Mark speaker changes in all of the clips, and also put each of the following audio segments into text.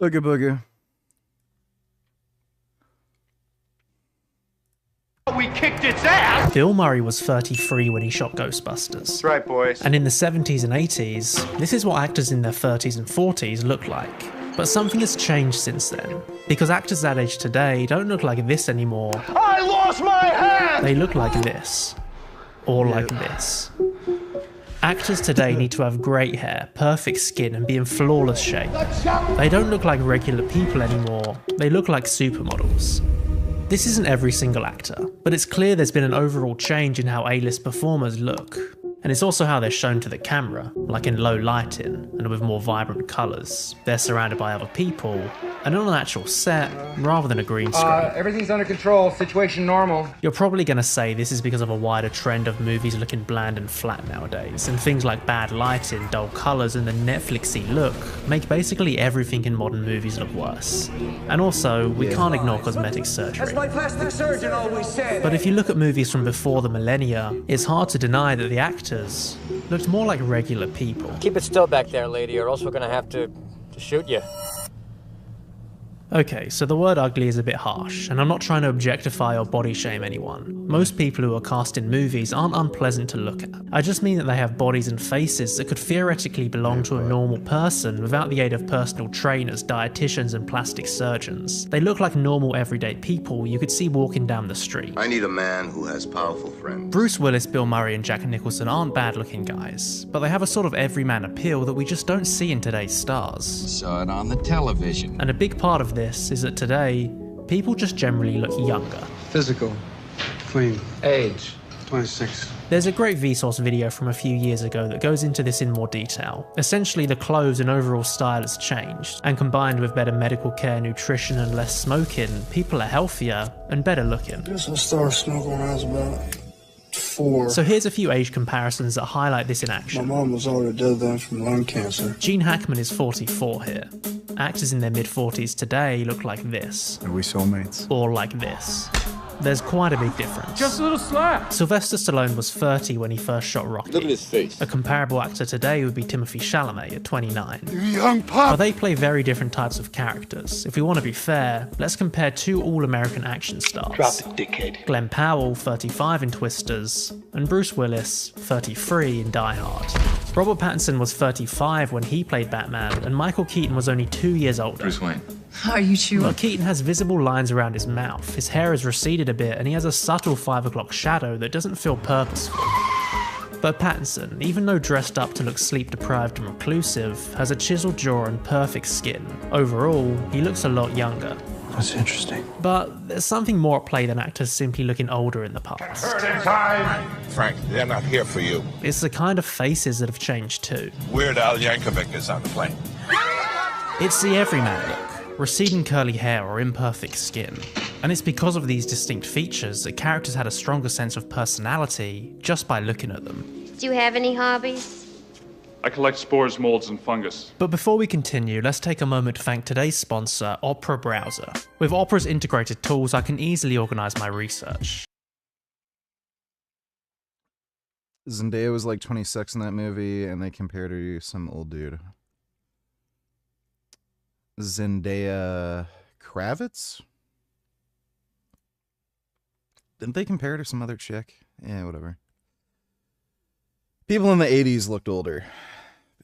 Speaker 1: Boogie boogie.
Speaker 2: We kicked its ass!
Speaker 3: Bill Murray was 33 when he shot Ghostbusters.
Speaker 2: That's right, boys.
Speaker 3: And in the 70s and 80s, this is what actors in their 30s and 40s look like. But something has changed since then, because actors that age today don't look like this anymore.
Speaker 2: I lost my hand!
Speaker 3: They look like this. Or like this. Actors today need to have great hair, perfect skin, and be in flawless shape. They don't look like regular people anymore, they look like supermodels. This isn't every single actor, but it's clear there's been an overall change in how A-list performers look. And it's also how they're shown to the camera, like in low lighting and with more vibrant colours. They're surrounded by other people, and on an actual set, rather than a green screen.
Speaker 4: Everything's under control, situation normal.
Speaker 3: You're probably going to say this is because of a wider trend of movies looking bland and flat nowadays, and things like bad lighting, dull colours, and the Netflixy look make basically everything in modern movies look worse. And also, we can't ignore cosmetic surgery.
Speaker 4: That's my plastic surgeon always said.
Speaker 3: But if you look at movies from before the millennia, it's hard to deny that the actors looked more like regular people.
Speaker 5: Keep it still back there, lady, or else we're gonna have to shoot you.
Speaker 3: Okay, so the word ugly is a bit harsh, and I'm not trying to objectify or body shame anyone. Most people who are cast in movies aren't unpleasant to look at. I just mean that they have bodies and faces that could theoretically belong to a normal person without the aid of personal trainers, dietitians, and plastic surgeons. They look like normal everyday people you could see walking down the street.
Speaker 6: I need a man who has powerful friends.
Speaker 3: Bruce Willis, Bill Murray, and Jack Nicholson aren't bad looking guys, but they have a sort of everyman appeal that we just don't see in today's stars.
Speaker 7: Saw it on the television.
Speaker 3: And a big part of this is that today, people just generally look younger.
Speaker 8: Physical, clean,
Speaker 4: Age.
Speaker 8: 26.
Speaker 3: There's a great Vsauce video from a few years ago that goes into this in more detail. Essentially, the clothes and overall style has changed, and combined with better medical care, nutrition, and less smoking, people are healthier and better looking.
Speaker 9: I guess I started smoking when I was about 4.
Speaker 3: So here's a few age comparisons that highlight this in action.
Speaker 9: My mom was already dead then from lung cancer.
Speaker 3: Gene Hackman is 44 here. Actors in their mid-40s today look like this.
Speaker 1: Are we soulmates?
Speaker 3: Or like this. There's quite a big difference.
Speaker 2: Just a little slap.
Speaker 3: Sylvester Stallone was 30 when he first shot Rocky.
Speaker 7: Look at his face.
Speaker 3: A comparable actor today would be Timothée Chalamet at 29.
Speaker 9: Young pop!
Speaker 3: But they play very different types of characters. If we want to be fair, let's compare two all-American action stars.
Speaker 2: Drop it, dickhead.
Speaker 3: Glenn Powell, 35 in Twisters, and Bruce Willis, 33 in Die Hard. Robert Pattinson was 35 when he played Batman, and Michael Keaton was only 2 years older.
Speaker 7: Bruce Wayne.
Speaker 10: Are you sure?
Speaker 3: But Keaton has visible lines around his mouth, his hair has receded a bit, and he has a subtle 5 o'clock shadow that doesn't feel purposeful. But Pattinson, even though dressed up to look sleep-deprived and reclusive, has a chiseled jaw and perfect skin. Overall, he looks a lot younger.
Speaker 9: That's interesting.
Speaker 3: But there's something more at play than actors simply looking older in the past.
Speaker 6: Frank, they're not here for you.
Speaker 3: It's the kind of faces that have changed too.
Speaker 6: Weird Al Yankovic is on the plane.
Speaker 3: It's the everyman look, receding curly hair or imperfect skin. And it's because of these distinct features that characters had a stronger sense of personality just by looking at them.
Speaker 11: Do you have any hobbies?
Speaker 12: I collect spores, molds, and fungus.
Speaker 3: But before we continue, let's take a moment to thank today's sponsor, Opera Browser. With Opera's integrated tools, I can easily organize my research.
Speaker 1: Zendaya was like 26 in that movie, and they compared her to some old dude. Zendaya Kravitz? Didn't they compare her to some other chick? Yeah, whatever. People in the 80s looked older.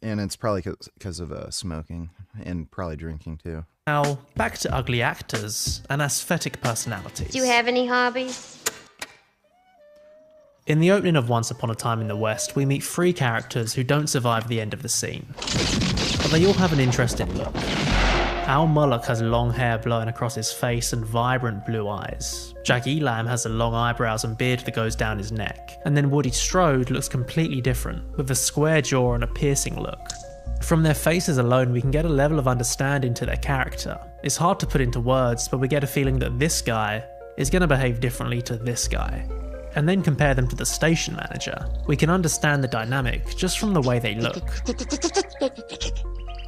Speaker 1: And it's probably because of smoking and probably drinking too.
Speaker 3: Now, back to ugly actors and aesthetic personalities.
Speaker 11: Do you have any hobbies?
Speaker 3: In the opening of Once Upon a Time in the West, we meet 3 characters who don't survive the end of the scene. But they all have an interesting look. Al Mullock has long hair blowing across his face and vibrant blue eyes. Jack Elam has the long eyebrows and beard that goes down his neck. And then Woody Strode looks completely different, with a square jaw and a piercing look. From their faces alone, we can get a level of understanding to their character. It's hard to put into words, but we get a feeling that this guy is going to behave differently to this guy. And then compare them to the station manager. We can understand the dynamic just from the way they look.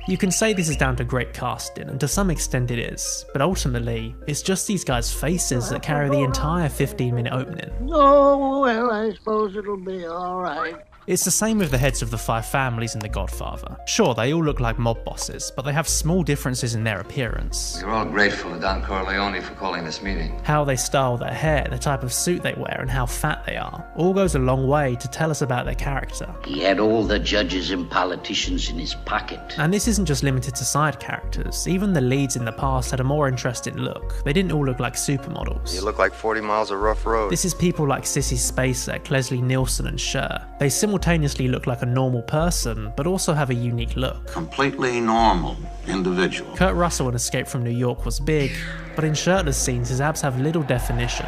Speaker 3: You can say this is down to great casting, and to some extent it is, but ultimately, it's just these guys' faces that carry the entire 15-minute opening.
Speaker 9: Oh, well, I suppose it'll be alright.
Speaker 3: It's the same with the heads of the 5 families in The Godfather. Sure, they all look like mob bosses, but they have small differences in their appearance.
Speaker 10: We're all grateful to Don Corleone for calling this meeting.
Speaker 3: How they style their hair, the type of suit they wear, and how fat they are, all goes a long way to tell us about their character.
Speaker 13: He had all the judges and politicians in his pocket.
Speaker 3: And this isn't just limited to side characters. Even the leads in the past had a more interesting look. They didn't all look like supermodels.
Speaker 14: You look like 40 miles of rough road.
Speaker 3: This is people like Sissy Spacek, Leslie Nielsen, and Cher. They simultaneously look like a normal person, but also have a unique look.
Speaker 14: Completely normal individual.
Speaker 3: Kurt Russell in Escape from New York was big, but in shirtless scenes his abs have little definition.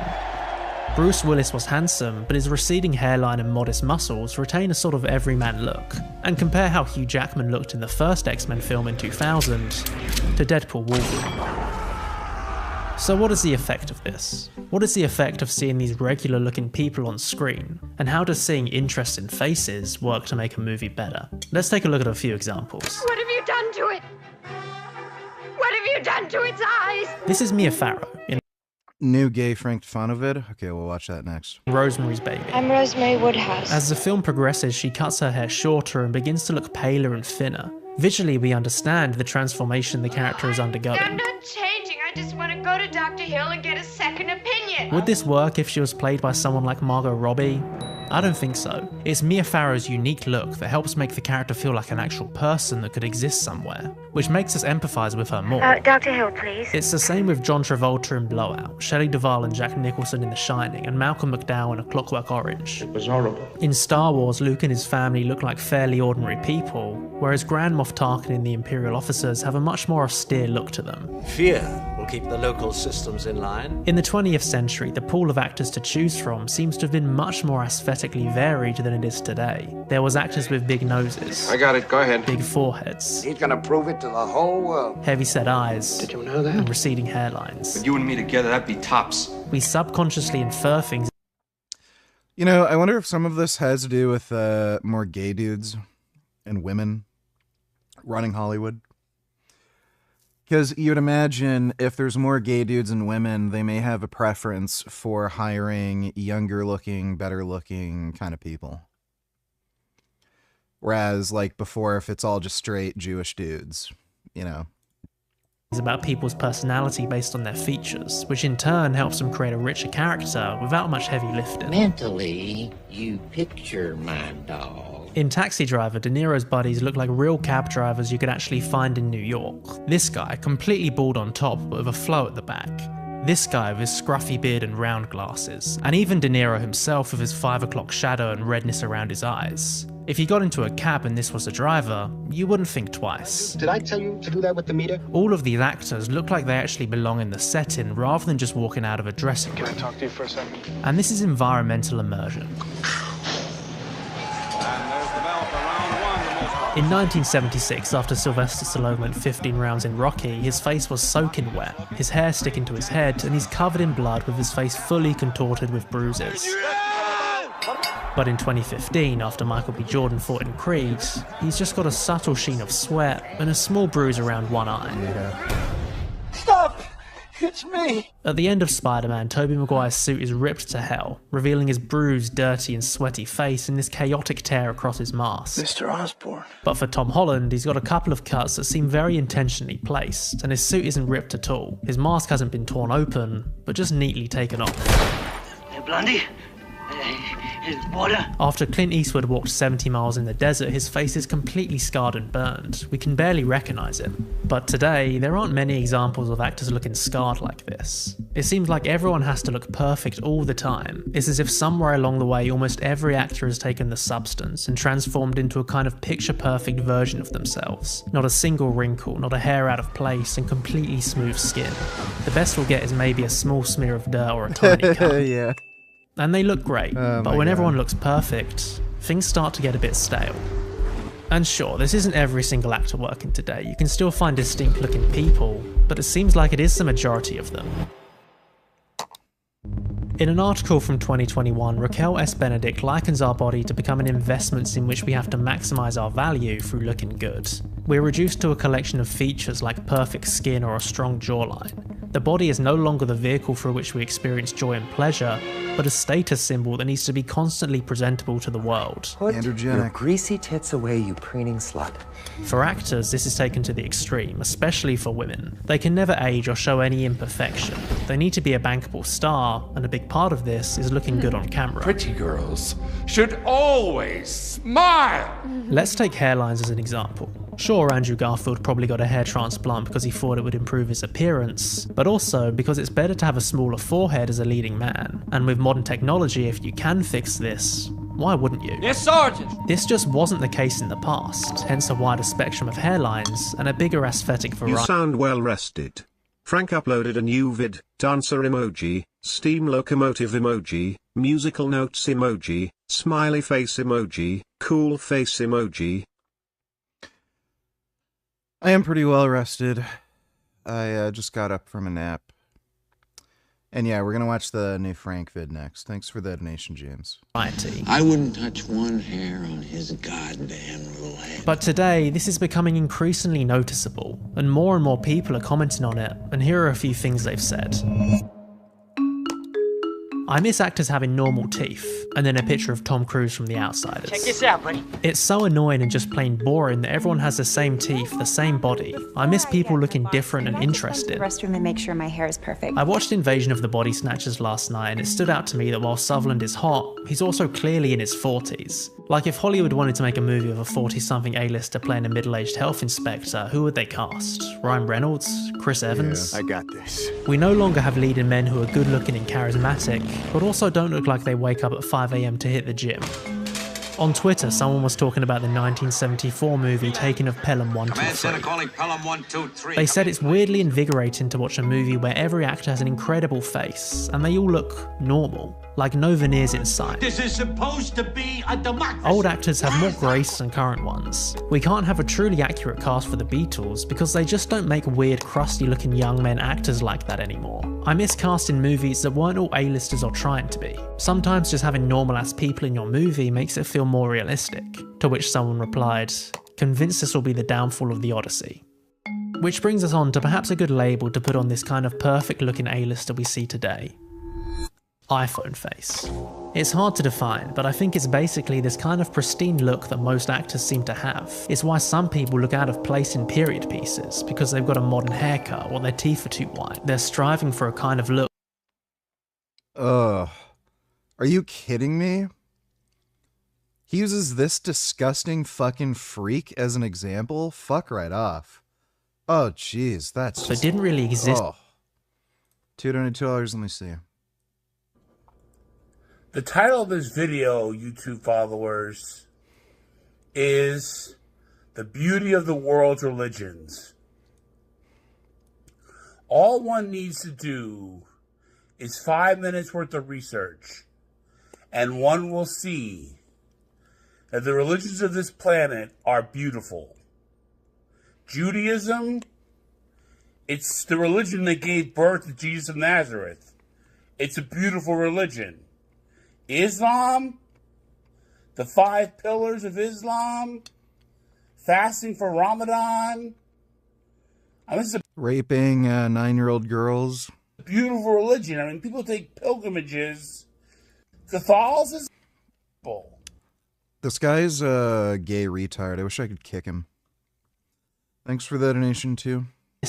Speaker 3: Bruce Willis was handsome, but his receding hairline and modest muscles retain a sort of everyman look. And compare how Hugh Jackman looked in the first X-Men film in 2000 to Deadpool Wolverine. So what is the effect of this? What is the effect of seeing these regular looking people on screen? And how does seeing interesting faces work to make a movie better? Let's take a look at a few examples.
Speaker 11: What have you done to it? What have you done to its eyes?
Speaker 3: This is Mia Farrow in
Speaker 1: New gay Frank Tufano vid? Okay, we'll watch that next.
Speaker 3: Rosemary's Baby.
Speaker 11: I'm Rosemary Woodhouse.
Speaker 3: As the film progresses, she cuts her hair shorter and begins to look paler and thinner. Visually, we understand the transformation the character is undergoing.
Speaker 11: I'm not changing. I just want to go to Dr. Hill and get a second opinion.
Speaker 3: Would this work if she was played by someone like Margot Robbie? I don't think so. It's Mia Farrow's unique look that helps make the character feel like an actual person that could exist somewhere, which makes us empathise with her more.
Speaker 11: Dr. Hill, please.
Speaker 3: It's the same with John Travolta in Blowout, Shelley Duvall and Jack Nicholson in The Shining, and Malcolm McDowell in A Clockwork Orange.
Speaker 8: It was horrible.
Speaker 3: In Star Wars, Luke and his family look like fairly ordinary people, whereas Grand Moff Tarkin and the Imperial officers have a much more austere look to them.
Speaker 15: Fear will keep the local systems in line.
Speaker 3: In the 20th century, the pool of actors to choose from seems to have been much more aesthetically varied than it is today. There was actors with big noses.
Speaker 8: I got it, go ahead.
Speaker 3: Big foreheads.
Speaker 7: He's gonna prove it to the whole world.
Speaker 3: Heavy-set eyes.
Speaker 8: Did you know that?
Speaker 3: And receding hairlines.
Speaker 8: But you and me together, that'd be tops.
Speaker 3: We subconsciously infer things.
Speaker 1: You know, I wonder if some of this has to do with more gay dudes and women running Hollywood. Because you'd imagine if there's more gay dudes and women, they may have a preference for hiring younger looking, better looking kind of people. Whereas, like before, if it's all just straight Jewish dudes, you know.
Speaker 3: It's about people's personality based on their features, which in turn helps them create a richer character without much heavy lifting.
Speaker 13: Mentally, you picture my dog.
Speaker 3: In Taxi Driver, De Niro's buddies look like real cab drivers you could actually find in New York. This guy, completely bald on top but with a flow at the back. This guy with his scruffy beard and round glasses. And even De Niro himself with his 5 o'clock shadow and redness around his eyes. If you got into a cab and this was the driver, you wouldn't think twice.
Speaker 16: Did I tell you to do that with the meter?
Speaker 3: All of these actors look like they actually belong in the setting rather than just walking out of a dressing room.
Speaker 8: Can I talk to you for a second?
Speaker 3: And this is environmental immersion. In 1976, after Sylvester Stallone went 15 rounds in Rocky, his face was soaking wet, his hair sticking to his head, and he's covered in blood with his face fully contorted with bruises. But in 2015, after Michael B. Jordan fought in Creed, he's just got a subtle sheen of sweat and a small bruise around one eye.
Speaker 1: Yeah.
Speaker 16: Stop! It's me!
Speaker 3: At the end of Spider-Man, Tobey Maguire's suit is ripped to hell, revealing his bruised, dirty and sweaty face and this chaotic tear across his mask.
Speaker 16: Mr. Osborn.
Speaker 3: But for Tom Holland, he's got a couple of cuts that seem very intentionally placed, and his suit isn't ripped at all. His mask hasn't been torn open, but just neatly taken off.
Speaker 16: Hey, Blondie? Water?
Speaker 3: After Clint Eastwood walked 70 miles in the desert, his face is completely scarred and burned. We can barely recognise it. But today, there aren't many examples of actors looking scarred like this. It seems like everyone has to look perfect all the time. It's as if somewhere along the way, almost every actor has taken the substance and transformed into a kind of picture-perfect version of themselves. Not a single wrinkle, not a hair out of place, and completely smooth skin. The best we'll get is maybe a small smear of dirt or a tiny cut.
Speaker 1: Yeah.
Speaker 3: And they look great, but when everyone looks perfect, things start to get a bit stale. And sure, this isn't every single actor working today. You can still find distinct looking people, but it seems like it is the majority of them. In an article from 2021, Raquel S. Benedict likens our body to become an investment in which we have to maximise our value through looking good. We're reduced to a collection of features like perfect skin or a strong jawline. The body is no longer the vehicle through which we experience joy and pleasure, but a status symbol that needs to be constantly presentable to the world.
Speaker 17: Put your greasy tits away, you preening slut.
Speaker 3: For actors, this is taken to the extreme, especially for women. They can never age or show any imperfection. They need to be a bankable star, and a big part of this is looking good on camera.
Speaker 18: Pretty girls should always smile!
Speaker 3: Let's take hairlines as an example. Sure, Andrew Garfield probably got a hair transplant because he thought it would improve his appearance, but also because it's better to have a smaller forehead as a leading man. And with modern technology, if you can fix this, why wouldn't you?
Speaker 2: Yes, Sergeant!
Speaker 3: This just wasn't the case in the past, hence a wider spectrum of hairlines and a bigger aesthetic variety.
Speaker 19: You sound well rested. Frank uploaded a new vid, dancer emoji, steam locomotive emoji, musical notes emoji, smiley face emoji, cool face emoji.
Speaker 1: I am pretty well rested. I just got up from a nap. And yeah, we're going to watch the new Frank vid next. Thanks for the donation, James.
Speaker 13: I wouldn't touch one hair on his goddamn little head.
Speaker 3: But today, this is becoming increasingly noticeable, and more people are commenting on it, and here are a few things they've said. I miss actors having normal teeth, and then a picture of Tom Cruise from The Outsiders.
Speaker 16: Check this out, buddy.
Speaker 3: It's so annoying and just plain boring that everyone has the same teeth, the same body. I miss people looking different and interested.
Speaker 20: Restroom and make sure my hair is perfect.
Speaker 3: I watched Invasion of the Body Snatchers last night, and it stood out to me that while Sutherland is hot, he's also clearly in his 40s. Like, if Hollywood wanted to make a movie of a 40-something A-lister playing a middle-aged health inspector, who would they cast? Ryan Reynolds? Chris Evans?
Speaker 21: Yeah, I got this.
Speaker 3: We no longer have leading men who are good-looking and charismatic, but also don't look like they wake up at 5 AM to hit the gym. On Twitter, someone was talking about the 1974 movie Taking of Pelham 123. They said it's weirdly invigorating to watch a movie where every actor has an incredible face, and they all look normal, like no veneers in sight.
Speaker 2: This is supposed to be a democracy.
Speaker 3: Old actors have more grace than current ones. We can't have a truly accurate cast for the Beatles because they just don't make weird, crusty looking young men actors like that anymore. I miss casting movies that weren't all A-listers or trying to be. Sometimes just having normal ass people in your movie makes it feel more realistic. To which someone replied, "Convinced this will be the downfall of the Odyssey." Which brings us on to perhaps a good label to put on this kind of perfect looking A-lister we see today. iPhone face. It's hard to define, but I think it's basically this kind of pristine look that most actors seem to have. It's why some people look out of place in period pieces, because they've got a modern haircut or their teeth are too white. They're striving for a kind of look.
Speaker 1: Ugh. Are you kidding me? He uses this disgusting fucking freak as an example? Fuck right off. Oh, jeez, that's just...
Speaker 3: But didn't really exist.
Speaker 1: Oh. $222, let me see.
Speaker 22: The title of this video, YouTube followers, is The Beauty of the World's Religions. All one needs to do is 5 minutes worth of research, and one will see that the religions of this planet are beautiful. Judaism, it's the religion that gave birth to Jesus of Nazareth. It's a beautiful religion. Islam, the 5 pillars of Islam, fasting for Ramadan. I mean, it's a
Speaker 1: raping 9-year-old girls.
Speaker 22: Beautiful religion. I mean, people take pilgrimages. Catholicism.
Speaker 1: This guy's a gay retard. I wish I could kick him. Thanks for the donation too.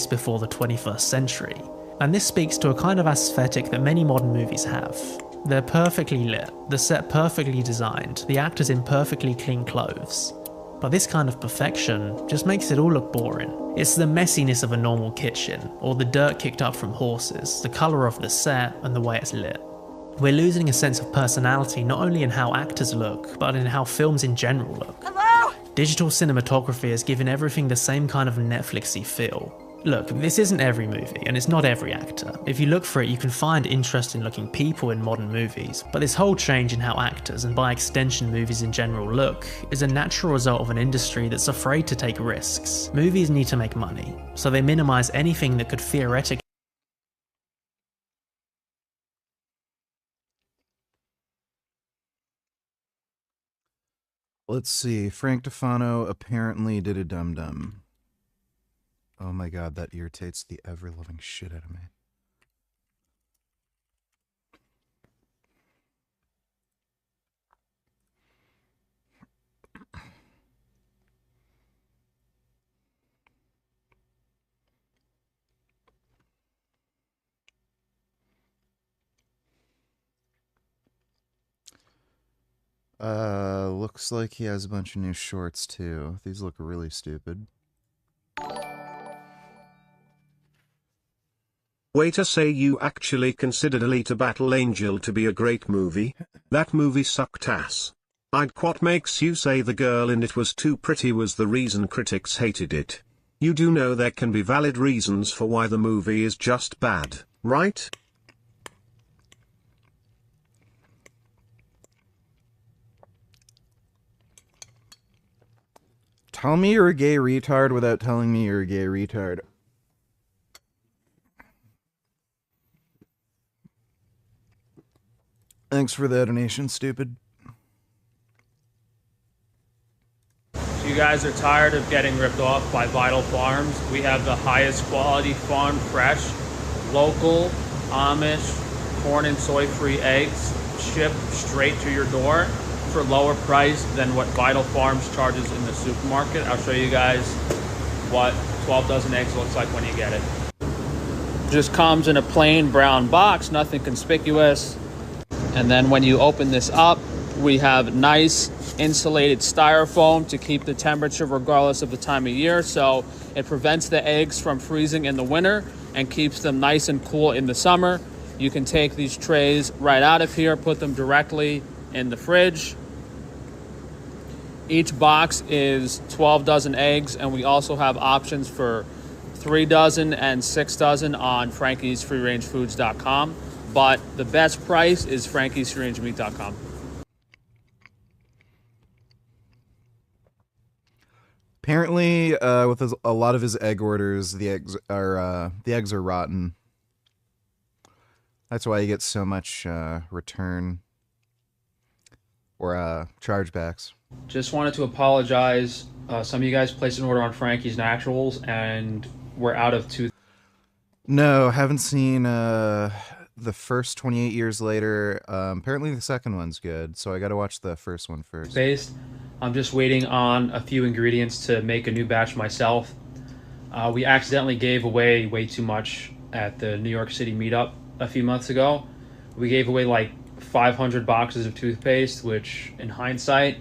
Speaker 3: Before the 21st century. And this speaks to a kind of aesthetic that many modern movies have. They're perfectly lit, the set perfectly designed, the actors in perfectly clean clothes. But this kind of perfection just makes it all look boring. It's the messiness of a normal kitchen, or the dirt kicked up from horses, the colour of the set, and the way it's lit. We're losing a sense of personality not only in how actors look, but in how films in general look.
Speaker 11: Hello?
Speaker 3: Digital cinematography has given everything the same kind of Netflixy feel. Look, this isn't every movie, and it's not every actor. If you look for it, you can find interesting looking people in modern movies, but this whole change in how actors, and by extension movies in general, look, is a natural result of an industry that's afraid to take risks. Movies need to make money, so they minimise anything that could theoretically...
Speaker 1: Let's see, Frank Tufano apparently did a dum-dum. Oh my god, that irritates the ever-loving shit out of me. Looks like he has a bunch of new shorts too. These look really stupid.
Speaker 19: Way to say you actually considered Alita Battle Angel to be a great movie. That movie sucked ass. What makes you say the girl in it was too pretty was the reason critics hated it. You do know there can be valid reasons for why the movie is just bad, right?
Speaker 1: Tell me you're a gay retard without telling me you're a gay retard. Thanks for the donation, stupid.
Speaker 3: If you guys are tired of getting ripped off by Vital Farms, we have the highest quality farm fresh, local, Amish, corn and soy free eggs shipped straight to your door for lower price than what Vital Farms charges in the supermarket. I'll show you guys what 12 dozen eggs looks like when you get it. Just comes in a plain brown box, nothing conspicuous. And then when you open this up, we have nice insulated styrofoam to keep the temperature regardless of the time of year. So it prevents the eggs from freezing in the winter and keeps them nice and cool in the summer. You can take these trays right out of here, put them directly in the fridge. Each box is 12 dozen eggs, and we also have options for 3 dozen and 6 dozen on frankiesfreerangefoods.com. But the best price is frankiesfreerangemeat.com.
Speaker 1: Apparently, with a lot of his egg orders, the eggs are rotten. That's why he gets so much return or chargebacks.
Speaker 3: Just wanted to apologize. Some of you guys placed an order on Frankie's Naturals, and we're out of tooth.
Speaker 1: No, haven't seen the first 28 Years Later. Apparently the second one's good, so I gotta watch the first one first.
Speaker 3: Based. I'm just waiting on a few ingredients to make a new batch myself. We accidentally gave away way too much at the New York City meetup a few months ago. We gave away like 500 boxes of toothpaste, which in hindsight,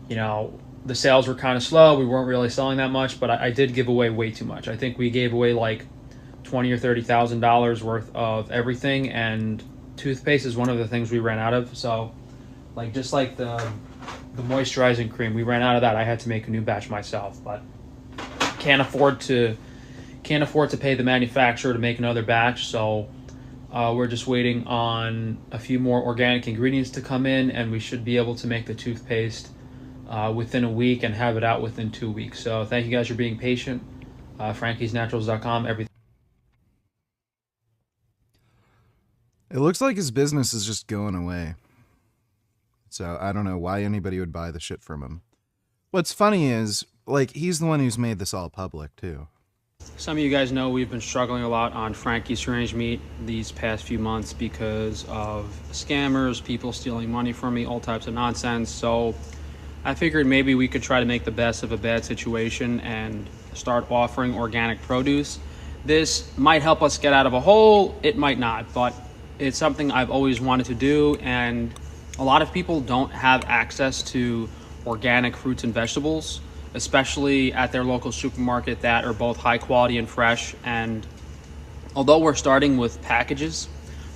Speaker 3: you know, the sales were kind of slow. We weren't really selling that much, but I did give away way too much. I think we gave away like $20,000 or $30,000 worth of everything, and toothpaste is one of the things we ran out of. So like just like the moisturizing cream, we ran out of that. I had to make a new batch myself, but can't afford to pay the manufacturer to make another batch. So we're just waiting on a few more organic ingredients to come in, and we should be able to make the toothpaste within a week and have it out within 2 weeks. So thank you guys for being patient. frankiesnaturals.com, everything.
Speaker 1: It looks like his business is just going away. So I don't know why anybody would buy the shit from him. What's funny is, like, he's the one who's made this all public, too.
Speaker 3: Some of you guys know we've been struggling a lot on Frankie's Free Range Meat these past few months because of scammers, people stealing money from me, all types of nonsense. So I figured maybe we could try to make the best of a bad situation and start offering organic produce. This might help us get out of a hole, it might not, but it's something I've always wanted to do, and a lot of people don't have access to organic fruits and vegetables, especially at their local supermarket that are both high quality and fresh. And although we're starting with packages,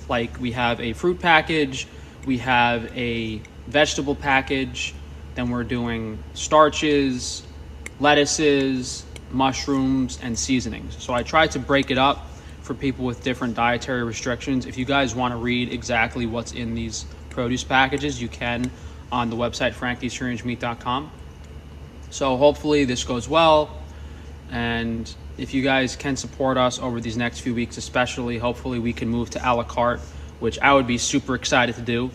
Speaker 3: like we have a fruit package, we have a vegetable package, then we're doing starches, lettuces, mushrooms, and seasonings. So I tried to break it up for people with different dietary restrictions. If you guys want to read exactly what's in these produce packages, you can on the website frankiesfreerangemeat.com. So hopefully this goes well, and if you guys can support us over these next few weeks especially, hopefully we can move to a la carte, which I would be super excited to do.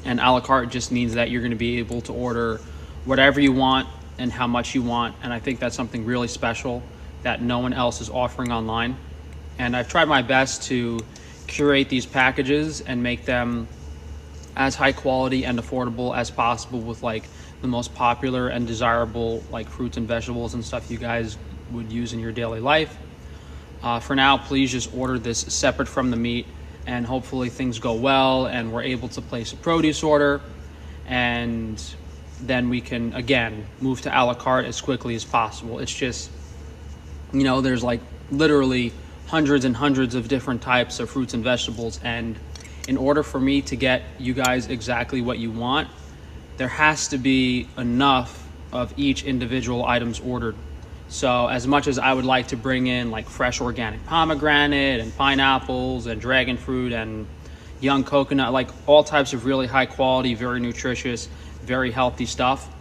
Speaker 3: And a la carte just means that you're going to be able to order whatever you want and how much you want, and I think that's something really special that no one else is offering online. And I've tried my best to curate these packages and make them as high quality and affordable as possible with like the most popular and desirable like fruits and vegetables and stuff you guys would use in your daily life. For now, please just order this separate from the meat, and hopefully things go well and we're able to place a produce order.
Speaker 5: and then we can, again, move to a la carte as quickly as possible. It's just, you know, there's like literally hundreds and hundreds of different types of fruits and vegetables, and in order for me to get you guys exactly what you want, there has to be enough of each individual items ordered. So as much as I would like to bring in like fresh organic pomegranate and pineapples and dragon fruit and young coconut, like all types of really high quality, very nutritious, very healthy stuff,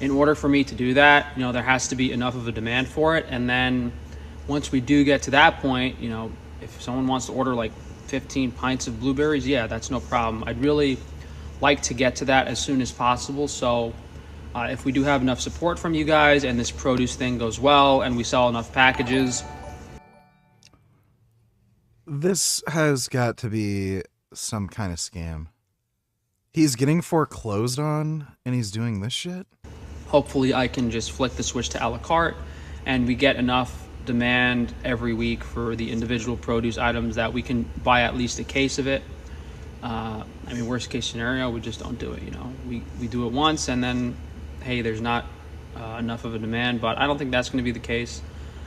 Speaker 5: in order for me to do that, you know, there has to be enough of a demand for it. And then once we do get to that point, you know, if someone wants to order like 15 pints of blueberries, yeah, that's no problem. I'd really like to get to that as soon as possible. So if we do have enough support from you guys and this produce thing goes well and we sell enough packages.
Speaker 1: This has got to be some kind of scam. He's getting foreclosed on and he's doing this shit?
Speaker 5: Hopefully I can just flick the switch to a la carte and we get enough demand every week for the individual produce items that we can buy at least a case of it. I mean, worst case scenario, we just don't do it, you know. We do it once and then, hey, there's not enough of a demand, but I don't think that's going to be the case.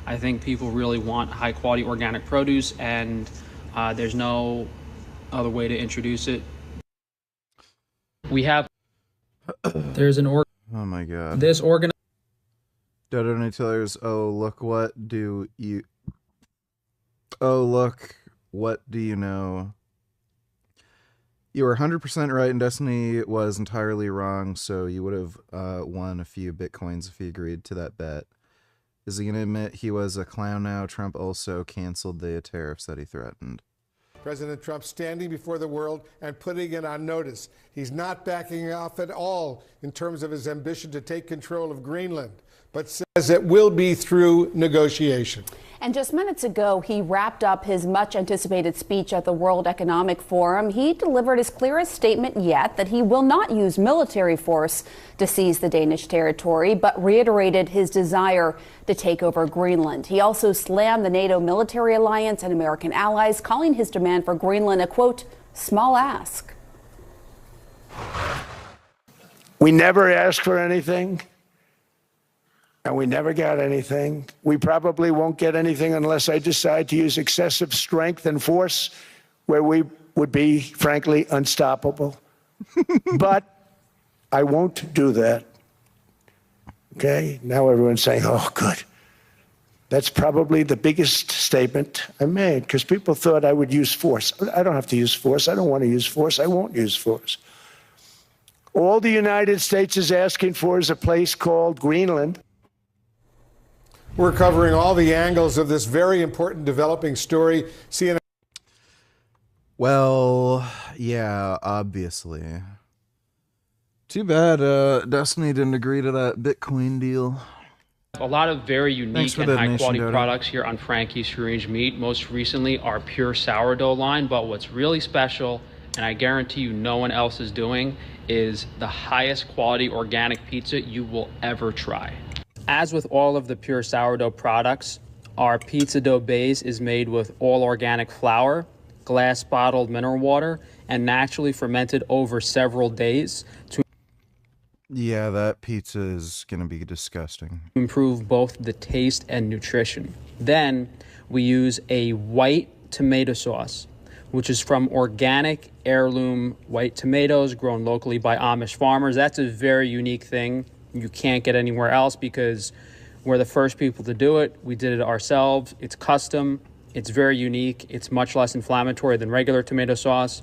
Speaker 5: I think people really want high quality organic produce, and there's no other way to introduce it. We have, there's an
Speaker 1: Oh my god.
Speaker 5: this organ.
Speaker 1: Dodo Nutellers, oh look what do you... Oh look, what do you know? You were 100% right, and Destiny was entirely wrong, so you would have won a few bitcoins if he agreed to that bet. Is he going to admit he was a clown now? Trump also canceled the tariffs that he threatened.
Speaker 21: President Trump standing before the world and putting it on notice. He's not backing off at all in terms of his ambition to take control of Greenland, but says it will be through negotiation.
Speaker 23: And just minutes ago, he wrapped up his much-anticipated speech at the World Economic Forum. He delivered his clearest statement yet that he will not use military force to seize the Danish territory, but reiterated his desire to take over Greenland. He also slammed the NATO military alliance and American allies, calling his demand for Greenland a, quote, small ask.
Speaker 24: We never asked for anything. And we never got anything. We probably won't get anything unless I decide to use excessive strength and force where we would be, frankly, unstoppable. But I won't do that. Okay? Now everyone's saying, oh, good. That's probably the biggest statement I made, because people thought I would use force. I don't have to use force. I don't want to use force. I won't use force. All the United States is asking for is a place called Greenland.
Speaker 21: We're covering all the angles of this very important developing story. CNN.
Speaker 1: Well, yeah, obviously. Too bad Destiny didn't agree to that Bitcoin deal.
Speaker 5: A lot of very unique and high quality
Speaker 1: Dodo.
Speaker 5: products here on Frankie's Free Range Meat. Most recently, our pure sourdough line. But what's really special, and I guarantee you no one else is doing, is the highest quality organic pizza you will ever try. As with all of the pure sourdough products, our pizza dough base is made with all organic flour, glass bottled mineral water, and naturally fermented over several days to
Speaker 1: Yeah, that pizza is going to be disgusting.
Speaker 5: improve both the taste and nutrition. Then we use a white tomato sauce, which is from organic heirloom white tomatoes grown locally by Amish farmers. That's a very unique thing you can't get anywhere else because we're the first people to do it. We did it ourselves. It's custom. It's very unique. It's much less inflammatory than regular tomato sauce.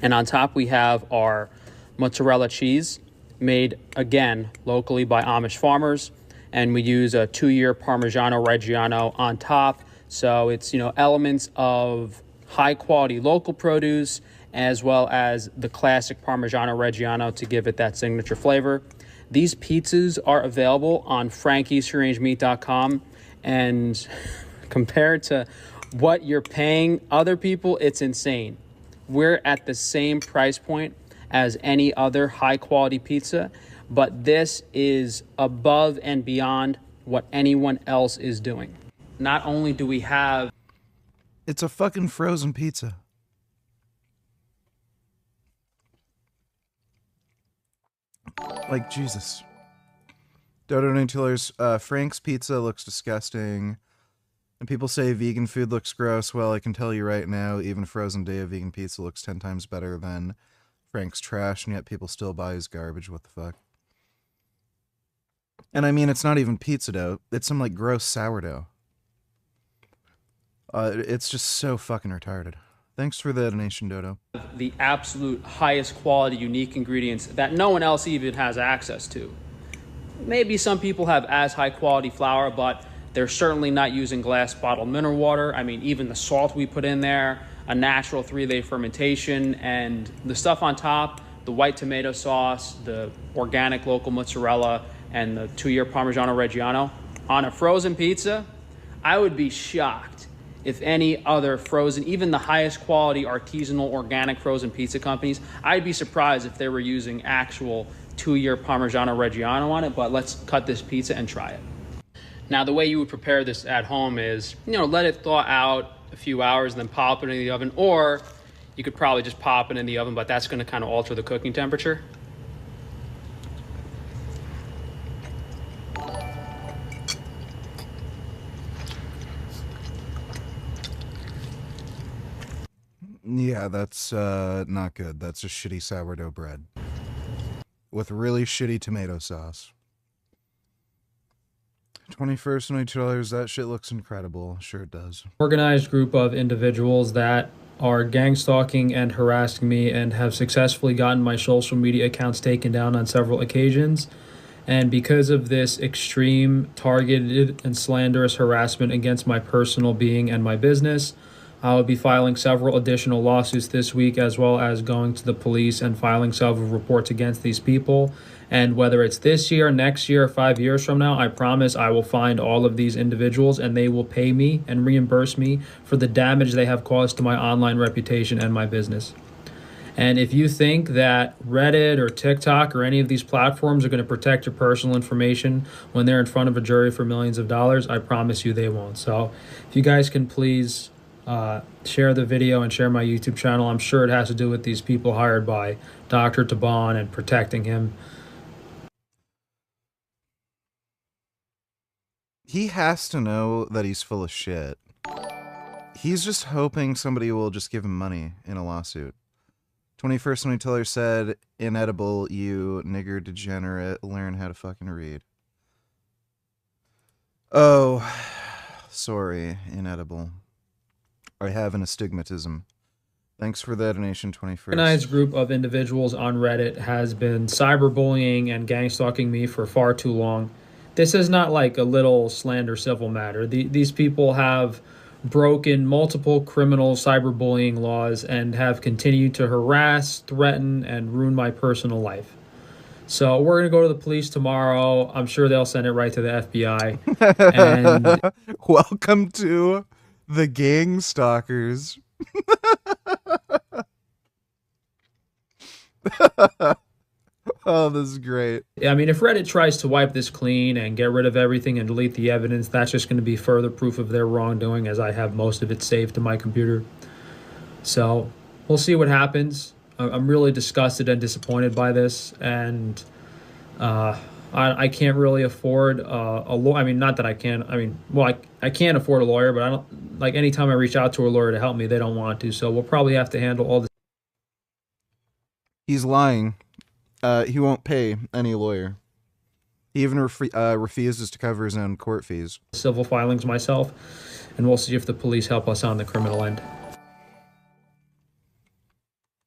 Speaker 5: And on top, we have our mozzarella cheese made, again, locally by Amish farmers. And we use a 2-year Parmigiano Reggiano on top. So it's, you know, elements of high quality local produce as well as the classic Parmigiano Reggiano to give it that signature flavor. These pizzas are available on frankiesfreerangemeat.com, and compared to what you're paying other people, it's insane. We're at the same price point as any other high quality pizza, but this is above and beyond what anyone else is doing. Not only do we have...
Speaker 1: It's a fucking frozen pizza. Like, Jesus. Dodo Nutillers, Frank's Pizza looks disgusting. And people say vegan food looks gross. Well, I can tell you right now, even frozen day of vegan pizza looks 10 times better than Frank's trash, and yet people still buy his garbage. What the fuck? And I mean, it's not even pizza dough. It's some, like, gross sourdough. It's just so fucking retarded. Thanks for the donation, Dodo.
Speaker 5: The absolute highest quality, unique ingredients that no one else even has access to. Maybe some people have as high quality flour, but they're certainly not using glass bottled mineral water. I mean, even the salt we put in there, a natural 3-day fermentation, and the stuff on top, the white tomato sauce, the organic local mozzarella, and the 2-year Parmigiano Reggiano. On a frozen pizza, I would be shocked if any other frozen, even the highest quality artisanal organic frozen pizza companies, I'd be surprised if they were using actual 2-year Parmigiano Reggiano on it, but let's cut this pizza and try it. Now, the way you would prepare this at home is, let it thaw out a few hours and then pop it in the oven, or you could probably just pop it in the oven, but that's going to kind of alter the cooking temperature.
Speaker 1: Yeah, that's not good. That's just shitty sourdough bread with really shitty tomato sauce. 21st $22. That shit looks incredible. Sure it does.
Speaker 5: Organized group of individuals that are gang stalking and harassing me and have successfully gotten my social media accounts taken down on several occasions. And because of this extreme, targeted, and slanderous harassment against my personal being and my business, I will be filing several additional lawsuits this week, as well as going to the police and filing several reports against these people. And whether it's this year, next year, or 5 years from now, I promise I will find all of these individuals and they will pay me and reimburse me for the damage they have caused to my online reputation and my business. And if you think that Reddit or TikTok or any of these platforms are going to protect your personal information when they're in front of a jury for millions of dollars, I promise you they won't. So if you guys can please share the video and share my YouTube channel. I'm sure it has to do with these people hired by Dr. Taban and protecting him.
Speaker 1: He has to know that he's full of shit. He's just hoping somebody will just give him money in a lawsuit. 21st Nutiller said, inedible, you nigger degenerate, learn how to fucking read. Oh, sorry, inedible. I have an astigmatism. Thanks for the donation, 21st.
Speaker 5: Organized group of individuals on Reddit has been cyberbullying and gang stalking me for far too long. This is not like a little slander civil matter. These people have broken multiple criminal cyberbullying laws and have continued to harass, threaten, and ruin my personal life. So we're going to go to the police tomorrow. I'm sure they'll send it right to the FBI. And
Speaker 1: welcome to the gang stalkers. Oh, this is great.
Speaker 5: I mean, if Reddit tries to wipe this clean and get rid of everything and delete the evidence, that's just going to be further proof of their wrongdoing, as I have most of it saved to my computer. So we'll see what happens. I'm really disgusted and disappointed by this, and I can't really afford a lawyer. I mean, not that I can. I mean, well, I can't afford a lawyer, but I don't, like, anytime I reach out to a lawyer to help me, they don't want to. So we'll probably have to handle all this.
Speaker 1: He's lying. He won't pay any lawyer. He even refuses to cover his own court fees.
Speaker 5: Civil filings myself, and we'll see if the police help us on the criminal end.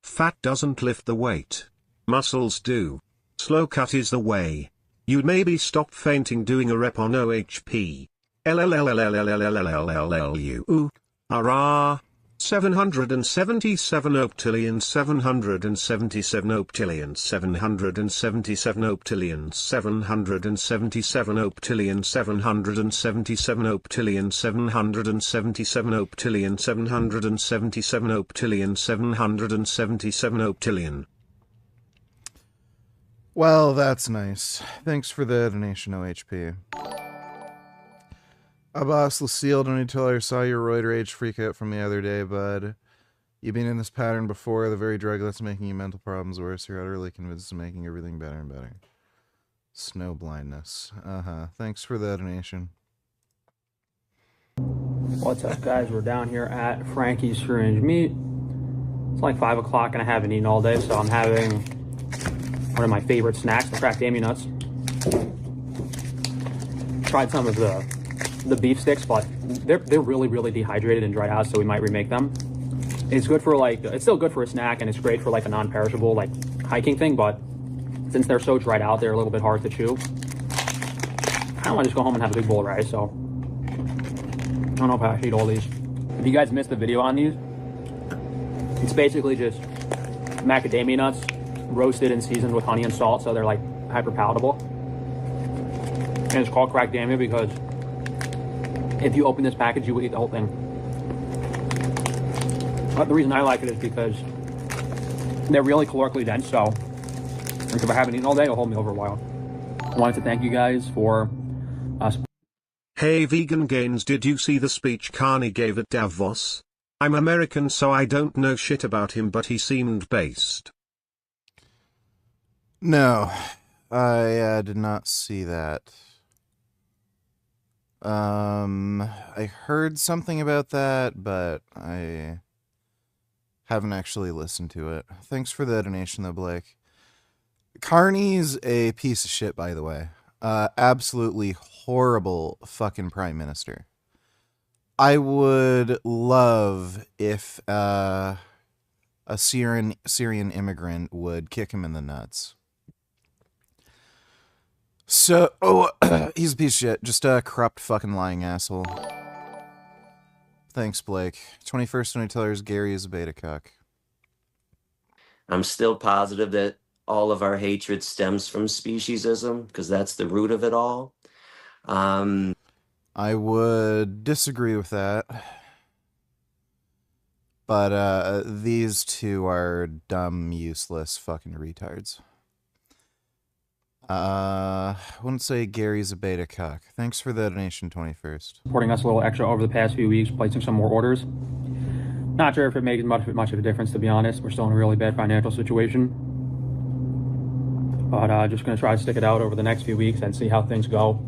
Speaker 19: Fat doesn't lift the weight. Muscles do. Slow cut is the way. You'd maybe stop fainting doing a rep on OHP. LLLLLLLLLLLLU. Hurrah. 777 octillion 777 octillion 777 octillion 777 octillion 777 octillion 777 octillion 777 octillion 777 octillion.
Speaker 1: Well, that's nice. Thanks for the donation, OHP. Abbas Lucille, don't need to tell her I saw your roid rage freak out from the other day, bud. You've been in this pattern before. The very drug that's making you mental problems worse. You're utterly convinced of making everything better and better. Snow blindness. Thanks for the donation.
Speaker 5: What's up, guys? We're down here at Frankie's Strange Meat. It's like 5 o'clock and I haven't eaten all day, so I'm having one of my favorite snacks, the macadamia nuts. Tried some of the beef sticks, but they're really dehydrated and dried out, so we might remake them. It's good for it's still good for a snack, and it's great for like a non-perishable like hiking thing, but since they're so dried out, they're a little bit hard to chew. I don't want to just go home and have a big bowl of rice, so I don't know if I should eat all these. If you guys missed the video on these, it's basically just macadamia nuts roasted and seasoned with honey and salt, so they're like hyper palatable. And it's called crackdamia because if you open this package, you would eat the whole thing. But the reason I like it is because they're really calorically dense, so if I haven't eaten all day, it'll hold me over a while. I wanted to thank you guys for
Speaker 19: Hey Vegan Gains, did you see the speech Carney gave at Davos? I'm American, so I don't know shit about him, but he seemed based.
Speaker 1: No, I did not see that. I heard something about that, but I haven't actually listened to it. Thanks for the donation, though, Blake. Carney's a piece of shit, by the way. Absolutely horrible fucking prime minister. I would love if a Syrian immigrant would kick him in the nuts. So, he's a piece of shit. Just a corrupt fucking lying asshole. Thanks, Blake. 21st Century Tellers, Gary is a beta cuck.
Speaker 4: I'm still positive that all of our hatred stems from speciesism, because that's the root of it all.
Speaker 1: I would disagree with that. But these two are dumb, useless fucking retards. I wouldn't say Gary's a beta cuck. Thanks for the donation, 21st.
Speaker 5: Supporting us a little extra over the past few weeks, placing some more orders. Not sure if it makes much of a difference, to be honest. We're still in a really bad financial situation. But just going to try to stick it out over the next few weeks and see how things go.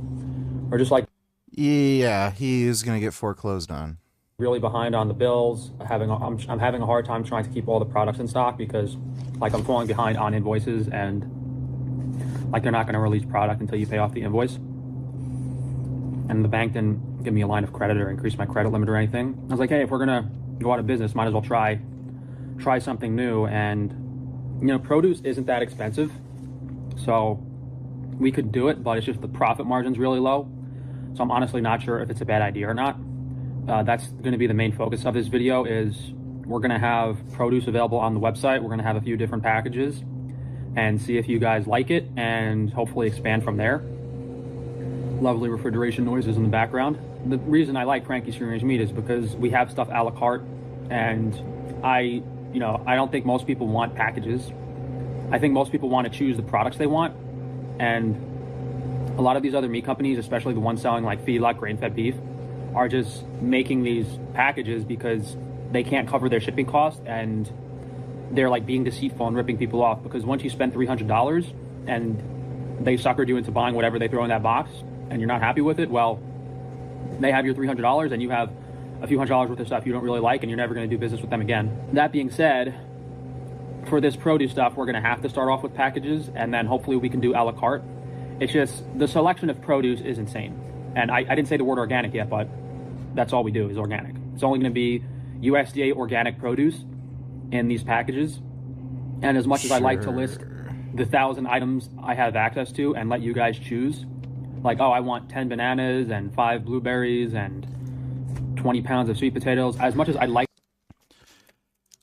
Speaker 5: We're just like...
Speaker 1: Yeah, he's going to get foreclosed on.
Speaker 5: Really behind on the bills. I'm having a hard time trying to keep all the products in stock because like I'm falling behind on invoices and like they're not going to release product until you pay off the invoice. And the bank didn't give me a line of credit or increase my credit limit or anything. I was like, hey, if we're going to go out of business, might as well try something new. And, you know, produce isn't that expensive. So we could do it, but it's just the profit margin's really low. So I'm honestly not sure if it's a bad idea or not. That's going to be the main focus of this video is we're going to have produce available on the website. We're going to have a few different packages and see if you guys like it and hopefully expand from there. Lovely refrigeration noises in the background. The reason I like Frankie's Free Range Meat is because we have stuff a la carte, and I don't think most people want packages. I think most people want to choose the products they want, and a lot of these other meat companies, especially the ones selling like feedlot grain-fed beef, are just making these packages because they can't cover their shipping costs, and they're like being deceitful and ripping people off. Because once you spend $300 and they suckered you into buying whatever they throw in that box, and you're not happy with it, well, they have your $300 and you have a few $100s worth of stuff you don't really like, and you're never going to do business with them again. That being said, for this produce stuff, we're going to have to start off with packages, and then hopefully we can do a la carte. It's just the selection of produce is insane. And I didn't say the word organic yet, but that's all we do is organic. It's only going to be USDA organic produce in these packages. And as much as I like to list the 1,000 items I have access to and let you guys choose, like, oh, I want 10 bananas and 5 blueberries and 20 pounds of sweet potatoes, as much as I like...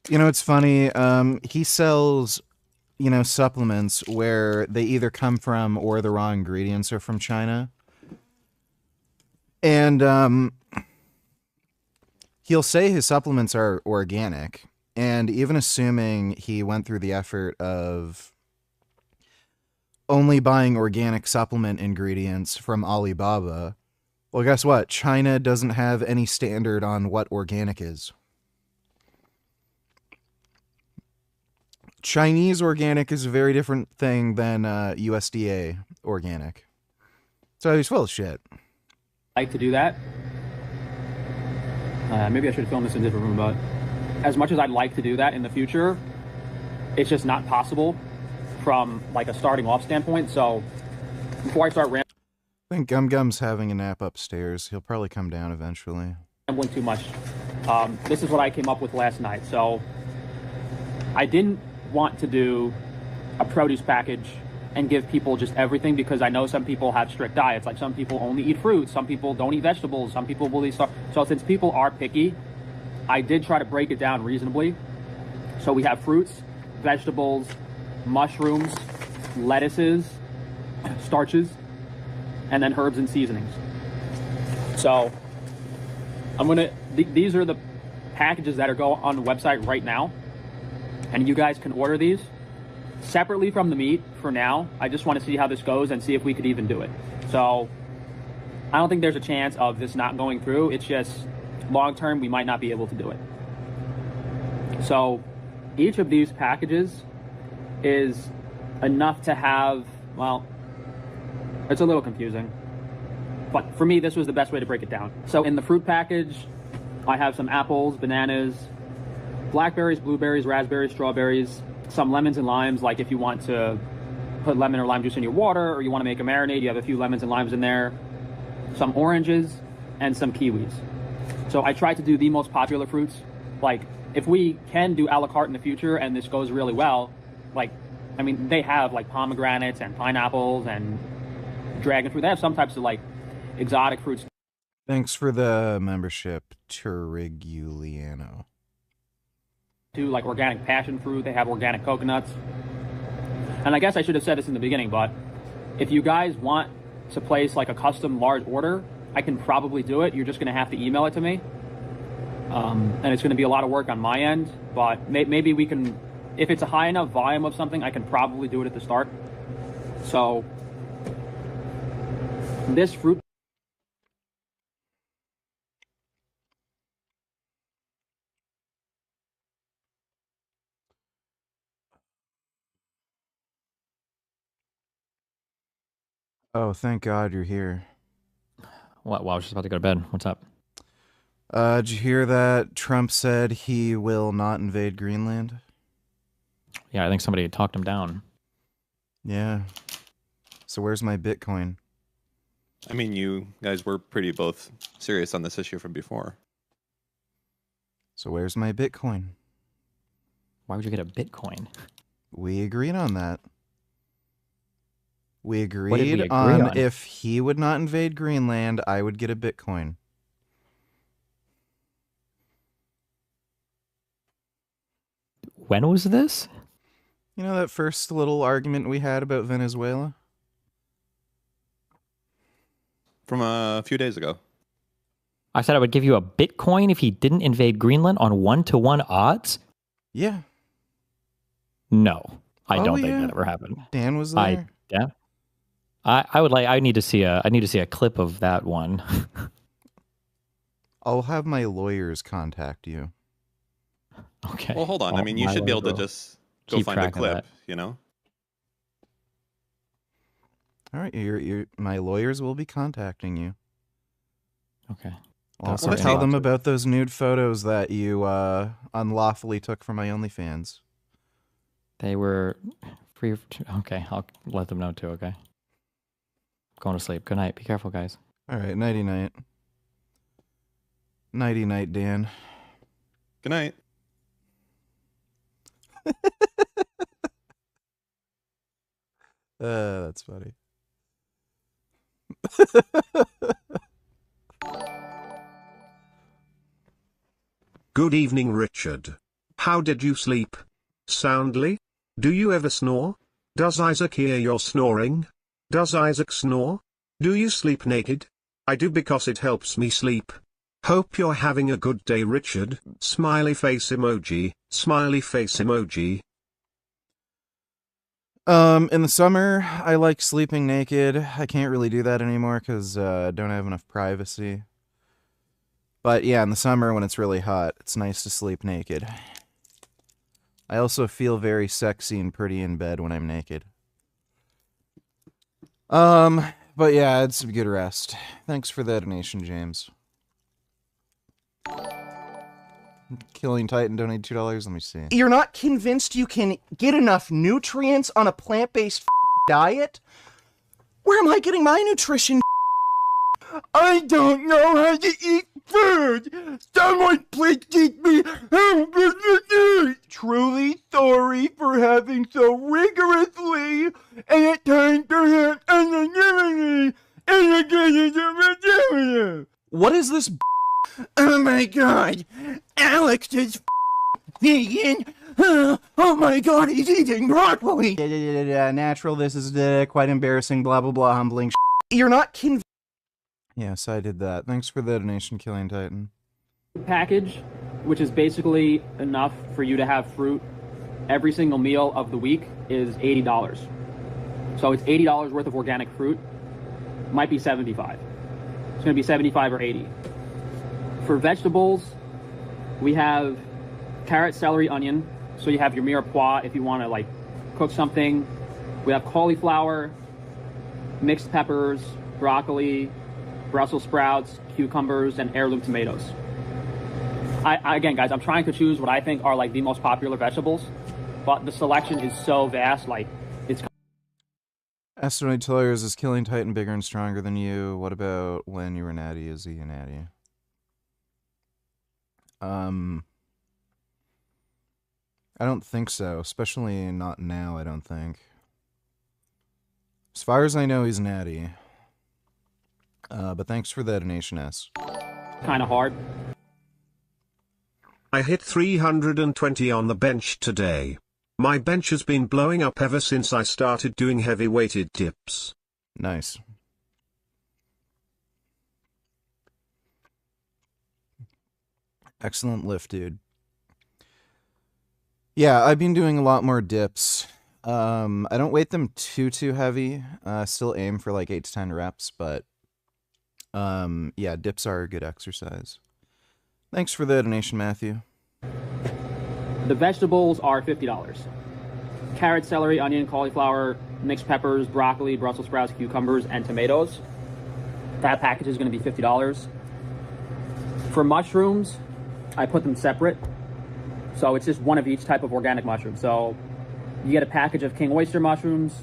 Speaker 1: You know, it's funny, he sells, you know, supplements where they either come from or the raw ingredients are from China. And he'll say his supplements are organic, and even assuming he went through the effort of only buying organic supplement ingredients from Alibaba, well, guess what? China doesn't have any standard on what organic is. Chinese organic is a very different thing than USDA organic. So he's full of shit.
Speaker 5: Like to do that. Maybe I should film this in a different room, but as much as I'd like to do that in the future, it's just not possible from like a starting off standpoint. So before I start
Speaker 1: I think Gum Gum's having a nap upstairs. He'll probably come down eventually.
Speaker 5: rambling too much, this is what I came up with last night. So I didn't want to do a produce package and give people just everything, because I know some people have strict diets. Like some people only eat fruit, some people don't eat vegetables, some people will eat stuff. So since people are picky, I did try to break it down reasonably. So we have fruits, vegetables, mushrooms, lettuces, starches, and then herbs and seasonings. So these are the packages that are going on the website right now, and you guys can order these separately from the meat for now. I just want to see how this goes and see if we could even do it. So I don't think there's a chance of this not going through. It's just long term, we might not be able to do it. So each of these packages is enough to have, well, it's a little confusing, but for me, this was the best way to break it down. So in the fruit package, I have some apples, bananas, blackberries, blueberries, raspberries, strawberries, some lemons and limes. Like if you want to put lemon or lime juice in your water, or you want to make a marinade, you have a few lemons and limes in there, some oranges, and some kiwis. So I tried to do the most popular fruits. Like if we can do a la carte in the future and this goes really well, like, I mean, they have like pomegranates and pineapples and dragon fruit. They have some types of like exotic fruits.
Speaker 1: Thanks for the membership, Turiguliano.
Speaker 5: To like organic passion fruit, they have organic coconuts. And I guess I should have said this in the beginning, but if you guys want to place like a custom large order, I can probably do it. You're just going to have to email it to me. And it's going to be a lot of work on my end, but maybe we can, if it's a high enough volume of something, I can probably do it at the start. So this fruit.
Speaker 1: Oh, thank God you're here.
Speaker 6: What? Well, I was just about to go to bed. What's up?
Speaker 1: Did you hear that Trump said he will not invade Greenland?
Speaker 6: Yeah, I think somebody talked him down.
Speaker 1: Yeah. So where's my Bitcoin?
Speaker 9: I mean, you guys were pretty both serious on this issue from before.
Speaker 1: So where's my Bitcoin?
Speaker 6: Why would you get a Bitcoin?
Speaker 1: We agreed on that. We
Speaker 6: What did we
Speaker 1: agreed
Speaker 6: agree
Speaker 1: on
Speaker 6: on?
Speaker 1: if he would not invade Greenland, I would get a Bitcoin.
Speaker 6: When was this?
Speaker 1: You know that first little argument we had about Venezuela?
Speaker 9: From a few days ago.
Speaker 6: I said I would give you a Bitcoin if he didn't invade Greenland on 1-to-1 odds?
Speaker 1: Yeah.
Speaker 6: No, I
Speaker 1: Oh,
Speaker 6: don't think
Speaker 1: yeah.
Speaker 6: that ever happened.
Speaker 1: Dan was there.
Speaker 6: I need to see a clip of that one.
Speaker 1: I'll have my lawyers contact you.
Speaker 6: Okay.
Speaker 9: Well, hold on. I mean, you
Speaker 6: my
Speaker 9: should be able
Speaker 6: lord,
Speaker 9: to
Speaker 6: bro.
Speaker 9: just go
Speaker 6: Keep
Speaker 9: find a
Speaker 6: track of
Speaker 9: clip,
Speaker 6: that.
Speaker 9: you know?
Speaker 1: All right, my lawyers will be contacting you.
Speaker 6: Okay.
Speaker 1: I'll also
Speaker 6: Don't
Speaker 1: tell
Speaker 6: worry.
Speaker 1: them about those nude photos that you unlawfully took from my OnlyFans.
Speaker 6: They were free. Okay, I'll let them know too. Okay. Going to sleep. Good night. Be careful, guys.
Speaker 1: All right, nighty night. Nighty night, Dan.
Speaker 9: Good night.
Speaker 1: That's funny.
Speaker 19: Good evening, Richard. How did you sleep? Soundly? Do you ever snore? Does Isaac hear your snoring? Does Isaac snore? Do you sleep naked? I do because it helps me sleep. Hope you're having a good day, Richard. Smiley face emoji, smiley face emoji.
Speaker 1: In the summer, I like sleeping naked. I can't really do that anymore because I don't have enough privacy. But yeah, in the summer when it's really hot, it's nice to sleep naked. I also feel very sexy and pretty in bed when I'm naked. But yeah, it's a good rest. Thanks for the donation, James. Killing Titan donated $2. Let me see.
Speaker 10: You're not convinced you can get enough nutrients on a plant-based diet? Where am I getting my nutrition? I don't know how to eat food. Someone please teach me how to eat. Truly sorry for having so rigorously and at times perhaps anonymity indicated.
Speaker 1: What is this?
Speaker 10: Oh my god, Alex is vegan. Oh my god, he's eating broccoli.
Speaker 1: Natural, this is quite embarrassing, blah blah blah, humbling.
Speaker 10: You're not convinced.
Speaker 1: Yes, I did that. Thanks for the donation, Killing Titan.
Speaker 5: Package, which is basically enough for you to have fruit every single meal of the week, is $80. So it's $80 worth of organic fruit. Might be 75. It's going to be 75 or 80. For vegetables, we have carrot, celery, onion. So you have your mirepoix if you want to like cook something. We have cauliflower, mixed peppers, broccoli, Brussels sprouts, cucumbers, and heirloom tomatoes. Again, guys, I'm trying to choose what I think are like the most popular vegetables, but the selection is so vast, like it's.
Speaker 1: Asteroid Tellers, is Killing Titan bigger and stronger than you? What about when you were natty? Is he a natty? I don't think so, especially not now, I don't think. As far as I know, he's natty. But thanks for the donation, S.
Speaker 5: Kind of hard.
Speaker 19: I hit 320 on the bench today. My bench has been blowing up ever since I started doing heavy-weighted dips.
Speaker 1: Nice. Excellent lift, dude. Yeah, I've been doing a lot more dips. I don't weight them too heavy. Still aim for like 8 to 10 reps, but yeah, dips are a good exercise. Thanks for the donation, Matthew.
Speaker 5: The vegetables are $50. Carrot, celery, onion, cauliflower, mixed peppers, broccoli, Brussels sprouts, cucumbers, and tomatoes. That package is going to be $50. For mushrooms, I put them separate. So it's just one of each type of organic mushroom. So you get a package of king oyster mushrooms,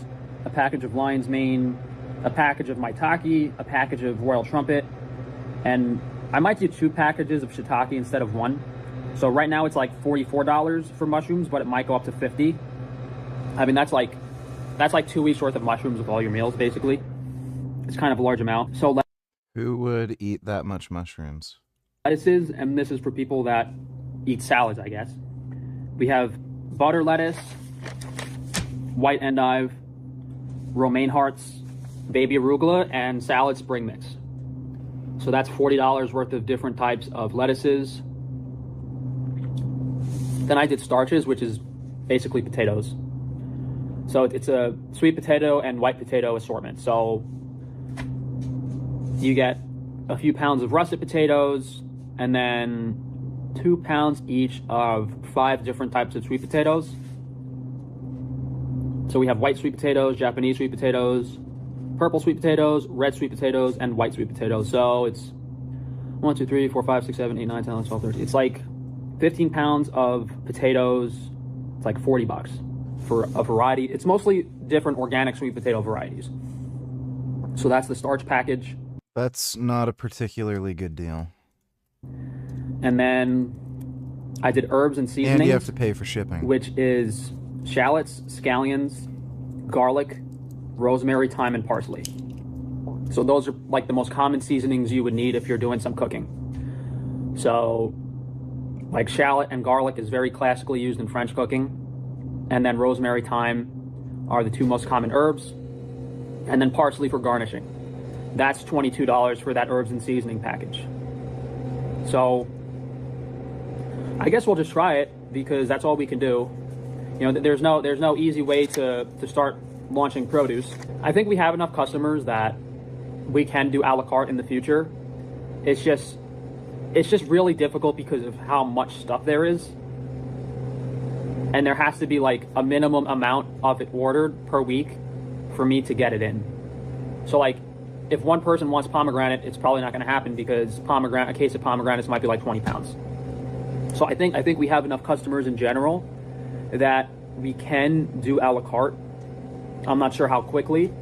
Speaker 5: a package of lion's mane, a package of maitake, a package of royal trumpet, and I might do 2 packages of shiitake instead of 1. So right now it's like $44 for mushrooms, but it might go up to $50. I mean, that's like 2 weeks worth of mushrooms with all your meals, basically. It's kind of a large amount. So
Speaker 1: who would eat that much mushrooms?
Speaker 5: Lettuces, and this is for people that eat salads, I guess. We have butter lettuce, white endive, romaine hearts, baby arugula, and salad spring mix. So that's $40 worth of different types of lettuces. Then I did starches, which is basically potatoes. So it's a sweet potato and white potato assortment. So you get a few pounds of russet potatoes, and then 2 pounds each of 5 different types of sweet potatoes. So we have white sweet potatoes, Japanese sweet potatoes, purple sweet potatoes, red sweet potatoes, and white sweet potatoes. So it's 1, 2, 3, 4, 5, 6, 7, 8, 9, 10, 11, 12, 13. It's like 15 pounds of potatoes. It's like $40 for a variety. It's mostly different organic sweet potato varieties. So that's the starch package.
Speaker 1: That's not a particularly good deal.
Speaker 5: And then I did herbs and seasonings.
Speaker 1: And you have to pay for shipping.
Speaker 5: Which is shallots, scallions, garlic, rosemary, thyme, and parsley. So those are like the most common seasonings you would need if you're doing some cooking. So like shallot and garlic is very classically used in French cooking. And then rosemary, thyme are the 2 most common herbs. And then parsley for garnishing. That's $22 for that herbs and seasoning package. So I guess we'll just try it because that's all we can do. You know, there's no easy way to start launching produce. I think we have enough customers that we can do a la carte in the future. It's just really difficult because of how much stuff there is. and there has to be like a minimum amount of it ordered per week for me to get it in. So like, if one person wants pomegranate, it's probably not going to happen because a case of pomegranates might be like 20 pounds. So I think we have enough customers in general that we can do a la carte. I'm not sure how quickly.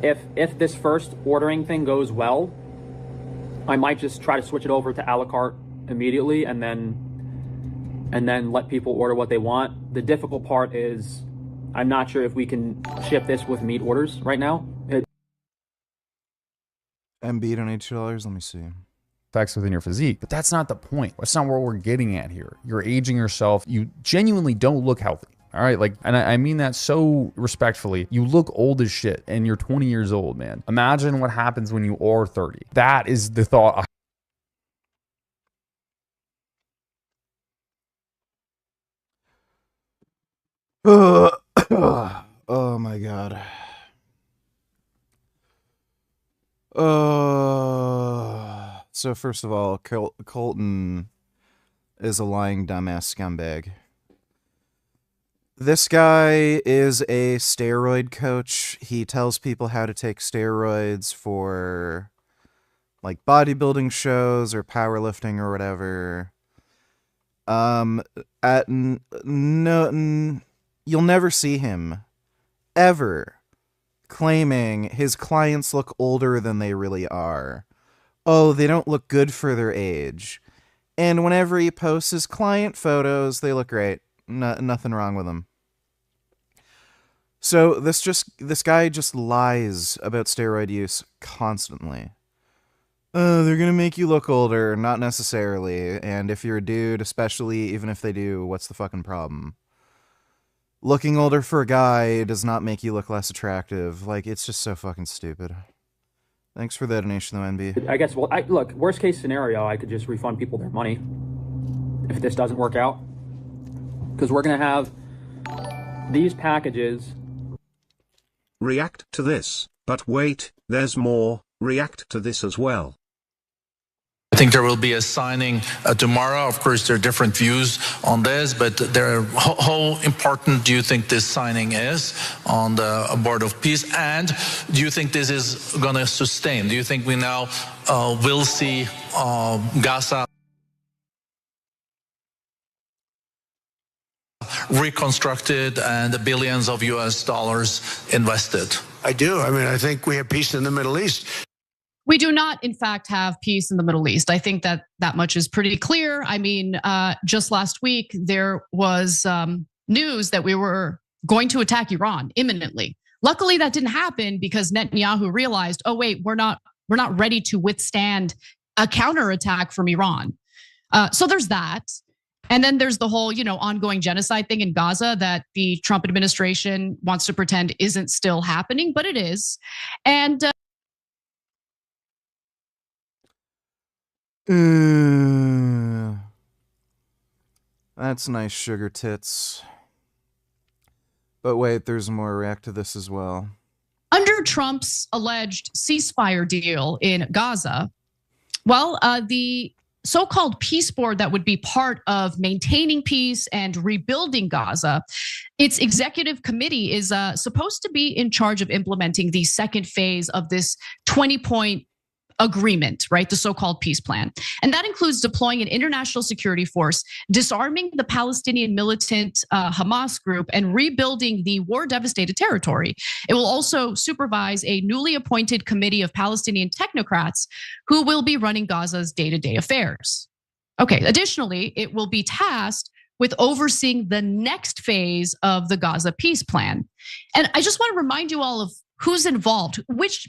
Speaker 5: If this first ordering thing goes well, I might just try to switch it over to a la carte immediately and then let people order what they want. The difficult part is I'm not sure if we can ship this with meat orders right now.
Speaker 1: MB donate $2. Let me see.
Speaker 7: Effects within your physique, but that's not the point. That's not what we're getting at here. You're aging yourself. You genuinely don't look healthy. All right, like, and I mean that so respectfully. You look old as shit, and you're 20 years old, man. Imagine what happens when you are 30. That is the thought.
Speaker 1: Oh my god. So first of all, Colton is a lying dumbass scumbag. This guy is a steroid coach. He tells people how to take steroids for like bodybuilding shows or powerlifting or whatever. You'll never see him ever claiming his clients look older than they really are. Oh, they don't look good for their age. And whenever he posts his client photos, they look great. Nothing wrong with them. So this guy just lies about steroid use constantly. They're gonna make you look older. Not necessarily. And if you're a dude, especially, even if they do, what's the fucking problem? Looking older for a guy does not make you look less attractive. Like, it's just so fucking stupid. Thanks for the donation, though, NB.
Speaker 5: I guess, well, look, worst case scenario, I could just refund people their money if this doesn't work out. Because we're going to have these packages.
Speaker 19: React to this, but wait, there's more. React to this as well.
Speaker 12: I think there will be a signing tomorrow. Of course, there are different views on this, but how important do you think this signing is on the Board of Peace? And do you think this is going to sustain? Do you think we now will see Gaza reconstructed and billions of US dollars invested?
Speaker 24: I do. I mean, I think we have peace in the Middle East.
Speaker 14: We do not, in fact, have peace in the Middle East. I think that much is pretty clear. I mean, just last week, there was news that we were going to attack Iran imminently. Luckily, that didn't happen because Netanyahu realized, oh, wait, we're not ready to withstand a counterattack from Iran. So there's that. And then there's the whole, ongoing genocide thing in Gaza that the Trump administration wants to pretend isn't still happening, but it is. And
Speaker 1: That's nice, sugar tits. But wait, there's more. React to this as well.
Speaker 14: Under Trump's alleged ceasefire deal in Gaza, well, the so-called peace board that would be part of maintaining peace and rebuilding Gaza, its executive committee is supposed to be in charge of implementing the second phase of this 20-point agreement, right? The so-called peace plan. And that includes deploying an international security force, disarming the Palestinian militant Hamas group, and rebuilding the war-devastated territory. It will also supervise a newly appointed committee of Palestinian technocrats who will be running Gaza's day-to-day affairs. Okay, additionally, it will be tasked with overseeing the next phase of the Gaza peace plan. And I just want to remind you all of who's involved, which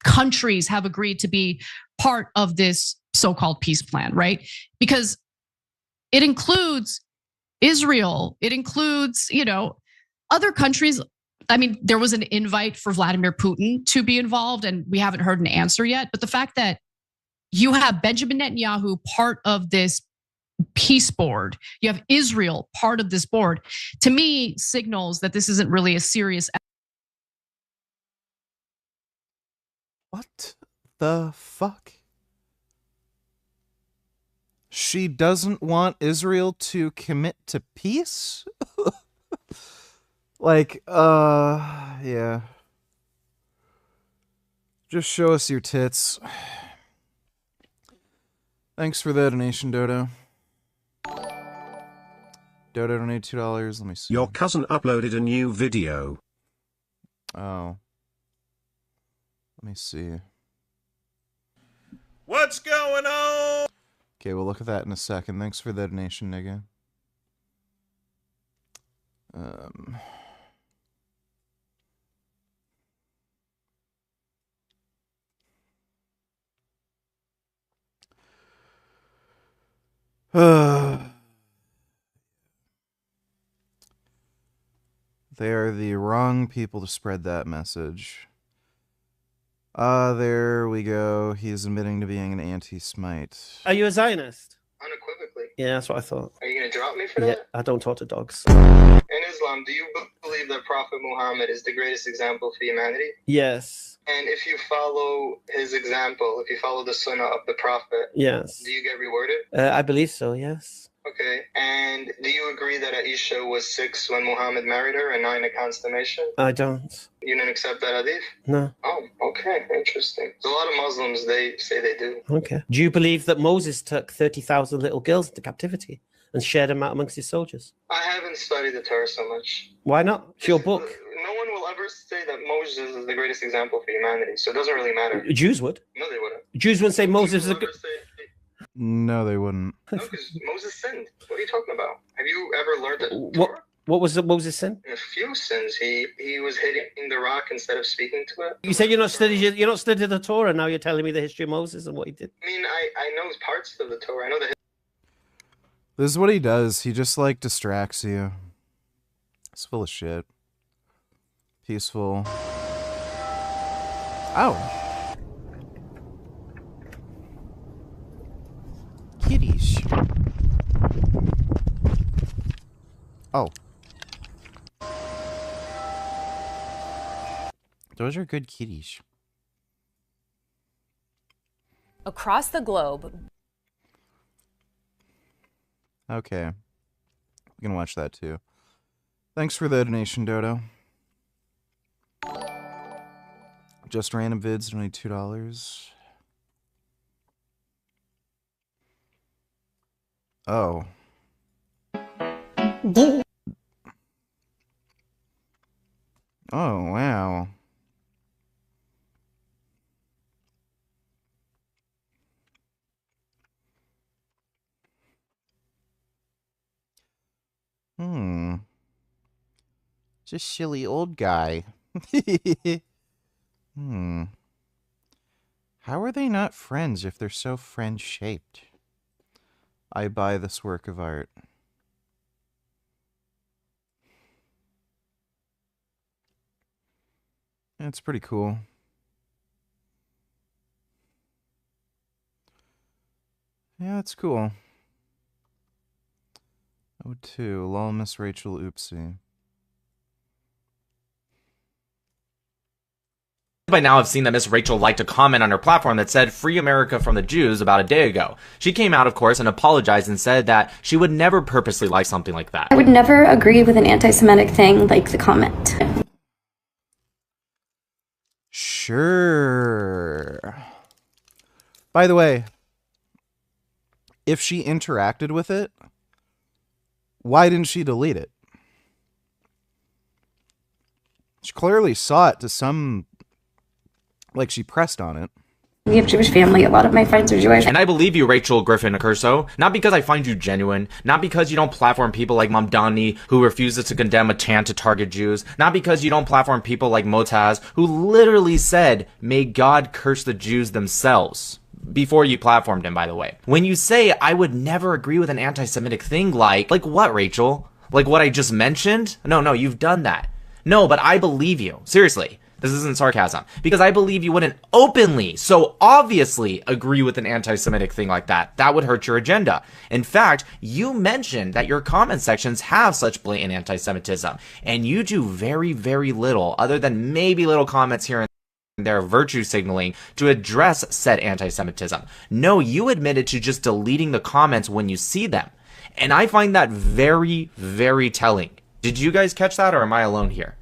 Speaker 14: countries have agreed to be part of this so-called peace plan, right? Because it includes Israel, it includes, other countries. I mean, there was an invite for Vladimir Putin to be involved, and we haven't heard an answer yet. But the fact that you have Benjamin Netanyahu part of this peace board, you have Israel part of this board, to me signals that this isn't really a serious.
Speaker 1: What the fuck? She doesn't want Israel to commit to peace? Like, yeah. Just show us your tits. Thanks for the donation, Dodo. Dodo donated $2. Let me see.
Speaker 19: Your cousin uploaded a new video.
Speaker 1: Oh. Let me see.
Speaker 8: What's going on?
Speaker 1: Okay, we'll look at that in a second. Thanks for the donation, nigga. They are the wrong people to spread that message. There we go. He is admitting to being an anti-Semite.
Speaker 15: Are you a Zionist?
Speaker 17: Unequivocally.
Speaker 15: Yeah, that's what I thought.
Speaker 17: Are you going to drop me for
Speaker 15: Yeah,
Speaker 17: that?
Speaker 15: I don't talk to dogs.
Speaker 17: In Islam, do you believe that Prophet Muhammad is the greatest example for humanity?
Speaker 15: Yes.
Speaker 17: And if you follow his example, if you follow the sunnah of the Prophet,
Speaker 15: Yes.
Speaker 17: do you get rewarded?
Speaker 15: I believe so, yes.
Speaker 17: Okay. And do you agree that Aisha was 6 when Muhammad married her and 9 at consummation?
Speaker 15: I don't.
Speaker 17: You didn't accept that hadith?
Speaker 15: No.
Speaker 17: Oh, okay. Interesting. A lot of Muslims, they say they do.
Speaker 15: Okay. Do you believe that Moses took 30,000 little girls into captivity and shared them out amongst his soldiers?
Speaker 17: I haven't studied the Torah so much.
Speaker 15: Why not? It's your book.
Speaker 17: No one will ever say that Moses is the greatest example for humanity, so it doesn't really matter.
Speaker 15: Jews would.
Speaker 17: No, they wouldn't.
Speaker 15: Jews wouldn't say Moses is a good...
Speaker 1: No, they wouldn't.
Speaker 17: No, because Moses sinned. What are you talking about? Have you ever learned the
Speaker 15: What was the Moses sin?
Speaker 17: A few sins. He was hitting the rock instead of speaking to it.
Speaker 15: You said you're not studying the Torah. Now you're telling me the history of Moses and what he did.
Speaker 17: I mean, I know parts of the Torah. I know the.
Speaker 1: This is what he does. He just, like, distracts you. It's full of shit. Peaceful. Ow. Kitties. Oh. Those are good kitties.
Speaker 23: Across the globe.
Speaker 1: Okay. We can watch that too. Thanks for the donation, Dodo. Just random vids, only $2. Oh. Oh, wow. Just silly old guy. How are they not friends if they're so friend-shaped? I buy this work of art. It's pretty cool. Yeah, it's cool. Oh, two. Lol, Miss Rachel, oopsie.
Speaker 18: By now, I've seen that Miss Rachel liked a comment on her platform that said "Free America from the Jews" about a day ago. She came out, of course, and apologized and said that she would never purposely like something like that.
Speaker 20: I would never agree with an anti-Semitic thing like the comment.
Speaker 1: Sure. By the way, if she interacted with it, why didn't she delete it? She clearly saw it to some... Like, she pressed on it.
Speaker 20: We have Jewish family. A lot of my friends are Jewish.
Speaker 18: And I believe you, Rachel Griffin Accurso, not because I find you genuine, not because you don't platform people like Mamdani, who refuses to condemn a chant to target Jews, not because you don't platform people like Motaz, who literally said, "May God curse the Jews themselves." Before you platformed him, by the way. When you say, "I would never agree with an anti-Semitic thing," like what, Rachel? Like what I just mentioned? No, you've done that. No, but I believe you. Seriously. This isn't sarcasm. Because I believe you wouldn't openly, so obviously, agree with an anti-Semitic thing like that. That would hurt your agenda. In fact, you mentioned that your comment sections have such blatant anti-Semitism. And you do very, very little, other than maybe little comments here and their virtue signaling to address said anti-Semitism. No, you admitted to just deleting the comments when you see them. And I find that very, very telling. Did you guys catch that, or am I alone here?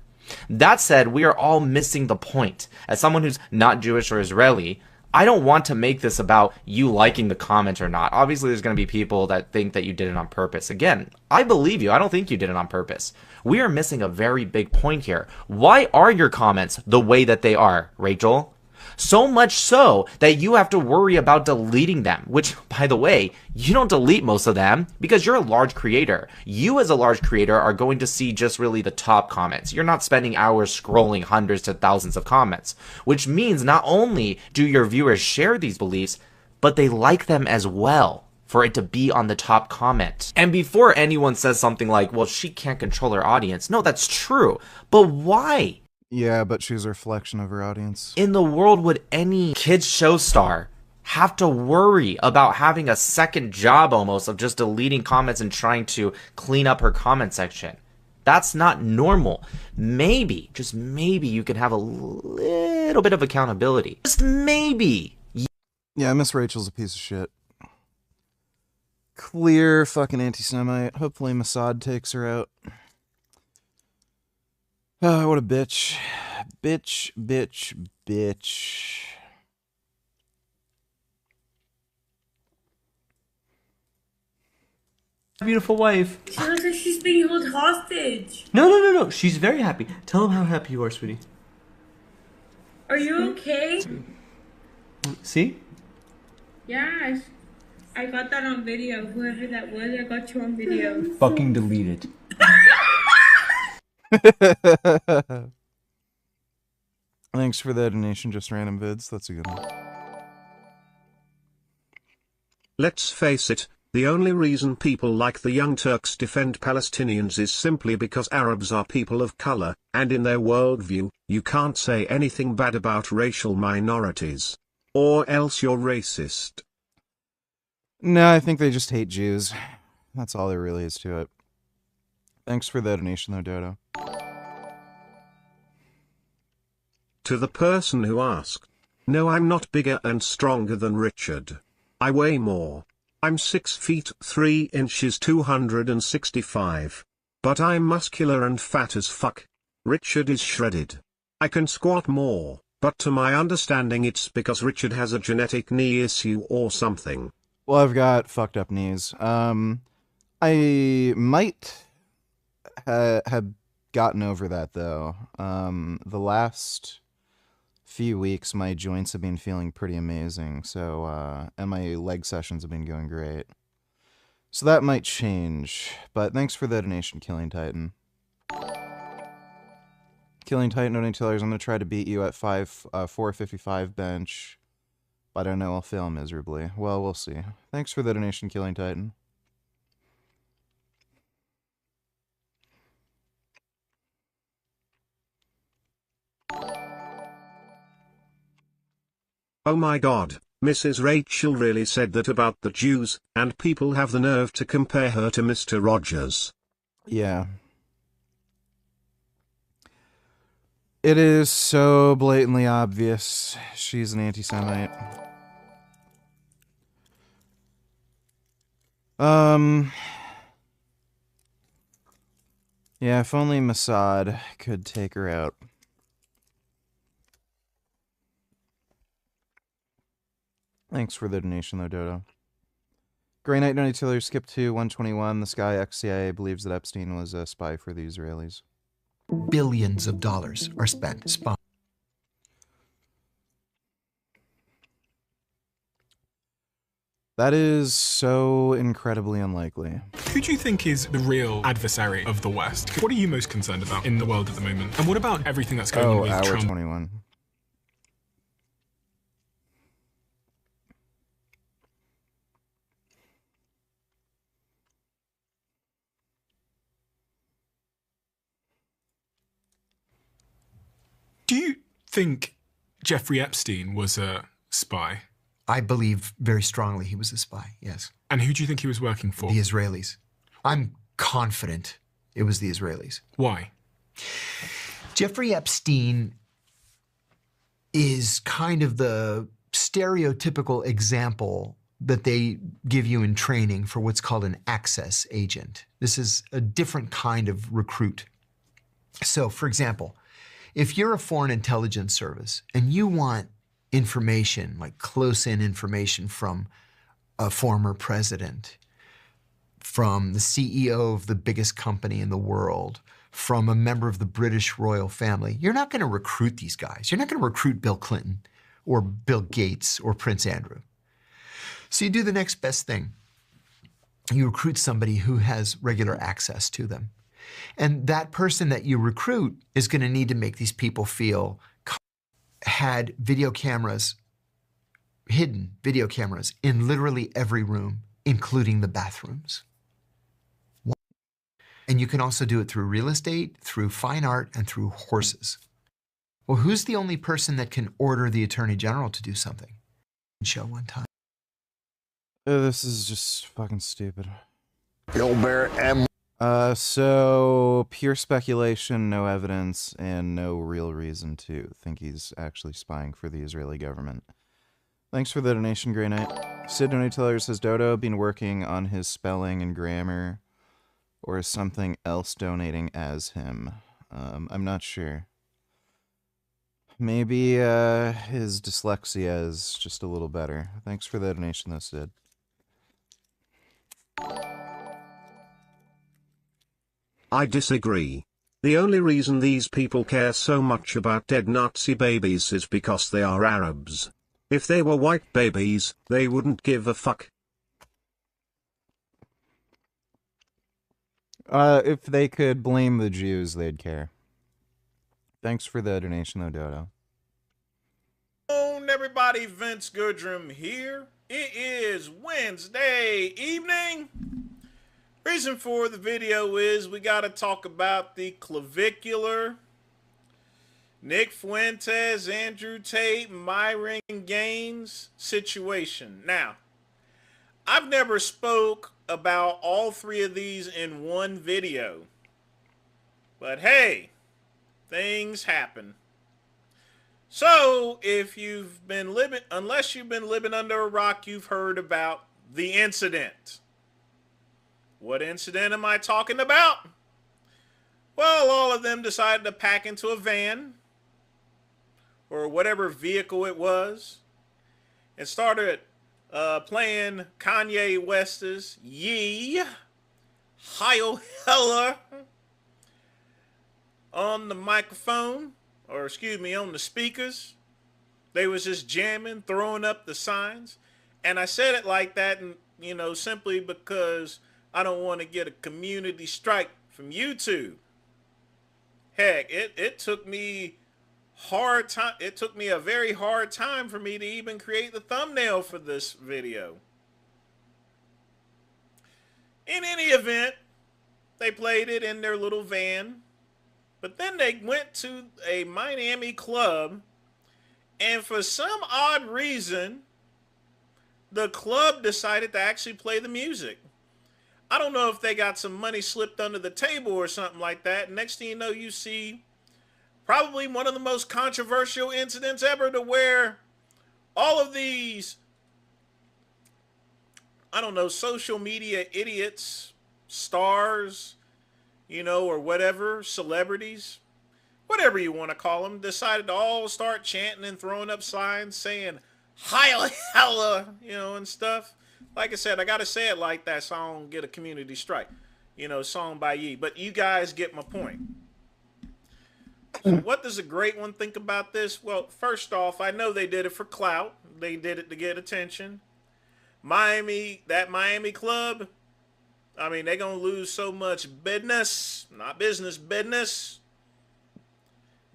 Speaker 18: That said, we are all missing the point. As someone who's not Jewish or Israeli, I don't want to make this about you liking the comment or not. Obviously, there's going to be people that think that you did it on purpose. Again, I believe you. I don't think you did it on purpose. We are missing a very big point here. Why are your comments the way that they are, Rachel? So much so that you have to worry about deleting them, which, by the way, you don't delete most of them because you're a large creator. You as a large creator are going to see just really the top comments. You're not spending hours scrolling hundreds to thousands of comments, which means not only do your viewers share these beliefs, but they like them as well for it to be on the top comment. And before anyone says something like, well, she can't control her audience. No, that's true. But why?
Speaker 1: Yeah, but she's a reflection of her audience.
Speaker 18: In the world would any kids show star have to worry about having a second job almost of just deleting comments and trying to clean up her comment section? That's not normal. Maybe, just maybe, you can have a little bit of accountability. Just maybe.
Speaker 1: Yeah, Miss Rachel's a piece of shit. Clear fucking anti-Semite. Hopefully Mossad takes her out. Oh, what a bitch. Bitch, bitch, bitch.
Speaker 2: Beautiful wife.
Speaker 13: She looks like she's being held hostage.
Speaker 2: No. She's very happy. Tell him how happy you are, sweetie.
Speaker 13: Are you okay?
Speaker 2: See?
Speaker 13: Yeah, I got that on video. Whoever that was, I got you on video.
Speaker 2: Fucking delete it.
Speaker 1: Thanks for the donation, just random vids. That's a good one.
Speaker 19: Let's face it, the only reason people like the Young Turks defend Palestinians is simply because Arabs are people of color, and in their worldview, you can't say anything bad about racial minorities. Or else you're racist.
Speaker 1: No, I think they just hate Jews. That's all there really is to it. Thanks for the donation, though, Dodo.
Speaker 19: To the person who asked, no, I'm not bigger and stronger than Richard. I weigh more. I'm 6 feet 3 inches 265. But I'm muscular and fat as fuck. Richard is shredded. I can squat more, but to my understanding it's because Richard has a genetic knee issue or something.
Speaker 1: Well, I've got fucked up knees. I might have gotten over that, though. The last few weeks, my joints have been feeling pretty amazing, so, and my leg sessions have been going great. So that might change, but thanks for the donation, Killing Titan. Killing Titan, donating $2. I'm going to try to beat you at 455 bench, but I know I'll fail miserably. Well, we'll see. Thanks for the donation, Killing Titan.
Speaker 19: Oh my god, Mrs. Rachel really said that about the Jews, and people have the nerve to compare her to Mr. Rogers.
Speaker 1: Yeah. It is so blatantly obvious she's an anti-Semite. Yeah, if only Mossad could take her out. Thanks for the donation, though, Dodo. Grey Knight Donatiller, skip to 121. This guy, ex-CIA, believes that Epstein was a spy for the Israelis.
Speaker 16: Billions of dollars are spent spying.
Speaker 1: That is so incredibly unlikely.
Speaker 22: Who do you think is the real adversary of the West? What are you most concerned about in the world at the moment? And what about everything that's going on with
Speaker 1: hour
Speaker 22: Trump?
Speaker 1: 21.
Speaker 22: Do you think Jeffrey Epstein was a spy?
Speaker 16: I believe very strongly he was a spy, yes.
Speaker 22: And who do you think he was working for?
Speaker 16: The Israelis. I'm confident it was the Israelis.
Speaker 22: Why?
Speaker 16: Jeffrey Epstein is kind of the stereotypical example that they give you in training for what's called an access agent. This is a different kind of recruit. So, for example, if you're a foreign intelligence service and you want information, like close-in information from a former president, from the CEO of the biggest company in the world, from a member of the British royal family, you're not going to recruit these guys. You're not going to recruit Bill Clinton or Bill Gates or Prince Andrew. So you do the next best thing. You recruit somebody who has regular access to them. And that person that you recruit is going to need to make these people feel had video cameras, hidden video cameras in literally every room, including the bathrooms. And you can also do it through real estate, through fine art, and through horses. Well, who's the only person that can order the Attorney General to do something? Show one time.
Speaker 1: This is just fucking stupid.
Speaker 24: Bill Bear M.
Speaker 1: So pure speculation, no evidence, and no real reason to think he's actually spying for the Israeli government. Thanks for the donation, Grey Knight. Sid Donateller says, Dodo been working on his spelling and grammar, or is something else donating as him? I'm not sure. Maybe his dyslexia is just a little better. Thanks for the donation, though, Sid.
Speaker 19: I disagree. The only reason these people care so much about dead Nazi babies is because they are Arabs. If they were white babies, they wouldn't give a fuck.
Speaker 1: If they could blame the Jews, they'd care. Thanks for the donation, though, Dodo.
Speaker 8: Everybody, Vince Goodrum here. It is Wednesday evening. Reason for the video is we got to talk about the clavicular, Nick Fuentes, Andrew Tate, Myron Gaines situation. Now, I've never spoke about all three of these in one video, but hey, things happen. So if you've been living, unless you've been living under a rock, you've heard about the incident. What incident am I talking about? Well, all of them decided to pack into a van or whatever vehicle it was and started playing Kanye West's Yee Heil Heller on the microphone, or excuse me, on the speakers. They was just jamming, throwing up the signs. And I said it like that, and you know, simply because I don't want to get a community strike from YouTube. Heck, it took me it took me a very hard time for me to even create the thumbnail for this video. In any event, they played it in their little van, but then they went to a Miami club, and for some odd reason, the club decided to actually play the music. I don't know if they got some money slipped under the table or something like that. Next thing you know, you see probably one of the most controversial incidents ever, to where all of these, I don't know, social media idiots, stars, you know, or whatever, celebrities, whatever you want to call them, decided to all start chanting and throwing up signs saying, Heil Hella, you know, and stuff. Like I said, I got to say it like that so I don't get a community strike. You know, song by Yee. But you guys get my point. So what does a great one think about this? Well, first off, I know they did it for clout. They did it to get attention. That Miami club, I mean, they're going to lose so much business, not business, business,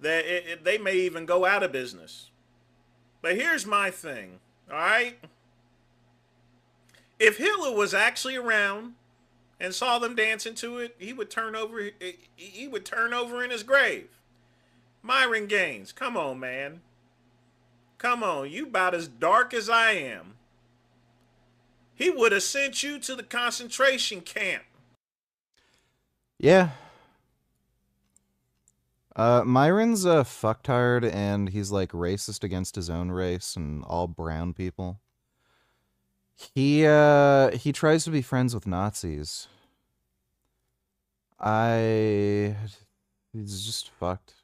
Speaker 8: that they may even go out of business. But here's my thing, all right? If Hitler was actually around and saw them dancing to it, he would turn over in his grave. Myron Gaines, come on, man. Come on, you about as dark as I am. He would have sent you to the concentration camp.
Speaker 1: Yeah. Myron's a fucktard, and he's like racist against his own race and all brown people. He tries to be friends with Nazis. He's just fucked.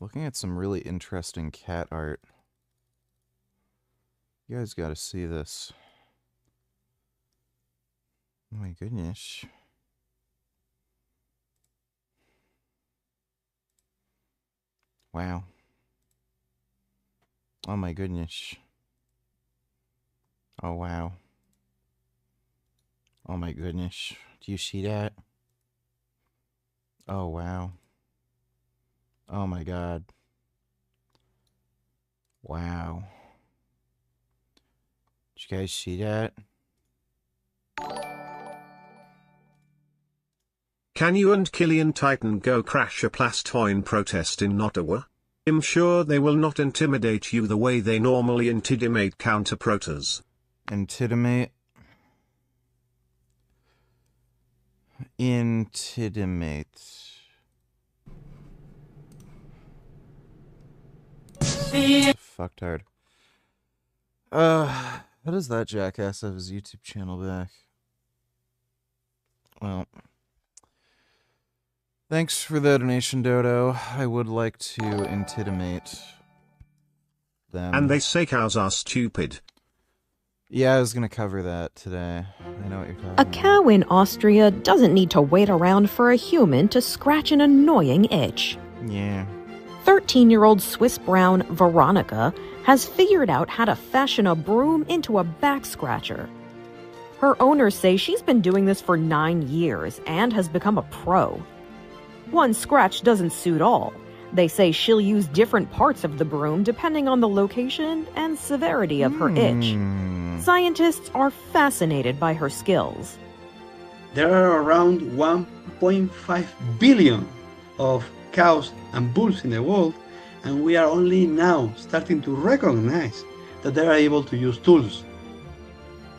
Speaker 1: Looking at some really interesting cat art. You guys gotta see this. Oh my goodness. Wow. Oh my goodness. Oh wow. Oh my goodness. Do you see that? Oh wow. Oh my god. Wow. Did you guys see that?
Speaker 19: Can you and Killian Titan go crash a Plastoin protest in Ottawa? I'm sure they will not intimidate you the way they normally intimidate counter-proters.
Speaker 1: Intimidate? Intimidate. Fucktard. How does that jackass have his YouTube channel back? Well, thanks for the donation, Dodo. I would like to intimidate them.
Speaker 19: And they say cows are stupid.
Speaker 1: Yeah, I was gonna cover that today. I know what you're talking
Speaker 3: A
Speaker 1: about.
Speaker 3: cow in Austria doesn't need to wait around for a human to scratch an annoying itch.
Speaker 1: Yeah.
Speaker 3: 13-year-old Swiss Brown Veronica has figured out how to fashion a broom into a back scratcher. Her owners say she's been doing this for 9 years and has become a pro. One scratch doesn't suit all. They say she'll use different parts of the broom depending on the location and severity of her itch. Scientists are fascinated by her skills.
Speaker 4: There are around 1.5 billion of cows and bulls in the world, and we are only now starting to recognize that they are able to use tools.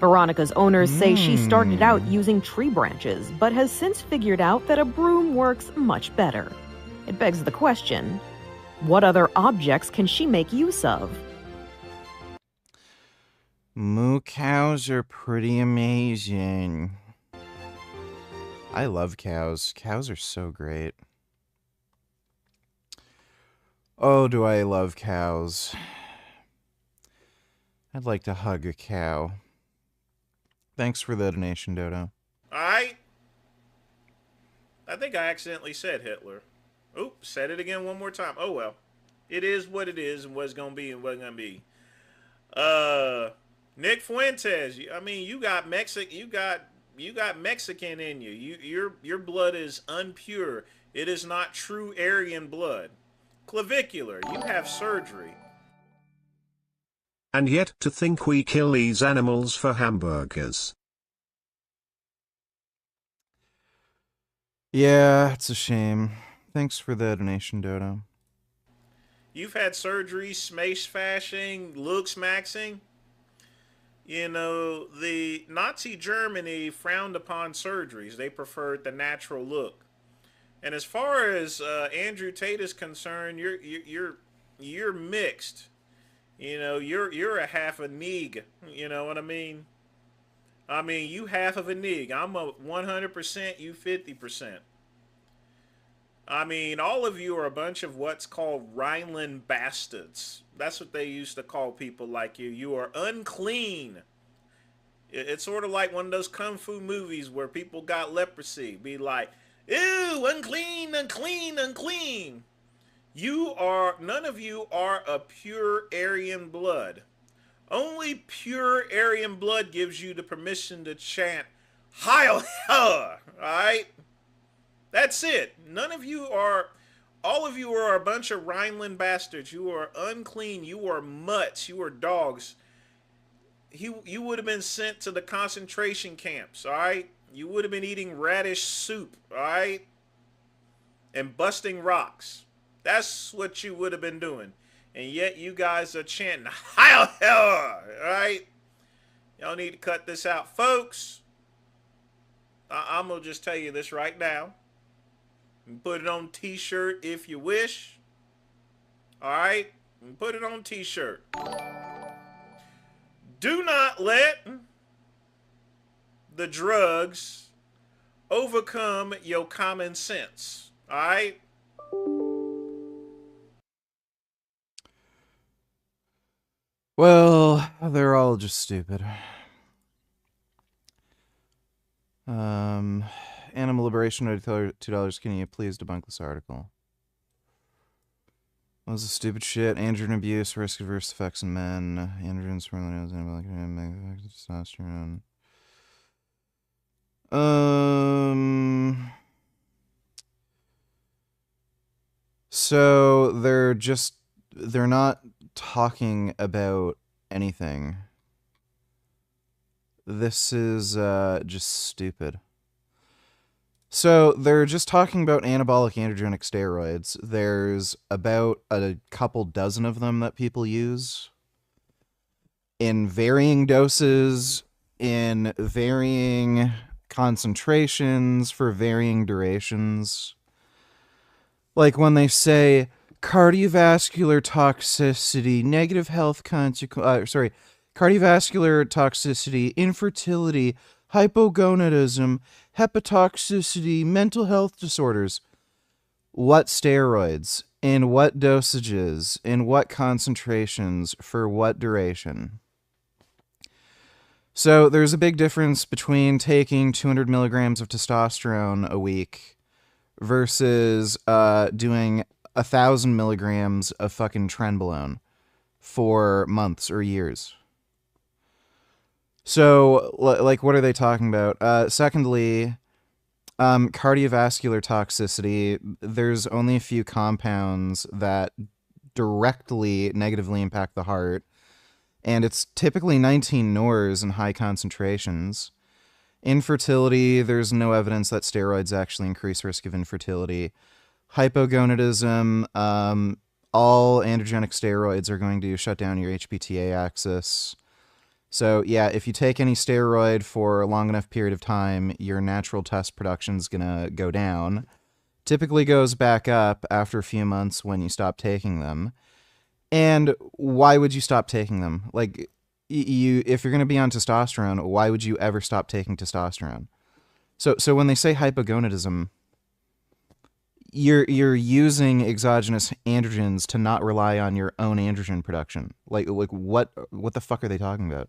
Speaker 3: Veronica's owners say she started out using tree branches, but has since figured out that a broom works much better. It begs the question, what other objects can she make use of?
Speaker 1: Moo cows are pretty amazing. I love cows. Cows are so great. Oh, do I love cows. I'd like to hug a cow. Thanks for the donation, Dodo.
Speaker 8: I think I accidentally said Hitler. Oops, said it again one more time. Oh well. It is what it is and what's gonna be and what's gonna be. Nick Fuentes, I mean you got Mexican in you. Your blood is unpure. It is not true Aryan blood. Clavicular, you have surgery.
Speaker 19: And yet to think we kill these animals for hamburgers.
Speaker 1: Yeah, it's a shame. Thanks for the donation, Dodo.
Speaker 8: You've had surgery, smash fashing, looks maxing. You know, the Nazi Germany frowned upon surgeries. They preferred the natural look. And as far as Andrew Tate is concerned, you're mixed. You know, you're a half a nig. You know what I mean? I mean, you half of a nig. I'm a 100%. You 50%. I mean, all of you are a bunch of what's called Rhineland bastards. That's what they used to call people like you. You are unclean. It's sort of like one of those kung fu movies where people got leprosy. Be like, ew, unclean, unclean, unclean. None of you are a pure Aryan blood. Only pure Aryan blood gives you the permission to chant, Heil Hitler, alright? That's it. All of you are a bunch of Rhineland bastards. You are unclean. You are mutts. You are dogs. You would have been sent to the concentration camps, alright? You would have been eating radish soup, alright? And busting rocks. That's what you would have been doing. And yet you guys are chanting, Heil Hitler, alright? Y'all need to cut this out, folks. I'm gonna just tell you this right now. Put it on t-shirt if you wish. All right? Put it on t-shirt. Do not let the drugs overcome your common sense. All right?
Speaker 1: Well, they're all just stupid. Animal Liberation, $2. Can you please debunk this article? What was the stupid shit? Androgen abuse, risk adverse effects in men. Androgen swirling anabolic testosterone. So they're not talking about anything. This is just stupid. So they're just talking about anabolic androgenic steroids. There's about a couple dozen of them that people use in varying doses, in varying concentrations, for varying durations. Like when they say cardiovascular toxicity, negative health cardiovascular toxicity, infertility, hypogonadism, hepatotoxicity, mental health disorders. What steroids? In what dosages? In what concentrations? For what duration? So there's a big difference between taking 200 milligrams of testosterone a week versus doing 1,000 milligrams of fucking trenbolone for months or years. So, like, what are they talking about? Secondly, cardiovascular toxicity. There's only a few compounds that directly negatively impact the heart, and it's typically 19 NORs in high concentrations. Infertility, there's no evidence that steroids actually increase risk of infertility. Hypogonadism, all androgenic steroids are going to shut down your HPTA axis. So yeah, if you take any steroid for a long enough period of time, your natural test production's gonna go down. Typically goes back up after a few months when you stop taking them. And why would you stop taking them? Like, if you're gonna be on testosterone, why would you ever stop taking testosterone? So when they say hypogonadism, you're using exogenous androgens to not rely on your own androgen production. Like what the fuck are they talking about?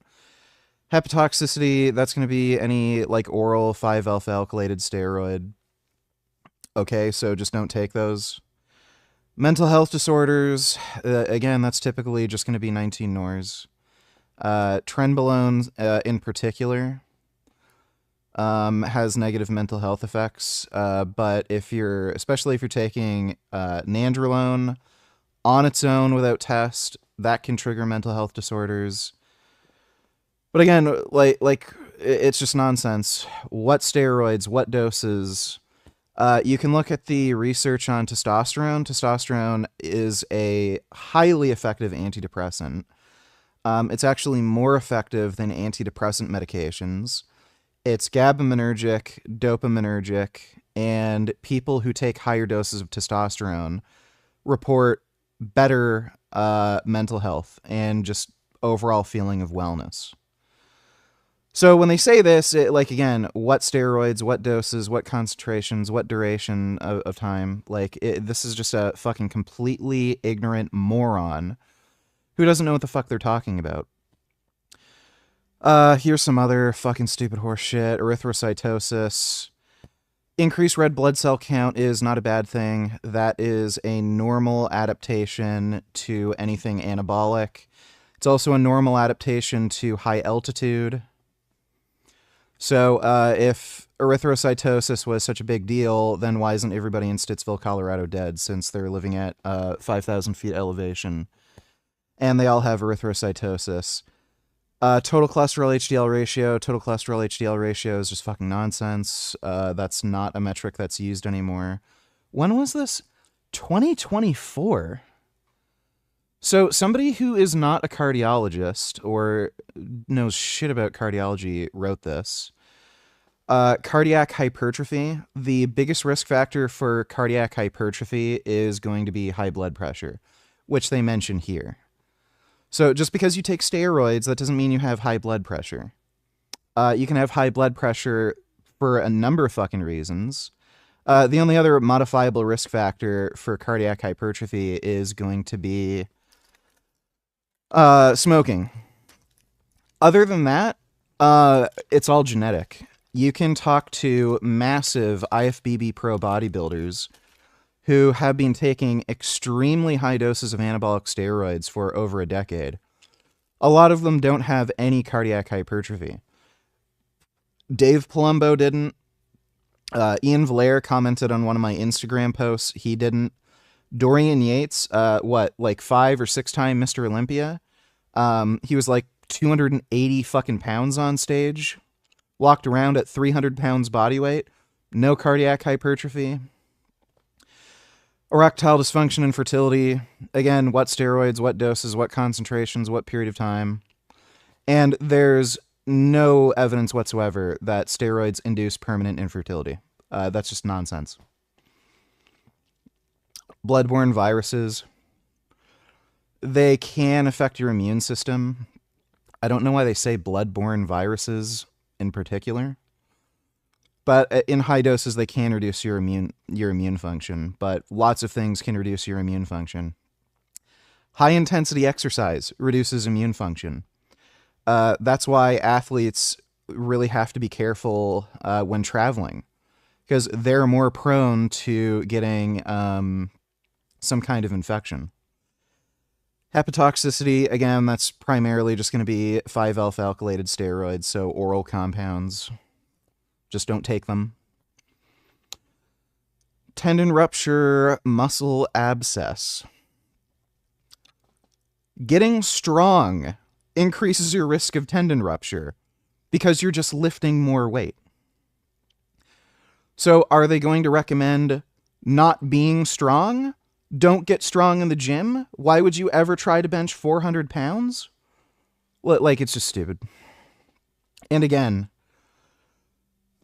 Speaker 1: Hepatotoxicity, that's going to be any like oral 5-alpha alkylated steroid. Okay, so just don't take those. Mental health disorders, again, that's typically just going to be 19 NORs. Trenbolone in particular has negative mental health effects, but especially if you're taking nandrolone on its own without test, that can trigger mental health disorders. But again, like it's just nonsense. What steroids, what doses? You can look at the research on testosterone. Testosterone is a highly effective antidepressant. It's actually more effective than antidepressant medications. It's GABAergic, dopaminergic, and people who take higher doses of testosterone report better mental health and just overall feeling of wellness. So when they say this, again, what steroids, what doses, what concentrations, what duration of time, this is just a fucking completely ignorant moron who doesn't know what the fuck they're talking about. Here's some other fucking stupid horse shit. Erythrocytosis. Increased red blood cell count is not a bad thing. That is a normal adaptation to anything anabolic. It's also a normal adaptation to high altitude. So, if erythrocytosis was such a big deal, then why isn't everybody in Stittsville, Colorado dead, since they're living at 5,000 feet elevation? And they all have erythrocytosis. Total cholesterol HDL ratio is just fucking nonsense. That's not a metric that's used anymore. When was this? 2024. So somebody who is not a cardiologist or knows shit about cardiology wrote this. Cardiac hypertrophy. The biggest risk factor for cardiac hypertrophy is going to be high blood pressure, which they mention here. So just because you take steroids, that doesn't mean you have high blood pressure. You can have high blood pressure for a number of fucking reasons. The only other modifiable risk factor for cardiac hypertrophy is going to be smoking. Other than that, it's all genetic. You can talk to massive IFBB pro bodybuilders who have been taking extremely high doses of anabolic steroids for over a decade. A lot of them don't have any cardiac hypertrophy. Dave Palumbo didn't. Ian Valair commented on one of my Instagram posts. He didn't. Dorian Yates, 5 or 6 time Mr. Olympia. He was like 280 fucking pounds on stage. Walked around at 300 pounds body weight. No cardiac hypertrophy. Erectile dysfunction and fertility. Again, what steroids, what doses, what concentrations, what period of time. And there's no evidence whatsoever that steroids induce permanent infertility. That's just nonsense. Bloodborne viruses. They can affect your immune system. I don't know why they say bloodborne viruses in particular. But in high doses, they can reduce your immune function. But lots of things can reduce your immune function. High-intensity exercise reduces immune function. That's why athletes really have to be careful when traveling, because they're more prone to getting some kind of infection. Hepatotoxicity, again, that's primarily just going to be 5-alpha-alkylated steroids, so oral compounds. Just don't take them. Tendon rupture, muscle abscess. Getting strong increases your risk of tendon rupture because you're just lifting more weight. So are they going to recommend not being strong? Don't get strong in the gym? Why would you ever try to bench 400 pounds? Like, it's just stupid. And again,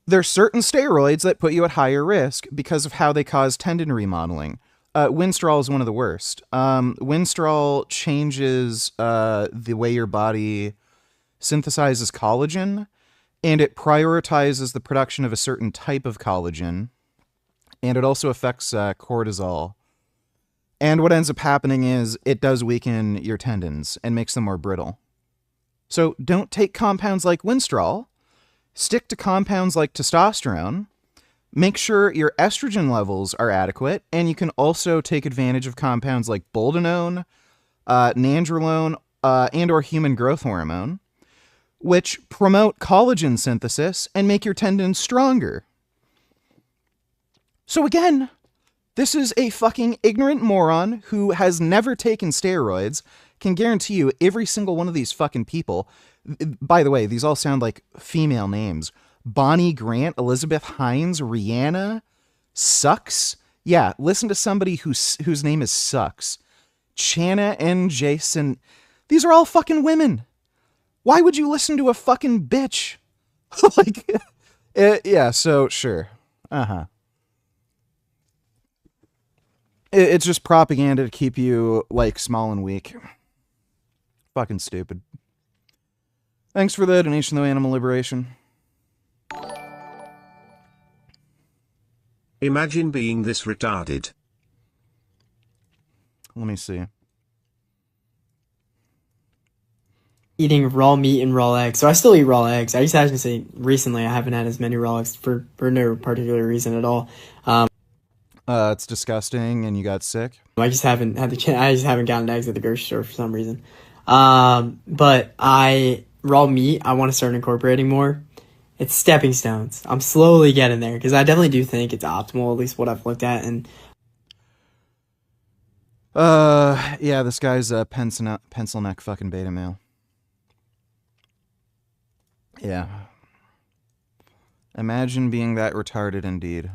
Speaker 1: there's certain steroids that put you at higher risk because of how they cause tendon remodeling. Winstrol is one of the worst. Winstrol changes the way your body synthesizes collagen, and it prioritizes the production of a certain type of collagen, and it also affects cortisol. And what ends up happening is it does weaken your tendons and makes them more brittle. So don't take compounds like Winstrol. Stick to compounds like testosterone. Make sure your estrogen levels are adequate, and you can also take advantage of compounds like boldenone, nandrolone, and or human growth hormone, which promote collagen synthesis and make your tendons stronger. So again, this is a fucking ignorant moron who has never taken steroids, can guarantee you every single one of these fucking people, by the way, these all sound like female names. Bonnie Grant, Elizabeth Hines, Rihanna, Sucks. Yeah, listen to somebody whose name is Sucks. Channa and Jason. These are all fucking women. Why would you listen to a fucking bitch? Yeah, so sure. It's just propaganda to keep you, small and weak. Fucking stupid. Thanks for the donation, though, Animal Liberation.
Speaker 19: Imagine being this retarded.
Speaker 1: Let me see.
Speaker 6: Eating raw meat and raw eggs. So I still eat raw eggs. I just have to say, recently I haven't had as many raw eggs for no particular reason at all.
Speaker 1: It's disgusting, and you got sick.
Speaker 6: I just haven't had I just haven't gotten eggs at the grocery store for some reason. But raw meat, I want to start incorporating more. It's stepping stones. I'm slowly getting there because I definitely do think it's optimal, at least what I've looked at. And
Speaker 1: yeah, this guy's a pencil neck fucking beta male. Yeah. Imagine being that retarded indeed.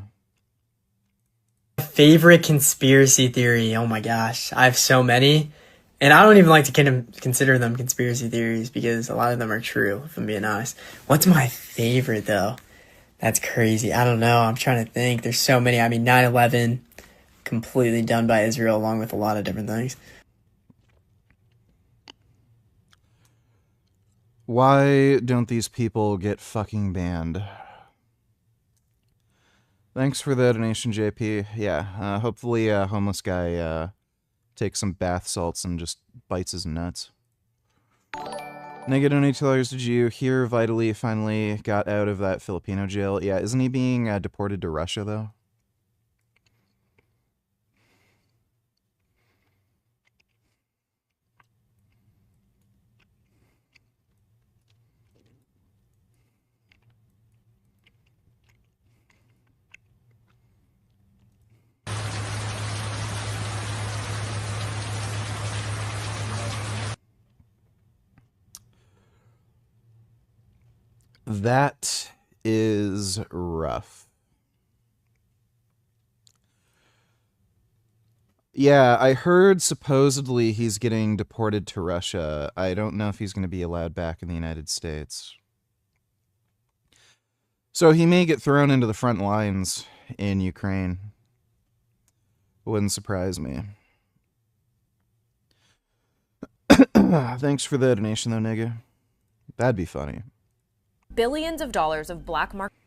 Speaker 6: Favorite conspiracy theory. Oh my gosh. I have so many. And I don't even like to consider them conspiracy theories because a lot of them are true, if I'm being honest. What's my favorite, though? That's crazy. I don't know. I'm trying to think. There's so many. I mean, 9/11, completely done by Israel, along with a lot of different things.
Speaker 1: Why don't these people get fucking banned? Thanks for the donation, JP. Yeah, hopefully a homeless guy takes some bath salts and just bites his nuts. Negative $8. Did you hear Vitally finally got out of that Filipino jail? Yeah, isn't he being deported to Russia, though? That is rough. Yeah, I heard supposedly he's getting deported to Russia. I don't know if he's going to be allowed back in the United States. So he may get thrown into the front lines in Ukraine. Wouldn't surprise me. Thanks for the donation, though, nigga. That'd be funny.
Speaker 9: Billions of dollars of black market.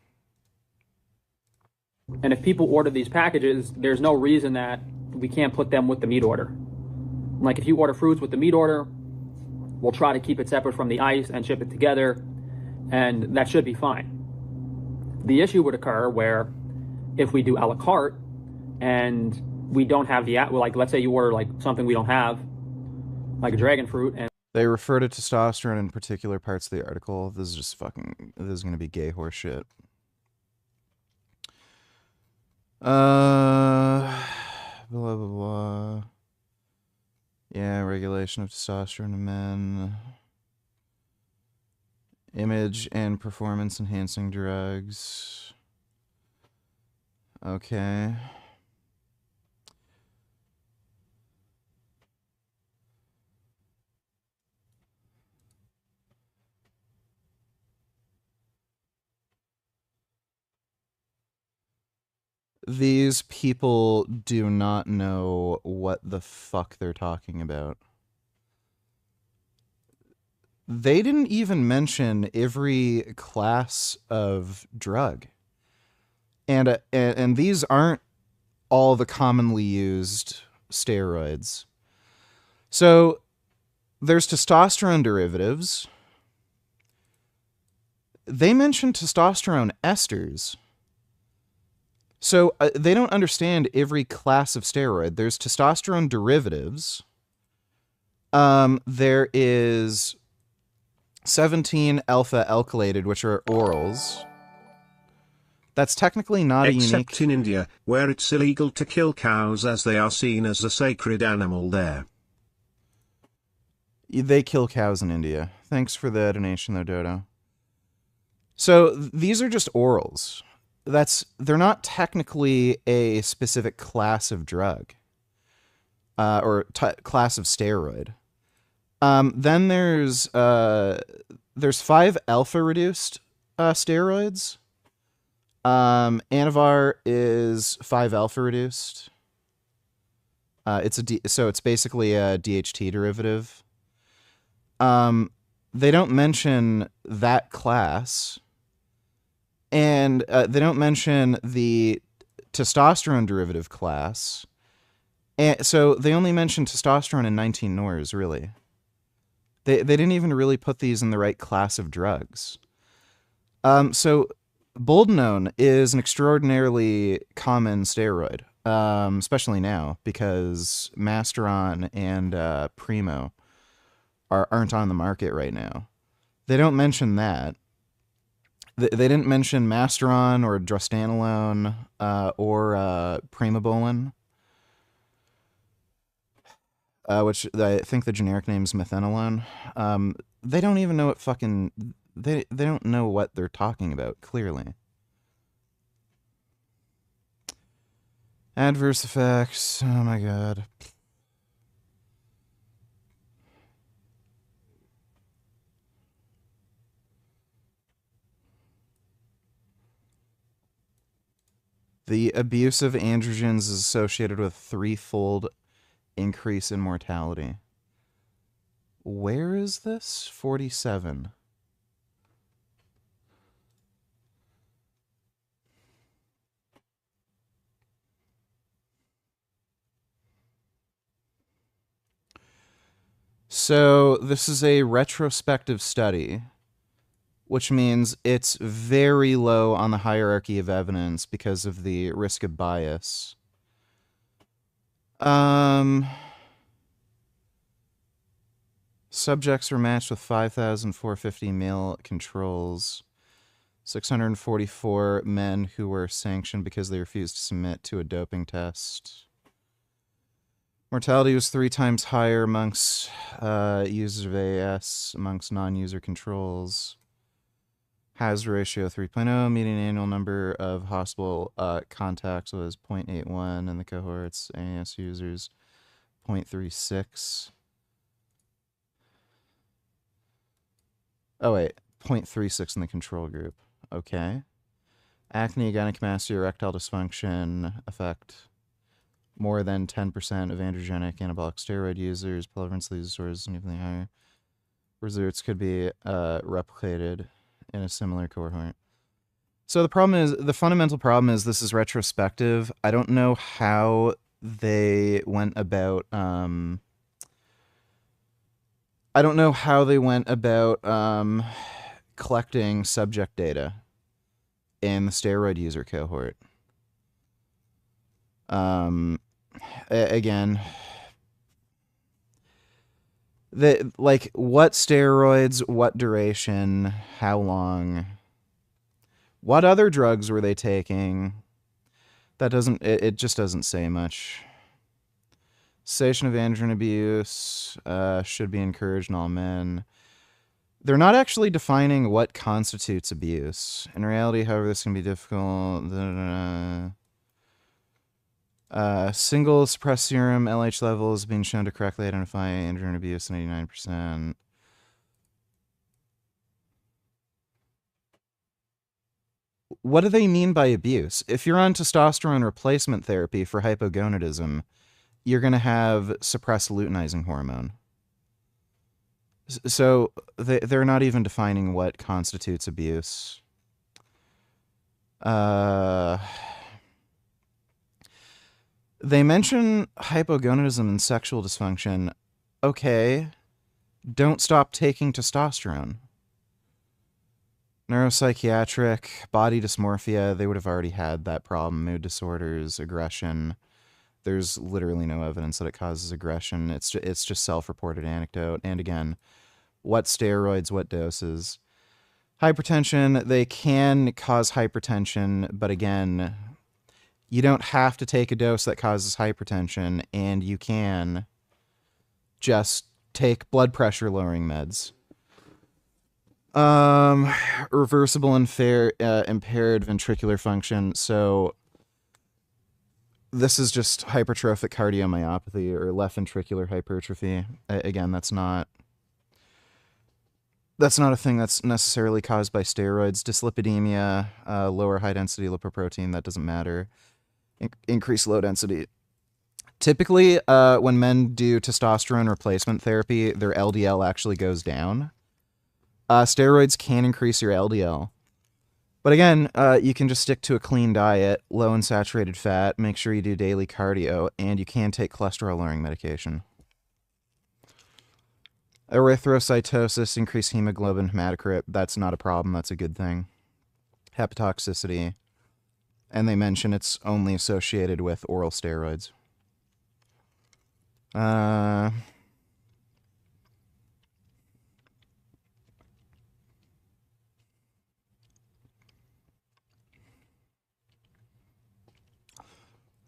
Speaker 5: And if people order these packages, there's no reason that we can't put them with the meat order. Like if you order fruits with the meat order, we'll try to keep it separate from the ice and ship it together, and that should be fine. The issue would occur where if we do a la carte and we don't have the, like let's say you order like something we don't have, like a dragon fruit, and
Speaker 1: they refer to testosterone in particular parts of the article. This is just fucking, this is going to be gay horse shit. Blah, blah, blah. Yeah, regulation of testosterone in men. Image and performance enhancing drugs. Okay. These people do not know what the fuck they're talking about. They didn't even mention every class of drug. And these aren't all the commonly used steroids. So there's testosterone derivatives. They mentioned testosterone esters. So they don't understand every class of steroid. There's testosterone derivatives. There is 17 alpha alkylated, which are orals. That's technically not a unique...
Speaker 19: Except in India, where it's illegal to kill cows as they are seen as a sacred animal there.
Speaker 1: They kill cows in India. Thanks for the donation, though, Dodo. So these are just orals. They're not technically a specific class of drug or class of steroid. Then there's 5 alpha reduced steroids. Anavar is 5 alpha reduced. So it's basically a DHT derivative. They don't mention that class. And they don't mention the testosterone derivative class. And so they only mention testosterone in 19 NORs, really. They didn't even really put these in the right class of drugs. So boldenone is an extraordinarily common steroid, especially now, because Masteron and Primo aren't on the market right now. They don't mention that. They didn't mention Masteron or Drostanolone or Primobolan, which I think the generic name is Methanolone. They don't even know what fucking... They don't know what they're talking about, clearly. Adverse effects. Oh my god. The abuse of androgens is associated with threefold increase in mortality. Where is this? 47. So this is a retrospective study, which means it's very low on the hierarchy of evidence because of the risk of bias. Subjects were matched with 5,450 male controls. 644 men who were sanctioned because they refused to submit to a doping test. Mortality was 3 times higher amongst users of AAS amongst non-user controls. Hazard ratio 3.0. Median annual number of hospital contacts was 0.81 in the cohorts. AAS users 0.36. Oh wait, 0.36 in the control group. Okay. Acne, gynecomastia, erectile dysfunction affect more than 10% of androgenic anabolic steroid users. Prevalence of these disorders is significantly higher. Results could be replicated in a similar cohort. So the fundamental problem is this is retrospective. I don't know how they went about collecting subject data in the steroid user cohort. Again, what steroids, what duration, how long, what other drugs were they taking? That doesn't, it just doesn't say much. Cessation of androgen abuse should be encouraged in all men. They're not actually defining what constitutes abuse. In reality, however, this can be difficult. Single suppressed serum LH levels being shown to correctly identify androgen abuse in 89%. What do they mean by abuse? If you're on testosterone replacement therapy for hypogonadism, you're going to have suppressed luteinizing hormone. So they're not even defining what constitutes abuse. They mention hypogonadism and sexual dysfunction. Okay, don't stop taking testosterone. Neuropsychiatric, body dysmorphia, they would have already had that problem. Mood disorders, aggression. There's literally no evidence that it causes aggression. It's just self-reported anecdote. And again, what steroids, what doses. Hypertension, they can cause hypertension, but again, you don't have to take a dose that causes hypertension, and you can just take blood pressure lowering meds. Reversible impaired ventricular function. So this is just hypertrophic cardiomyopathy or left ventricular hypertrophy. Again, that's not a thing that's necessarily caused by steroids. Dyslipidemia, lower high density lipoprotein, that doesn't matter. Increased low density. Typically, when men do testosterone replacement therapy, their LDL actually goes down. Steroids can increase your LDL. But again, you can just stick to a clean diet, low in saturated fat, make sure you do daily cardio, and you can take cholesterol-lowering medication. Erythrocytosis, increased hemoglobin, hematocrit, that's not a problem, that's a good thing. Hepatotoxicity, and they mention it's only associated with oral steroids.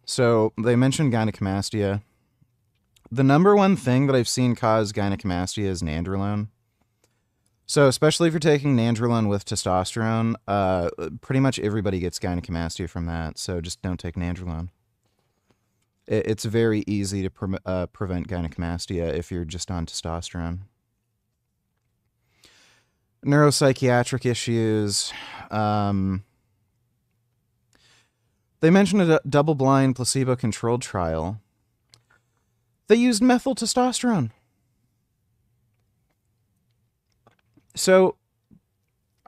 Speaker 1: So they mentioned gynecomastia. The number one thing that I've seen cause gynecomastia is nandrolone. So especially if you're taking nandrolone with testosterone, pretty much everybody gets gynecomastia from that. So just don't take nandrolone. It's very easy to prevent gynecomastia if you're just on testosterone. Neuropsychiatric issues. They mentioned a double-blind, placebo-controlled trial. They used methyl testosterone. So,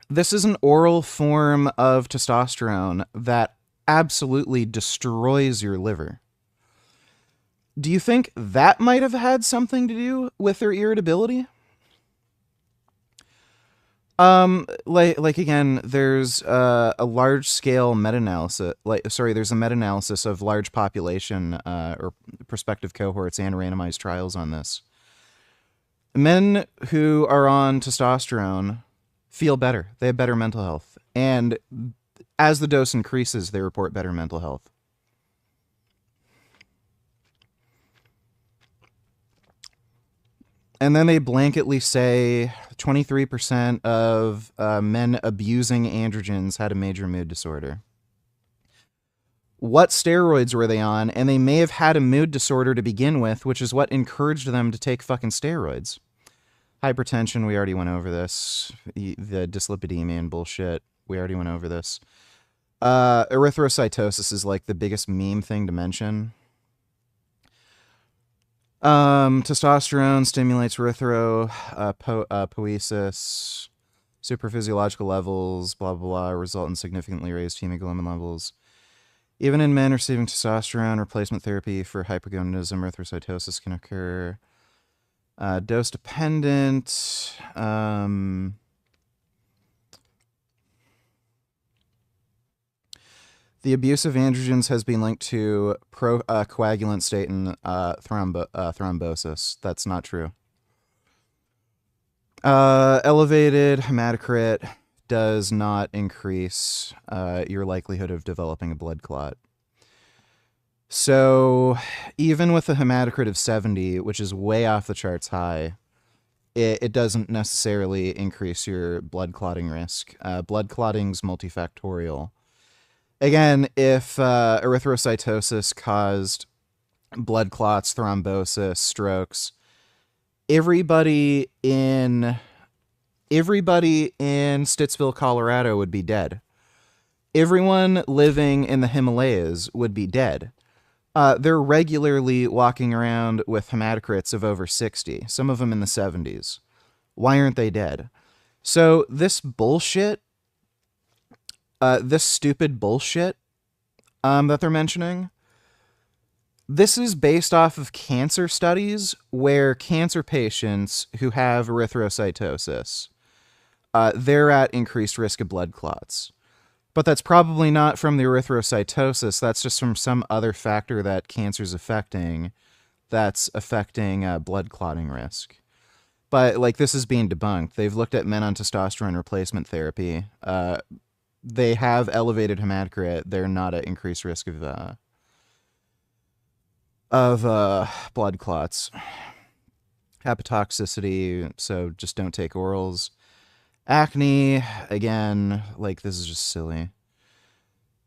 Speaker 1: this is an oral form of testosterone that absolutely destroys your liver. Do you think that might have had something to do with their irritability? Like again, there's a large-scale meta-analysis. There's a meta-analysis of large population or prospective cohorts and randomized trials on this. Men who are on testosterone feel better. They have better mental health, and as the dose increases, they report better mental health. And then they blanketly say 23% of men abusing androgens had a major mood disorder. What steroids were they on? And they may have had a mood disorder to begin with, which is what encouraged them to take fucking steroids. Hypertension, we already went over this. The dyslipidemia and bullshit, we already went over this. Erythrocytosis is like the biggest meme thing to mention. Testosterone stimulates erythropoiesis, superphysiological levels, blah, blah, blah, result in significantly raised hemoglobin levels. Even in men receiving testosterone, replacement therapy for hypergonadism, erythrocytosis can occur. Dose dependent. The abuse of androgens has been linked to coagulant state and thrombosis. That's not true. Elevated hematocrit does not increase your likelihood of developing a blood clot. So even with a hematocrit of 70, which is way off the charts high, it doesn't necessarily increase your blood clotting risk. Blood clotting's multifactorial. Again, if erythrocytosis caused blood clots, thrombosis, strokes, everybody in Stittsville, Colorado would be dead. Everyone living in the Himalayas would be dead. They're regularly walking around with hematocrits of over 60, some of them in the 70s. Why aren't they dead? So this bullshit, this stupid bullshit that they're mentioning, this is based off of cancer studies where cancer patients who have erythrocytosis, they're at increased risk of blood clots. But that's probably not from the erythrocytosis. That's just from some other factor that cancer's affecting that's affecting blood clotting risk. But, like, this is being debunked. They've looked at men on testosterone replacement therapy. They have elevated hematocrit. They're not at increased risk of blood clots. Hepatotoxicity, so just don't take orals. Acne, again, like, this is just silly.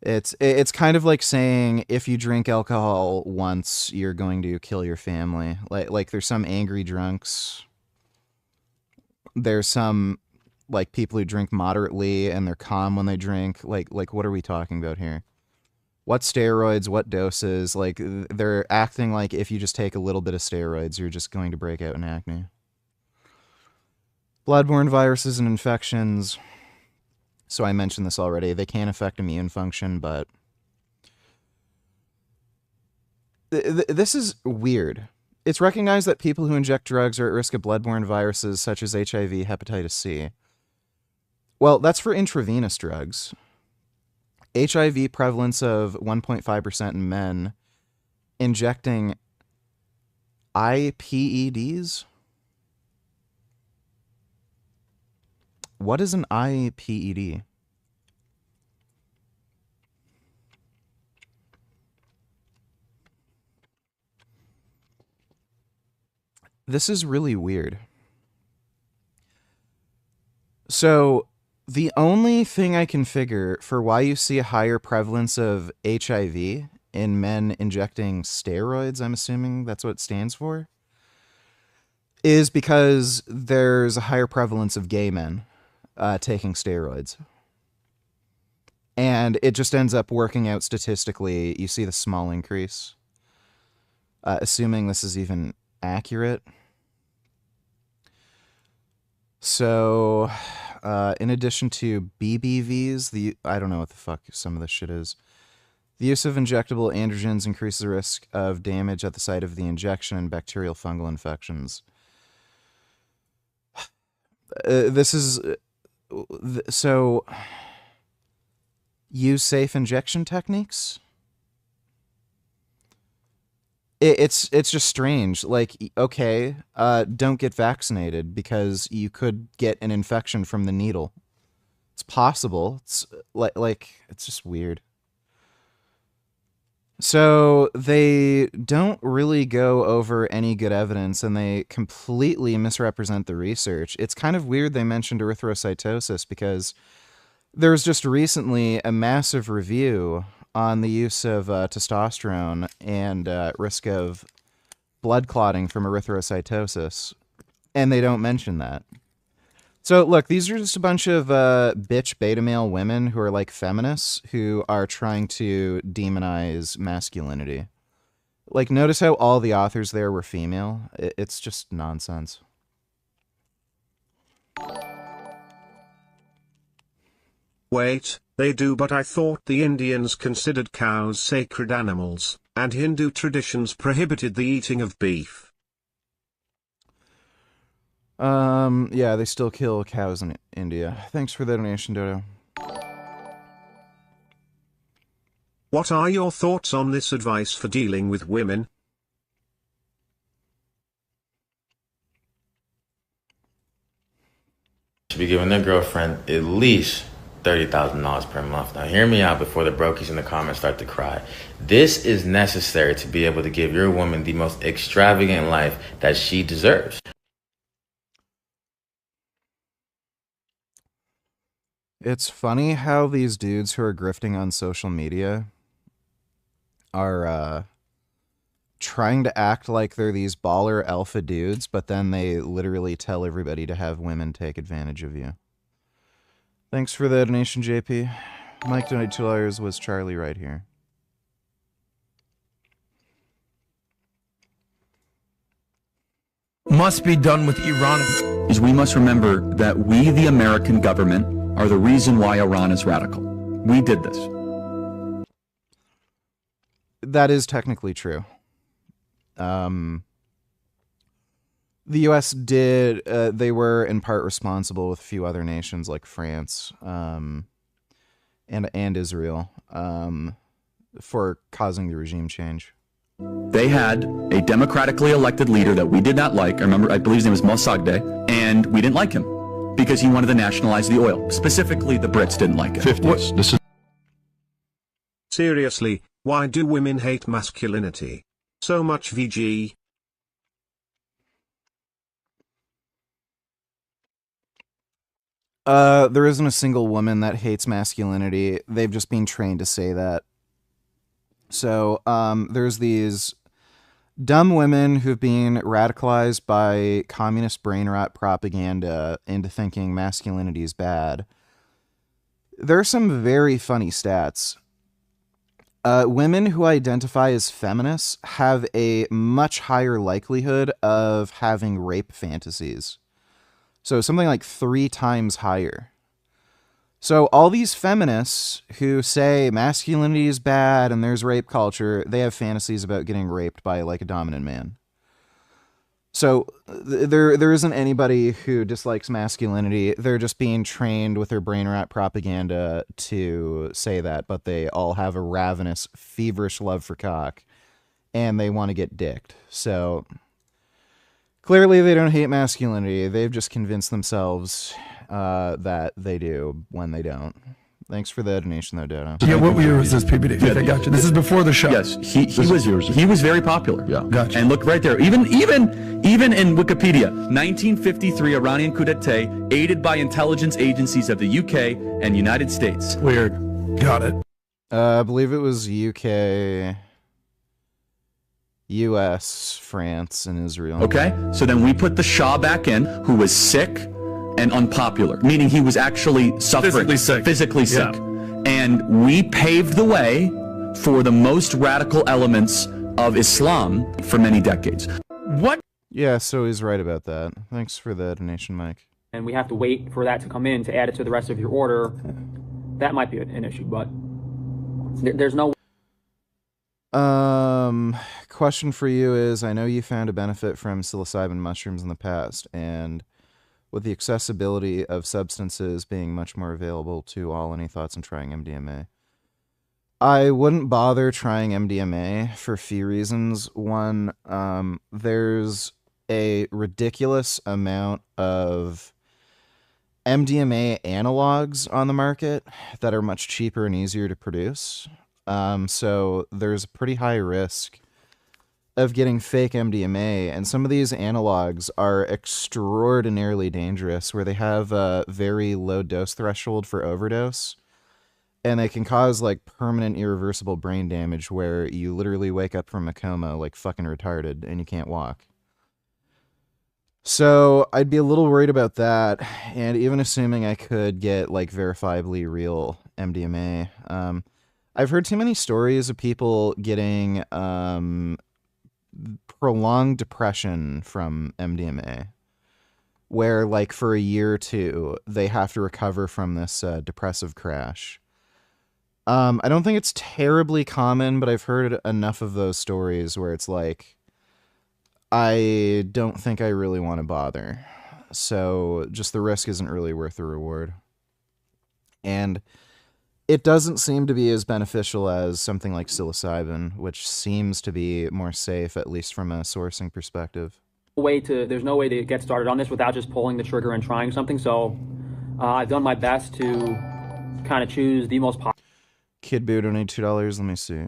Speaker 1: It's kind of like saying if you drink alcohol once, you're going to kill your family. Like there's some angry drunks. There's some, like, people who drink moderately and they're calm when they drink. Like what are we talking about here? What steroids, what doses? Like, they're acting like if you just take a little bit of steroids, you're just going to break out in acne. Bloodborne viruses and infections. So I mentioned this already. They can affect immune function, but this is weird. It's recognized that people who inject drugs are at risk of bloodborne viruses such as HIV, hepatitis C. Well, that's for intravenous drugs. HIV prevalence of 1.5% in men. Injecting IPEDs? What is an IPED? This is really weird. So, the only thing I can figure for why you see a higher prevalence of HIV in men injecting steroids, I'm assuming that's what it stands for, is because there's a higher prevalence of gay men taking steroids. And it just ends up working out statistically. You see the small increase. Assuming this is even accurate. So, in addition to BBVs, I don't know what the fuck some of this shit is. The use of injectable androgens increases the risk of damage at the site of the injection and bacterial fungal infections. This is... So... Use safe injection techniques? It's just strange. Like, okay, don't get vaccinated because you could get an infection from the needle. It's possible. It's like it's just weird. So they don't really go over any good evidence, and they completely misrepresent the research. It's kind of weird they mentioned erythrocytosis because there was just recently a massive review on the use of testosterone and risk of blood clotting from erythrocytosis, and they don't mention that. So, look, these are just a bunch of bitch beta male women who are like feminists who are trying to demonize masculinity. Like, notice how all the authors there were female? It's just nonsense.
Speaker 19: Wait, they do, but I thought the Indians considered cows sacred animals, and Hindu traditions prohibited the eating of beef.
Speaker 1: Yeah, they still kill cows in India. Thanks for the donation, Dodo.
Speaker 19: What are your thoughts on this advice for dealing with women?
Speaker 7: Should be giving their girlfriend at least $30,000 per month. Now hear me out before the brokies in the comments start to cry. This is necessary to be able to give your woman the most extravagant life that she deserves.
Speaker 1: It's funny how these dudes who are grifting on social media are trying to act like they're these baller alpha dudes, but then they literally tell everybody to have women take advantage of you. Thanks for the donation, JP. Mike donated $2. Was Charlie right here?
Speaker 10: Must be done with Iran. Is we must remember that we, the American government, are the reason why Iran is radical. We did this.
Speaker 1: That is technically true. The U.S. did, they were in part responsible with a few other nations like France and Israel for causing the regime change.
Speaker 10: They had a democratically elected leader that we did not like. I remember, I believe his name was Mossadegh, and we didn't like him because he wanted to nationalize the oil. Specifically, the Brits didn't like it.
Speaker 19: 50s. This is... Seriously, why do women hate masculinity so much, VG?
Speaker 1: There isn't a single woman that hates masculinity. They've just been trained to say that. So, there's these dumb women who've been radicalized by communist brain rot propaganda into thinking masculinity is bad. There are some very funny stats. Women who identify as feminists have a much higher likelihood of having rape fantasies. So something like 3 times higher. So all these feminists who say masculinity is bad and there's rape culture, they have fantasies about getting raped by like a dominant man. So there isn't anybody who dislikes masculinity. They're just being trained with their brain rot propaganda to say that, but they all have a ravenous, feverish love for cock, and they want to get dicked. So clearly they don't hate masculinity. They've just convinced themselves that they do when they don't. Thanks for the donation, though, Dodo.
Speaker 10: Yeah, what year was this PBD? Yeah, I got you. This is before the show. Yes, he was very popular. Yeah, gotcha. And look right there. Even in Wikipedia, 1953 Iranian coup d'etat aided by intelligence agencies of the UK and United States. Weird. Got it.
Speaker 1: I believe it was UK, US, France, and Israel.
Speaker 10: Okay, so then we put the Shah back in, who was sick and unpopular, meaning he was actually suffering. Physically sick. And we paved the way for the most radical elements of Islam for many decades. What?
Speaker 1: Yeah, so he's right about that. Thanks for the donation, Mike.
Speaker 5: And we have to wait for that to come in to add it to the rest of your order. That might be an issue, but there's no.
Speaker 1: Question for you is, I know you found a benefit from psilocybin mushrooms in the past, and with the accessibility of substances being much more available to all, any thoughts on trying MDMA? I wouldn't bother trying MDMA for a few reasons. One, there's a ridiculous amount of MDMA analogs on the market that are much cheaper and easier to produce. So there's a pretty high risk of getting fake MDMA, and some of these analogs are extraordinarily dangerous, where they have a very low dose threshold for overdose, and they can cause like permanent irreversible brain damage where you literally wake up from a coma like fucking retarded and you can't walk. So I'd be a little worried about that, and even assuming I could get like verifiably real MDMA, I've heard too many stories of people getting prolonged depression from MDMA, where like for a year or two they have to recover from this depressive crash. I don't think it's terribly common, but I've heard enough of those stories where it's like, I don't think I really want to bother. So just the risk isn't really worth the reward. And it doesn't seem to be as beneficial as something like psilocybin, which seems to be more safe, at least from a sourcing perspective.
Speaker 5: There's no way to get started on this without just pulling the trigger and trying something. So I've done my best to kind of choose the most popular.
Speaker 1: Kid Boo donated $2. Let me see.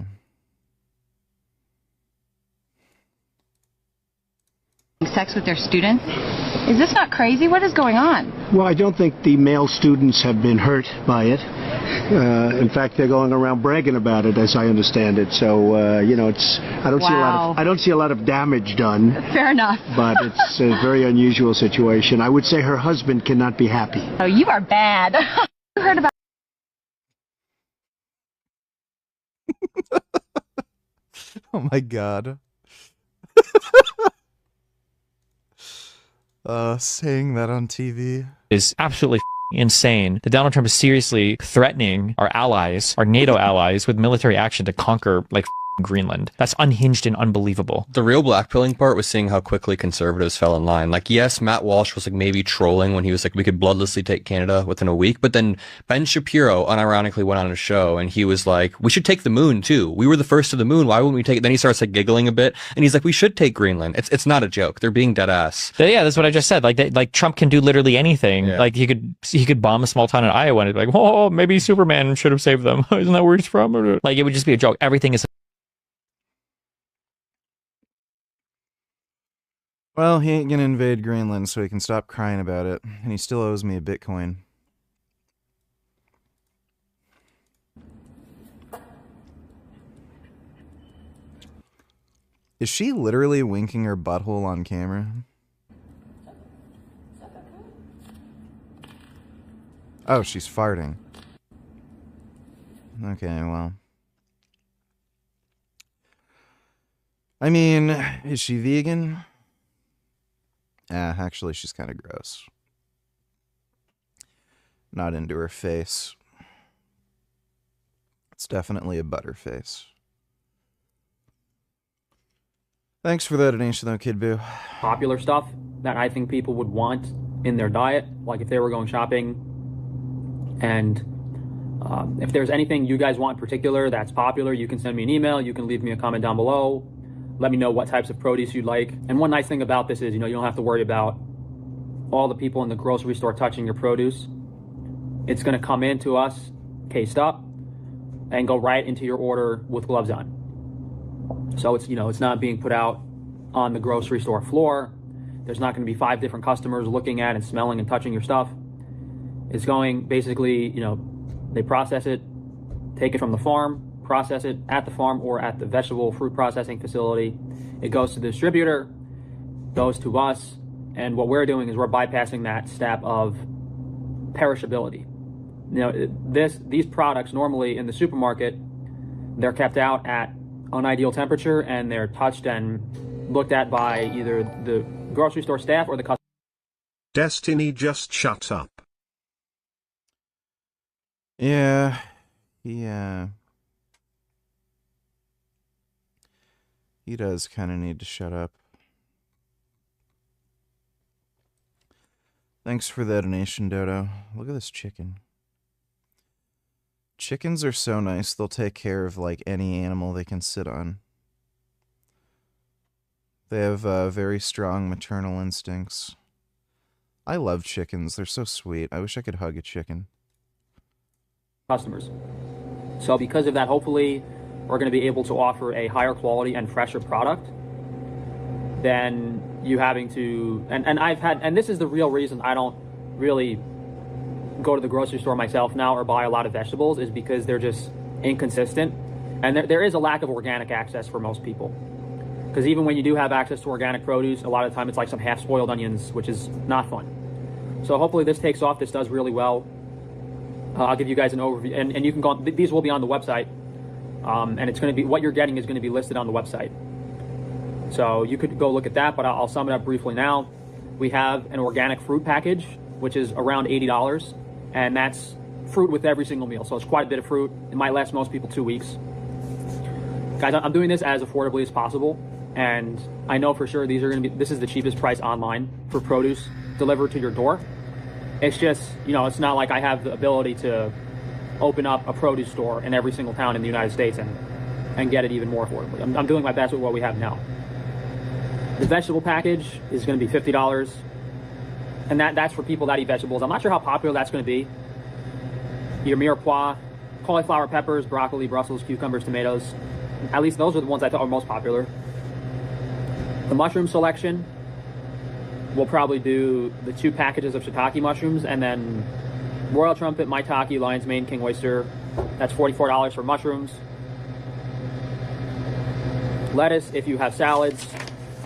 Speaker 11: Sex with their students? Is this not crazy? What is going on?
Speaker 24: Well, I don't think the male students have been hurt by it. In fact, they're going around bragging about it, as I understand it. So, it's I don't see a lot of damage done.
Speaker 11: Fair enough.
Speaker 24: But it's a very unusual situation. I would say her husband cannot be happy.
Speaker 11: Oh, you are bad. You heard about
Speaker 1: Oh my god. Saying that on TV
Speaker 12: is absolutely insane. That Donald Trump is seriously threatening our allies, our NATO allies, with military action to conquer like Greenland. That's unhinged and unbelievable.
Speaker 14: The real blackpilling part was seeing how quickly conservatives fell in line. Like, yes, Matt Walsh was like maybe trolling when he was like, we could bloodlessly take Canada within a week. But then Ben Shapiro unironically went on a show and he was like, we should take the moon too. We were the first to the moon. Why wouldn't we take it? Then he starts like giggling a bit and he's like, we should take Greenland. It's not a joke. They're being dead ass.
Speaker 12: Yeah, that's what I just said. Like Trump can do literally anything. Yeah. Like he could bomb a small town in Iowa and it'd be like, oh, maybe Superman should have saved them. Isn't that where he's from? Like it would just be a joke. Everything is.
Speaker 1: Well, he ain't gonna invade Greenland, so he can stop crying about it. And he still owes me a Bitcoin. Is she literally winking her butthole on camera? Oh, she's farting. Okay, well. I mean, is she vegan? Actually, she's kind of gross. Not into her face. It's definitely a butter face. Thanks for that donation, though, Kid Boo.
Speaker 5: Popular stuff that I think people would want in their diet, like if they were going shopping. And if there's anything you guys want in particular that's popular, you can send me an email. You can leave me a comment down below. Let me know what types of produce you'd like. And one nice thing about this is, you don't have to worry about all the people in the grocery store touching your produce. It's going to come in to us, cased up, and go right into your order with gloves on. So it's, it's not being put out on the grocery store floor. There's not going to be 5 different customers looking at and smelling and touching your stuff. It's going basically, they process it, take it from the farm, process it at the farm or at the vegetable fruit processing facility. It goes to the distributor, goes to us, and what we're doing is we're bypassing that step of perishability. these products normally in the supermarket, they're kept out at unideal temperature and they're touched and looked at by either the grocery store staff or the customer.
Speaker 19: Destiny, just shut up.
Speaker 1: Yeah. He does kind of need to shut up. Thanks for the donation, Dodo. Look at this chicken. Chickens are so nice. They'll take care of like any animal they can sit on. They have very strong maternal instincts. I love chickens. They're so sweet. I wish I could hug a chicken.
Speaker 5: Customers. So because of that, hopefully we're going to be able to offer a higher quality and fresher product than you having to, and this is the real reason I don't really go to the grocery store myself now or buy a lot of vegetables, is because they're just inconsistent. And there is a lack of organic access for most people. Because even when you do have access to organic produce, a lot of the time it's like some half-spoiled onions, which is not fun. So hopefully this takes off. This does really well. I'll give you guys an overview, and you can go, these will be on the website. And it's going to be, what you're getting is going to be listed on the website. So you could go look at that, but I'll sum it up briefly now. We have an organic fruit package, which is around $80, and that's fruit with every single meal. So it's quite a bit of fruit. It might last most people 2 weeks. Guys, I'm doing this as affordably as possible, and I know for sure this is the cheapest price online for produce delivered to your door. It's just, it's not like I have the ability to open up a produce store in every single town in the United States and get it even more affordably. I'm doing my best with what we have now. The vegetable package is going to be $50, and that's for people that eat vegetables. I'm not sure how popular that's going to be. Your mirepoix, cauliflower, peppers, broccoli, Brussels, cucumbers, tomatoes. At least those are the ones I thought were most popular. The mushroom selection, we'll probably do the 2 packages of shiitake mushrooms, and then royal trumpet, maitake, lion's mane, king oyster. That's $44 for mushrooms. Lettuce, if you have salads,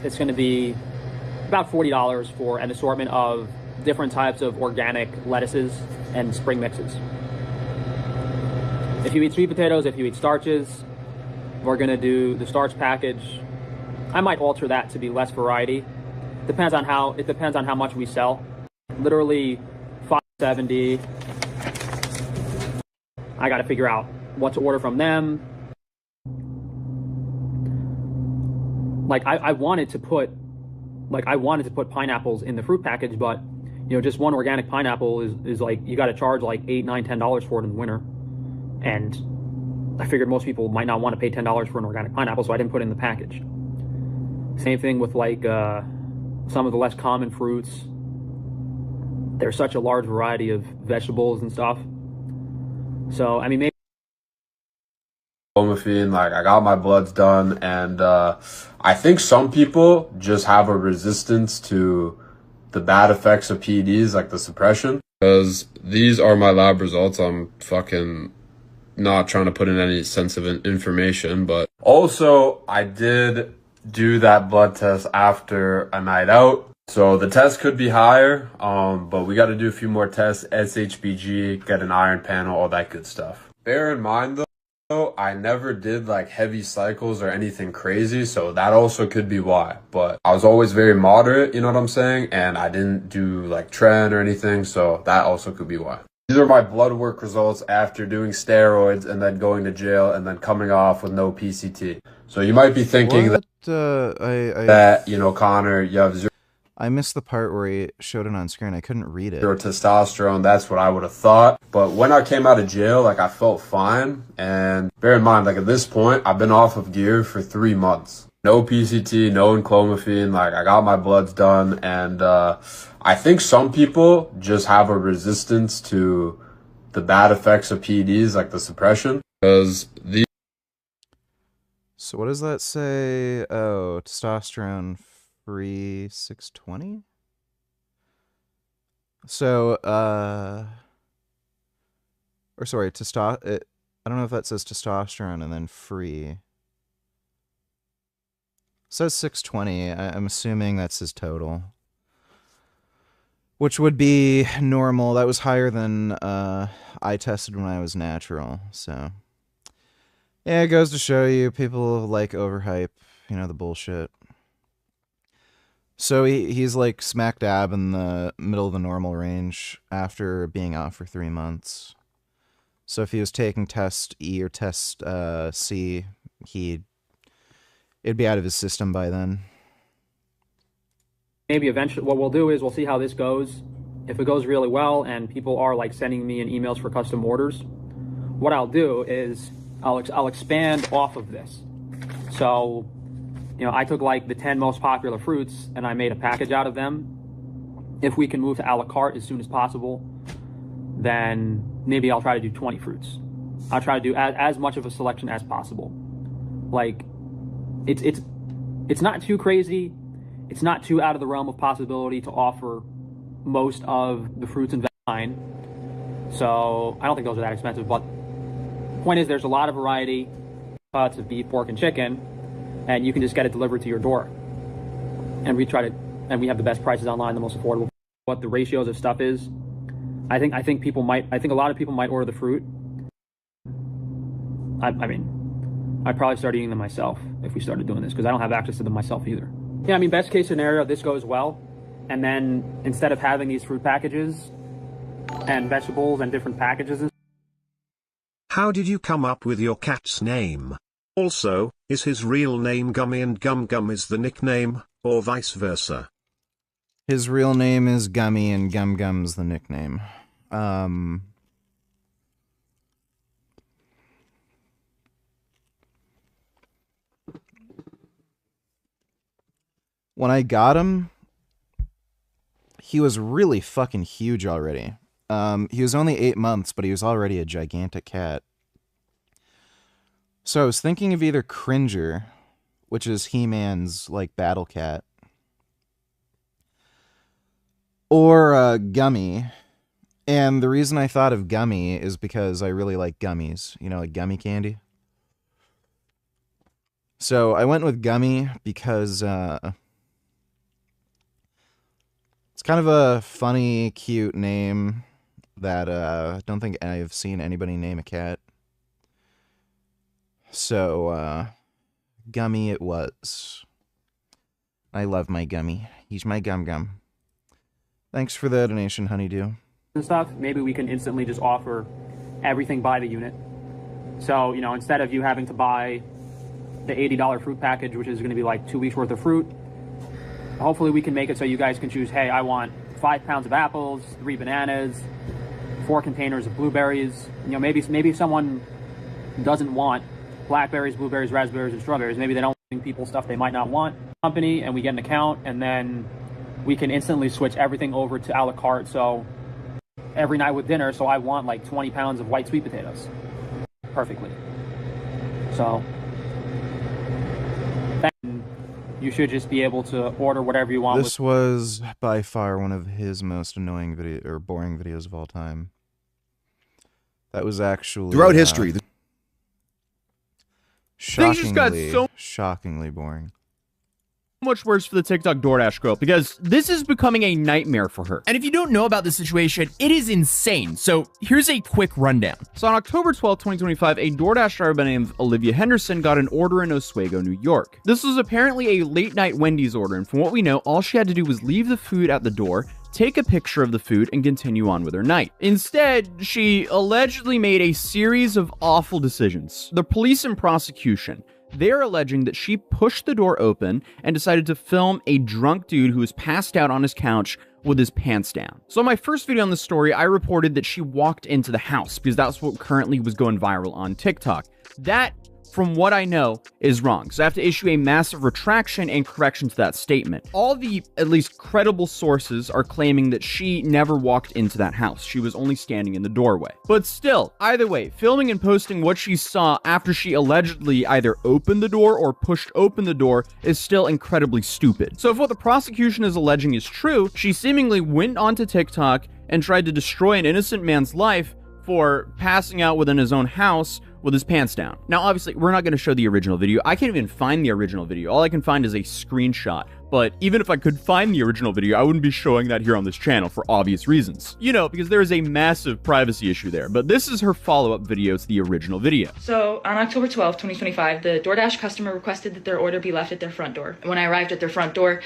Speaker 5: it's going to be about $40 for an assortment of different types of organic lettuces and spring mixes. If you eat sweet potatoes, if you eat starches, we're going to do the starch package. I might alter that to be less variety. It depends on how much we sell. Literally $5.70. I got to figure out what to order from them. Like I wanted to put pineapples in the fruit package, but just one organic pineapple is like, you got to charge like $8, $9, $10 for it in the winter. And I figured most people might not want to pay $10 for an organic pineapple, so I didn't put it in the package. Same thing with like some of the less common fruits. There's such a large variety of vegetables and stuff. So, I mean, maybe
Speaker 15: clomiphene, like I got my bloods done, and I think some people just have a resistance to the bad effects of PEDs, like the suppression. Because these are my lab results. I'm fucking not trying to put in any sensitive information, but also I did do that blood test after a night out. So the test could be higher, but we got to do a few more tests, SHBG, get an iron panel, all that good stuff. Bear in mind though, I never did like heavy cycles or anything crazy, so that also could be why. But I was always very moderate, you know what I'm saying? And I didn't do like tren or anything, so that also could be why. These are my blood work results after doing steroids and then going to jail and then coming off with no PCT. So you might be thinking that, Connor, you have zero.
Speaker 1: I missed the part where he showed it on screen. I couldn't read it.
Speaker 15: Zero testosterone, that's what I would have thought. But when I came out of jail, like I felt fine. And bear in mind, like at this point, I've been off of gear for 3 months. No PCT, no clomiphene, like I got my bloods done, and I think some people just have a resistance to the bad effects of PEDs, like the suppression, because these.
Speaker 1: So what does that say? Oh, testosterone free 620? So, or sorry, I don't know if that says testosterone and then free. It says 620. I'm assuming that's his total. which would be normal. That was higher than I tested when I was natural. So, yeah, it goes to show you people like overhype, the bullshit. So he's like smack dab in the middle of the normal range after being out for 3 months. So if he was taking test E or test C, it'd be out of his system by then.
Speaker 5: Maybe eventually what we'll do is we'll see how this goes. If it goes really well and people are like sending me in emails for custom orders, what I'll do is I'll expand off of this. So, I took like the 10 most popular fruits and I made a package out of them. If we can move to a la carte as soon as possible, then maybe I'll try to do 20 fruits. I'll try to do as much of a selection as possible. Like, it's not too crazy. It's not too out of the realm of possibility to offer most of the fruits and vine. So I don't think those are that expensive. But the point is, there's a lot of variety, cuts of beef, pork, and chicken, and you can just get it delivered to your door. And we have the best prices online, the most affordable. What the ratios of stuff is, I think a lot of people might order the fruit. I mean, I'd probably start eating them myself if we started doing this, because I don't have access to them myself either. Yeah, I mean, best case scenario, this goes well, and then instead of having these fruit packages and vegetables and different packages.
Speaker 19: How did you come up with your cat's name? Also, is his real name Gummy and Gum Gum is the nickname, or vice versa?
Speaker 1: His real name is Gummy and Gum Gum's the nickname. When I got him, he was really fucking huge already. He was only 8 months, but he was already a gigantic cat. So I was thinking of either Cringer, which is He-Man's, like, battle cat, or Gummy. And the reason I thought of Gummy is because I really like gummies, like gummy candy. So I went with Gummy because it's kind of a funny, cute name that I don't think I've seen anybody name a cat. So, Gummy it was. I love my Gummy. He's my Gum Gum. Thanks for the donation, Honeydew.
Speaker 5: And stuff, maybe we can instantly just offer everything by the unit. So, instead of you having to buy the $80 fruit package, which is going to be like 2 weeks worth of fruit, hopefully we can make it so you guys can choose, hey, I want 5 pounds of apples, 3 bananas, 4 containers of blueberries. Maybe someone doesn't want blackberries, blueberries, raspberries, and strawberries. Maybe they don't want people stuff they might not want. Company, and we get an account, and then we can instantly switch everything over to a la carte. So every night with dinner, so I want like 20 pounds of white sweet potatoes. Perfectly. So then you should just be able to order whatever you want.
Speaker 1: This was by far one of his most annoying or boring videos of all time. That was actually
Speaker 10: throughout history.
Speaker 1: Shockingly,
Speaker 10: Things just got so
Speaker 1: shockingly boring.
Speaker 17: Much worse for the TikTok DoorDash girl, because this is becoming a nightmare for her.
Speaker 20: And if you don't know about the situation, it is insane. So here's a quick rundown.
Speaker 17: So on October 12, 2025, a DoorDash driver by the name of Olivia Henderson got an order in Oswego, New York. This was apparently a late night Wendy's order, and from what we know, all she had to do was leave the food at the door, take a picture of the food, and continue on with her night. Instead, she allegedly made a series of awful decisions. The police and prosecution, they're alleging that she pushed the door open and decided to film a drunk dude who was passed out on his couch with his pants down. So in my first video on this story, I reported that she walked into the house because that's what currently was going viral on TikTok. That, from what I know, is wrong. So I have to issue a massive retraction and correction to that statement. All the, at least credible sources are claiming that she never walked into that house. She was only standing in the doorway. But still, either way, filming and posting what she saw after she allegedly either opened the door or pushed open the door is still incredibly stupid. So if what the prosecution is alleging is true, she seemingly went onto TikTok and tried to destroy an innocent man's life for passing out within his own house with his pants down. Now, obviously, we're not going to show the original video. I can't even find the original video. All I can find is a screenshot. but even if I could find the original video, I wouldn't be showing that here on this channel for obvious reasons. You know, because there is a massive privacy issue there, but this is her follow-up video to the original video.
Speaker 13: So on October 12, 2025, the DoorDash customer requested that their order be left at their front door. When I arrived at their front door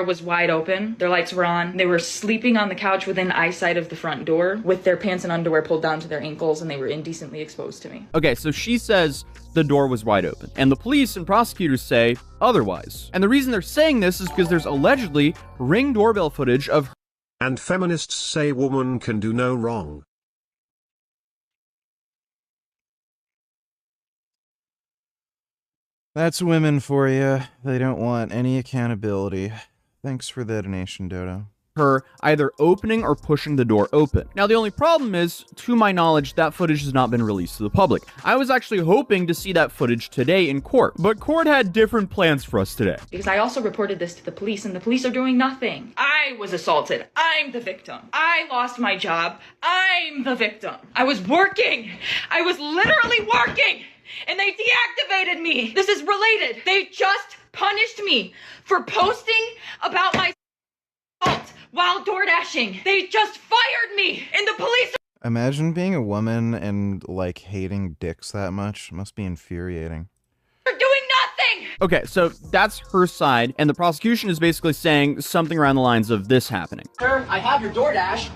Speaker 13: was wide open, their lights were on, they were sleeping on the couch within eyesight of the front door with their pants and underwear pulled down to their ankles, and they were indecently exposed to me.
Speaker 17: Okay, so she says the door was wide open, and the police and prosecutors say otherwise. And the reason they're saying this is because there's allegedly Ring doorbell footage of her.
Speaker 19: And feminists say woman can do no wrong.
Speaker 1: That's women for you. They don't want any accountability. Thanks for the donation, Dodo.
Speaker 17: Her either opening or pushing the door open. Now, the only problem is, to my knowledge, that footage has not been released to the public. I was actually hoping to see that footage today in court, but court had different plans for us today.
Speaker 13: Because I also reported this to the police, and the police are doing nothing. I was assaulted. I'm the victim. I lost my job. I'm the victim. I was working. I was literally working, and they deactivated me. This is related. They just punished me for posting about my assault while door dashing. They just fired me, and the police.
Speaker 1: Imagine being a woman and, like, hating dicks that much. It must be infuriating.
Speaker 13: are doing nothing.
Speaker 17: Okay, so that's her side, and the prosecution is basically saying something around the lines of this happening.
Speaker 18: Sir, I have your DoorDash.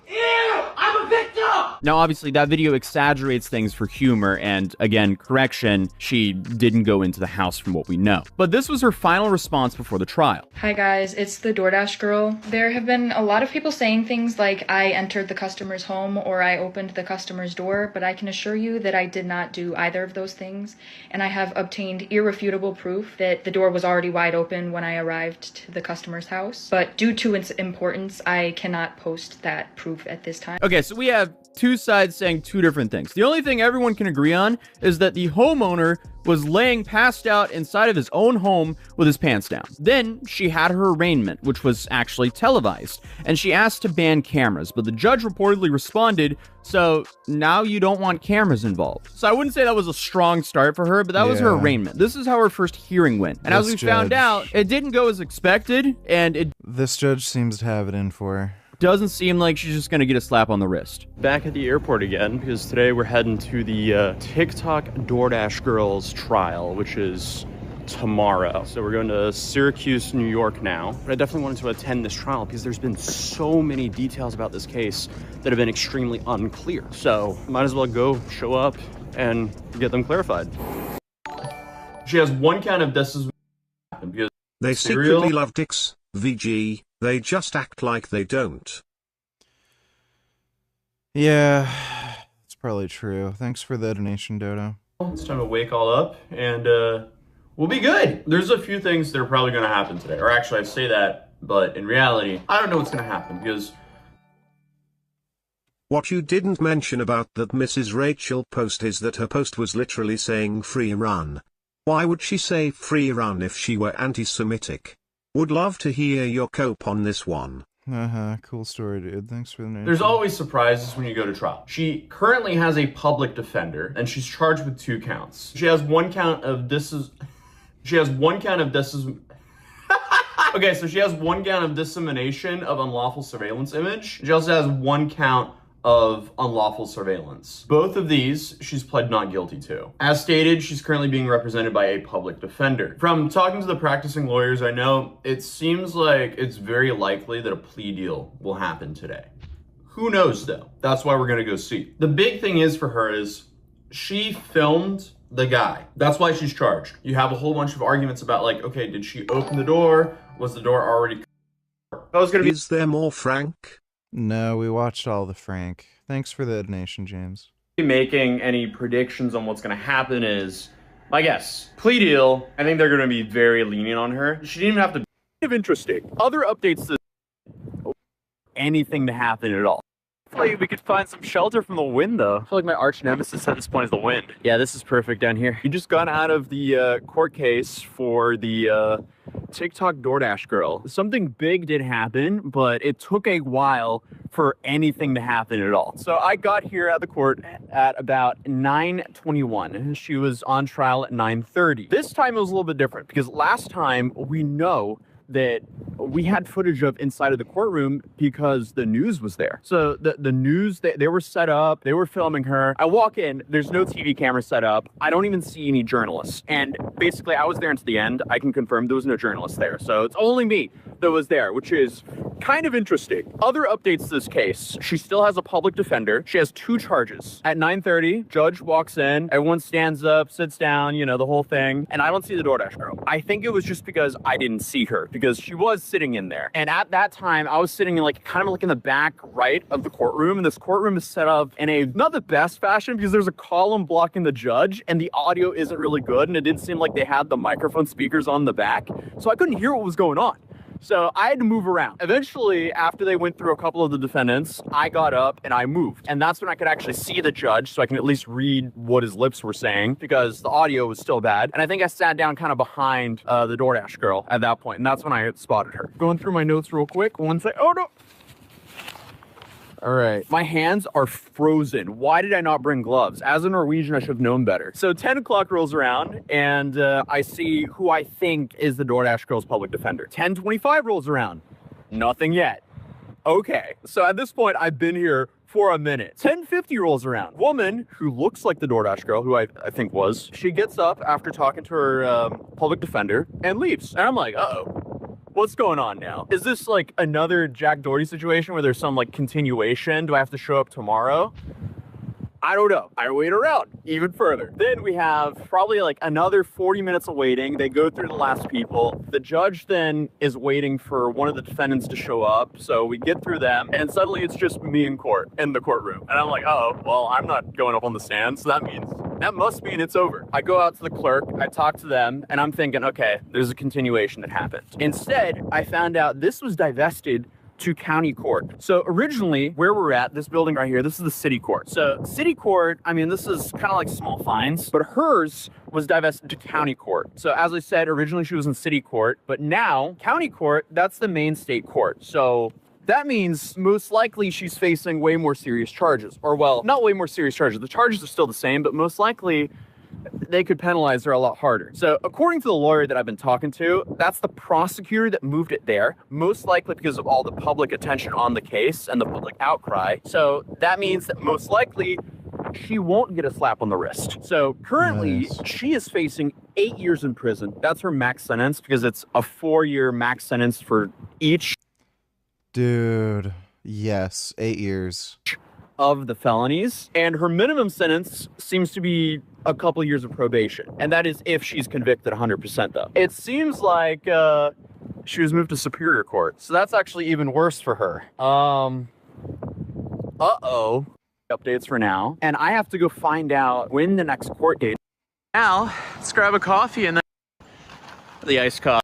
Speaker 18: Ew! I'm a victim!
Speaker 17: Now, obviously, that video exaggerates things for humor, and again, correction, she didn't go into the house from what we know. But this was her final response before the trial.
Speaker 13: Hi guys, it's the DoorDash girl. There have been a lot of people saying things like I entered the customer's home or I opened the customer's door, but I can assure you that I did not do either of those things, and I have obtained irrefutable proof that the door was already wide open when I arrived to the customer's house. But due to its importance, I cannot post that proof at this time.
Speaker 17: Okay, so we have two sides saying two different things. The only thing everyone can agree on is that the homeowner was laying passed out inside of his own home with his pants down. Then she had her arraignment, which was actually televised, and she asked to ban cameras, but the judge reportedly responded, so now you don't want cameras involved. So I wouldn't say that was a strong start for her, but that was her arraignment. This is how her first hearing went. And as we found out, it didn't go as expected, and
Speaker 1: this judge seems to have it in for her.
Speaker 17: Doesn't seem like she's just gonna get a slap on the wrist.
Speaker 21: Back at the airport again, because today we're heading to the TikTok DoorDash girls trial, which is tomorrow. So we're going to Syracuse, New York now. But I definitely wanted to attend this trial because there's been so many details about this case that have been extremely unclear. So might as well go show up and get them clarified. She has one count of this is because
Speaker 19: they secretly love dicks, VG. They just act like they don't.
Speaker 1: Yeah, it's probably true. Thanks for the donation, Dodo.
Speaker 21: It's time to wake all up, and we'll be good. There's a few things that are probably going to happen today. Or actually, I say that, but in reality, I don't know what's going to happen, because...
Speaker 19: What you didn't mention about that Mrs. Rachel post is that her post was literally saying free Iran. Why would she say free Iran if she were anti-Semitic? Would love to hear your cope on this one.
Speaker 1: Cool story, dude. Thanks for the name.
Speaker 21: There's always surprises when you go to trial. She currently has a public defender, and she's charged with 2 counts. She has one count of this is... Okay, so she has one count of dissemination of unlawful surveillance image. She also has one count of unlawful surveillance. Both of these, she's pled not guilty to. As stated, she's currently being represented by a public defender. From talking to the practicing lawyers I know, it seems like it's very likely that a plea deal will happen today. Who knows though? That's why we're gonna go see. The big thing is for her is she filmed the guy. That's why she's charged. You have a whole bunch of arguments about like, okay, did she open the door? Was the door already?
Speaker 19: Is there more, Frank?
Speaker 1: No, we watched all the Frank. Thanks for the donation, James.
Speaker 21: Making any predictions on what's going to happen is, I guess, plea deal. I think they're going to be very lenient on her. She didn't even have to be
Speaker 17: interesting. Other updates to anything to happen at all. Hopefully we could find some shelter from the wind, though. I feel like my arch nemesis at this point is the wind. Yeah, this is perfect down here. You just got out of the court case for the TikTok DoorDash girl. Something big did happen, but it took a while for anything to happen at all. So I got here at the court at about 9:21. She was on trial at 9:30. This time it was a little bit different because last time we know that we had footage of inside of the courtroom because the news was there. So the news, they were set up, they were filming her. I walk in, there's no TV camera set up. I don't even see any journalists. And basically I was there until the end. I can confirm there was no journalists there. So it's only me that was there, which is kind of interesting. Other updates to this case. She still has a public defender. She has 2 charges. At 9:30, judge walks in, everyone stands up, sits down, you know, the whole thing. And I don't see the DoorDash girl. I think it was just because I didn't see her because she was sitting in there. And at that time, I was sitting in kind of in the back right of the courtroom. And this courtroom is set up in not the best fashion because there's a column blocking the judge and the audio isn't really good. And it didn't seem like they had the microphone speakers on the back. So I couldn't hear what was going on. So I had to move around. Eventually, after they went through a couple of the defendants, I got up and I moved. And that's when I could actually see the judge so I can at least read what his lips were saying because the audio was still bad. And I think I sat down kind of behind the DoorDash girl at that point. And that's when I spotted her. Going through my notes real quick. One second. Oh, no. All right. My hands are frozen. Why did I not bring gloves? As a Norwegian, I should have known better. So 10 o'clock rolls around and I see who I think is the DoorDash girl's public defender. 10:25 rolls around. Nothing yet. Okay. So at this point, I've been here for a minute. 10:50 rolls around. Woman who looks like the DoorDash girl, who I think was, she gets up after talking to her public defender and leaves. And I'm like, uh-oh. What's going on now? Is this like another Jack Doherty situation where there's some continuation? Do I have to show up tomorrow? I don't know. I wait around even further. Then we have probably another 40 minutes of waiting. They go through the last people. The judge then is waiting for one of the defendants to show up. So we get through them and suddenly it's just me in court, in the courtroom. And I'm like, oh, well, I'm not going up on the stand. So that must mean it's over. I go out to the clerk, I talk to them, and I'm thinking, okay, there's a continuation that happened. Instead, I found out this was divested to county court. So originally, where we're at, this building right here, this is the city court. So city court, I mean, this is kind of like small fines, but hers was divested to county court. So as I said, originally she was in city court, but now county court, that's the main state court. So that means most likely she's facing way more serious charges. Or well, not way more serious charges. The charges are still the same, but most likely they could penalize her a lot harder. So according to the lawyer that I've been talking to, that's the prosecutor that moved it there, most likely because of all the public attention on the case and the public outcry. So that means that most likely she won't get a slap on the wrist. So currently she is facing 8 years in prison. That's her max sentence because it's a 4-year max sentence for each.
Speaker 1: Dude, yes, 8 years.
Speaker 17: Of the felonies, and her minimum sentence seems to be a couple years of probation, and that is if she's convicted 100% though. It seems like she was moved to Superior Court, so that's actually even worse for her. Updates for now, and I have to go find out when the next court date. Now, let's grab a coffee and then the iced coffee.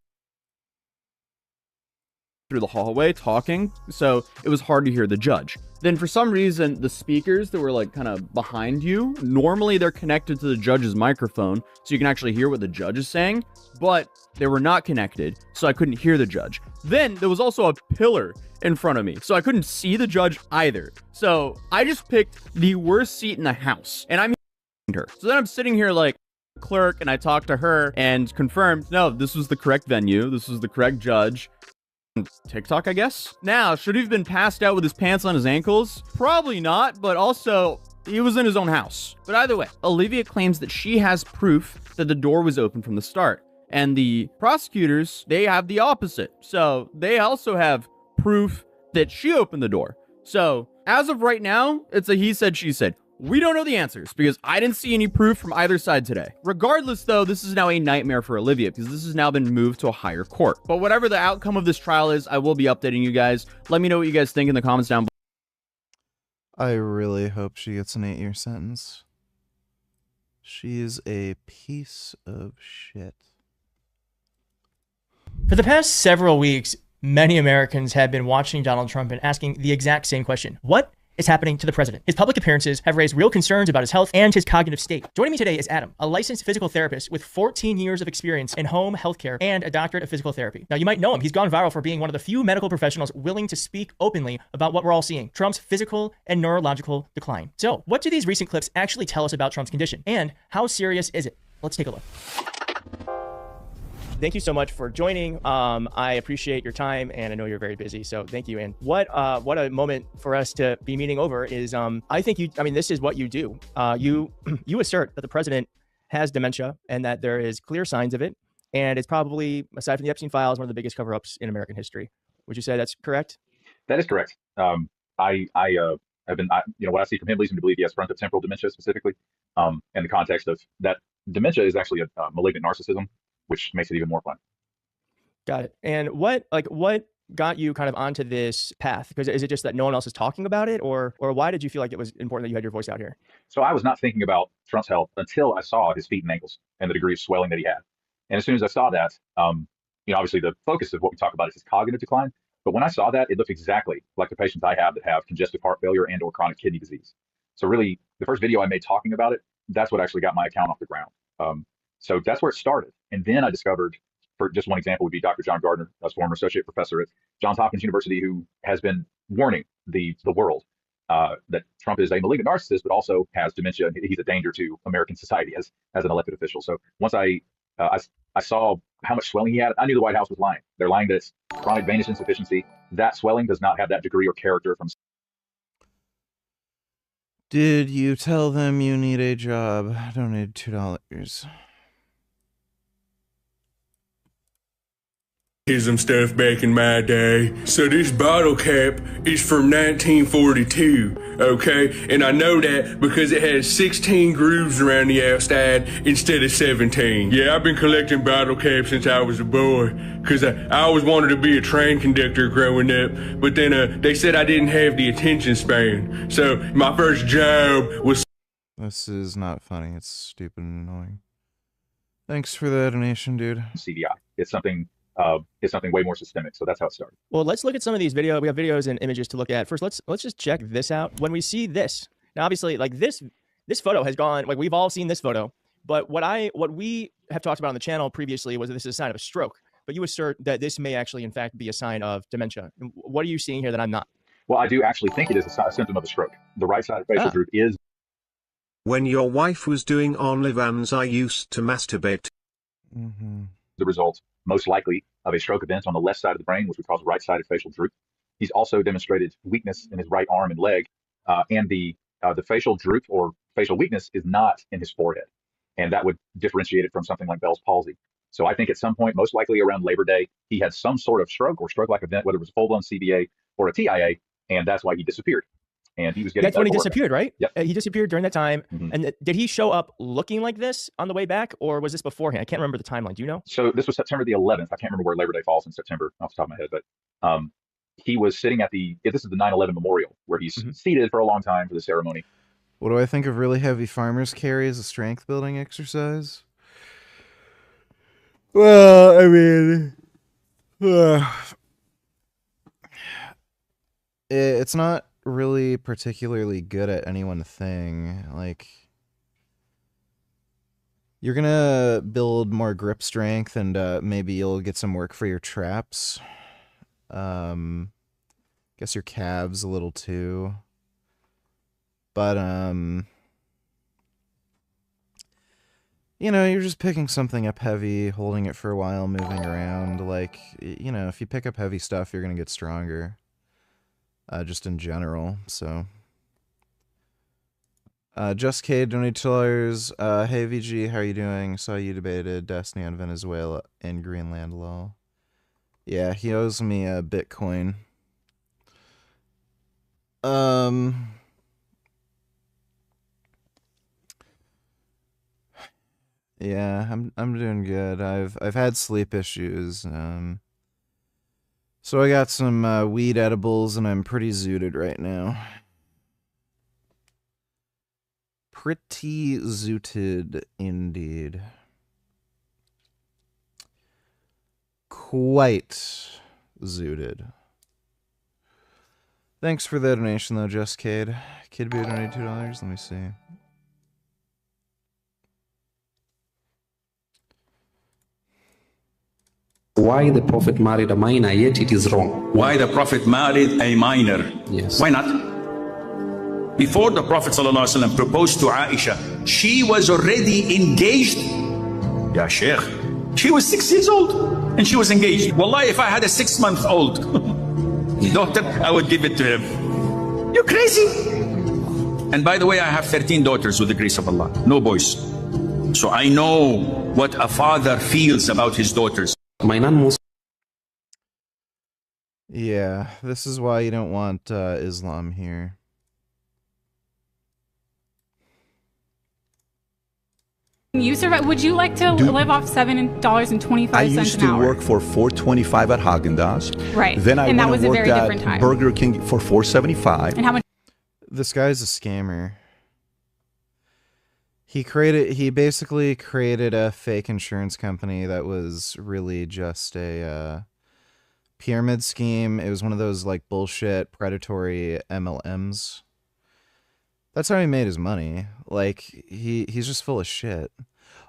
Speaker 17: Through the hallway talking, so it was hard to hear the judge. Then for some reason, the speakers that were kind of behind you, normally they're connected to the judge's microphone, so you can actually hear what the judge is saying, but they were not connected, so I couldn't hear the judge. Then there was also a pillar in front of me, so I couldn't see the judge either. So I just picked the worst seat in the house, and I'm her. So then I'm sitting here clerk, and I talked to her and confirmed, no, this was the correct venue, this was the correct judge. TikTok, I guess. Now, should he have been passed out with his pants on his ankles? Probably not, but also, he was in his own house. But either way, Olivia claims that she has proof that the door was open from the start. And the prosecutors, they have the opposite. So, they also have proof that she opened the door. So, as of right now, it's a he said, she said. We don't know the answers because I didn't see any proof from either side today. Regardless, though, this is now a nightmare for Olivia because this has now been moved to a higher court. But whatever the outcome of this trial is, I will be updating you guys. Let me know what you guys think in the comments down below.
Speaker 1: I really hope she gets an 8-year sentence. She's a piece of shit.
Speaker 2: For the past several weeks, many Americans have been watching Donald Trump and asking the exact same question. What is happening to the president. His public appearances have raised real concerns about his health and his cognitive state. Joining me today is Adam, a licensed physical therapist with 14 years of experience in home healthcare and a doctorate of physical therapy. Now, you might know him. He's gone viral for being one of the few medical professionals willing to speak openly about what we're all seeing, Trump's physical and neurological decline. So, what do these recent clips actually tell us about Trump's condition? And how serious is it? Let's take a look. Thank you so much for joining. I appreciate your time, and I know you're very busy, so thank you. And what a moment for us to be meeting over is, I think this is what you do. You assert that the president has dementia and that there is clear signs of it, and it's probably, aside from the Epstein files, one of the biggest cover-ups in American history. Would you say that's correct?
Speaker 16: That is correct. What I see from him leads me to believe he has frontotemporal dementia specifically. In the context of that, dementia is actually a malignant narcissism, which makes it even more fun.
Speaker 2: Got it. And what got you kind of onto this path? Because is it just that no one else is talking about it, or why did you feel like it was important that you had your voice out here?
Speaker 16: So I was not thinking about Trump's health until I saw his feet and ankles and the degree of swelling that he had. And as soon as I saw that, obviously the focus of what we talk about is his cognitive decline. But when I saw that, it looked exactly like the patients I have that have congestive heart failure and or chronic kidney disease. So really, the first video I made talking about it, that's what actually got my account off the ground. So that's where it started. And then I discovered, for just one example, would be Dr. John Gardner, a former associate professor at Johns Hopkins University, who has been warning the world that Trump is a malignant narcissist, but also has dementia. And he's a danger to American society as an elected official. So once I saw how much swelling he had, I knew the White House was lying. They're lying that it's chronic venous insufficiency. That swelling does not have that degree or character from.
Speaker 1: Did you tell them you need a job? I donated $2.
Speaker 22: Here's some stuff back in my day. So this bottle cap is from 1942, okay? And I know that because it has 16 grooves around the outside instead of 17. Yeah, I've been collecting bottle caps since I was a boy, because I always wanted to be a train conductor growing up, but then they said I didn't have the attention span. So my first job was...
Speaker 1: This is not funny. It's stupid and annoying. Thanks for the donation, dude.
Speaker 16: CDI. It's something way more systemic. So that's how it started.
Speaker 2: Well, let's look at some of these videos. We have videos and images to look at. First, let's just check this out. When we see this, now obviously, like this photo has gone, like we've all seen this photo, but what we have talked about on the channel previously was that this is a sign of a stroke, but you assert that this may actually in fact be a sign of dementia. What are you seeing here that I'm not?
Speaker 16: Well, I do actually think it is a symptom of a stroke. The right side of facial droop is.
Speaker 19: When your wife was doing OnlyFans, I used to masturbate.
Speaker 1: Mm-hmm.
Speaker 16: The result, most likely, of a stroke event on the left side of the brain, which would cause right-sided facial droop. He's also demonstrated weakness in his right arm and leg, and the facial droop or facial weakness is not in his forehead, and that would differentiate it from something like Bell's palsy. So I think at some point, most likely around Labor Day, he had some sort of stroke or stroke-like event, whether it was a full-blown CBA or a TIA, and that's why he disappeared. And he was getting.
Speaker 2: That's when he disappeared, right?
Speaker 16: Yep.
Speaker 2: He disappeared during that time.
Speaker 16: Mm-hmm.
Speaker 2: And did he show up looking like this on the way back, or was this beforehand? I can't remember the timeline. Do you know?
Speaker 16: So this was September the 11th. I can't remember where Labor Day falls in September off the top of my head, but he was sitting at this is the 9/11 memorial where he's seated for a long time for the ceremony.
Speaker 1: What do I think of really heavy farmer's carry as a strength building exercise? Well, I mean, it's not really particularly good at any one thing. Like, you're gonna build more grip strength, and maybe you'll get some work for your traps. Guess your calves a little too, but you're just picking something up heavy, holding it for a while, moving around. Like, if you pick up heavy stuff, you're gonna get stronger. Just in general, so. Just K donated $2. Hey VG, how are you doing? Saw you debated Destiny on Venezuela and Greenland law. Yeah, he owes me a Bitcoin. Yeah, I'm doing good. I've had sleep issues. So I got some weed edibles, and I'm pretty zooted right now. Pretty zooted indeed. Quite zooted. Thanks for the donation, though, Just Cade. Kid Boo donated $2. Let me see.
Speaker 3: Why the Prophet married a minor, yet it is wrong.
Speaker 10: Why the Prophet married a minor?
Speaker 3: Yes.
Speaker 10: Why not? Before the Prophet ﷺ proposed to Aisha, she was already engaged. Ya Sheikh, she was 6 years old and she was engaged. Wallahi, if I had a 6-month-old daughter, I would give it to him. You're crazy. And by the way, I have 13 daughters with the grace of Allah, no boys. So I know what a father feels about his daughters.
Speaker 1: Yeah, this is why you don't want Islam here.
Speaker 4: You survive. Would you like to live off $7.25
Speaker 8: I used
Speaker 4: an
Speaker 8: to
Speaker 4: hour?
Speaker 8: work for $4.25 at Haagen-Dazs.
Speaker 4: Right.
Speaker 8: Then I
Speaker 4: And that
Speaker 8: went
Speaker 4: was
Speaker 8: and
Speaker 4: a
Speaker 8: worked
Speaker 4: very
Speaker 8: at
Speaker 4: different time.
Speaker 8: Burger King for $4.75.
Speaker 4: And how much?
Speaker 1: This guy's a scammer. He basically created a fake insurance company that was really just a pyramid scheme. It was one of those like bullshit predatory MLMs. That's how he made his money. Like he's just full of shit.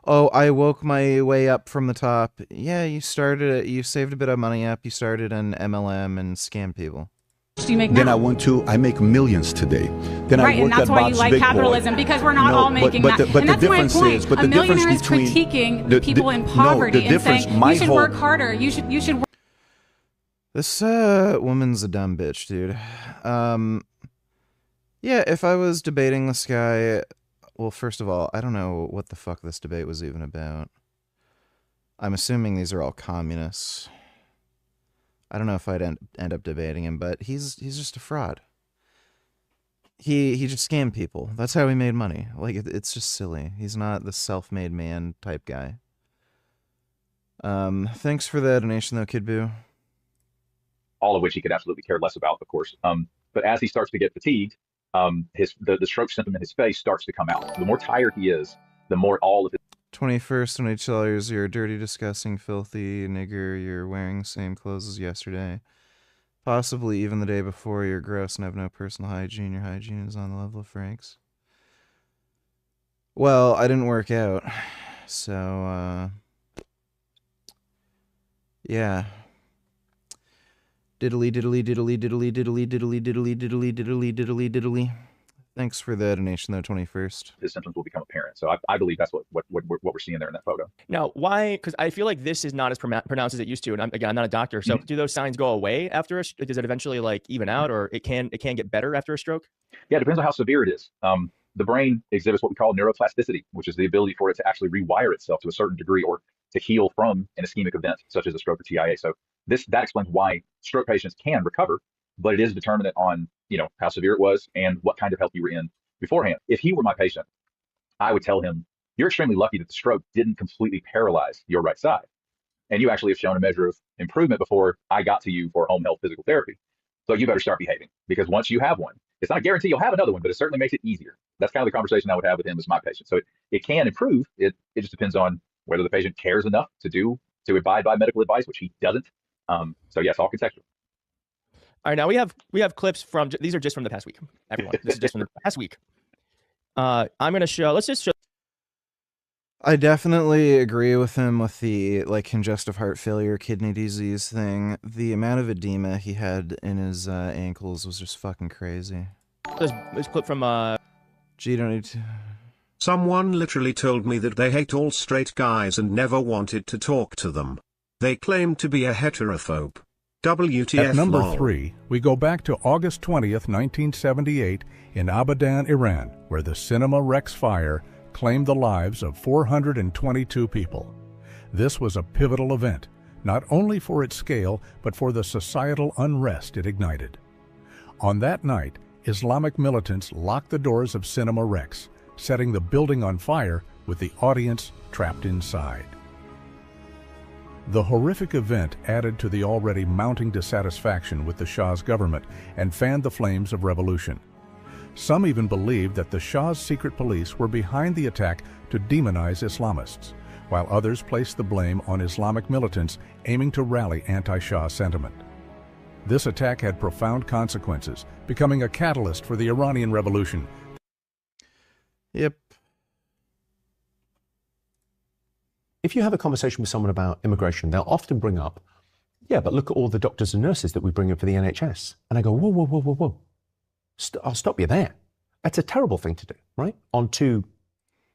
Speaker 1: Oh, I woke my way up from the top. Yeah, you saved a bit of money up. You started an MLM and scammed people.
Speaker 4: Do you make
Speaker 8: Then
Speaker 4: now?
Speaker 8: I make millions today. Then
Speaker 4: Right,
Speaker 8: I
Speaker 4: and
Speaker 8: worked
Speaker 4: that's
Speaker 8: at
Speaker 4: why
Speaker 8: Bob's
Speaker 4: you like
Speaker 8: Big Boy.
Speaker 4: capitalism, because we're not all making that.
Speaker 8: But
Speaker 4: And
Speaker 8: the
Speaker 4: that's my
Speaker 8: difference
Speaker 4: point.
Speaker 8: is, but
Speaker 4: A
Speaker 8: the difference
Speaker 4: millionaire is
Speaker 8: between
Speaker 4: critiquing
Speaker 8: the
Speaker 4: people in
Speaker 8: no, the
Speaker 4: poverty and
Speaker 8: difference,
Speaker 4: saying
Speaker 8: my
Speaker 4: you should
Speaker 8: whole-
Speaker 4: work harder. You should work.
Speaker 1: This woman's a dumb bitch, dude. Yeah, if I was debating this guy, well, first of all, I don't know what the fuck this debate was even about. I'm assuming these are all communists. I don't know if I'd end up debating him, but he's just a fraud. He just scammed people. That's how he made money. Like it's just silly. He's not the self-made man type guy. Thanks for the donation though, Kid Boo.
Speaker 16: All of which he could absolutely care less about, of course. But as he starts to get fatigued, the stroke symptom in his face starts to come out. The more tired he is, the more all of his
Speaker 1: 21st on $8. You're a dirty, disgusting, filthy nigger. You're wearing the same clothes as yesterday. Possibly even the day before. You're gross and have no personal hygiene. Your hygiene is on the level of Frank's. Well, I didn't work out. So, yeah. Diddly, diddly, diddly, diddly, diddly, diddly, diddly, diddly, diddly, diddly, diddly. Thanks for the donation, though, 21st.
Speaker 16: his symptoms will become apparent. So I believe that's what we're seeing there in that photo.
Speaker 2: Now, why? Because I feel like this is not as pronounced as it used to. And I'm not a doctor. So do those signs go away after a does it eventually like even out, or it can get better after a stroke?
Speaker 16: Yeah, it depends on how severe it is. The brain exhibits what we call neuroplasticity, which is the ability for it to actually rewire itself to a certain degree or to heal from an ischemic event, such as a stroke or TIA. So that explains why stroke patients can recover, but it is determinant on, how severe it was and what kind of health you were in beforehand. If he were my patient, I would tell him, you're extremely lucky that the stroke didn't completely paralyze your right side. And you actually have shown a measure of improvement before I got to you for home health physical therapy. So you better start behaving, because once you have one, it's not a guarantee you'll have another one, but it certainly makes it easier. That's kind of the conversation I would have with him as my patient. So it can improve. It just depends on whether the patient cares enough to abide by medical advice, which he doesn't. So yes, all contextual.
Speaker 2: All right, now we have clips from, these are just from the past week, everyone. This is just from the past week. I'm going to show, let's just show.
Speaker 1: I definitely agree with him with the congestive heart failure, kidney disease thing. The amount of edema he had in his ankles was just fucking crazy.
Speaker 2: This clip from
Speaker 1: Gee, don't need to.
Speaker 19: Someone literally told me that they hate all straight guys and never wanted to talk to them. They claim to be a heterophobe. WTF.
Speaker 23: At number
Speaker 19: lol.
Speaker 23: 3, we go back to August 20th, 1978 in Abadan, Iran, where the Cinema Rex fire claimed the lives of 422 people. This was a pivotal event, not only for its scale, but for the societal unrest it ignited. On that night, Islamic militants locked the doors of Cinema Rex, setting the building on fire with the audience trapped inside. The horrific event added to the already mounting dissatisfaction with the Shah's government and fanned the flames of revolution. Some even believed that the Shah's secret police were behind the attack to demonize Islamists, while others placed the blame on Islamic militants aiming to rally anti-Shah sentiment. This attack had profound consequences, becoming a catalyst for the Iranian Revolution.
Speaker 1: Yep.
Speaker 6: If you have a conversation with someone about immigration, they'll often bring up, yeah, but look at all the doctors and nurses that we bring in for the NHS. And I go, whoa, whoa, whoa, whoa, whoa. I'll stop you there. That's a terrible thing to do, right? On two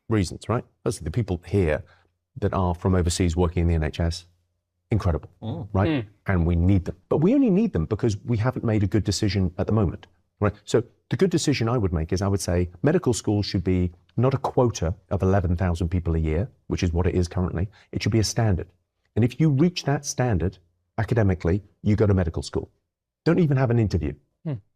Speaker 6: reasons, right? Firstly, the people here that are from overseas working in the NHS, incredible, right? And we need them. But we only need them because we haven't made a good decision at the moment, right? So the good decision I would make is I would say medical schools should be not a quota of 11,000 people a year, which is what it is currently. It should be a standard. And if you reach that standard academically, you go to medical school. Don't even have an interview.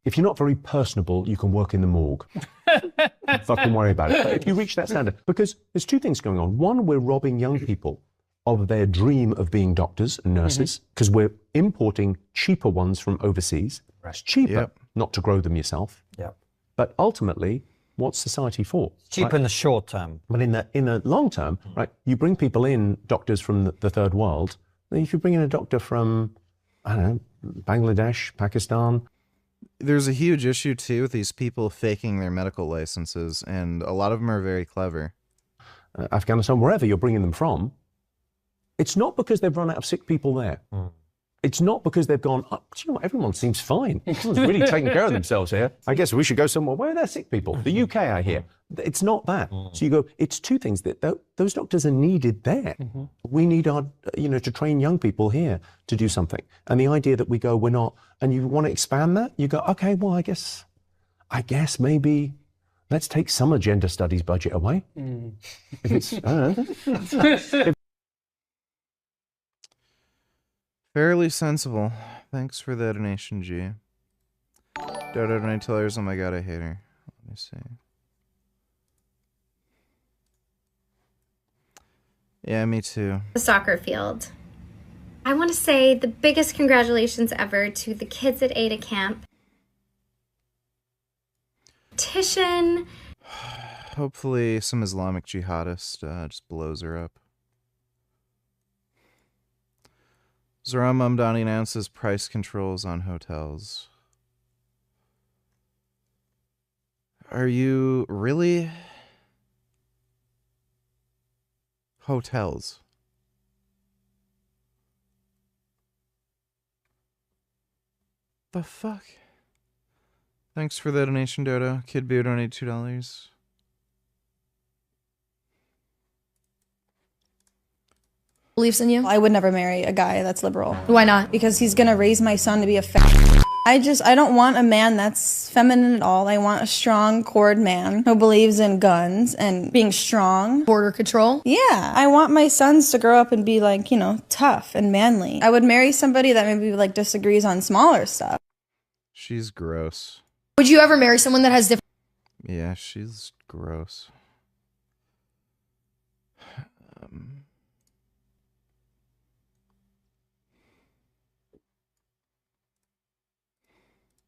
Speaker 6: If you're not very personable, you can work in the morgue. Don't fucking worry about it. But if you reach that standard, because there's two things going on. One, we're robbing young people of their dream of being doctors and nurses because we're importing cheaper ones from overseas. It's cheaper not to grow them yourself. But ultimately, what's society for?
Speaker 7: Cheap in the short term.
Speaker 6: But in the long term, right? You bring people in, doctors from the third world. Then if you bring in a doctor from, I don't know, Bangladesh, Pakistan.
Speaker 1: There's a huge issue too with these people faking their medical licenses, and a lot of them are very clever.
Speaker 6: Afghanistan, wherever you're bringing them from, it's not because they've run out of sick people there. It's not because they've gone, oh, do you know what, everyone seems fine. Everyone's really taking care of themselves here. I guess we should go somewhere. Where are there sick people? The UK, I hear. It's not that. So you go, it's two things. That those doctors are needed there. We need our, to train young people here to do something. And the idea that we go, we're not, and you want to expand that, you go, okay, well, I guess maybe let's take some gender studies budget away. If it's, I don't know.
Speaker 1: Fairly sensible. Thanks for the donation, G. Dodo $20. Oh my god, I hate her. Let me see. Yeah, me too.
Speaker 9: The soccer field. I want to say the biggest congratulations ever to the kids at Ada Camp. Petition.
Speaker 1: Hopefully some Islamic jihadist just blows her up. Zoram Mamdani announces price controls on hotels. Are you really? Hotels. The fuck? Thanks for the donation, Dodo. Kid Boo donated $2.
Speaker 24: Beliefs in you. I would never marry a guy that's liberal. Why not? Because he's gonna raise my son to be a I don't want a man that's feminine at all. I want a strong, cored man who believes in guns and being strong. Border control? Yeah. I want my sons to grow up and be like, tough and manly. I would marry somebody that maybe disagrees on smaller stuff.
Speaker 1: She's gross.
Speaker 24: Would you ever marry someone that has different?
Speaker 1: Yeah, she's gross.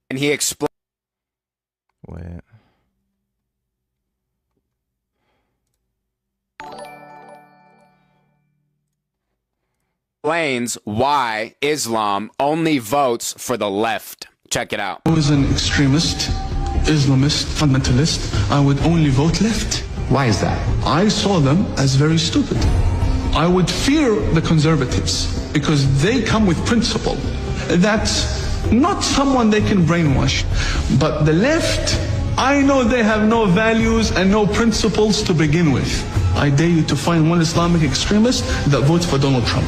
Speaker 25: And he explains.
Speaker 1: Wait.
Speaker 25: Explains why Islam only votes for the left. Check it out.
Speaker 26: I was an extremist, Islamist, fundamentalist. I would only vote left.
Speaker 25: Why is that?
Speaker 26: I saw them as very stupid. I would fear the conservatives because they come with principle. That's not someone they can brainwash. But the left, I know they have no values and no principles to begin with. I dare you to find one Islamic extremist that votes for Donald Trump.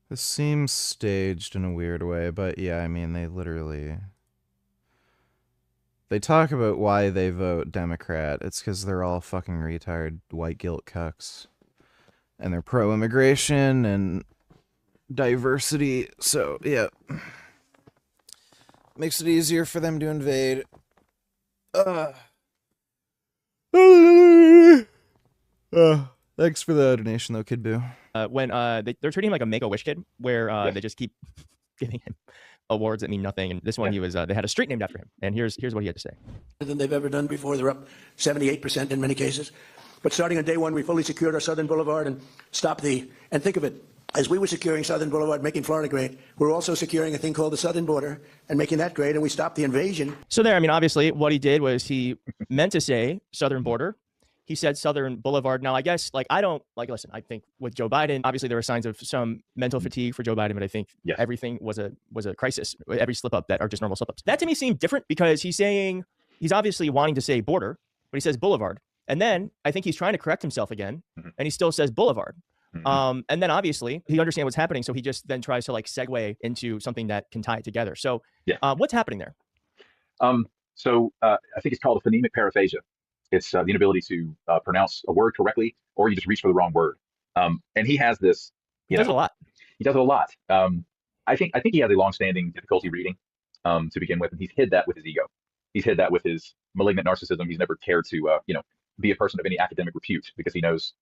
Speaker 1: This seems staged in a weird way, but yeah, I mean, they talk about why they vote Democrat. It's because they're all fucking retard white guilt cucks. And they're pro-immigration and diversity, so yeah. Makes it easier for them to invade. Thanks for the donation, though, Kid Boo.
Speaker 2: When they're treating him like a Make-A-Wish kid, where they just keep giving him awards that mean nothing. And this one, he was they had a street named after him. And here's what he had to say.
Speaker 27: Than they've ever done before. They're up 78% in many cases. But starting on day one, we fully secured our southern boulevard and stopped and think of it, as we were securing Southern Boulevard, making Florida great, we're also securing a thing called the Southern Border and making that great, and we stopped the invasion.
Speaker 2: So there, I mean, obviously what he did was he meant to say Southern Border. He said Southern Boulevard. Now, I guess, like, I don't, like, listen, I think with Joe Biden, obviously there were signs of some mental fatigue for Joe Biden, but I think everything was a crisis. Every slip up that are just normal slip ups. That to me seemed different because he's obviously wanting to say border, but he says Boulevard. And then I think he's trying to correct himself again, and he still says Boulevard. And then obviously he understands what's happening, so he just then tries to like segue into something that can tie it together. So what's happening there?
Speaker 16: I think it's called a phonemic paraphasia. It's the inability to pronounce a word correctly, or you just reach for the wrong word. And he has this.
Speaker 2: He does it a lot.
Speaker 16: He does it a lot. I think he has a longstanding difficulty reading to begin with, and he's hid that with his ego. He's hid that with his malignant narcissism. He's never cared to be a person of any academic repute because he knows.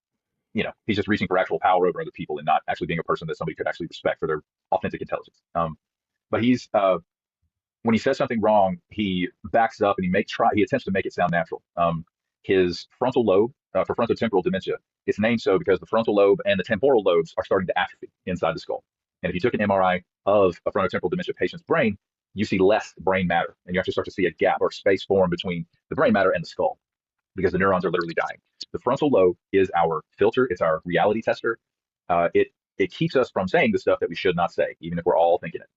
Speaker 16: He's just reaching for actual power over other people and not actually being a person that somebody could actually respect for their authentic intelligence. But he's when he says something wrong, he backs up and he attempts to make it sound natural. His frontal lobe for frontotemporal dementia, it's named so because the frontal lobe and the temporal lobes are starting to atrophy inside the skull. And if you took an MRI of a frontotemporal dementia patient's brain, you see less brain matter, and you actually start to see a gap or space form between the brain matter and the skull, because the neurons are literally dying. The frontal lobe is our filter. It's our reality tester. It keeps us from saying the stuff that we should not say, even if we're all thinking it.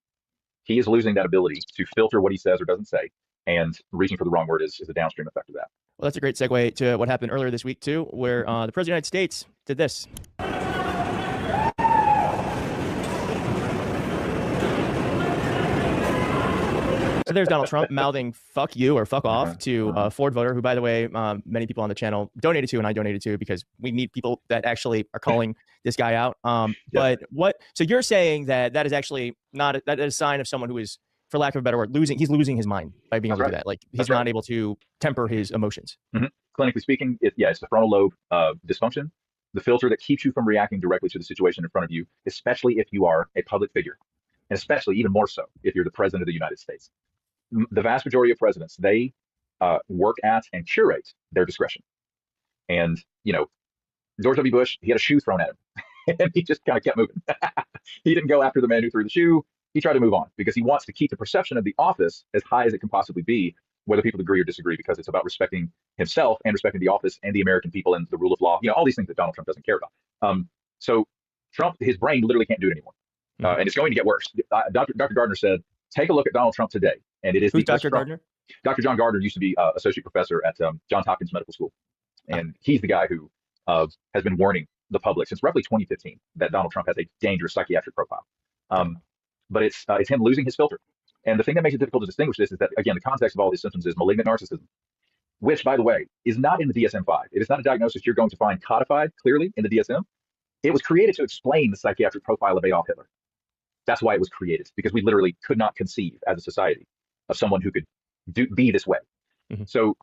Speaker 16: He is losing that ability to filter what he says or doesn't say, and reaching for the wrong word is a downstream effect of that.
Speaker 2: Well, that's a great segue to what happened earlier this week, too, where the President of the United States did this. There's Donald Trump mouthing "fuck you" or "fuck off" to a Ford voter, who, by the way, many people on the channel donated to, and I donated to, because we need people that actually are calling this guy out. But so you're saying that is actually that is a sign of someone who is, for lack of a better word, he's losing his mind by being able to do that. Like, he's not able to temper his emotions.
Speaker 16: Clinically speaking, it's the frontal lobe dysfunction, the filter that keeps you from reacting directly to the situation in front of you, especially if you are a public figure, and especially even more so if you're the president of the United States. The vast majority of presidents, they work at and curate their discretion. And, George W. Bush, he had a shoe thrown at him and he just kind of kept moving. He didn't go after the man who threw the shoe. He tried to move on because he wants to keep the perception of the office as high as it can possibly be, whether people agree or disagree, because it's about respecting himself and respecting the office and the American people and the rule of law, all these things that Donald Trump doesn't care about. So Trump, his brain literally can't do it anymore. And it's going to get worse. Dr. Gardner said, take a look at Donald Trump today. And it is
Speaker 2: Who's Dr. Gardner?
Speaker 16: Dr. John Gardner used to be associate professor at Johns Hopkins Medical School. And he's the guy who has been warning the public since roughly 2015 that Donald Trump has a dangerous psychiatric profile. But it's him losing his filter. And the thing that makes it difficult to distinguish this is that, again, the context of all these symptoms is malignant narcissism, which, by the way, is not in the DSM-5. It is not a diagnosis you're going to find codified clearly in the DSM. It was created to explain the psychiatric profile of Adolf Hitler. That's why it was created, because we literally could not conceive as a society of someone who could be this way. So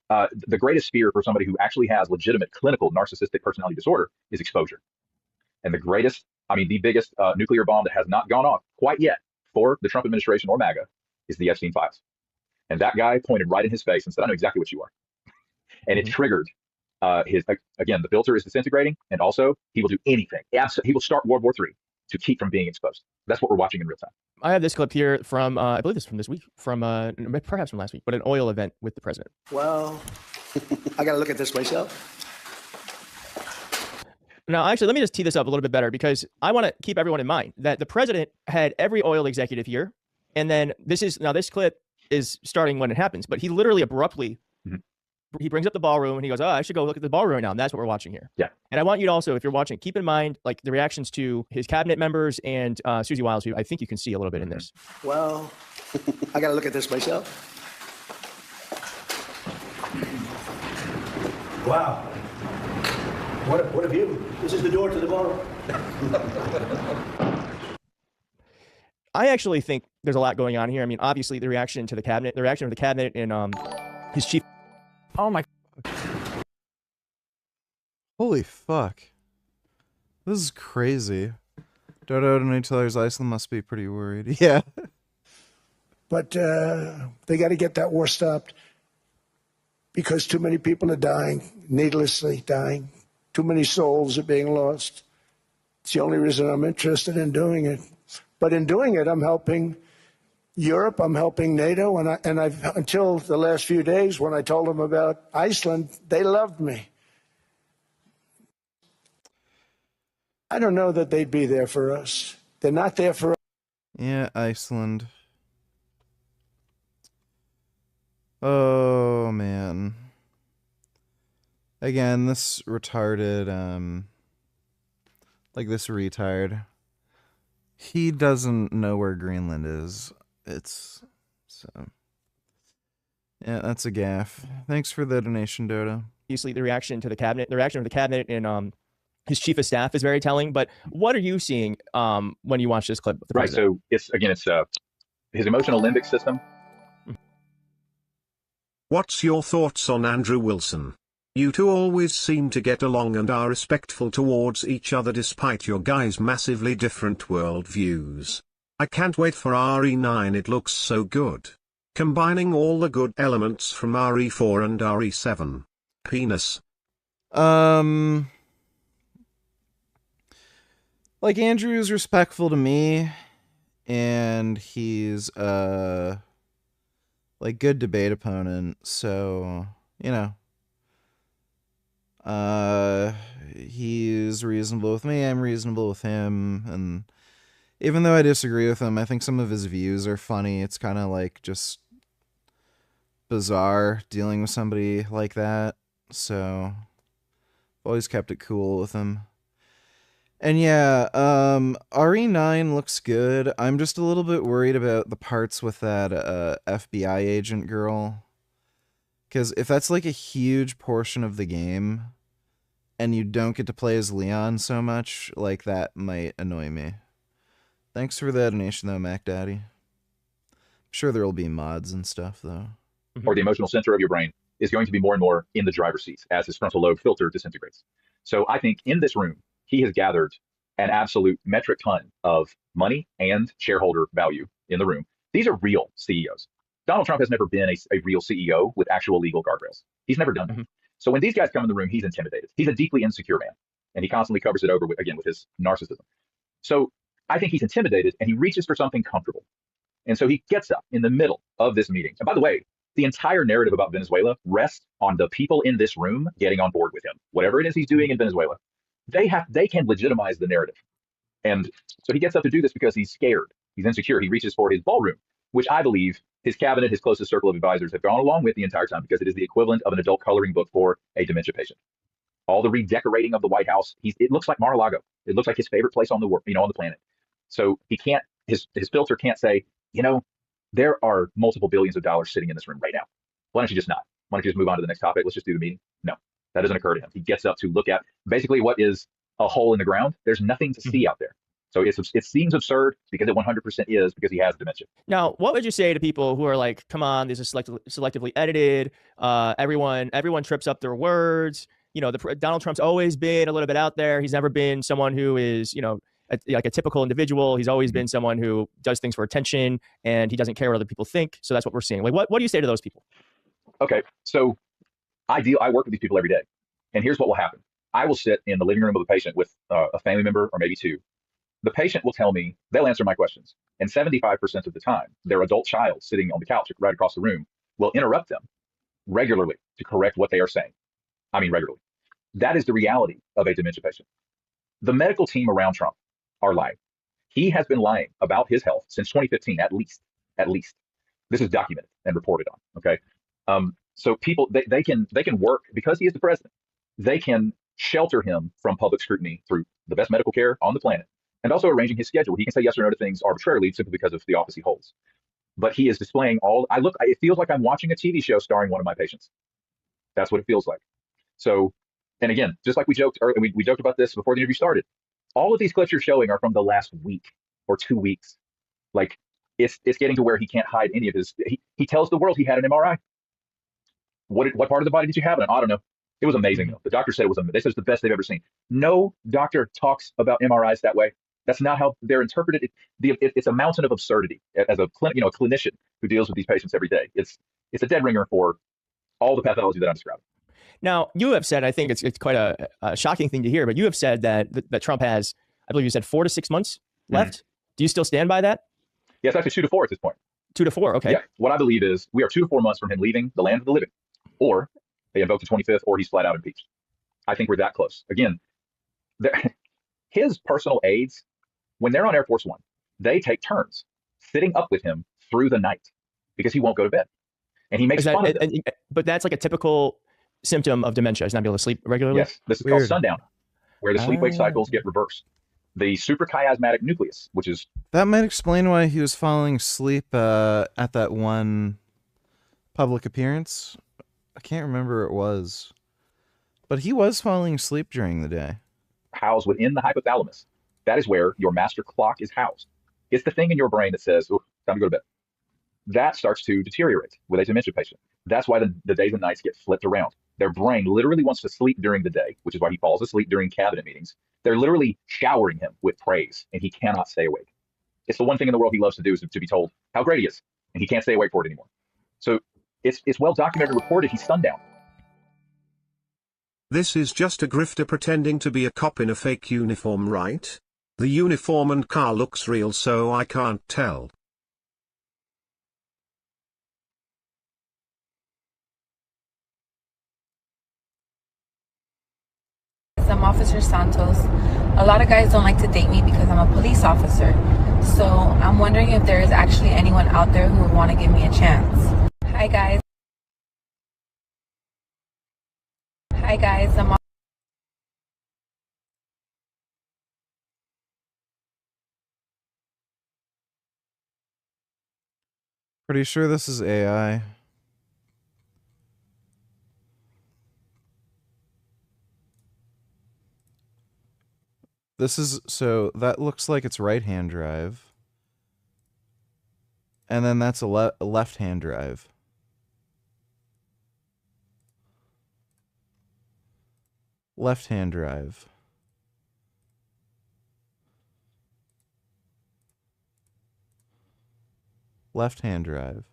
Speaker 16: the greatest fear for somebody who actually has legitimate clinical narcissistic personality disorder is exposure. And the biggest nuclear bomb that has not gone off quite yet for the Trump administration or MAGA is the Epstein files. And that guy pointed right in his face and said, I know exactly what you are. And it triggered the filter is disintegrating. And also he will do anything. He will start World War III to keep from being exposed. That's what we're watching in real time.
Speaker 2: I have this clip here from, I believe this is from this week, perhaps from last week, but an oil event with the president.
Speaker 27: Well, I got to look at this myself.
Speaker 2: Now, actually, let me just tee this up a little bit better, because I want to keep everyone in mind that the president had every oil executive here. And then this clip is starting when it happens, but he literally abruptly, he brings up the ballroom and he goes, I should go look at the ballroom right now. And that's what we're watching here.
Speaker 16: Yeah.
Speaker 2: And I want you to also, if you're watching, keep in mind like the reactions to his cabinet members and Susie Wiles, who I think you can see a little bit in this.
Speaker 27: Well, I got to look at this myself. Wow. What a view. This is the door to the ballroom.
Speaker 2: I actually think there's a lot going on here. I mean, obviously the reaction of the cabinet and his chief.
Speaker 1: Oh my. Holy fuck. This is crazy. Dodo and Nutellers Iceland must be pretty worried. Yeah.
Speaker 5: But they got to get that war stopped, because too many people are dying, needlessly dying. Too many souls are being lost. It's the only reason I'm interested in doing it. But in doing it, I'm helping Europe, I'm helping NATO, and I've until the last few days when I told them about Iceland, they loved me. I don't know that they'd be there for us. They're not there for us.
Speaker 1: Yeah, Iceland. Oh, man. Again, this retarded, like this retard. He doesn't know where Greenland is. So. Yeah, that's a gaffe. Thanks for the donation, Dota.
Speaker 2: Obviously, the reaction of the cabinet and his chief of staff is very telling. But what are you seeing when you watch this clip? With the
Speaker 16: Right. So it's his emotional limbic system.
Speaker 19: What's your thoughts on Andrew Wilson? You two always seem to get along and are respectful towards each other despite your guys' massively different worldviews. I can't wait for RE9, it looks so good. Combining all the good elements from RE4 and RE7. Penis.
Speaker 1: Like, Andrew's respectful to me, and he's like good debate opponent, so you know, he's reasonable with me, I'm reasonable with him, and even though I disagree with him, I think some of his views are funny. It's kind of like just bizarre dealing with somebody like that, so I've always kept it cool with him. And yeah, RE9 looks good. I'm just a little bit worried about the parts with that FBI agent girl. Because if that's like a huge portion of the game, and you don't get to play as Leon so much, like that might annoy me. Thanks for the donation though, Mac Daddy. I'm sure there will be mods and stuff though.
Speaker 16: Or the emotional center of your brain is going to be more and more in the driver's seat as his frontal lobe filter disintegrates. So I think in this room, he has gathered an absolute metric ton of money and shareholder value in the room. These are real CEOs. Donald Trump has never been a real CEO with actual legal guardrails. He's never done that. So when these guys come in the room, he's intimidated. He's a deeply insecure man, and he constantly covers it over with his narcissism. So I think he's intimidated, and he reaches for something comfortable. And so he gets up in the middle of this meeting. And by the way, the entire narrative about Venezuela rests on the people in this room getting on board with him. Whatever it is he's doing in Venezuela, they can legitimize the narrative. And so he gets up to do this because he's scared. He's insecure. He reaches for his ballroom, which I believe his cabinet, his closest circle of advisors have gone along with the entire time because it is the equivalent of an adult coloring book for a dementia patient. All the redecorating of the White House, it looks like Mar-a-Lago. It looks like his favorite place on the on the planet. So he can't, his filter can't say, there are multiple billions of dollars sitting in this room right now. Why don't you just not? Why don't you just move on to the next topic? Let's just do the meeting. No, that doesn't occur to him. He gets up to look at basically what is a hole in the ground. There's nothing to see out there. So it seems absurd because it 100% is because he has dementia.
Speaker 2: Now, what would you say to people who are like, come on, this is selectively edited. Everyone trips up their words. Donald Trump's always been a little bit out there. He's never been someone who is, like a typical individual. He's always been someone who does things for attention and he doesn't care what other people think. So that's what we're seeing. Like, what do you say to those people?
Speaker 16: Okay. So I work with these people every day. And here's what will happen. I will sit in the living room of a patient with a family member or maybe two. The patient will tell me, they'll answer my questions. And 75% of the time, their adult child sitting on the couch right across the room will interrupt them regularly to correct what they are saying. I mean, regularly. That is the reality of a dementia patient. The medical team around Trump are lying. He has been lying about his health since 2015, at least. This is documented and reported on. Okay. So people, they can work because he is the president. They can shelter him from public scrutiny through the best medical care on the planet and also arranging his schedule. He can say yes or no to things arbitrarily simply because of the office he holds. But he is displaying it feels like I'm watching a TV show starring one of my patients. That's what it feels like. So, and again, just like we joked earlier, we joked about this before the interview started. All of these clips you're showing are from the last week or 2 weeks. Like it's getting to where he can't hide any of his. He tells the world he had an MRI. What part of the body did you have? I don't know. It was amazing though. The doctor said it was amazing. They said it's the best they've ever seen. No doctor talks about MRIs that way. That's not how they're interpreted. It's a mountain of absurdity. As a clinician who deals with these patients every day, it's a dead ringer for all the pathology that I'm describing.
Speaker 2: Now, you have said, I think it's quite a shocking thing to hear, but you have said that Trump has I believe you said 4 to 6 months left. Do you still stand by that?
Speaker 16: Yes, actually 2 to 4 at this point.
Speaker 2: 2 to 4, okay.
Speaker 16: Yeah, what I believe is we are 2 to 4 months from him leaving the land of the living, or they invoke the 25th, or he's flat out impeached. I think we're that close. Again, his personal aides, when they're on Air Force One, they take turns sitting up with him through the night because he won't go to bed. And he makes fun of them.
Speaker 2: But that's like a typical symptom of dementia, is not being able to sleep regularly?
Speaker 16: Yes, this is called sundown, where the sleep-wake cycles get reversed. The suprachiasmatic nucleus, which is...
Speaker 1: That might explain why he was falling asleep at that one public appearance. I can't remember what it was. But he was falling asleep during the day.
Speaker 16: Housed within the hypothalamus. That is where your master clock is housed. It's the thing in your brain that says, oh, time to go to bed. That starts to deteriorate with a dementia patient. That's why the days and nights get flipped around. Their brain literally wants to sleep during the day, which is why he falls asleep during cabinet meetings. They're literally showering him with praise, and he cannot stay awake. It's the one thing in the world he loves to do is to be told how great he is, and he can't stay awake for it anymore. So it's well documented and reported he's sundown.
Speaker 19: This is just a grifter pretending to be a cop in a fake uniform, right? The uniform and car looks real, so I can't tell.
Speaker 7: I'm Officer Santos. A lot of guys don't like to date me because I'm a police officer. So I'm wondering if there is actually anyone out there who would want to give me a chance. Hi guys. Hi guys, I'm
Speaker 1: Pretty sure this is AI. This is, so that looks like it's right-hand drive. And then that's a left-hand drive. Left-hand drive. Left-hand drive.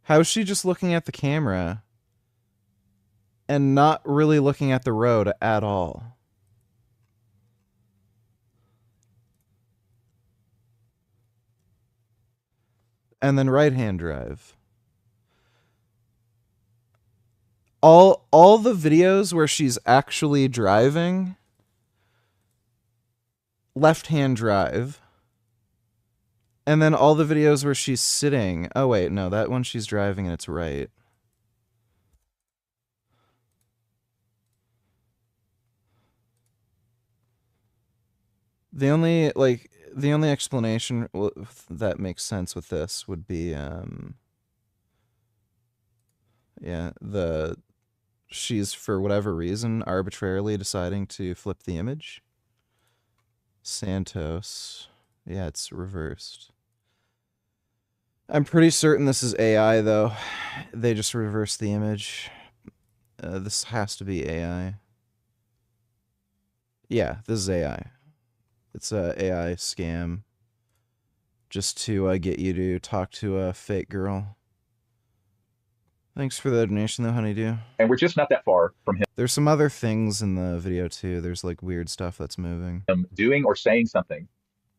Speaker 1: How is she just looking at the camera and not really looking at the road at all? And then right-hand drive. All the videos where she's actually driving, left-hand drive. And then all the videos where she's sitting. Oh wait, no, that one she's driving and it's right. The only explanation that makes sense with this would be yeah, she's for whatever reason arbitrarily deciding to flip the image. Santos. Yeah, it's reversed. I'm pretty certain this is AI though. They just reversed the image. This has to be AI. Yeah, this is AI. It's a AI scam, just to get you to talk to a fake girl. Thanks for the donation, though, honeydew.
Speaker 16: And we're just not that far from him.
Speaker 1: There's some other things in the video too. There's like weird stuff that's moving.
Speaker 16: Doing or saying something,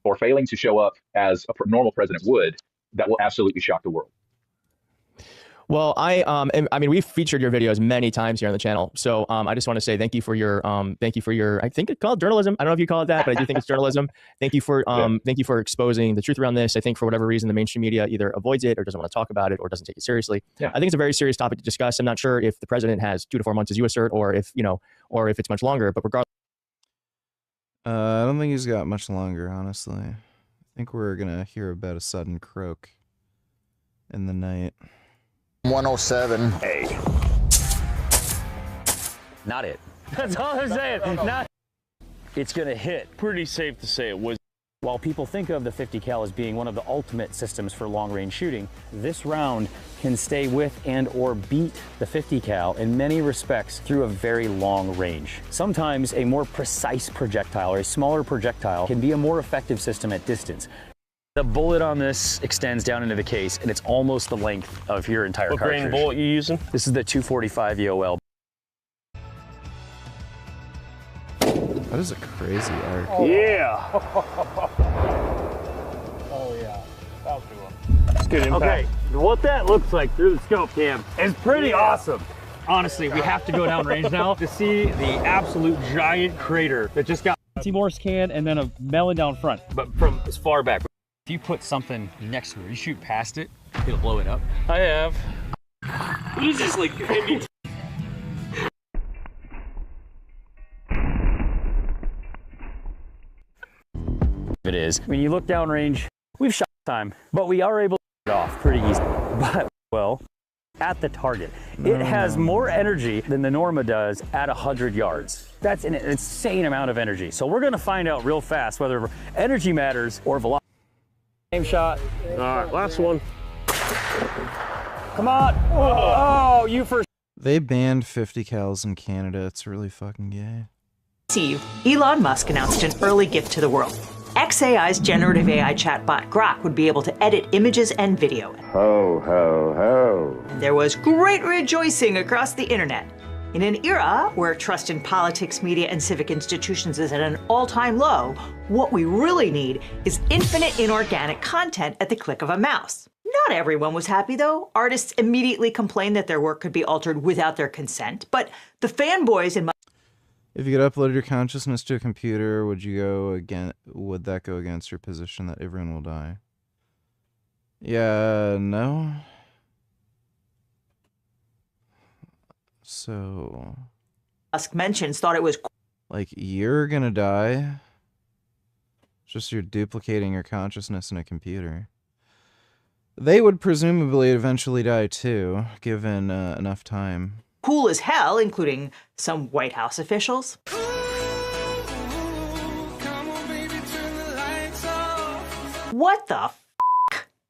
Speaker 16: or failing to show up as a normal president would, that will absolutely shock the world.
Speaker 2: Well, I mean, we've featured your videos many times here on the channel. So I just want to say thank you for your, I think it's called journalism. I don't know if you call it that, but I do think it's journalism. Thank you for, thank you for exposing the truth around this. I think for whatever reason, the mainstream media either avoids it or doesn't want to talk about it or doesn't take it seriously.
Speaker 16: Yeah.
Speaker 2: I think it's a very serious topic to discuss. I'm not sure if the president has 2 to 4 months, as you assert, or if, or if it's much longer, but regardless.
Speaker 1: I don't think he's got much longer, honestly. I think we're going to hear about a sudden croak in the night.
Speaker 11: 107.
Speaker 12: Hey. Not it. That's all I'm saying. Not. It's gonna hit. Pretty safe to say it was. While people think of the 50 cal as being one of the ultimate systems for long-range shooting, this round can stay with and or beat the 50 cal in many respects through a very long range. Sometimes a more precise projectile or a smaller projectile can be a more effective system at distance. The bullet on this extends down into the case, and it's almost the length of your entire cartridge. What grain bullet you using? This is the 245 EOL.
Speaker 1: That is a crazy arc.
Speaker 12: Oh. Yeah. Oh yeah, that'll do him. It's good impact. Okay, what that looks like through the scope cam is pretty awesome. Honestly, we have to go down range now to see the absolute giant crater that just got a Morse can and then a melon down front, but from as far back. If you put something next to it, you shoot past it, it'll blow it up. I have. What is this, like, heavy? It is. When you look downrange, we've shot time, but we are able to get it off pretty easy. But, well, at the target, it has more energy than the Norma does at 100 yards. That's an insane amount of energy. So we're gonna find out real fast whether energy matters or velocity. Same shot. All right, last one. Come on. Oh, you first.
Speaker 1: They banned 50 cals in Canada. It's really fucking gay.
Speaker 13: Elon Musk announced an early gift to the world. xAI's generative AI chatbot Grok would be able to edit images and video.
Speaker 14: Ho, ho, ho.
Speaker 13: And there was great rejoicing across the internet. In an era where trust in politics, media, and civic institutions is at an all-time low, what we really need is infinite inorganic content at the click of a mouse. Not everyone was happy, though. Artists immediately complained that their work could be altered without their consent, but the fanboys in
Speaker 1: If you could upload your consciousness to a computer, would that go against your position that everyone will die? Yeah, no. So
Speaker 13: Musk mentions thought it was
Speaker 1: like you're gonna die. Just you're duplicating your consciousness in a computer. They would presumably eventually die too, given enough time.
Speaker 13: cool as hell, including some White House officials. What the f***?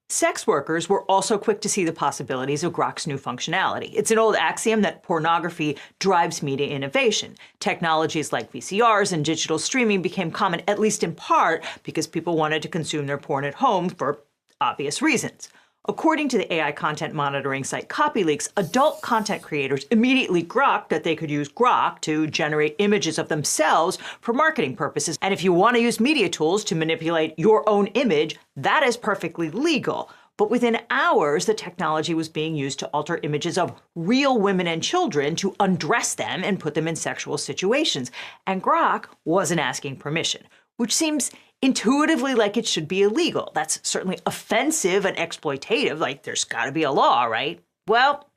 Speaker 13: Sex workers were also quick to see the possibilities of Grok's new functionality. It's an old axiom that pornography drives media innovation. Technologies like VCRs and digital streaming became common, at least in part, because people wanted to consume their porn at home for obvious reasons. According to the AI content monitoring site CopyLeaks, adult content creators immediately groked that they could use Grok to generate images of themselves for marketing purposes. And if you want to use media tools to manipulate your own image, that is perfectly legal. But within hours, the technology was being used to alter images of real women and children to undress them and put them in sexual situations. And Grok wasn't asking permission, which seems intuitively like it should be illegal. That's certainly offensive and exploitative, like there's gotta be a law, right? Well,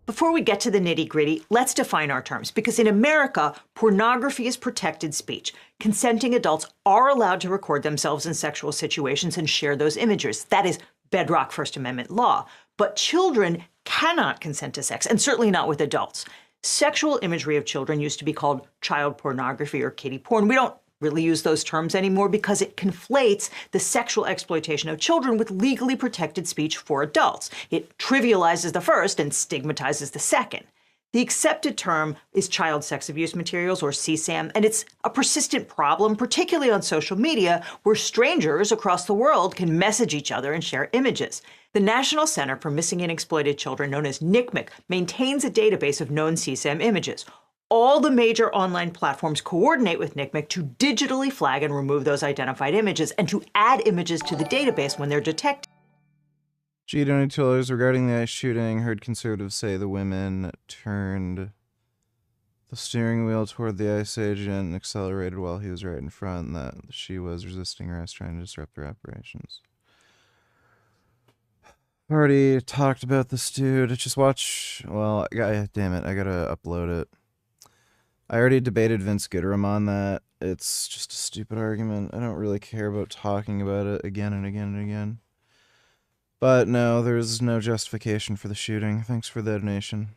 Speaker 13: before we get to the nitty-gritty, let's define our terms, because in America, pornography is protected speech. Consenting adults are allowed to record themselves in sexual situations and share those images. That is bedrock First Amendment law. But children cannot consent to sex, and certainly not with adults. Sexual imagery of children used to be called child pornography or kiddie porn. We don't really use those terms anymore because it conflates the sexual exploitation of children with legally protected speech for adults. It trivializes the first and stigmatizes the second. The accepted term is child sex abuse materials, or CSAM, and it's a persistent problem, particularly on social media, where strangers across the world can message each other and share images. The National Center for Missing and Exploited Children, known as NCMEC, maintains a database of known CSAM images. All the major online platforms coordinate with NCMEC to digitally flag and remove those identified images and to add images to the database when they're detected.
Speaker 1: G-Donators regarding the ICE shooting, heard conservatives say the women turned the steering wheel toward the ICE agent and accelerated while he was right in front, and that she was resisting arrest, trying to disrupt their operations. Already talked about this dude. Just watch. Well, damn it, I gotta upload it. I already debated Vince Goodrum on that. It's just a stupid argument. I don't really care about talking about it again and again and again. But no, there's no justification for the shooting. Thanks for the donation.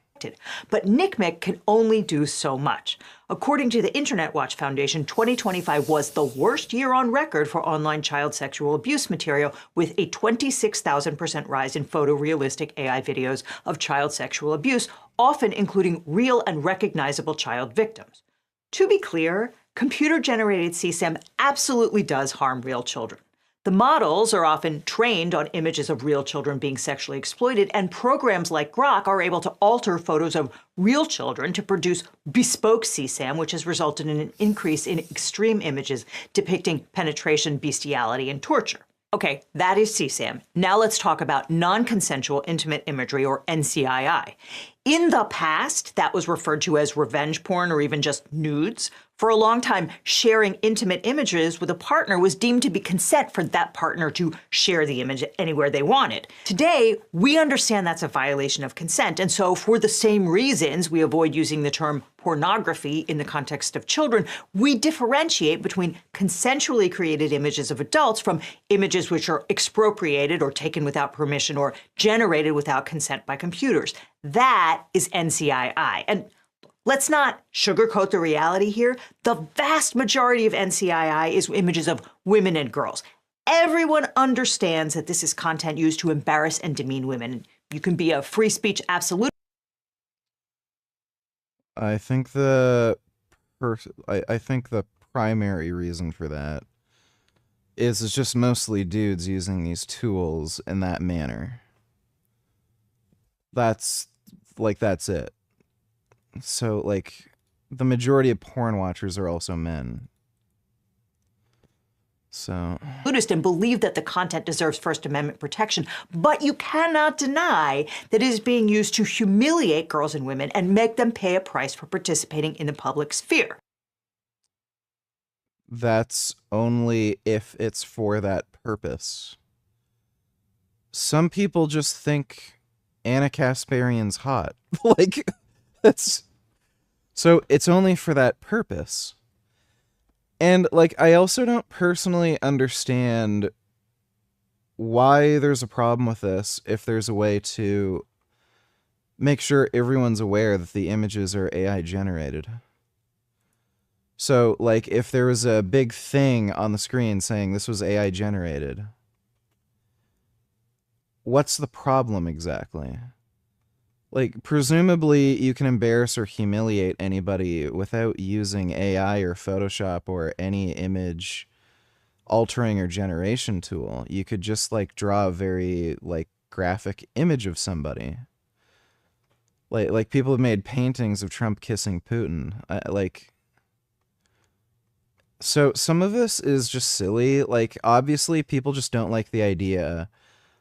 Speaker 13: But NCMEC can only do so much. According to the Internet Watch Foundation, 2025 was the worst year on record for online child sexual abuse material, with a 26,000% rise in photorealistic AI videos of child sexual abuse, often including real and recognizable child victims. To be clear, computer-generated CSAM absolutely does harm real children. The models are often trained on images of real children being sexually exploited, and programs like Grok are able to alter photos of real children to produce bespoke CSAM, which has resulted in an increase in extreme images depicting penetration, bestiality, and torture. Okay, that is CSAM. Now let's talk about non-consensual intimate imagery, or NCII. In the past, that was referred to as revenge porn or even just nudes. For a long time, sharing intimate images with a partner was deemed to be consent for that partner to share the image anywhere they wanted. Today, we understand that's a violation of consent, and so for the same reasons we avoid using the term pornography in the context of children, we differentiate between consensually created images of adults from images which are expropriated or taken without permission or generated without consent by computers. That is NCII. And let's not sugarcoat the reality here. The vast majority of NCII is images of women and girls. Everyone understands that this is content used to embarrass and demean women. You can be a free speech absolute.
Speaker 1: I think I think the primary reason for that is it's just mostly dudes using these tools in that manner. That's it. So, like, the majority of porn watchers are also men. So,
Speaker 13: And believe that the content deserves First Amendment protection, but you cannot deny that it is being used to humiliate girls and women and make them pay a price for participating in the public sphere.
Speaker 1: that's only if it's for that purpose. Some people just think Anna Kasparian's hot. Like, that's... So it's only for that purpose. And, like, I also don't personally understand why there's a problem with this if there's a way to make sure everyone's aware that the images are AI generated. So, like, if there was a big thing on the screen saying this was AI generated, what's the problem exactly? Like, presumably you can embarrass or humiliate anybody without using AI or Photoshop or any image altering or generation tool. You could just, like, draw a very, like, graphic image of somebody. Like people have made paintings of Trump kissing Putin. So some of this is just silly. Like, obviously people just don't like the idea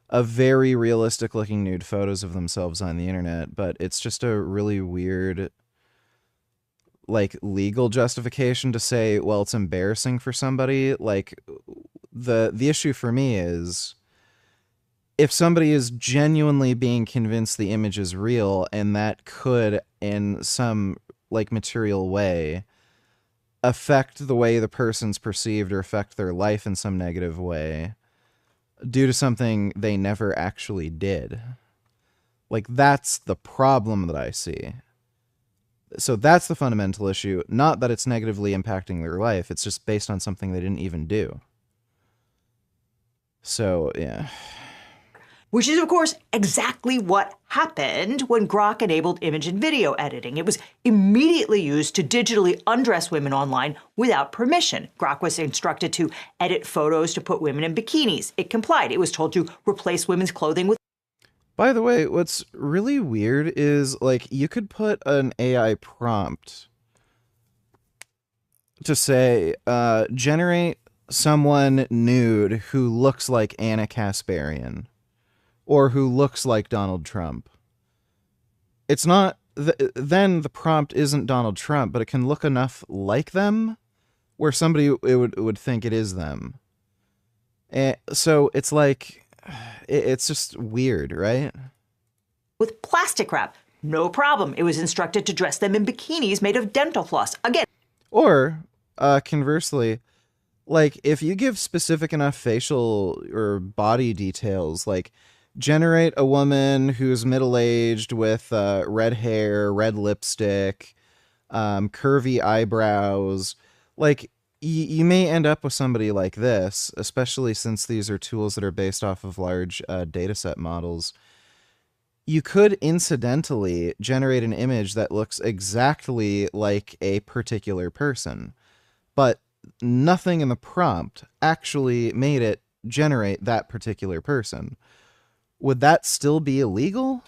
Speaker 1: of very realistic looking nude photos of themselves on the internet, but it's just a really weird, like, legal justification to say, well, it's embarrassing for somebody. Like, the issue for me is if somebody is genuinely being convinced the image is real and that could in some, like, material way affect the way the person's perceived or affect their life in some negative way due to something they never actually did. Like, that's the problem that I see. So that's the fundamental issue. Not that it's negatively impacting their life. It's just based on something they didn't even do. So, yeah.
Speaker 13: Which is, of course, exactly what happened when Grok enabled image and video editing. It was immediately used to digitally undress women online without permission. Grok was instructed to edit photos to put women in bikinis. It complied. It was told to replace women's clothing with...
Speaker 1: By the way, what's really weird is, like, you could put an AI prompt to say, generate someone nude who looks like Anna Kasparian. Or who looks like Donald Trump. It's not... then the prompt isn't Donald Trump, but it can look enough like them where somebody would think it is them. And so it's like... it's just weird, right?
Speaker 13: With plastic wrap. No problem. It was instructed to dress them in bikinis made of dental floss. Again...
Speaker 1: Or, conversely, like, if you give specific enough facial or body details, like... generate a woman who's middle-aged with red hair, red lipstick, curvy eyebrows. Like, you may end up with somebody like this, especially since these are tools that are based off of large dataset models. You could incidentally generate an image that looks exactly like a particular person, but nothing in the prompt actually made it generate that particular person. Would that still be illegal?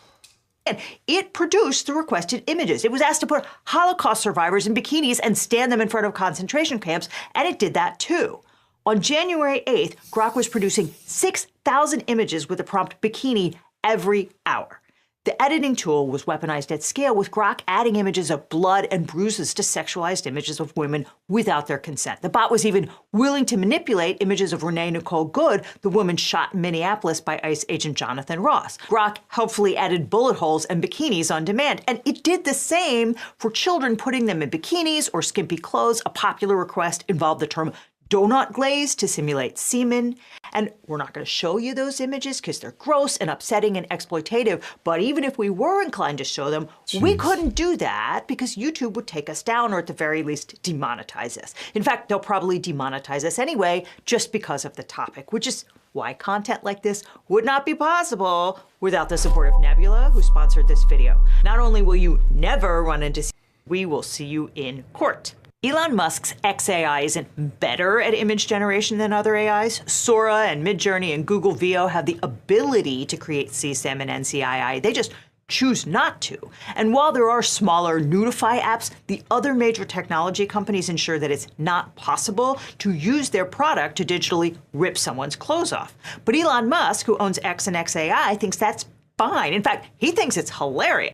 Speaker 13: And it produced the requested images. It was asked to put Holocaust survivors in bikinis and stand them in front of concentration camps, and it did that too. On January 8th, Grok was producing 6,000 images with the prompt bikini every hour. The editing tool was weaponized at scale, with Grok adding images of blood and bruises to sexualized images of women without their consent. The bot was even willing to manipulate images of Renee Nicole Good, the woman shot in Minneapolis by ICE agent Jonathan Ross. Grok helpfully added bullet holes and bikinis on demand, and it did the same for children, putting them in bikinis or skimpy clothes. A popular request involved the term donut glaze to simulate semen. And we're not going to show you those images because they're gross and upsetting and exploitative. But even if we were inclined to show them, we couldn't do that because YouTube would take us down, or at the very least demonetize us. In fact, they'll probably demonetize us anyway just because of the topic, which is why content like this would not be possible without the support of Nebula, who sponsored this video. Not only will you never run into, we will see you in court. Elon Musk's XAI isn't better at image generation than other AIs. Sora and Midjourney and Google Veo have the ability to create CSIM and NCII. They just choose not to. And while there are smaller Nudify apps, the other major technology companies ensure that it's not possible to use their product to digitally rip someone's clothes off. But Elon Musk, who owns X and XAI, thinks that's fine. In fact, he thinks it's hilarious.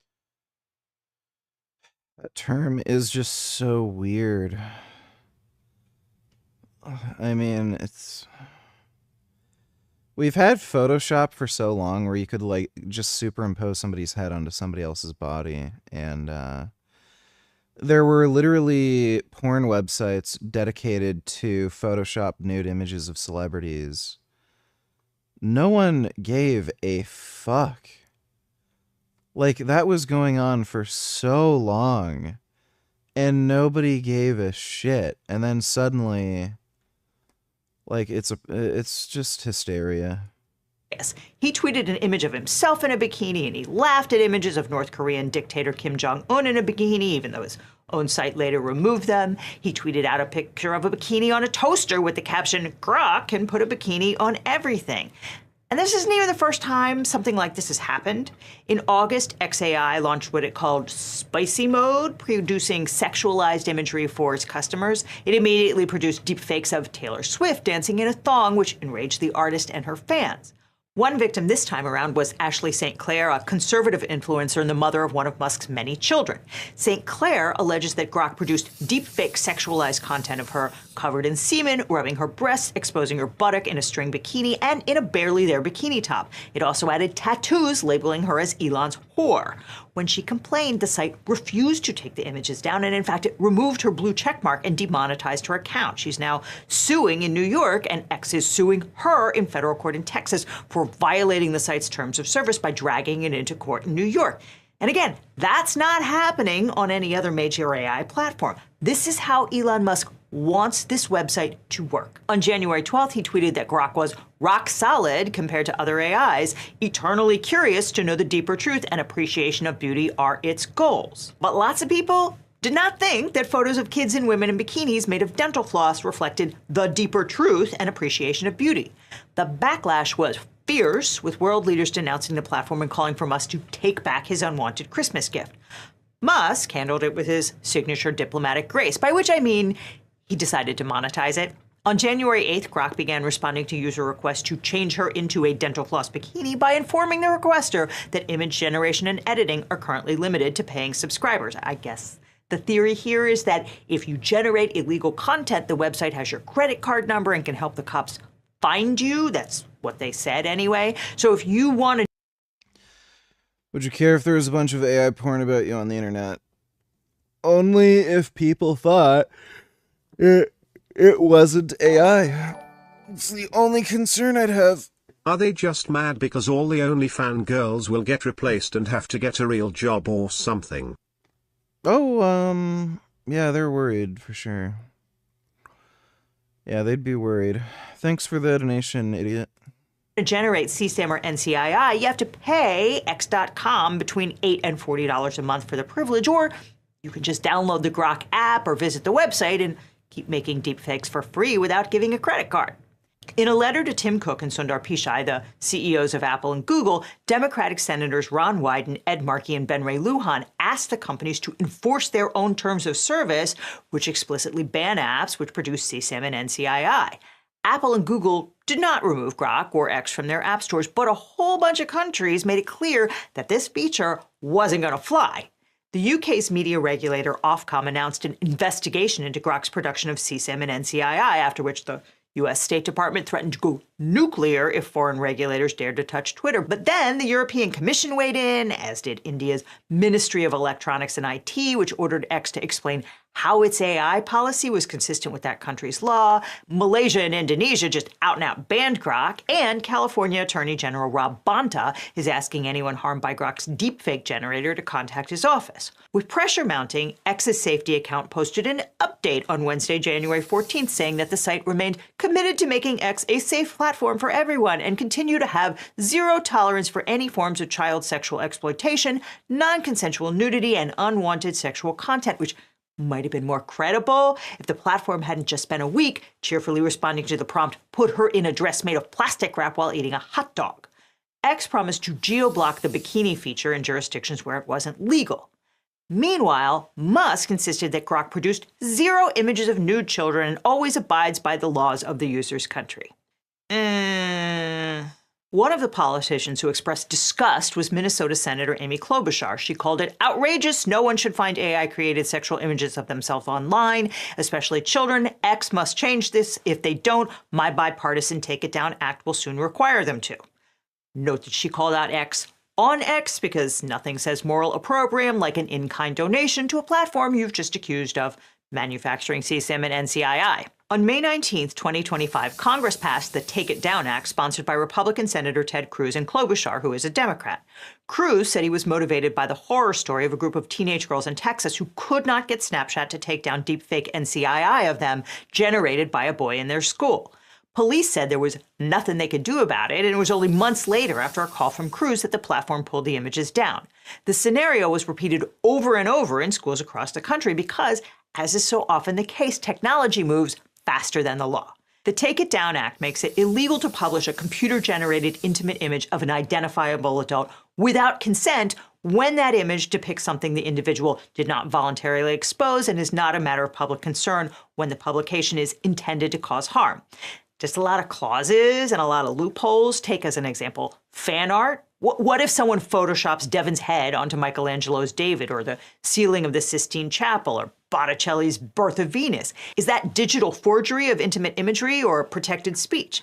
Speaker 1: That term is just so weird. I mean, we've had Photoshop for so long where you could like just superimpose somebody's head onto somebody else's body, and there were literally porn websites dedicated to Photoshop nude images of celebrities. No one gave a fuck. Like, that was going on for so long, and nobody gave a shit. And then suddenly, like, it's just hysteria.
Speaker 13: Yes, he tweeted an image of himself in a bikini, and he laughed at images of North Korean dictator Kim Jong-un in a bikini, even though his own site later removed them. He tweeted out a picture of a bikini on a toaster with the caption, "Grok can put a bikini on everything." And this isn't even the first time something like this has happened. In August, XAI launched what it called spicy mode, producing sexualized imagery for its customers. It immediately produced deepfakes of Taylor Swift dancing in a thong, which enraged the artist and her fans. One victim this time around was Ashley St. Clair, a conservative influencer and the mother of one of Musk's many children. St. Clair alleges that Grok produced deepfake sexualized content of her covered in semen, rubbing her breasts, exposing her buttock in a string bikini, and in a barely there bikini top. It also added tattoos labeling her as Elon's whore. When she complained, the site refused to take the images down, and in fact, it removed her blue checkmark and demonetized her account. She's now suing in New York, and X is suing her in federal court in Texas for violating the site's terms of service by dragging it into court in New York. And again, that's not happening on any other major AI platform. This is how Elon Musk wants this website to work. On January 12th, he tweeted that Grok was rock solid compared to other AIs, eternally curious to know the deeper truth, and appreciation of beauty are its goals. But lots of people did not think that photos of kids and women in bikinis made of dental floss reflected the deeper truth and appreciation of beauty. The backlash was fierce, with world leaders denouncing the platform and calling for Musk to take back his unwanted Christmas gift. Musk handled it with his signature diplomatic grace, by which I mean he decided to monetize it. On January 8th, Grok began responding to user requests to change her into a dental floss bikini by informing the requester that image generation and editing are currently limited to paying subscribers. I guess the theory here is that if you generate illegal content, the website has your credit card number and can help the cops find you. That's what they said anyway. So if you want to...
Speaker 1: Would you care if there was a bunch of AI porn about you on the internet? Only if people thought it wasn't AI. It's the only concern I'd have.
Speaker 19: Are they just mad because all the OnlyFans girls will get replaced and have to get a real job or something?
Speaker 1: Oh, yeah, they're worried for sure. Yeah, they'd be worried. Thanks for the donation, idiot.
Speaker 13: To generate CSAM or NCII, you have to pay X.com between $8 and $40 a month for the privilege, or you can just download the Grok app or visit the website and keep making deepfakes for free without giving a credit card. In a letter to Tim Cook and Sundar Pichai, the CEOs of Apple and Google, Democratic Senators Ron Wyden, Ed Markey, and Ben Ray Lujan asked the companies to enforce their own terms of service, which explicitly ban apps which produce CSAM and NCII. Apple and Google did not remove Grok or X from their app stores, but a whole bunch of countries made it clear that this feature wasn't going to fly. The UK's media regulator Ofcom announced an investigation into Grok's production of CSAM and NCII, after which the U.S. State Department threatened to go nuclear if foreign regulators dared to touch Twitter. But then the European Commission weighed in, as did India's Ministry of Electronics and IT, which ordered X to explain how its AI policy was consistent with that country's law. Malaysia and Indonesia just out-and-out banned Grok, and California Attorney General Rob Bonta is asking anyone harmed by Grok's deepfake generator to contact his office. With pressure mounting, X's safety account posted an update on Wednesday, January 14th, saying that the site remained committed to making X a safe platform for everyone and continue to have zero tolerance for any forms of child sexual exploitation, non-consensual nudity, and unwanted sexual content, which might have been more credible if the platform hadn't just spent a week cheerfully responding to the prompt, "Put her in a dress made of plastic wrap while eating a hot dog." X promised to geo-block the bikini feature in jurisdictions where it wasn't legal. Meanwhile, Musk insisted that Grok produced zero images of nude children and always abides by the laws of the user's country. One of the politicians who expressed disgust was Minnesota Senator Amy Klobuchar. She called it outrageous. No one should find AI-created sexual images of themselves online, especially children. X must change this. If they don't, my bipartisan Take It Down Act will soon require them to. Note that she called out X on X because nothing says moral opprobrium like an in-kind donation to a platform you've just accused of manufacturing CSAM and NCII. On May 19, 2025, Congress passed the Take It Down Act, sponsored by Republican Senator Ted Cruz and Klobuchar, who is a Democrat. Cruz said he was motivated by the horror story of a group of teenage girls in Texas who could not get Snapchat to take down deepfake NCII of them generated by a boy in their school. Police said there was nothing they could do about it, and it was only months later, after a call from Cruz, that the platform pulled the images down. The scenario was repeated over and over in schools across the country because, as is so often the case, technology moves faster than the law. The Take It Down Act makes it illegal to publish a computer-generated intimate image of an identifiable adult without consent when that image depicts something the individual did not voluntarily expose and is not a matter of public concern when the publication is intended to cause harm. Just a lot of clauses and a lot of loopholes. Take as an example, fan art. What if someone photoshops Devon's head onto Michelangelo's David, or the ceiling of the Sistine Chapel, or Botticelli's Birth of Venus? Is that digital forgery of intimate imagery or protected speech?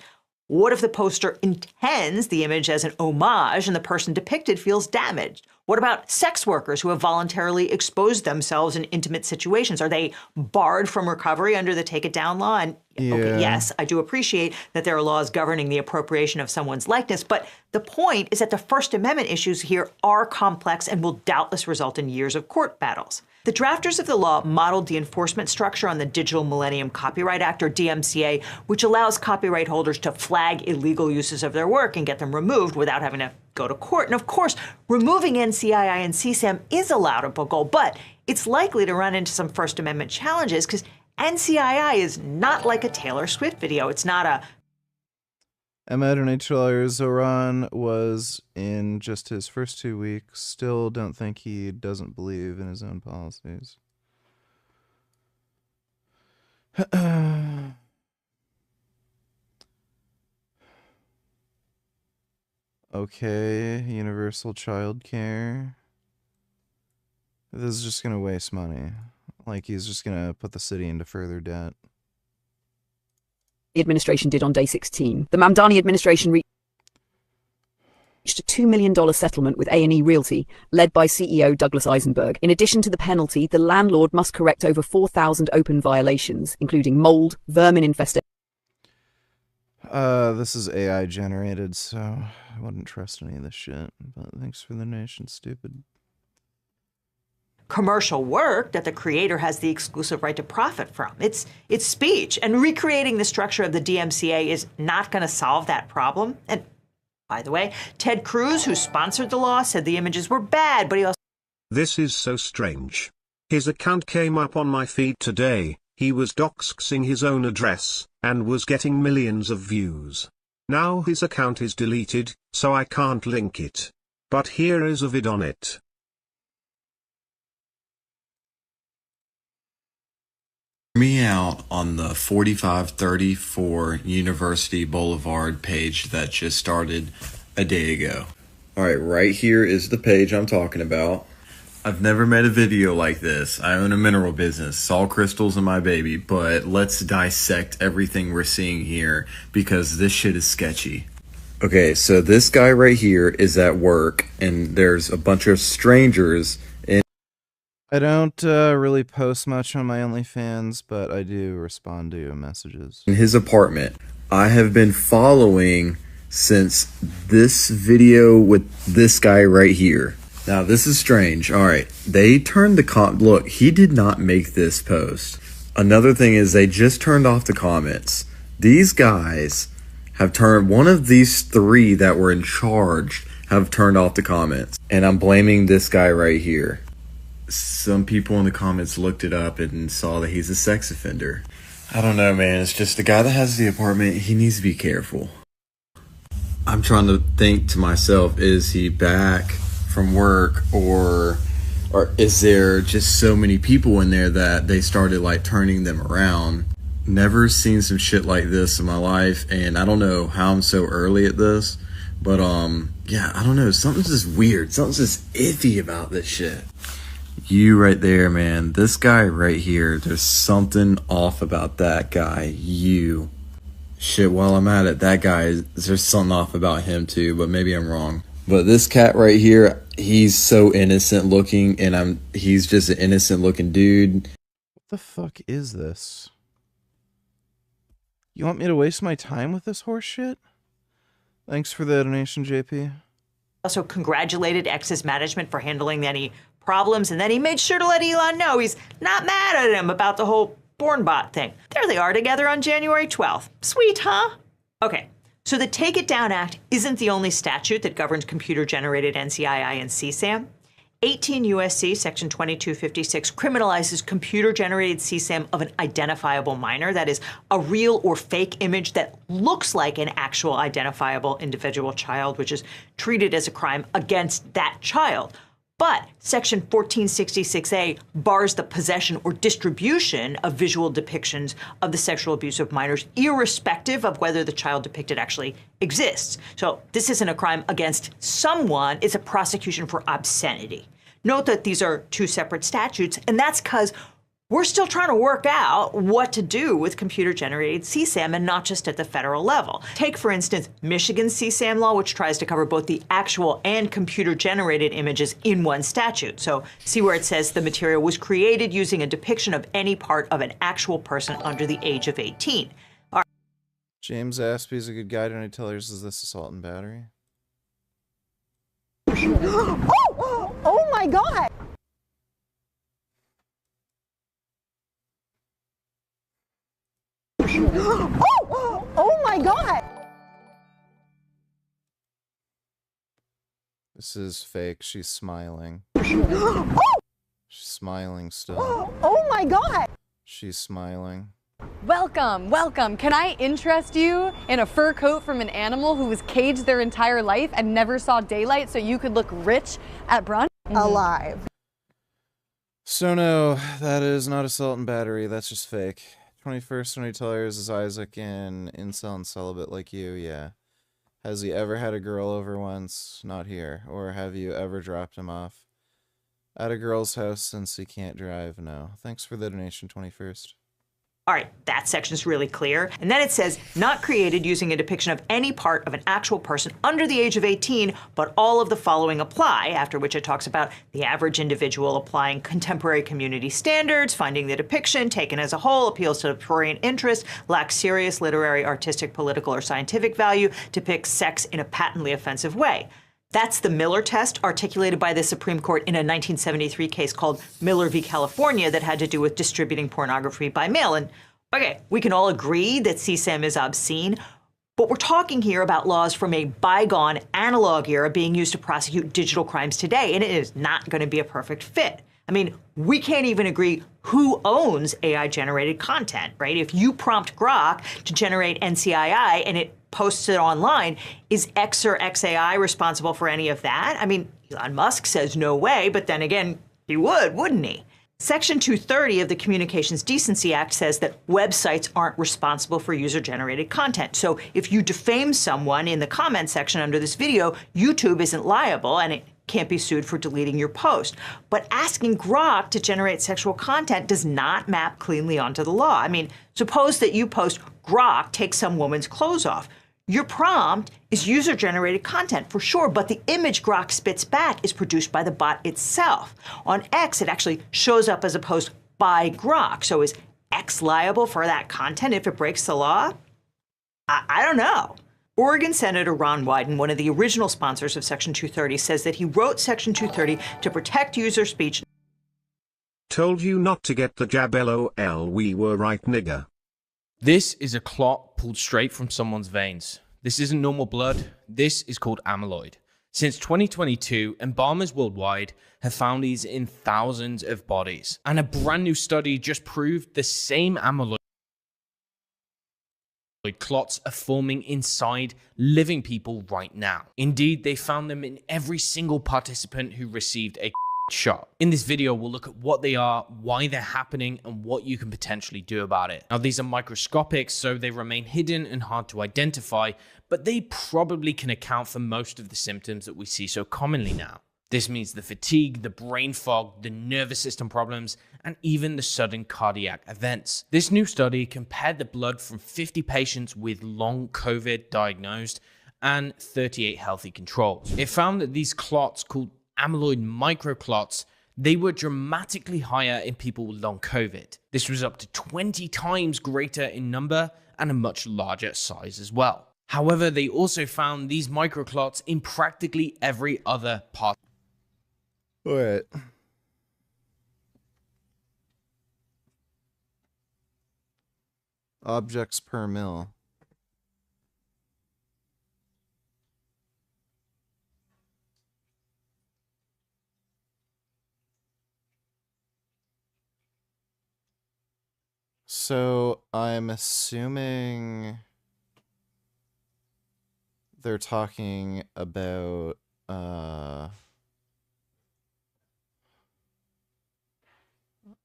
Speaker 13: What if the poster intends the image as an homage and the person depicted feels damaged? What about sex workers who have voluntarily exposed themselves in intimate situations? Are they barred from recovery under the Take It Down law? And okay, yes, I do appreciate that there are laws governing the appropriation of someone's likeness, but the point is that the First Amendment issues here are complex and will doubtless result in years of court battles. The drafters of the law modeled the enforcement structure on the Digital Millennium Copyright Act, or DMCA, which allows copyright holders to flag illegal uses of their work and get them removed without having to go to court. And of course, removing NCII and CSAM is a laudable goal, but it's likely to run into some First Amendment challenges because NCII is not like a Taylor Swift video. It's not a...
Speaker 1: $8 Zoran was in just his first 2 weeks. Still don't think he doesn't believe in his own policies. Okay, universal child care. This is just going to waste money. Like, he's just going to put the city into further debt.
Speaker 3: The administration did on day 16. The Mamdani administration reached a $2 million settlement with A&E Realty, led by CEO Douglas Eisenberg. In addition to the penalty, the landlord must correct over 4,000 open violations, including mold, vermin infestation.
Speaker 1: This is AI generated, so I wouldn't trust any of this shit. But thanks for the nation, stupid.
Speaker 13: Commercial work that the creator has the exclusive right to profit from. It's speech, and recreating the structure of the DMCA is not going to solve that problem. And by the way, Ted Cruz, who sponsored the law, said the images were bad, but he also...
Speaker 19: This is so strange. His account came up on my feed today, He was doxing his own address, and was getting millions of views. Now his account is deleted, so I can't link it. But here is a vid on it.
Speaker 10: Me out on the 4534 University Boulevard page that just started a day ago. Alright, right here is the page I'm talking about. I've never made a video like this. I own a mineral business, salt crystals and my baby, but let's dissect everything we're seeing here because this shit is sketchy. Okay, so this guy right here is at work and there's a bunch of strangers in.
Speaker 1: I don't really post much on my OnlyFans, but I do respond to messages.
Speaker 10: In his apartment. I have been following since this video with this guy right here. Now this is strange. Alright, they turned the look, he did not make this post. Another thing is they just turned off the comments. These guys have turned, one of these three that were in charge have turned off the comments. And I'm blaming this guy right here. Some people in the comments looked it up and saw that he's a sex offender. I don't know, man. It's just the guy that has the apartment, he needs to be careful. I'm trying to think to myself, is he back from work or is there just so many people in there that they started like turning them around? Never seen some shit like this in my life, and I don't know how I'm so early at this, but yeah, I don't know. Something's just weird. Something's just iffy about this shit. You right there, man. This guy right here, there's something off about that guy. You. Shit, while I'm at it, that guy, there's something off about him too, but maybe I'm wrong. But this cat right here, he's so innocent looking, and he's just an innocent looking dude.
Speaker 1: What the fuck is this? You want me to waste my time with this horse shit? Thanks for the donation, JP.
Speaker 13: Also congratulated X's management for handling any problems, and then he made sure to let Elon know he's not mad at him about the whole Bornbot thing. There they are together on January 12th. Sweet, huh? Okay, so the Take It Down Act isn't the only statute that governs computer-generated NCII and CSAM. 18 U.S.C. Section 2256 criminalizes computer-generated CSAM of an identifiable minor, that is, a real or fake image that looks like an actual identifiable individual child, which is treated as a crime against that child. But Section 1466A bars the possession or distribution of visual depictions of the sexual abuse of minors, irrespective of whether the child depicted actually exists. So this isn't a crime against someone, it's a prosecution for obscenity. Note that these are two separate statutes, and that's because we're still trying to work out what to do with computer-generated CSAM, and not just at the federal level. Take, for instance, Michigan's CSAM law, which tries to cover both the actual and computer-generated images in one statute. So see where it says the material was created using a depiction of any part of an actual person under the age of 18.
Speaker 1: James Aspie's a good guy. Don't I tell her, is this assault and battery?
Speaker 15: Oh my God! Oh my God!
Speaker 1: This is fake. She's smiling. She's smiling still.
Speaker 15: Oh my God!
Speaker 1: She's smiling.
Speaker 17: Welcome, welcome. Can I interest you in a fur coat from an animal who was caged their entire life and never saw daylight so you could look rich at brunch?
Speaker 15: Alive.
Speaker 1: So no, that is not assault and battery. That's just fake. 21st when he tells is Isaac and incel and celibate like you, yeah. Has he ever had a girl over once? Not here. Or have you ever dropped him off at a girl's house since he can't drive? No. Thanks for the donation, 21st.
Speaker 13: All right, that section's really clear. And then it says, not created using a depiction of any part of an actual person under the age of 18, but all of the following apply, after which it talks about the average individual applying contemporary community standards, finding the depiction, taken as a whole, appeals to the prurient interest, lacks serious literary, artistic, political, or scientific value, depicts sex in a patently offensive way. That's the Miller test articulated by the Supreme Court in a 1973 case called Miller v. California that had to do with distributing pornography by mail. And okay, we can all agree that CSAM is obscene, but we're talking here about laws from a bygone analog era being used to prosecute digital crimes today, and it is not going to be a perfect fit. I mean, we can't even agree who owns AI generated content, right? If you prompt Grok to generate NCII and it posts it online, is X or XAI responsible for any of that? I mean, Elon Musk says no way, but then again, he would, wouldn't he? Section 230 of the Communications Decency Act says that websites aren't responsible for user-generated content. So if you defame someone in the comment section under this video, YouTube isn't liable and it can't be sued for deleting your post. But asking Grok to generate sexual content does not map cleanly onto the law. I mean, suppose that you post, Grok takes some woman's clothes off. Your prompt is user-generated content for sure, but the image Grok spits back is produced by the bot itself. On X, it actually shows up as a post by Grok. So is X liable for that content if it breaks the law? I don't know. Oregon Senator Ron Wyden, one of the original sponsors of Section 230, says that he wrote Section 230 to protect user speech.
Speaker 19: Told you not to get the jab, LOL, we were right, nigga.
Speaker 4: This is a clot pulled straight from someone's veins. This isn't normal blood. This is called amyloid. Since 2022, embalmers worldwide have found these in thousands of bodies. And a brand new study just proved the same amyloid clots are forming inside living people right now. Indeed, they found them in every single participant who received a shot. In this video, we'll look at what they are, why they're happening, and what you can potentially do about it. Now, these are microscopic, so they remain hidden and hard to identify, but they probably can account for most of the symptoms that we see so commonly now. This means the fatigue, the brain fog, the nervous system problems, and even the sudden cardiac events. This new study compared the blood from 50 patients with long COVID diagnosed and 38 healthy controls. It found that these clots, called amyloid microclots, they were dramatically higher in people with long COVID. This was up to 20 times greater in number and a much larger size as well. However, they also found these microclots in practically every other part.
Speaker 1: Wait. Objects per mil. So I'm assuming they're talking about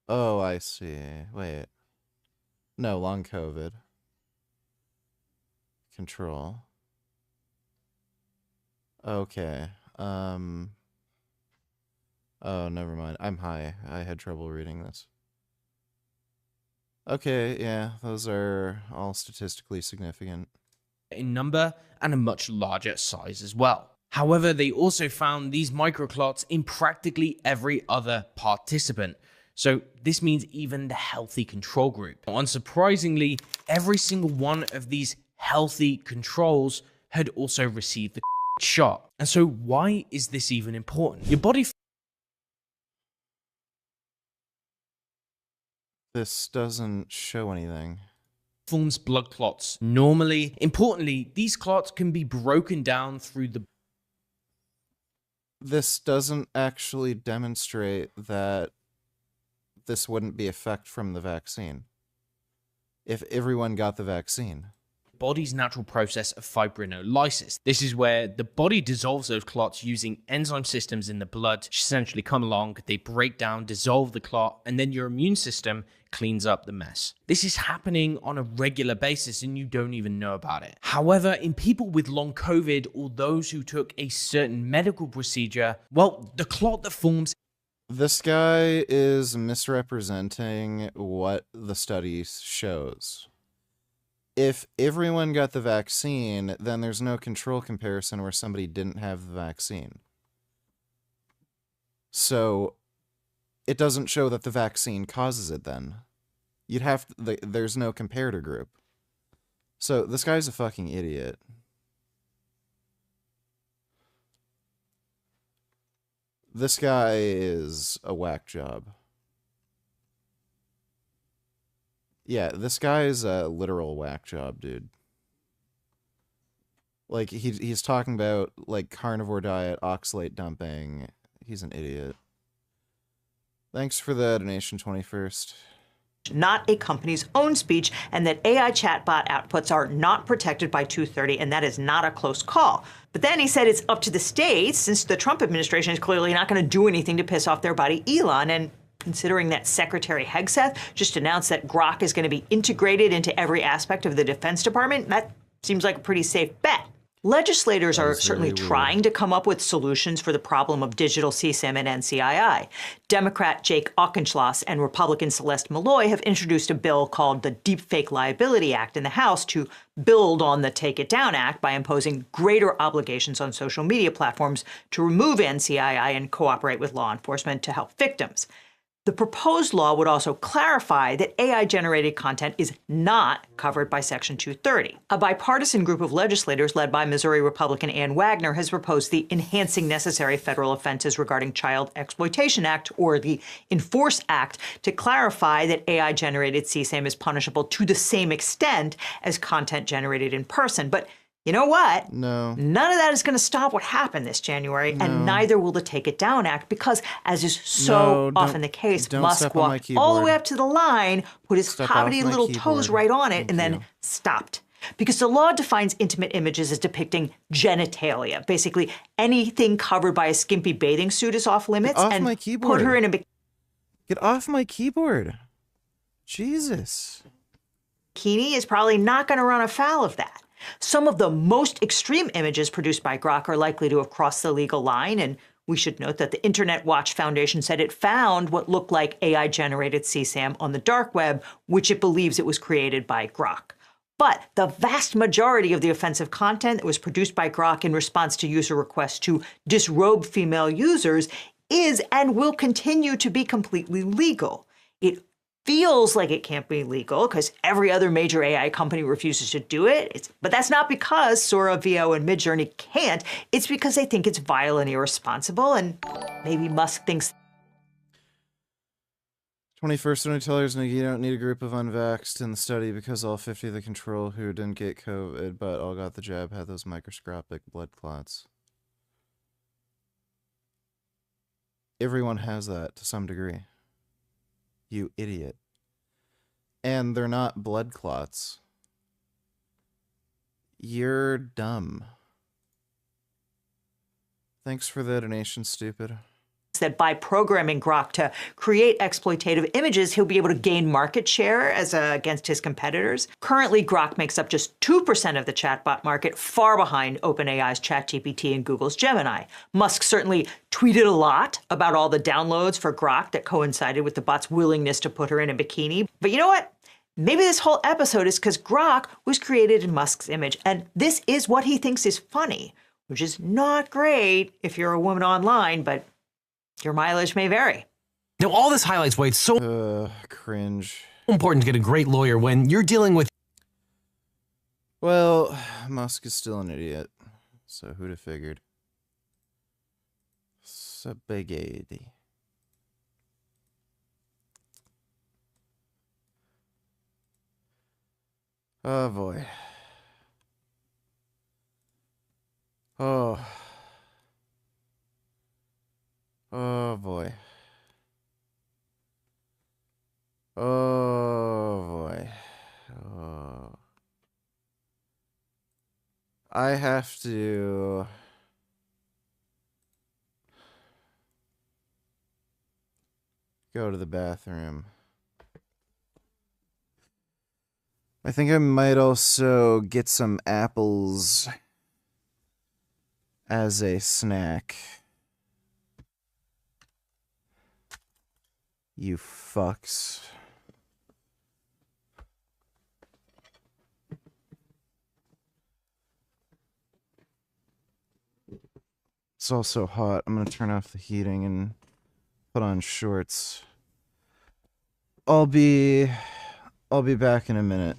Speaker 1: oh, I see. Wait. No, long COVID. Control. Okay. Oh, never mind. I'm high. I had trouble reading this. Okay, yeah, those are all statistically significant.
Speaker 4: In number and a much larger size as well. However, they also found these microclots in practically every other participant. So this means even the healthy control group. Unsurprisingly, every single one of these healthy controls had also received the shot. And so why is this even important? Your body...
Speaker 1: This doesn't show anything.
Speaker 4: Forms blood clots. Normally, importantly, these clots can be broken down through the...
Speaker 1: This doesn't actually demonstrate that this wouldn't be effect from the vaccine. If everyone got the vaccine.
Speaker 4: Body's natural process of fibrinolysis. This is where the body dissolves those clots using enzyme systems in the blood, which essentially come along, they break down, dissolve the clot, and then your immune system cleans up the mess. This is happening on a regular basis and you don't even know about it. However, in people with long COVID or those who took a certain medical procedure, well, the clot that forms...
Speaker 1: This guy is misrepresenting what the study shows. If everyone got the vaccine, then there's no control comparison where somebody didn't have the vaccine. So it doesn't show that the vaccine causes it then. You'd have to, there's no comparator group. So this guy's a fucking idiot. This guy is a whack job. Yeah, this guy is a literal whack job, dude. Like, he's talking about, like, carnivore diet, oxalate dumping. He's an idiot. Thanks for the donation, 21st.
Speaker 13: Not a company's own speech, and that AI chatbot outputs are not protected by 230, and that is not a close call. But then he said it's up to the states, since the Trump administration is clearly not going to do anything to piss off their buddy Elon. And considering that Secretary Hegseth just announced that Grok is going to be integrated into every aspect of the Defense Department, that seems like a pretty safe bet. Legislators are certainly trying to come up with solutions for the problem of digital CSIM and NCII. Democrat Jake Auchincloss and Republican Celeste Malloy have introduced a bill called the Deepfake Liability Act in the House to build on the Take It Down Act by imposing greater obligations on social media platforms to remove NCII and cooperate with law enforcement to help victims. The proposed law would also clarify that AI-generated content is not covered by Section 230. A bipartisan group of legislators led by Missouri Republican Ann Wagner has proposed the Enhancing Necessary Federal Offenses Regarding Child Exploitation Act, or the Enforce Act, to clarify that AI-generated CSAM is punishable to the same extent as content generated in person. But you know what?
Speaker 1: No.
Speaker 13: None of that is going to stop what happened this January, and neither will the Take It Down Act, because, as is so often the case, Musk walked all the way up to the line, put his hobbity little toes right on it, and then stopped. Because the law defines intimate images as depicting genitalia. Basically, anything covered by a skimpy bathing suit is off limits.
Speaker 1: Get off
Speaker 13: and
Speaker 1: my keyboard.
Speaker 13: Put her in a
Speaker 1: Get off my keyboard. Jesus.
Speaker 13: Bikini is probably not going to run afoul of that. Some of the most extreme images produced by Grok are likely to have crossed the legal line, and we should note that the Internet Watch Foundation said it found what looked like AI-generated CSAM on the dark web, which it believes it was created by Grok. But the vast majority of the offensive content that was produced by Grok in response to user requests to disrobe female users is and will continue to be completely legal. It feels like it can't be legal because every other major AI company refuses to do it. But that's not because Sora, VO, and Midjourney can't. It's because they think it's vile and irresponsible, and maybe Musk thinks
Speaker 1: 21st century tellers, you don't need a group of unvaxxed in the study because all 50 of the control who didn't get COVID but all got the jab had those microscopic blood clots. Everyone has that to some degree. You idiot. And they're not blood clots. You're dumb. Thanks for the donation, stupid.
Speaker 13: that by programming Grok to create exploitative images, he'll be able to gain market share against his competitors. Currently, Grok makes up just 2% of the chatbot market, far behind OpenAI's ChatGPT and Google's Gemini. Musk certainly tweeted a lot about all the downloads for Grok that coincided with the bot's willingness to put her in a bikini. But you know what? Maybe this whole episode is because Grok was created in Musk's image, and this is what he thinks is funny, which is not great if you're a woman online, but your mileage may vary.
Speaker 6: Now, all this highlights why it's so
Speaker 1: cringe.
Speaker 6: important to get a great lawyer when you're dealing with.
Speaker 1: Well, Musk is still an idiot, so who'd have figured? Spaghetti. Oh boy. Oh. Oh boy. Oh boy. Oh. I have to go to the bathroom. I think I might also get some apples as a snack. You fucks. It's also hot. I'm gonna turn off the heating and put on shorts. I'll be back in a minute.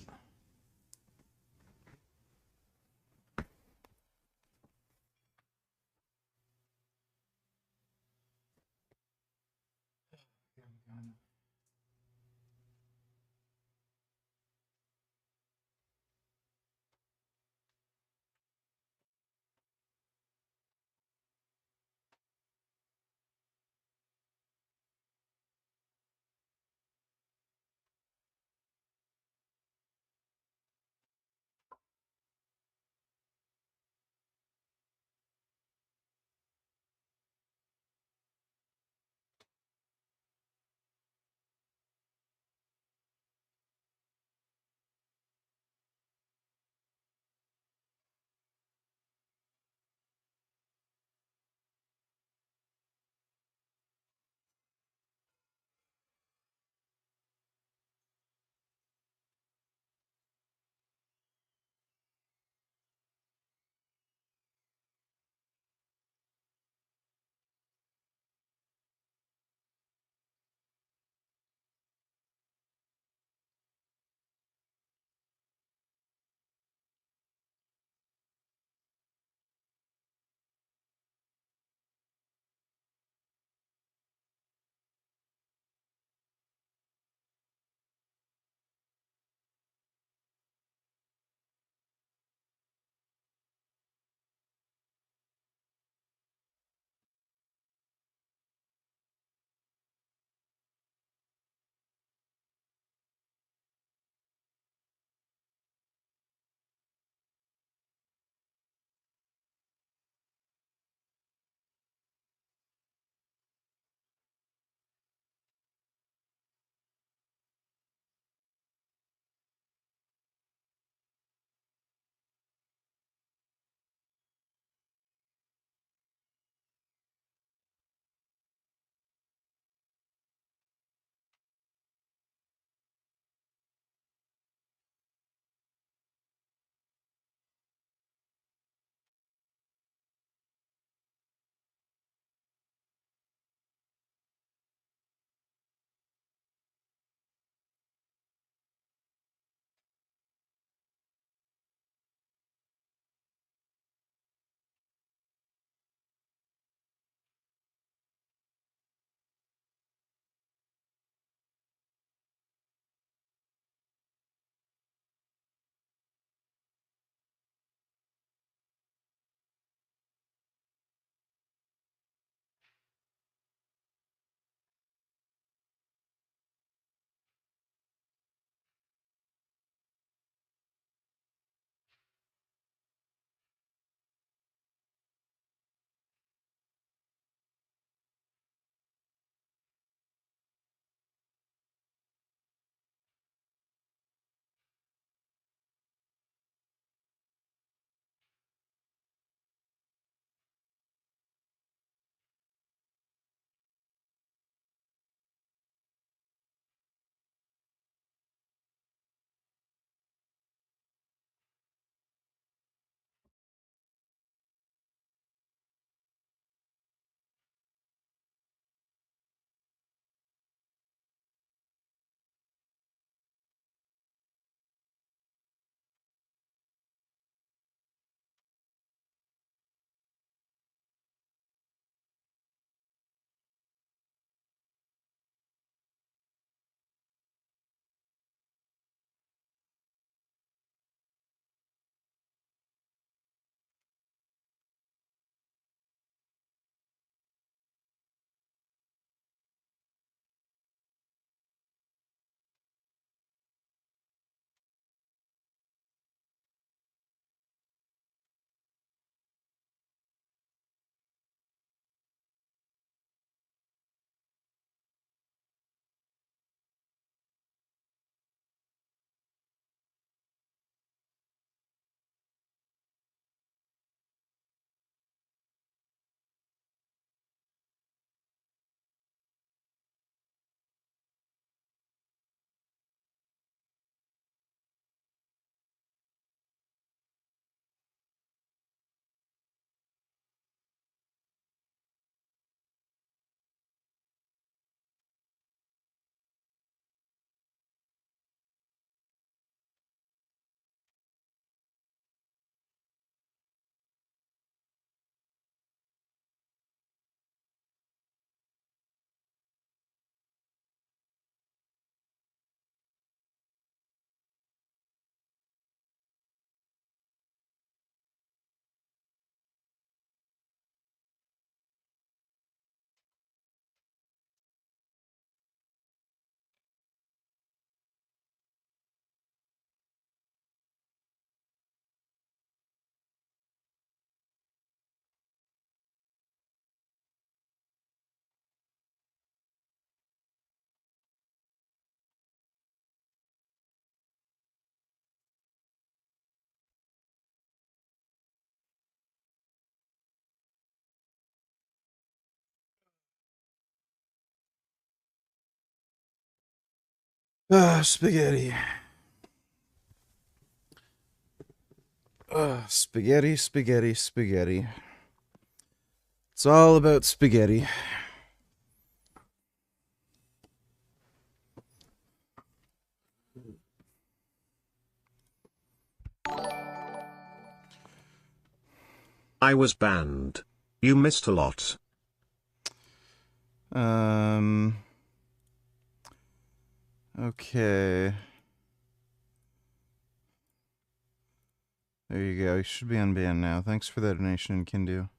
Speaker 1: Spaghetti. Spaghetti, spaghetti, spaghetti. It's all about spaghetti.
Speaker 19: I was banned. You missed a lot.
Speaker 1: Okay. There you go. You should be unbanned now. Thanks for the donation, Kindu.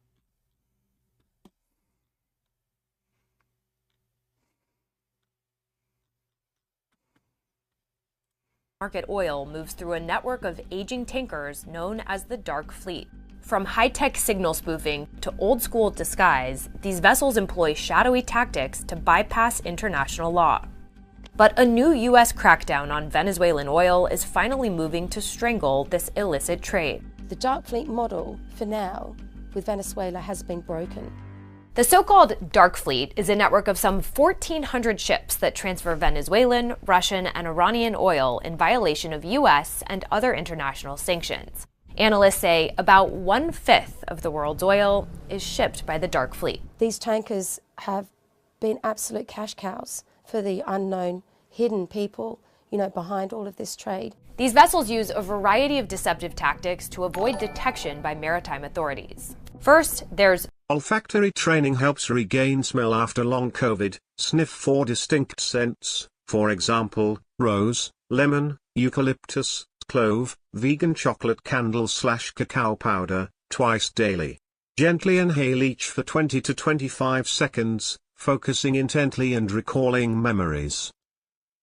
Speaker 8: Market oil moves through a network of aging tankers known as the Dark Fleet. From high-tech signal spoofing to old-school disguise, these vessels employ shadowy tactics to bypass international law. But a new U.S. crackdown on Venezuelan oil is finally moving to strangle this illicit trade.
Speaker 9: The Dark Fleet model, for now, with Venezuela has been broken.
Speaker 8: The so-called Dark Fleet is a network of some 1,400 ships that transfer Venezuelan, Russian, and Iranian oil in violation of U.S. and other international sanctions. Analysts say about 1/5 of the world's oil is shipped by the Dark Fleet.
Speaker 9: These tankers have been absolute cash cows for the unknown, hidden people, behind all of this trade.
Speaker 8: These vessels use a variety of deceptive tactics to avoid detection by maritime authorities. First, there's
Speaker 19: olfactory training helps regain smell after long COVID. Sniff 4 distinct scents, for example, rose, lemon, eucalyptus, clove, vegan chocolate candle/cacao powder, twice daily. Gently inhale each for 20 to 25 seconds, focusing intently and recalling memories.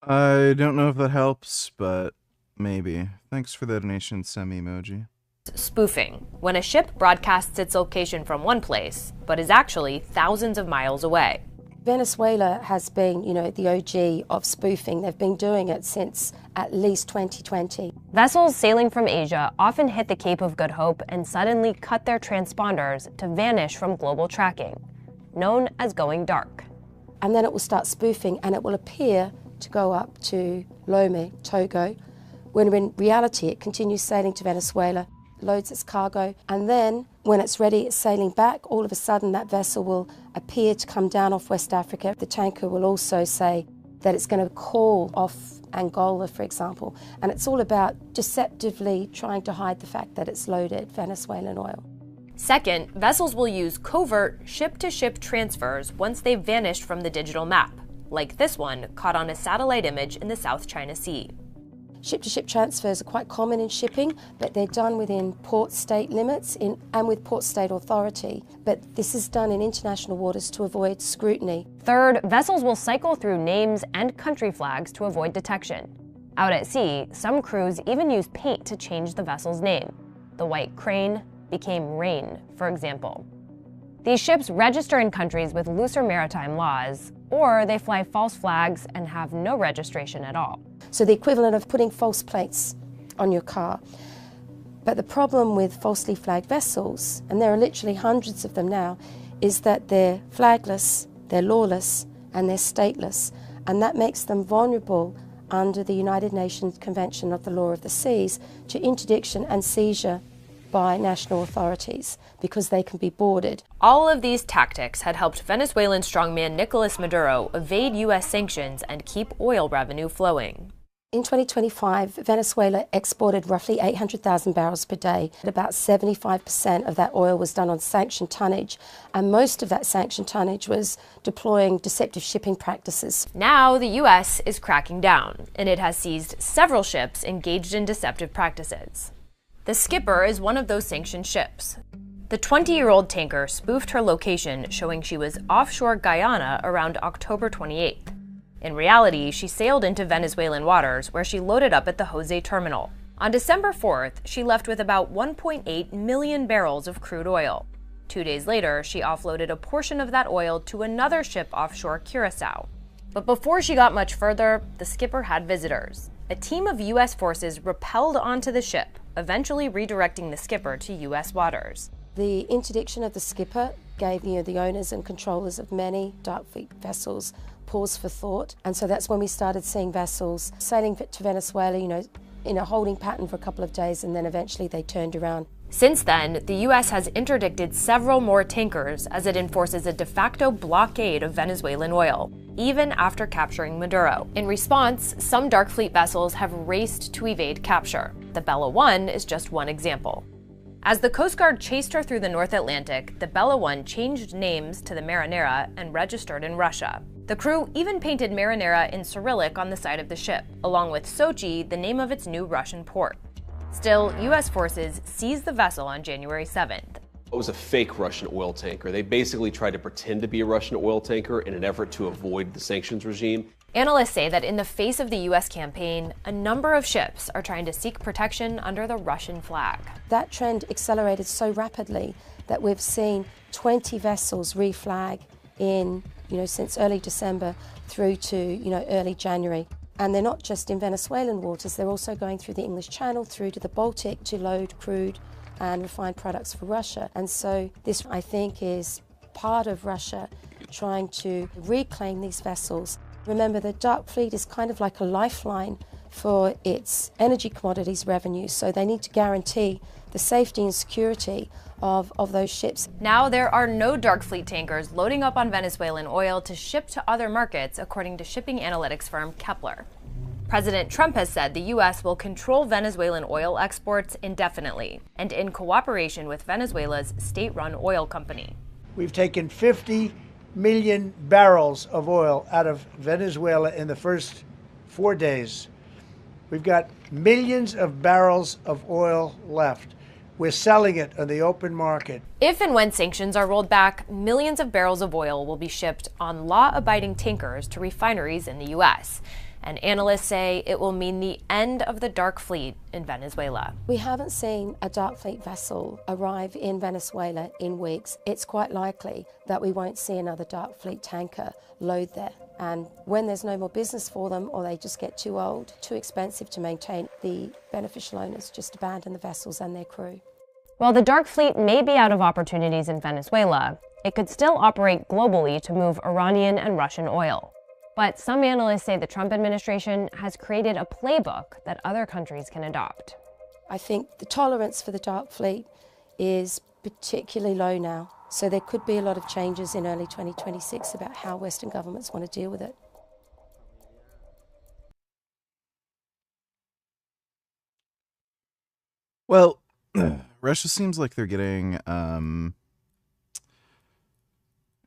Speaker 1: I don't know if that helps, but maybe. Thanks for the donation, semi-emoji.
Speaker 8: spoofing, when a ship broadcasts its location from one place, but is actually thousands of miles away.
Speaker 9: Venezuela has been, the OG of spoofing. They've been doing it since at least 2020.
Speaker 8: Vessels sailing from Asia often hit the Cape of Good Hope and suddenly cut their transponders to vanish from global tracking, known as going dark.
Speaker 9: And then it will start spoofing and it will appear to go up to Lome, Togo, when in reality it continues sailing to Venezuela, loads its cargo, and then when it's ready, it's sailing back. All of a sudden that vessel will appear to come down off West Africa. The tanker will also say that it's going to call off Angola, for example, and it's all about deceptively trying to hide the fact that it's loaded Venezuelan oil.
Speaker 8: Second, vessels will use covert ship-to-ship transfers once they've vanished from the digital map, like this one caught on a satellite image in the South China Sea.
Speaker 9: Ship-to-ship transfers are quite common in shipping, but they're done within port state limits and with port state authority. But this is done in international waters to avoid scrutiny.
Speaker 8: Third, vessels will cycle through names and country flags to avoid detection. Out at sea, some crews even use paint to change the vessel's name. The White Crane became Rain, for example. These ships register in countries with looser maritime laws, or they fly false flags and have no registration at all.
Speaker 9: So the equivalent of putting false plates on your car. But the problem with falsely flagged vessels, and there are literally hundreds of them now, is that they're flagless, they're lawless, and they're stateless. And that makes them vulnerable under the United Nations Convention of the Law of the Seas to interdiction and seizure by national authorities because they can be boarded.
Speaker 8: All of these tactics had helped Venezuelan strongman Nicolas Maduro evade U.S. sanctions and keep oil revenue flowing.
Speaker 9: In 2025, Venezuela exported roughly 800,000 barrels per day. About 75% of that oil was done on sanctioned tonnage, and most of that sanctioned tonnage was deploying deceptive shipping practices.
Speaker 8: Now the U.S. is cracking down, and it has seized several ships engaged in deceptive practices. The Skipper is one of those sanctioned ships. The 20-year-old tanker spoofed her location, showing she was offshore Guyana around October 28th. In reality, she sailed into Venezuelan waters, where she loaded up at the Jose terminal. On December 4th, she left with about 1.8 million barrels of crude oil. 2 days later, she offloaded a portion of that oil to another ship offshore Curacao. But before she got much further, the Skipper had visitors. A team of U.S. forces rappelled onto the ship, eventually redirecting the Skipper to U.S. waters.
Speaker 9: The interdiction of the skipper gave the owners and controllers of many dark fleet vessels pause for thought, and so that's when we started seeing vessels sailing to Venezuela, in a holding pattern for a couple of days, and then eventually they turned around.
Speaker 8: Since then, the U.S. has interdicted several more tankers as it enforces a de facto blockade of Venezuelan oil, even after capturing Maduro. In response, some dark fleet vessels have raced to evade capture. The Bella 1 is just one example. As the Coast Guard chased her through the North Atlantic, the Bella 1 changed names to the Marinera and registered in Russia. The crew even painted Marinera in Cyrillic on the side of the ship, along with Sochi, the name of its new Russian port. Still, U.S. forces seized the vessel on January 7th.
Speaker 18: It was a fake Russian oil tanker. They basically tried to pretend to be a Russian oil tanker in an effort to avoid the sanctions regime.
Speaker 8: Analysts say that in the face of the U.S. campaign, a number of ships are trying to seek protection under the Russian flag.
Speaker 9: That trend accelerated so rapidly that we've seen 20 vessels reflag in, since early December through to, early January. And they're not just in Venezuelan waters, they're also going through the English Channel, through to the Baltic to load crude and refined products for Russia. And so this, I think, is part of Russia trying to reclaim these vessels. Remember, the dark fleet is kind of like a lifeline for its energy commodities revenue, so they need to guarantee the safety and security of those ships.
Speaker 8: Now there are no dark fleet tankers loading up on Venezuelan oil to ship to other markets, according to shipping analytics firm Kepler. President Trump has said the U.S. will control Venezuelan oil exports indefinitely, and in cooperation with Venezuela's state-run oil company.
Speaker 5: We've taken 50 million barrels of oil out of Venezuela in the first 4 days. We've got millions of barrels of oil left. We're selling it on the open market.
Speaker 8: If and when sanctions are rolled back, millions of barrels of oil will be shipped on law-abiding tankers to refineries in the U.S. And analysts say it will mean the end of the dark fleet in Venezuela.
Speaker 9: We haven't seen a dark fleet vessel arrive in Venezuela in weeks. It's quite likely that we won't see another dark fleet tanker load there. And when there's no more business for them, or they just get too old, too expensive to maintain, the beneficial owners just abandon the vessels and their crew.
Speaker 8: While the dark fleet may be out of opportunities in Venezuela, it could still operate globally to move Iranian and Russian oil. But some analysts say the Trump administration has created a playbook that other countries can adopt.
Speaker 9: I think the tolerance for the dark fleet is particularly low now, so there could be a lot of changes in early 2026 about how Western governments want to deal with it.
Speaker 1: Well, Russia seems like they're getting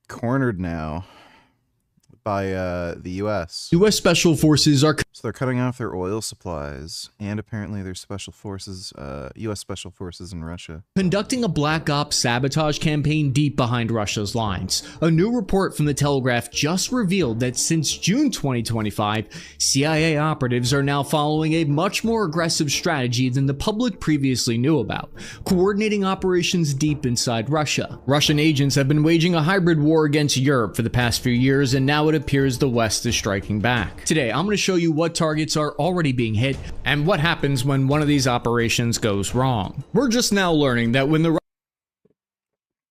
Speaker 1: cornered now by the U.S.
Speaker 20: U.S. Special Forces are...
Speaker 1: So they're cutting off their oil supplies, and apparently there's special forces, U.S. Special Forces in Russia,
Speaker 20: conducting a black ops sabotage campaign deep behind Russia's lines. A new report from The Telegraph just revealed that since June 2025, CIA operatives are now following a much more aggressive strategy than the public previously knew about, coordinating operations deep inside Russia. Russian agents have been waging a hybrid war against Europe for the past few years, and now it appears the West is striking back. Today, I'm going to show you what targets are already being hit and what happens when one of these operations goes wrong. We're just now learning that when the...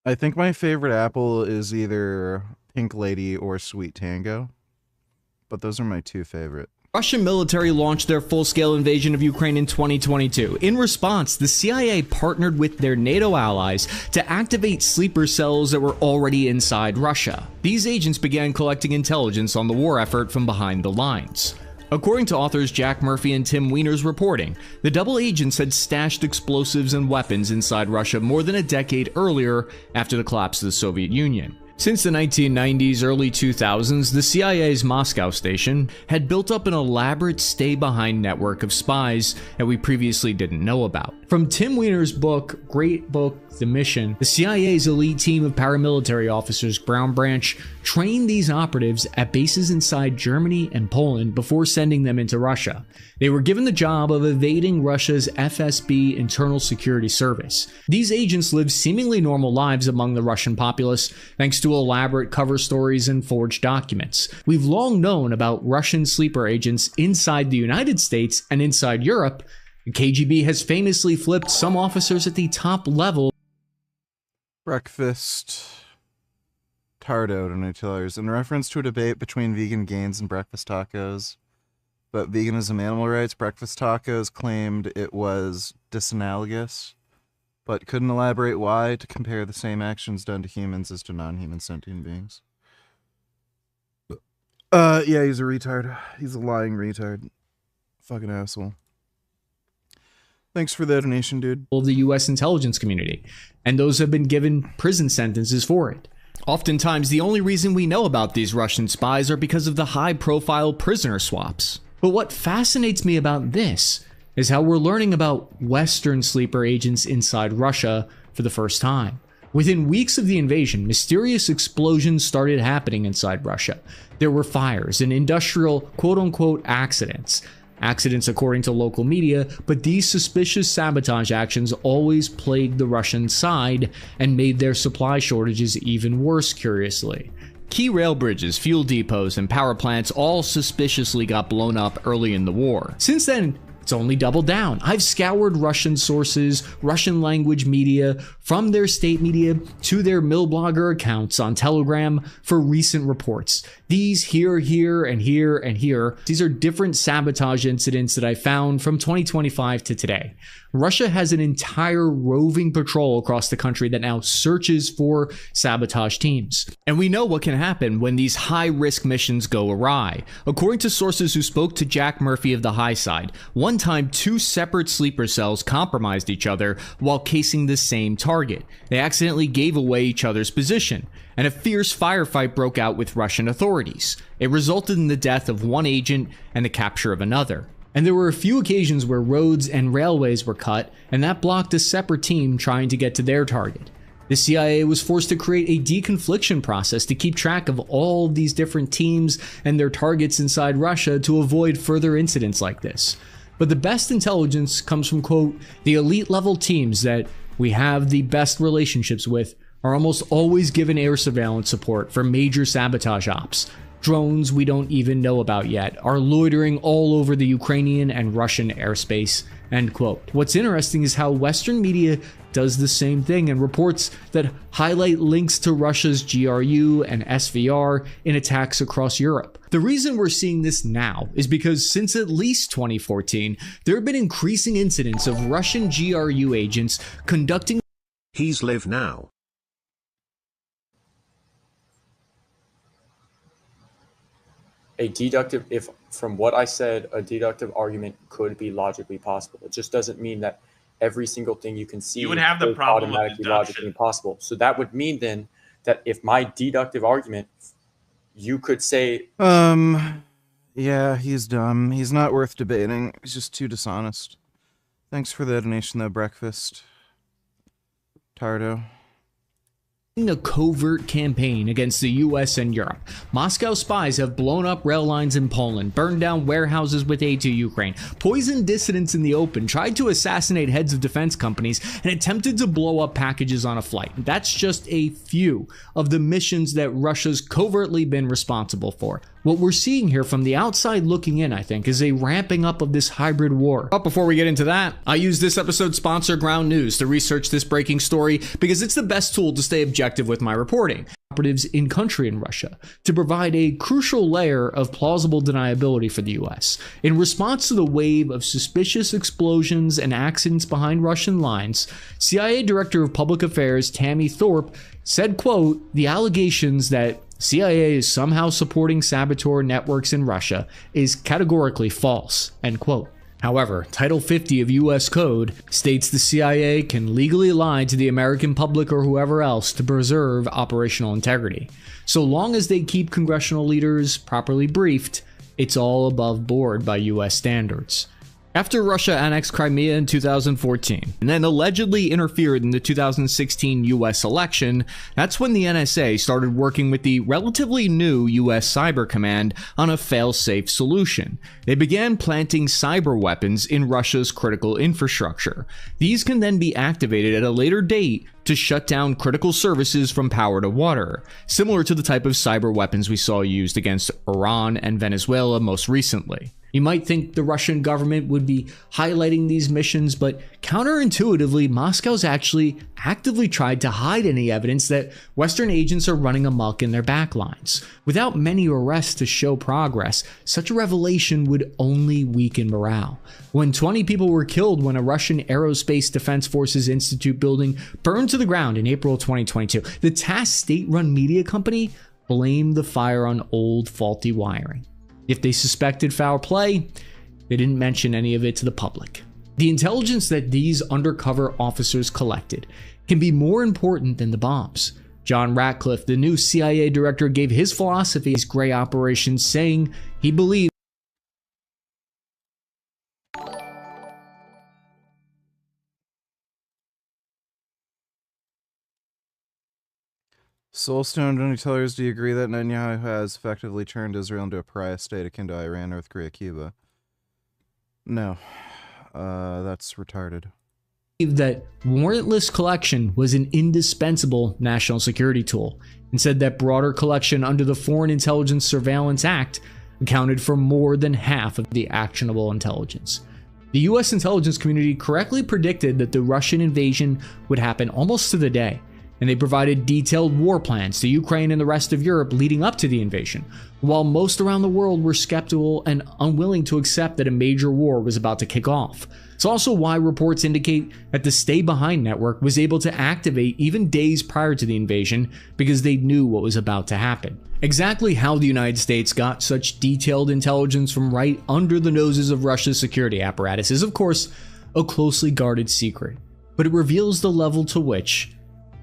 Speaker 1: I think my favorite apple is either Pink Lady or Sweet Tango, but those are my two favorite.
Speaker 20: Russian military launched their full-scale invasion of Ukraine in 2022. In response, the CIA partnered with their NATO allies to activate sleeper cells that were already inside Russia. These agents began collecting intelligence on the war effort from behind the lines. According to authors Jack Murphy and Tim Weiner's reporting, the double agents had stashed explosives and weapons inside Russia more than a decade earlier after the collapse of the Soviet Union. Since the 1990s, early 2000s, the CIA's Moscow station had built up an elaborate stay-behind network of spies that we previously didn't know about. From Tim Weiner's great book, The Mission, the CIA's elite team of paramilitary officers, Brown Branch, trained these operatives at bases inside Germany and Poland before sending them into Russia. They were given the job of evading Russia's FSB Internal Security Service. These agents lived seemingly normal lives among the Russian populace, thanks to elaborate cover stories and forged documents. We've long known about Russian sleeper agents inside the United States and inside Europe. The KGB has famously flipped some officers at the top level.
Speaker 1: Breakfast Tardo to Nutellers. In reference to a debate between vegan gains and breakfast tacos about veganism, animal rights, breakfast tacos claimed it was disanalogous, but couldn't elaborate why to compare the same actions done to humans as to non-human sentient beings. Yeah, he's a retard. He's a lying retard. Fucking asshole. Thanks for the donation, dude.
Speaker 20: Of the U.S. intelligence community, and those have been given prison sentences for it. Oftentimes, the only reason we know about these Russian spies are because of the high-profile prisoner swaps. But what fascinates me about this is how we're learning about Western sleeper agents inside Russia for the first time. Within weeks of the invasion, mysterious explosions started happening inside Russia. There were fires and industrial quote-unquote accidents. Accidents according to local media, but these suspicious sabotage actions always plagued the Russian side and made their supply shortages even worse, curiously. Key rail bridges, fuel depots, and power plants all suspiciously got blown up early in the war. Since then, it's only doubled down. I've scoured Russian sources, Russian language media, from their state media to their Millblogger accounts on Telegram for recent reports. These here, and here, these are different sabotage incidents that I found from 2025 to today. Russia has an entire roving patrol across the country that now searches for sabotage teams. And we know what can happen when these high-risk missions go awry. According to sources who spoke to Jack Murphy of the High Side, one time 2 separate sleeper cells compromised each other while casing the same target. They accidentally gave away each other's position, and a fierce firefight broke out with Russian authorities. It resulted in the death of one agent and the capture of another. And there were a few occasions where roads and railways were cut, and that blocked a separate team trying to get to their target. The CIA was forced to create a deconfliction process to keep track of all these different teams and their targets inside Russia to avoid further incidents like this. But the best intelligence comes from, quote, the elite level teams that we have the best relationships with are almost always given air surveillance support for major sabotage ops. Drones we don't even know about yet are loitering all over the Ukrainian and Russian airspace, end quote. What's interesting is how Western media does the same thing and reports that highlight links to Russia's GRU and SVR in attacks across Europe. The reason we're seeing this now is because since at least 2014, there have been increasing incidents of Russian GRU agents conducting
Speaker 19: He's live now.
Speaker 21: A deductive, if from what I said, a deductive argument could be logically possible. It just doesn't mean that every single thing you can see
Speaker 22: you would have the
Speaker 21: is
Speaker 22: problem
Speaker 21: automatically
Speaker 22: with
Speaker 21: logically impossible. So that would mean then that if my deductive argument, you could say,
Speaker 1: yeah, he's dumb. He's not worth debating. He's just too dishonest. Thanks for the donation, though, Breakfast Tardo.
Speaker 20: a covert campaign against the US and Europe. Moscow spies have blown up rail lines in Poland, burned down warehouses with aid to Ukraine, poisoned dissidents in the open, tried to assassinate heads of defense companies, and attempted to blow up packages on a flight. That's just a few of the missions that Russia's covertly been responsible for. What we're seeing here from the outside looking in, I think, is a ramping up of this hybrid war. But before we get into that, I use this episode's sponsor, Ground News, to research this breaking story because it's the best tool to stay objective with my reporting. Operatives in country in Russia to provide a crucial layer of plausible deniability for the US. In response to the wave of suspicious explosions and accidents behind Russian lines, CIA Director of Public Affairs Tammy Thorpe said, quote, "The allegations that CIA is somehow supporting saboteur networks in Russia is categorically false," end quote. However, Title 50 of US Code states the CIA can legally lie to the American public or whoever else to preserve operational integrity. So long as they keep congressional leaders properly briefed, it's all above board by US standards. After Russia annexed Crimea in 2014 and then allegedly interfered in the 2016 US election, that's when the NSA started working with the relatively new US Cyber Command on a fail-safe solution. They began planting cyber weapons in Russia's critical infrastructure. These can then be activated at a later date to shut down critical services from power to water, similar to the type of cyber weapons we saw used against Iran and Venezuela most recently. You might think the Russian government would be highlighting these missions, but counterintuitively, Moscow's actually actively tried to hide any evidence that Western agents are running amok in their backlines. Without many arrests to show progress, such a revelation would only weaken morale. When 20 people were killed when a Russian Aerospace Defense Forces Institute building burned to the ground in April 2022, the TASS state-run media company blamed the fire on old faulty wiring. If they suspected foul play, they didn't mention any of it to the public. The intelligence that these undercover officers collected can be more important than the bombs. John Ratcliffe, the new CIA director, gave his philosophy of gray operations, saying he believed
Speaker 1: Soulstone, don't you tell us, do you agree that Netanyahu has effectively turned Israel into a pariah state akin to Iran, North Korea, Cuba? No. That's retarded.
Speaker 20: that warrantless collection was an indispensable national security tool, and said that broader collection under the Foreign Intelligence Surveillance Act accounted for more than half of the actionable intelligence. The US intelligence community correctly predicted that the Russian invasion would happen almost to the day, and they provided detailed war plans to Ukraine and the rest of Europe leading up to the invasion, while most around the world were skeptical and unwilling to accept that a major war was about to kick off. It's also why reports indicate that the Stay Behind network was able to activate even days prior to the invasion because they knew what was about to happen. Exactly how the United States got such detailed intelligence from right under the noses of Russia's security apparatus is, of course, a closely guarded secret, but it reveals the level to which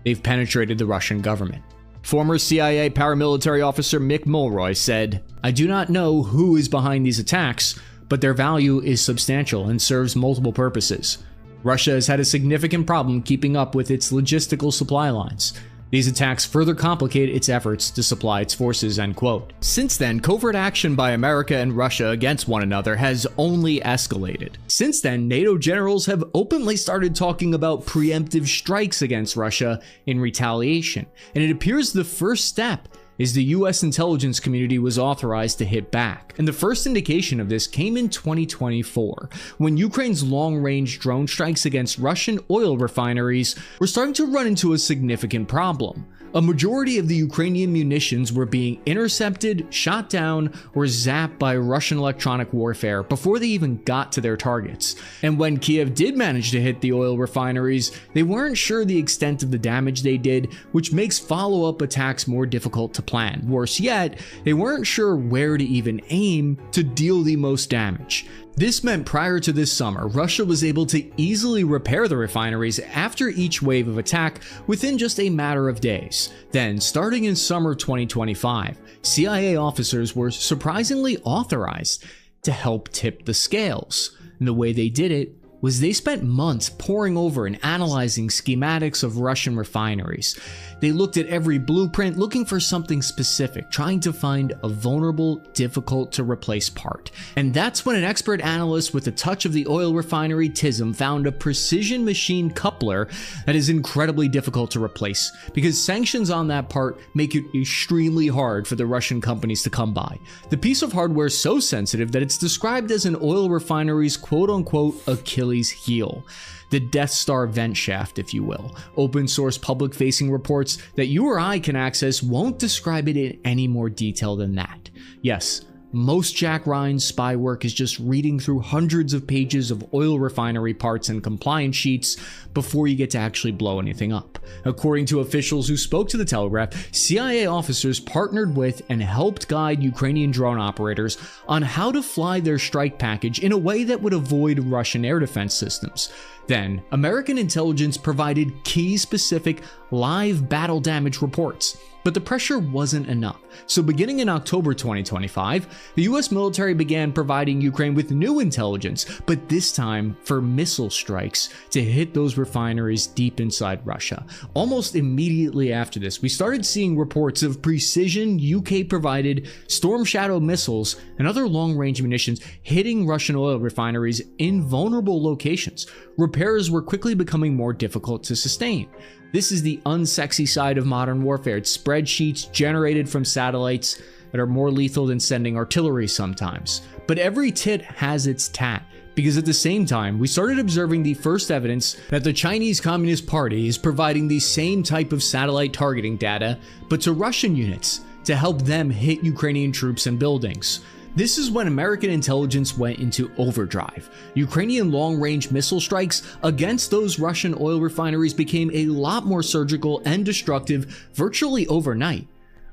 Speaker 20: they've penetrated the Russian government. Former CIA paramilitary officer Mick Mulroy said, "I do not know who is behind these attacks, but their value is substantial and serves multiple purposes. Russia has had a significant problem keeping up with its logistical supply lines. These attacks further complicate its efforts to supply its forces," end quote. Since then, covert action by America and Russia against one another has only escalated. Since then, NATO generals have openly started talking about preemptive strikes against Russia in retaliation, and it appears the first step is the US intelligence community was authorized to hit back. And the first indication of this came in 2024, when Ukraine's long-range drone strikes against Russian oil refineries were starting to run into a significant problem. A majority of the Ukrainian munitions were being intercepted, shot down, or zapped by Russian electronic warfare before they even got to their targets. And when Kiev did manage to hit the oil refineries, they weren't sure the extent of the damage they did, which makes follow-up attacks more difficult to plan. Worse yet, they weren't sure where to even aim to deal the most damage. This meant prior to this summer, Russia was able to easily repair the refineries after each wave of attack within just a matter of days. Then, starting in summer 2025, CIA officers were surprisingly authorized to help tip the scales. And the way they did it was they spent months poring over and analyzing schematics of Russian refineries. They looked at every blueprint looking for something specific, trying to find a vulnerable, difficult to replace part. And that's when an expert analyst with a touch of the oil refinery TISM found a precision machine coupler that is incredibly difficult to replace, because sanctions on that part make it extremely hard for the Russian companies to come by. The piece of hardware is so sensitive that it's described as an oil refinery's quote-unquote Achilles heel. The Death Star vent shaft, if you will. Open source public facing reports that you or I can access won't describe it in any more detail than that. Yes, most Jack Ryan's spy work is just reading through hundreds of pages of oil refinery parts and compliance sheets before you get to actually blow anything up. According to officials who spoke to the Telegraph, CIA officers partnered with and helped guide Ukrainian drone operators on how to fly their strike package in a way that would avoid Russian air defense systems. Then, American intelligence provided key specific live battle damage reports. But the pressure wasn't enough. So beginning in October 2025, the US military began providing Ukraine with new intelligence, but this time for missile strikes to hit those refineries deep inside Russia. Almost immediately after this, we started seeing reports of precision UK-provided Storm Shadow missiles and other long-range munitions hitting Russian oil refineries in vulnerable locations. Repairs were quickly becoming more difficult to sustain. This is the unsexy side of modern warfare. It's spreadsheets generated from satellites that are more lethal than sending artillery sometimes. But every tit has its tat, because at the same time, we started observing the first evidence that the Chinese Communist Party is providing the same type of satellite targeting data, but to Russian units, to help them hit Ukrainian troops and buildings. This is when American intelligence went into overdrive. Ukrainian long-range missile strikes against those Russian oil refineries became a lot more surgical and destructive virtually overnight.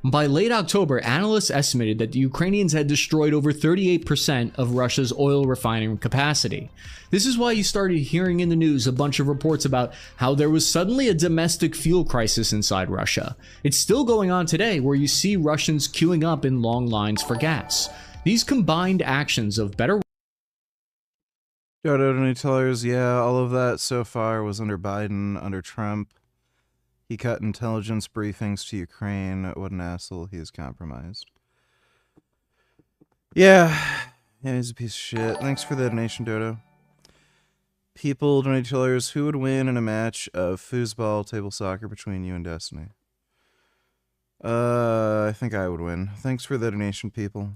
Speaker 20: By late October, analysts estimated that the Ukrainians had destroyed over 38% of Russia's oil refining capacity. This is why you started hearing in the news a bunch of reports about how there was suddenly a domestic fuel crisis inside Russia. It's still going on today, where you see Russians queuing up in long lines for gas. These combined actions of better
Speaker 1: Dodo Nutellers, yeah, all of that so far was under Biden, under Trump. He cut intelligence briefings to Ukraine. What an asshole. He is compromised. Yeah, he's a piece of shit. Thanks for the donation, Dodo. People, Donatillers, who would win in a match of foosball table soccer between you and Destiny? I think I would win. Thanks for the donation, people.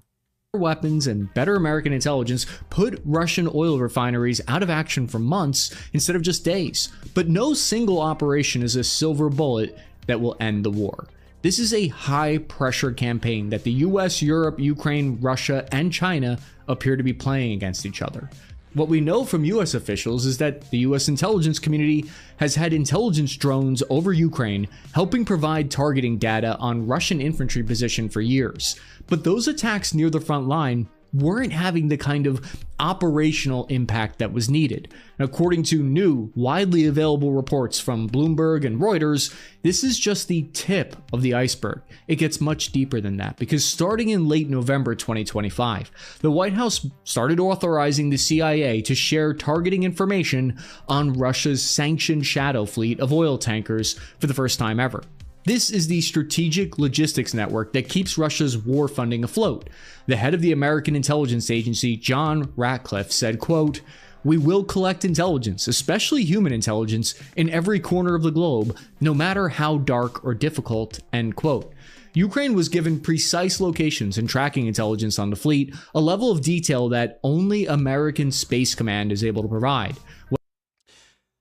Speaker 20: Weapons and better American intelligence put Russian oil refineries out of action for months instead of just days. But no single operation is a silver bullet that will end the war. This is a high-pressure campaign that the US, Europe, Ukraine, Russia, and China appear to be playing against each other. What we know from US officials is that the US intelligence community has had intelligence drones over Ukraine, helping provide targeting data on Russian infantry position for years. But those attacks near the front line weren't having the kind of operational impact that was needed. According to new, widely available reports from Bloomberg and Reuters, this is just the tip of the iceberg. It gets much deeper than that, because starting in late November 2025, the White House started authorizing the CIA to share targeting information on Russia's sanctioned shadow fleet of oil tankers for the first time ever. This is the strategic logistics network that keeps Russia's war funding afloat. The head of the American intelligence agency, John Ratcliffe, said, quote, "We will collect intelligence, especially human intelligence, in every corner of the globe, no matter how dark or difficult," end quote. Ukraine was given precise locations and tracking intelligence on the fleet, a level of detail that only American Space Command is able to provide.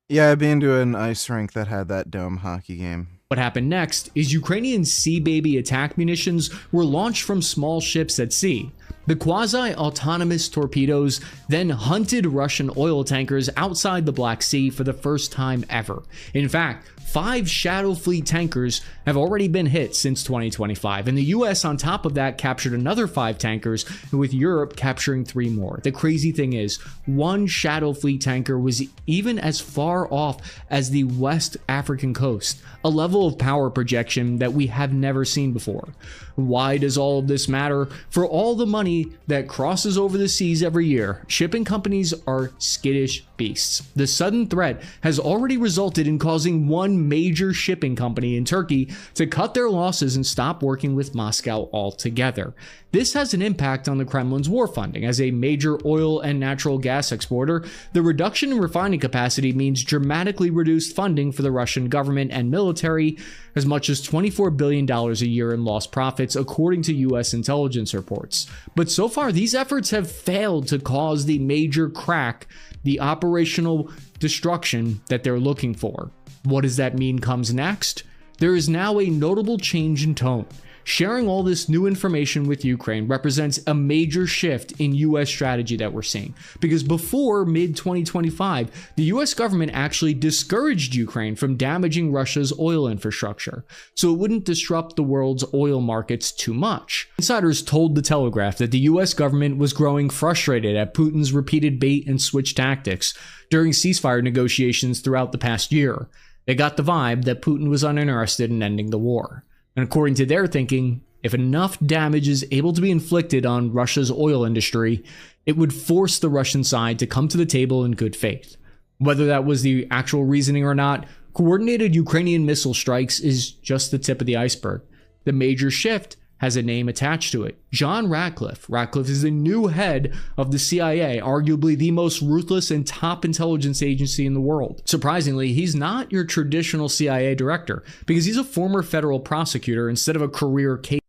Speaker 1: Yeah, I've been to an ice rink that had that dome hockey game.
Speaker 20: What happened next is Ukrainian Sea Baby attack munitions were launched from small ships at sea. The quasi-autonomous torpedoes then hunted Russian oil tankers outside the Black Sea for the first time ever. In fact, 5 Shadow Fleet tankers have already been hit since 2025, and the US on top of that captured another 5 tankers, with Europe capturing 3 more. The crazy thing is, 1 Shadow Fleet tanker was even as far off as the West African coast, a level of power projection that we have never seen before. Why does all of this matter? For all the money that crosses over the seas every year, shipping companies are skittish beasts. The sudden threat has already resulted in causing one major shipping company in Turkey to cut their losses and stop working with Moscow altogether. This has an impact on the Kremlin's war funding. As a major oil and natural gas exporter, the reduction in refining capacity means dramatically reduced funding for the Russian government and military, as much as $24 billion a year in lost profits, according to US intelligence reports. But so far, these efforts have failed to cause the major crack, the operational destruction that they're looking for. What does that mean comes next? There is now a notable change in tone. Sharing all this new information with Ukraine represents a major shift in US strategy that we're seeing. Because before mid-2025, the US government actually discouraged Ukraine from damaging Russia's oil infrastructure, so it wouldn't disrupt the world's oil markets too much. Insiders told The Telegraph that the US government was growing frustrated at Putin's repeated bait and switch tactics during ceasefire negotiations throughout the past year. They got the vibe that Putin was uninterested in ending the war. And according to their thinking, if enough damage is able to be inflicted on Russia's oil industry, it would force the Russian side to come to the table in good faith. Whether that was the actual reasoning or not, coordinated Ukrainian missile strikes is just the tip of the iceberg. The major shift has a name attached to it. John Ratcliffe. Ratcliffe is the new head of the CIA, arguably the most ruthless and top intelligence agency in the world. Surprisingly, he's not your traditional CIA director, because he's a former federal prosecutor instead of a career case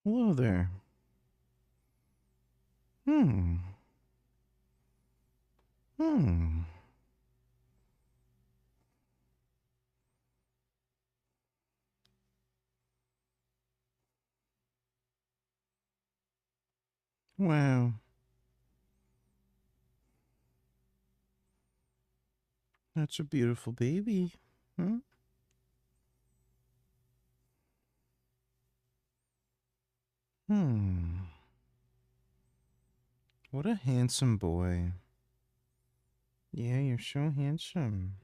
Speaker 1: Hello there. Hmm. Wow. That's a beautiful baby. Huh? What a handsome boy. Yeah, you're so handsome.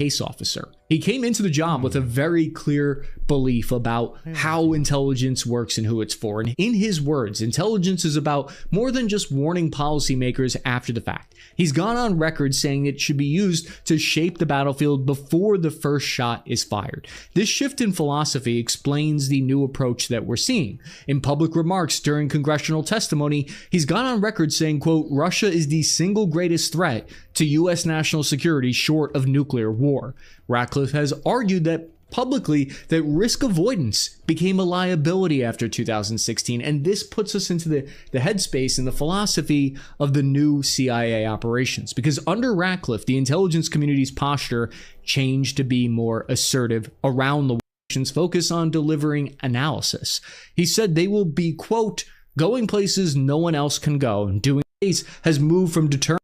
Speaker 20: Case officer. He came into the job with a very clear belief about how intelligence works and who it's for. And in his words, intelligence is about more than just warning policymakers after the fact. He's gone on record saying it should be used to shape the battlefield before the first shot is fired. This shift in philosophy explains the new approach that we're seeing. In public remarks during congressional testimony, he's gone on record saying, quote, Russia is the single greatest threat to U.S. national security short of nuclear war. Ratcliffe has argued that publicly that risk avoidance became a liability after 2016, and this puts us into the headspace and the philosophy of the new CIA operations, because under Ratcliffe, the intelligence community's posture changed to be more assertive around the nation's focus on delivering analysis. He said they will be, quote, going places no one else can go, and doing this has moved from deterrence.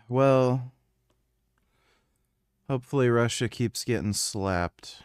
Speaker 1: Well, hopefully Russia keeps getting slapped.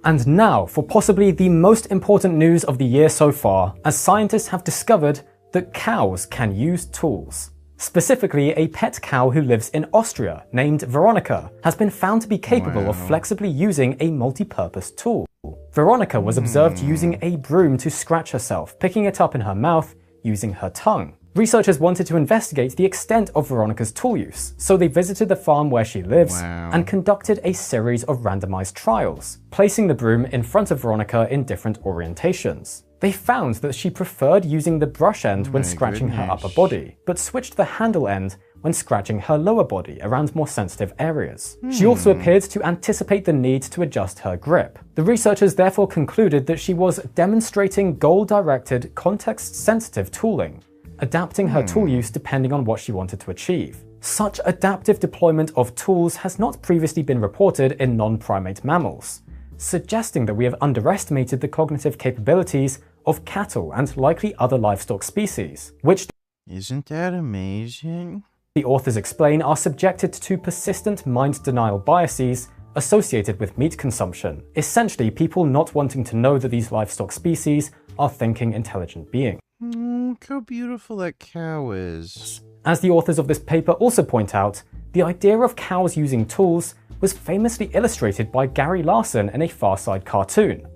Speaker 7: And now for possibly the most important news of the year so far, as scientists have discovered that cows can use tools. Specifically, a pet cow who lives in Austria, named Veronica, has been found to be capable of flexibly using a multi-purpose tool. Veronica was observed using a broom to scratch herself, picking it up in her mouth using her tongue. Researchers wanted to investigate the extent of Veronica's tool use, so they visited the farm where she lives and conducted a series of randomized trials, placing the broom in front of Veronica in different orientations. They found that she preferred using the brush end when scratching her upper body, but switched the handle end when scratching her lower body around more sensitive areas. She also appeared to anticipate the need to adjust her grip. The researchers therefore concluded that she was demonstrating goal-directed, context-sensitive tooling, adapting her tool use depending on what she wanted to achieve. Such adaptive deployment of tools has not previously been reported in non-primate mammals, suggesting that we have underestimated the cognitive capabilities of cattle and likely other livestock species, which,
Speaker 1: isn't that amazing?
Speaker 7: The authors explain are subjected to persistent mind denial biases associated with meat consumption, essentially people not wanting to know that these livestock species are thinking intelligent beings.
Speaker 1: Look how beautiful that cow is.
Speaker 7: As the authors of this paper also point out, the idea of cows using tools was famously illustrated by Gary Larson in a Far Side cartoon.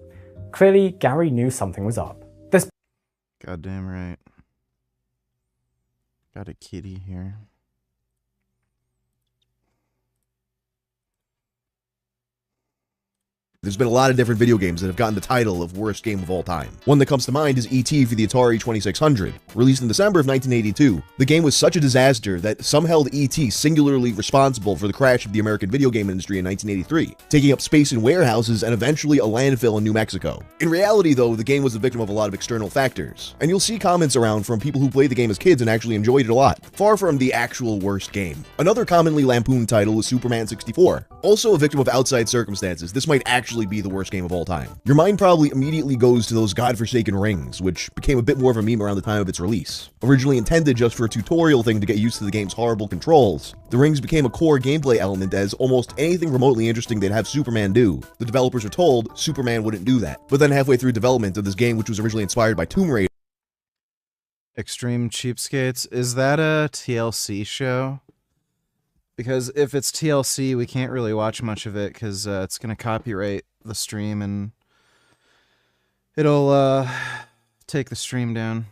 Speaker 7: Clearly, Gary knew something was up.
Speaker 1: Goddamn right. Got a kitty here.
Speaker 22: There's been a lot of different video games that have gotten the title of worst game of all time. One that comes to mind is E.T. for the Atari 2600. Released in December of 1982, the game was such a disaster that some held E.T. singularly responsible for the crash of the American video game industry in 1983, taking up space in warehouses and eventually a landfill in New Mexico. In reality, though, the game was the victim of a lot of external factors, and you'll see comments around from people who played the game as kids and actually enjoyed it a lot, far from the actual worst game. Another commonly lampooned title was Superman 64. Also a victim of outside circumstances, this might actually be the worst game of all time. Your mind probably immediately goes to those godforsaken rings, which became a bit more of a meme around the time of its release. Originally intended just for a tutorial thing to get used to the game's horrible controls, the rings became a core gameplay element as almost anything remotely interesting they'd have Superman do. The developers were told Superman wouldn't do that. But then halfway through development of this game, which was originally inspired by Tomb Raider,
Speaker 1: Extreme Cheapskates, is that a TLC show? Because if it's TLC, we can't really watch much of it because it's going to copyright the stream and it'll take the stream down.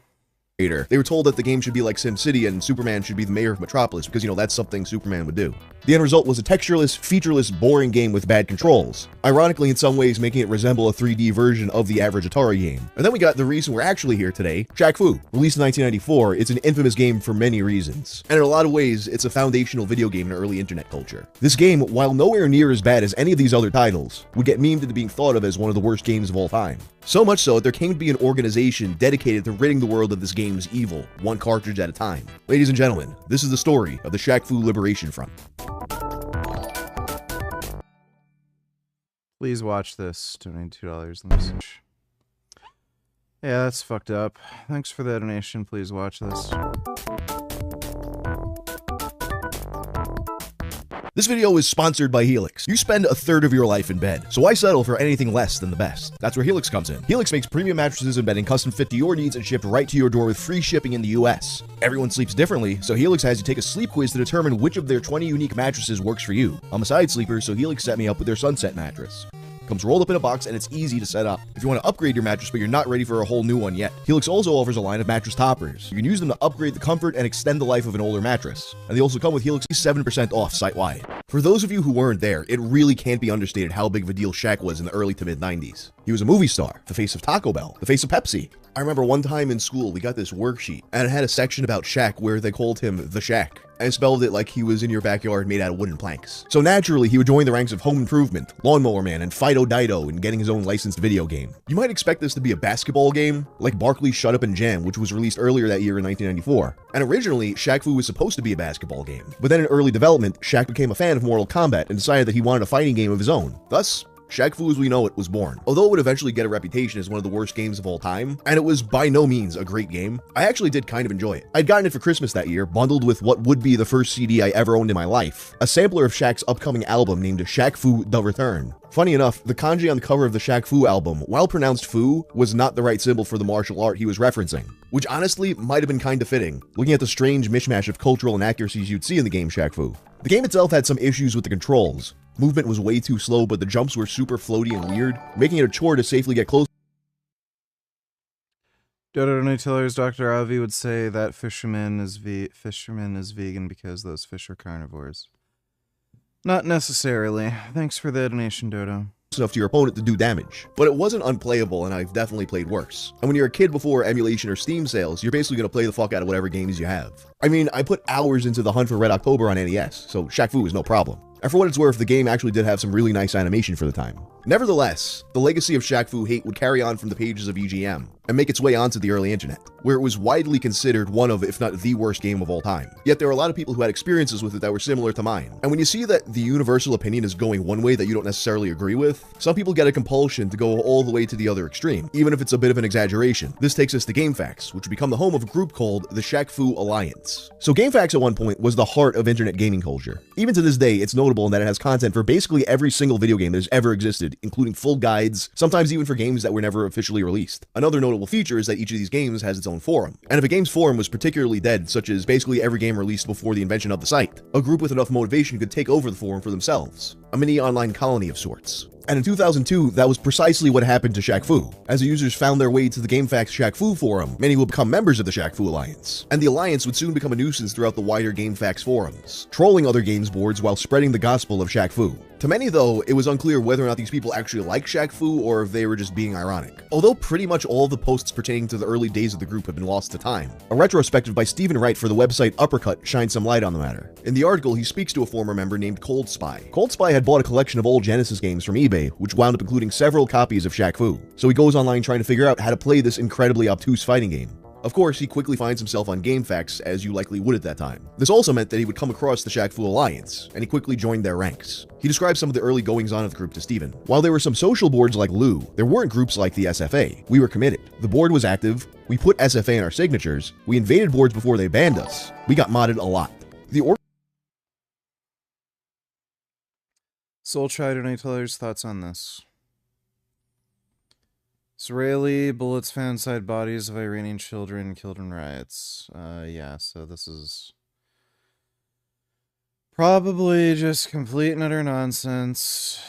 Speaker 22: They were told that the game should be like SimCity and Superman should be the mayor of Metropolis because, you know, that's something Superman would do. The end result was a textureless, featureless, boring game with bad controls, ironically in some ways making it resemble a 3D version of the average Atari game. And then we got the reason we're actually here today, Shaq Fu. Released in 1994, it's an infamous game for many reasons, and in a lot of ways, it's a foundational video game in early internet culture. This game, while nowhere near as bad as any of these other titles, would get memed into being thought of as one of the worst games of all time. So much so that there came to be an organization dedicated to ridding the world of this game's evil, one cartridge at a time. Ladies and gentlemen, this is the story of the Shaq Fu Liberation Front.
Speaker 1: Please watch this. Donate $2. Let me see. Yeah, that's fucked up. Thanks for the donation. Please watch this.
Speaker 22: This video is sponsored by Helix. You spend a third of your life in bed, so why settle for anything less than the best? That's where Helix comes in. Helix makes premium mattresses and bedding custom fit to your needs and shipped right to your door with free shipping in the US. Everyone sleeps differently, so Helix has you take a sleep quiz to determine which of their 20 unique mattresses works for you. I'm a side sleeper, so Helix set me up with their Sunset mattress. Comes rolled up in a box and it's easy to set up. If you want to upgrade your mattress but you're not ready for a whole new one yet, Helix also offers a line of mattress toppers. You can use them to upgrade the comfort and extend the life of an older mattress. And they also come with Helix 7% off site-wide. For those of you who weren't there, it really can't be understated how big of a deal Shaq was in the early to mid 90s. He was a movie star, the face of Taco Bell, the face of Pepsi. I remember one time in school we got this worksheet and it had a section about Shaq where they called him the Shaq and spelled it like he was in your backyard made out of wooden planks. So naturally, he would join the ranks of Home Improvement, Lawnmower Man, and Fido Dido in getting his own licensed video game. You might expect this to be a basketball game, like Barkley's Shut Up and Jam, which was released earlier that year in 1994. And originally, Shaq Fu was supposed to be a basketball game. But then in early development, Shaq became a fan of Mortal Kombat and decided that he wanted a fighting game of his own. Thus, Shaq Fu as we know it was born. Although it would eventually get a reputation as one of the worst games of all time, and it was by no means a great game, I actually did kind of enjoy it. I'd gotten it for Christmas that year, bundled with what would be the first CD I ever owned in my life, a sampler of Shaq's upcoming album named Shaq Fu The Return. Funny enough, the kanji on the cover of the Shaq Fu album, while pronounced Fu, was not the right symbol for the martial art he was referencing, which honestly might have been kinda fitting, looking at the strange mishmash of cultural inaccuracies you'd see in the game Shaq Fu. The game itself had some issues with the controls. Movement was way too slow, but the jumps were super floaty and weird, making it a chore to safely get close.
Speaker 1: Dodo Nutellers, Dr. Avi would say that fisherman is vegan because those fish are carnivores. Not necessarily. Thanks for the donation, Dodo.
Speaker 22: Enough to your opponent to do damage. But it wasn't unplayable, and I've definitely played worse. And when you're a kid before emulation or Steam sales, you're basically going to play the fuck out of whatever games you have. I mean, I put hours into the Hunt for Red October on NES, so Shaq Fu is no problem. And for what it's worth, the game actually did have some really nice animation for the time. Nevertheless, the legacy of Shaq Fu hate would carry on from the pages of EGM, and make its way onto the early internet, where it was widely considered one of, if not the worst game of all time. Yet there are a lot of people who had experiences with it that were similar to mine. And when you see that the universal opinion is going one way that you don't necessarily agree with, some people get a compulsion to go all the way to the other extreme, even if it's a bit of an exaggeration. This takes us to GameFAQs, which would become the home of a group called the Shaq Fu Alliance. So GameFAQs at one point was the heart of internet gaming culture. Even to this day, it's notable in that it has content for basically every single video game that has ever existed, including full guides, sometimes even for games that were never officially released. Another notable feature is that each of these games has its own forum. And if a game's forum was particularly dead, such as basically every game released before the invention of the site, a group with enough motivation could take over the forum for themselves. A mini online colony of sorts. And in 2002, that was precisely what happened to Shaq Fu. As the users found their way to the GameFAQs Shaq Fu forum, many would become members of the Shaq Fu Alliance. And the Alliance would soon become a nuisance throughout the wider GameFAQs forums, trolling other games boards while spreading the gospel of Shaq Fu. To many, though, it was unclear whether or not these people actually liked Shaq Fu or if they were just being ironic. Although pretty much all of the posts pertaining to the early days of the group have been lost to time. A retrospective by Stephen Wright for the website Uppercut shines some light on the matter. In the article, he speaks to a former member named Cold Spy. Cold Spy had bought a collection of old Genesis games from eBay, which wound up including several copies of Shaq Fu. So he goes online trying to figure out how to play this incredibly obtuse fighting game. Of course, he quickly finds himself on GameFAQs, as you likely would at that time. This also meant that he would come across the Shaq Fu Alliance, and he quickly joined their ranks. He describes some of the early goings-on of the group to Steven. While there were some social boards like Lou, there weren't groups like the SFA. We were committed. The board was active, we put SFA in our signatures, we invaded boards before they banned us, we got modded a lot.
Speaker 1: Soul Trider Nightellers, thoughts on this? Israeli bullets found inside bodies of Iranian children killed in riots. Yeah, so this is probably just complete and utter nonsense.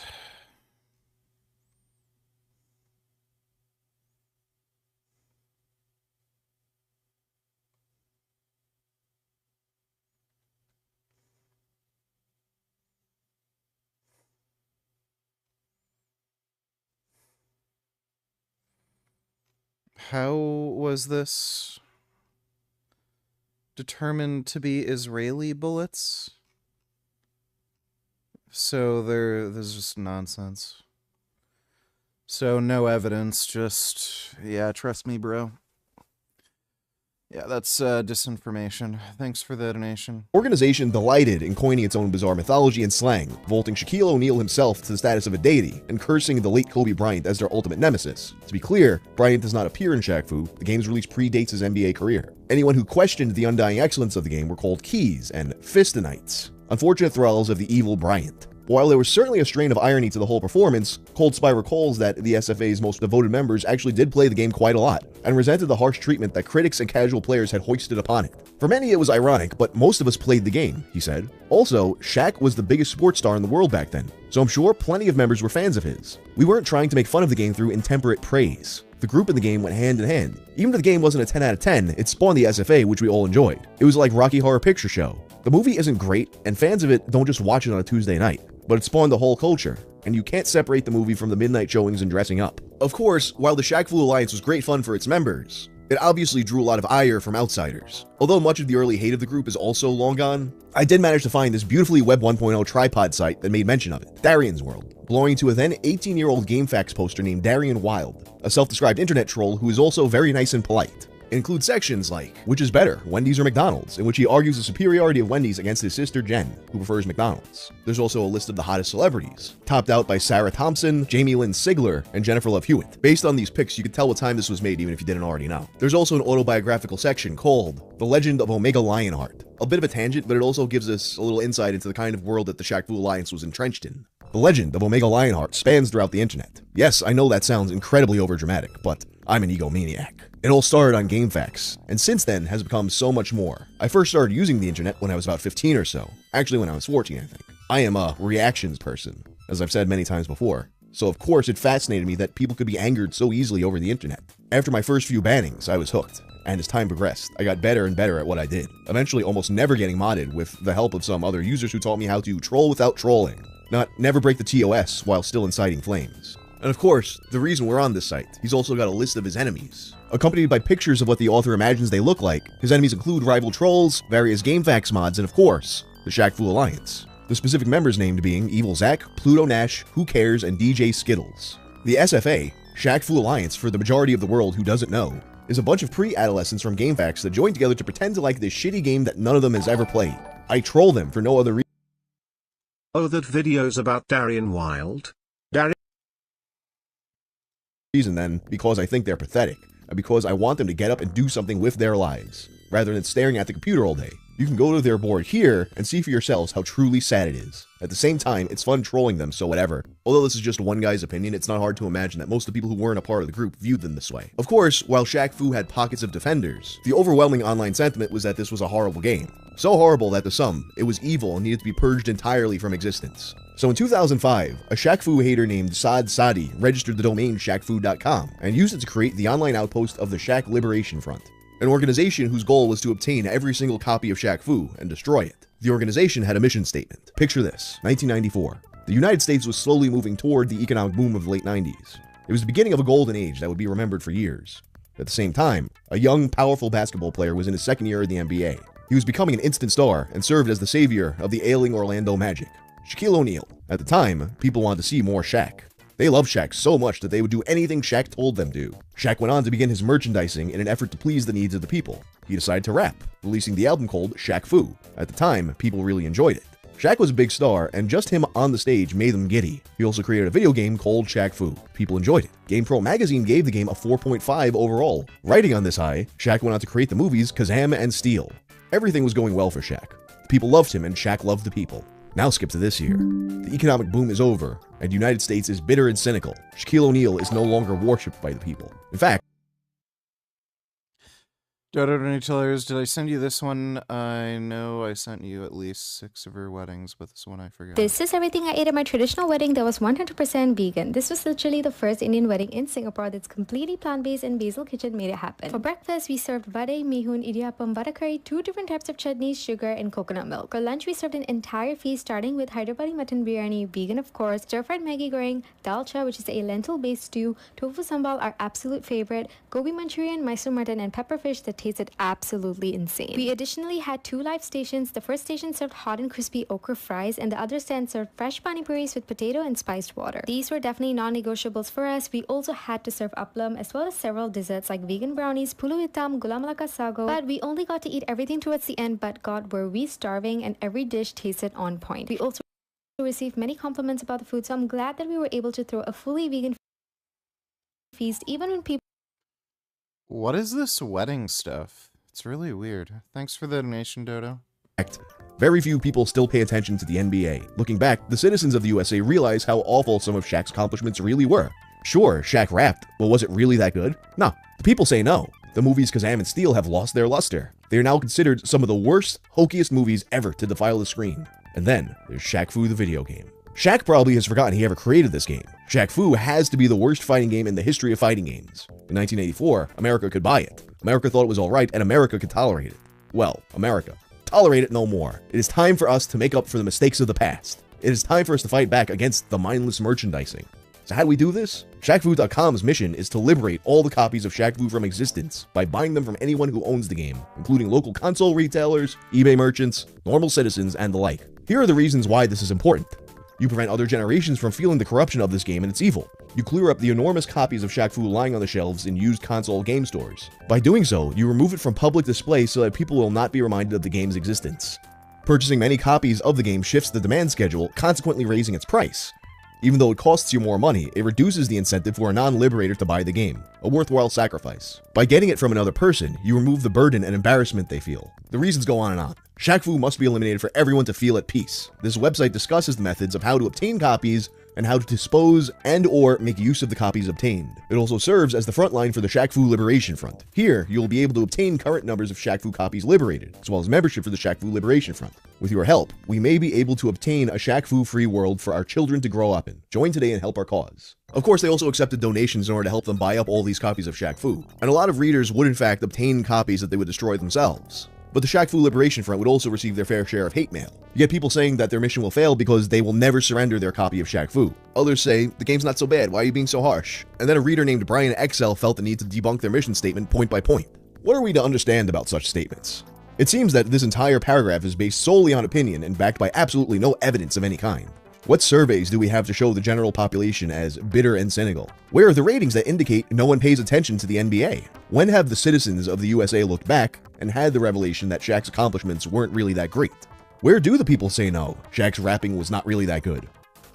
Speaker 1: how was this determined to be Israeli bullets? So there's just nonsense. So no evidence, just, yeah, trust me, bro. Yeah, that's disinformation. Thanks for the donation.
Speaker 22: Organization delighted in coining its own bizarre mythology and slang, vaulting Shaquille O'Neal himself to the status of a deity, and cursing the late Kobe Bryant as their ultimate nemesis. To be clear, Bryant does not appear in Shaq Fu. The game's release predates his NBA career. Anyone who questioned the undying excellence of the game were called Keys and Fistonites, unfortunate thralls of the evil Bryant. While there was certainly a strain of irony to the whole performance, Cold Spy recalls that the SFA's most devoted members actually did play the game quite a lot, and resented the harsh treatment that critics and casual players had hoisted upon it. For many it was ironic, but most of us played the game, he said. Also, Shaq was the biggest sports star in the world back then, so I'm sure plenty of members were fans of his. We weren't trying to make fun of the game through intemperate praise. The group and the game went hand in hand. Even if the game wasn't a 10 out of 10, it spawned the SFA, which we all enjoyed. It was like Rocky Horror Picture Show. The movie isn't great, and fans of it don't just watch it on a Tuesday night, but it spawned the whole culture, and you can't separate the movie from the midnight showings and dressing up. Of course, while the Shaq Fu Alliance was great fun for its members, it obviously drew a lot of ire from outsiders. Although much of the early hate of the group is also long gone, I did manage to find this beautifully Web 1.0 tripod site that made mention of it, Darian's World, belonging to a then 18-year-old GameFAQs poster named Darian Wild, a self-described internet troll who is also very nice and polite. It includes sections like, which is better, Wendy's or McDonald's, in which he argues the superiority of Wendy's against his sister Jen, who prefers McDonald's. There's also a list of the hottest celebrities, topped out by Sarah Thompson, Jamie Lynn Sigler, and Jennifer Love Hewitt. Based on these pics, you could tell what time this was made even if you didn't already know. There's also an autobiographical section called The Legend of Omega Lionheart. A bit of a tangent, but it also gives us a little insight into the kind of world that the Shaq Fu Alliance was entrenched in. The legend of Omega Lionheart spans throughout the internet. Yes, I know that sounds incredibly overdramatic, but I'm an egomaniac. It all started on GameFAQs, and since then has become so much more. I first started using the internet when I was about 15 or so. Actually, when I was 14, I think. I am a reactions person, as I've said many times before. So of course it fascinated me that people could be angered so easily over the internet. After my first few bannings, I was hooked. And as time progressed, I got better and better at what I did, eventually almost never getting modded with the help of some other users who taught me how to troll without trolling. Not never break the TOS while still inciting flames. And of course, the reason we're on this site, he's also got a list of his enemies, accompanied by pictures of what the author imagines they look like. His enemies include rival trolls, various GameFAQs mods, and of course, the Shaq Fu Alliance. The specific members named being Evil Zach, Pluto Nash, Who Cares, and DJ Skittles. The SFA, Shaq Fu Alliance, for the majority of the world who doesn't know, is a bunch of pre-adolescents from GameFAQs that join together to pretend to like this shitty game that none of them has ever played. I troll them for no other reason.
Speaker 19: Oh, that video's about Darian Wild?
Speaker 22: Reason then because I think they're pathetic, and because I want them to get up and do something with their lives, rather than staring at the computer all day. You can go to their board here and see for yourselves how truly sad it is. At the same time, it's fun trolling them, so whatever. Although this is just one guy's opinion, it's not hard to imagine that most of the people who weren't a part of the group viewed them this way. Of course, while Shaq Fu had pockets of defenders, the overwhelming online sentiment was that this was a horrible game. So horrible that to some, it was evil and needed to be purged entirely from existence. So in 2005, a Shaq Fu hater named Saad Sadi registered the domain shaqfu.com and used it to create the online outpost of the Shaq Liberation Front, an organization whose goal was to obtain every single copy of Shaq Fu and destroy it. The organization had a mission statement. Picture this, 1994. The United States was slowly moving toward the economic boom of the late 90s. It was the beginning of a golden age that would be remembered for years. At the same time, a young, powerful basketball player was in his second year in the NBA. He was becoming an instant star and served as the savior of the ailing Orlando Magic. Shaquille O'Neal. At the time, people wanted to see more Shaq. They loved Shaq so much that they would do anything Shaq told them to. Shaq went on to begin his merchandising in an effort to please the needs of the people. He decided to rap, releasing the album called Shaq Fu. At the time, people really enjoyed it. Shaq was a big star, and just him on the stage made them giddy. He also created a video game called Shaq Fu. People enjoyed it. GamePro magazine gave the game a 4.5 overall. Riding on this high, Shaq went on to create the movies Kazam and Steel. Everything was going well for Shaq. The people loved him, and Shaq loved the people. Now skip to this year. The economic boom is over, and the United States is bitter and cynical. Shaquille O'Neal is no longer worshipped by the people. In fact,
Speaker 1: Dodo Nutellers, did I send you this one? I know I sent you at least 6 of her weddings, but this one I forgot.
Speaker 2: This is everything I ate at my traditional wedding that was 100% vegan. This was literally the first Indian wedding in Singapore that's completely plant-based, and Basil Kitchen made it happen. For breakfast, we served vade, mihun, idiyappam, vada curry, 2 different types of chutneys, sugar, and coconut milk. For lunch, we served an entire feast starting with Hyderabadi mutton biryani, vegan of course, stir-fried Maggi goreng, dal cha, which is a lentil-based stew, tofu sambal, our absolute favorite, gobi manchurian, Mysore mutton, and pepper fish that tasted absolutely insane. We additionally had 2 live stations. The first station served hot and crispy okra fries, and the other stand served fresh pani puris with potato and spiced water. These were definitely non-negotiables for us. We also had to serve aplam as well as several desserts like vegan brownies, pulu hitam, gula melaka sago, but we only got to eat everything towards the end. But God, were we starving, and every dish tasted on point. We also received many compliments about the food, so I'm glad that we were able to throw a fully vegan feast even when people...
Speaker 1: What is this wedding stuff? It's really weird. Thanks for the donation, Dodo.
Speaker 22: Very few people still pay attention to the NBA. Looking back, the citizens of the USA realize how awful some of Shaq's accomplishments really were. Sure, Shaq rapped, but was it really that good? No. The people say no. The movies Kazam and Steel have lost their luster. They are now considered some of the worst, hokiest movies ever to defile the screen. And then, there's Shaq Fu the video game. Shaq probably has forgotten he ever created this game. Shaq Fu has to be the worst fighting game in the history of fighting games. In 1984, America could buy it. America thought it was alright, and America could tolerate it. Well, America. Tolerate it no more. It is time for us to make up for the mistakes of the past. It is time for us to fight back against the mindless merchandising. So how do we do this? ShaqFu.com's mission is to liberate all the copies of Shaq Fu from existence by buying them from anyone who owns the game, including local console retailers, eBay merchants, normal citizens, and the like. Here are the reasons why this is important. You prevent other generations from feeling the corruption of this game and its evil. You clear up the enormous copies of Shaq Fu lying on the shelves in used console game stores. By doing so, you remove it from public display so that people will not be reminded of the game's existence. Purchasing many copies of the game shifts the demand schedule, consequently raising its price. Even though it costs you more money, it reduces the incentive for a non-liberator to buy the game, a worthwhile sacrifice. By getting it from another person, you remove the burden and embarrassment they feel. The reasons go on and on. Shaq Fu must be eliminated for everyone to feel at peace. This website discusses the methods of how to obtain copies and how to dispose and or make use of the copies obtained. It also serves as the front line for the Shaq Fu Liberation Front. Here, you will be able to obtain current numbers of Shaq Fu copies liberated, as well as membership for the Shaq Fu Liberation Front. With your help, we may be able to obtain a Shaq Fu free world for our children to grow up in. Join today and help our cause. Of course, they also accepted donations in order to help them buy up all these copies of Shaq Fu, and a lot of readers would in fact obtain copies that they would destroy themselves. But the Shaq Fu Liberation Front would also receive their fair share of hate mail. You get people saying that their mission will fail because they will never surrender their copy of Shaq Fu. Others say, the game's not so bad, why are you being so harsh? And then a reader named Brian XL felt the need to debunk their mission statement point by point. What are we to understand about such statements? It seems that this entire paragraph is based solely on opinion and backed by absolutely no evidence of any kind. What surveys do we have to show the general population as bitter and cynical? Where are the ratings that indicate no one pays attention to the NBA? When have the citizens of the USA looked back and had the revelation that Shaq's accomplishments weren't really that great? Where do the people say no, Shaq's rapping was not really that good?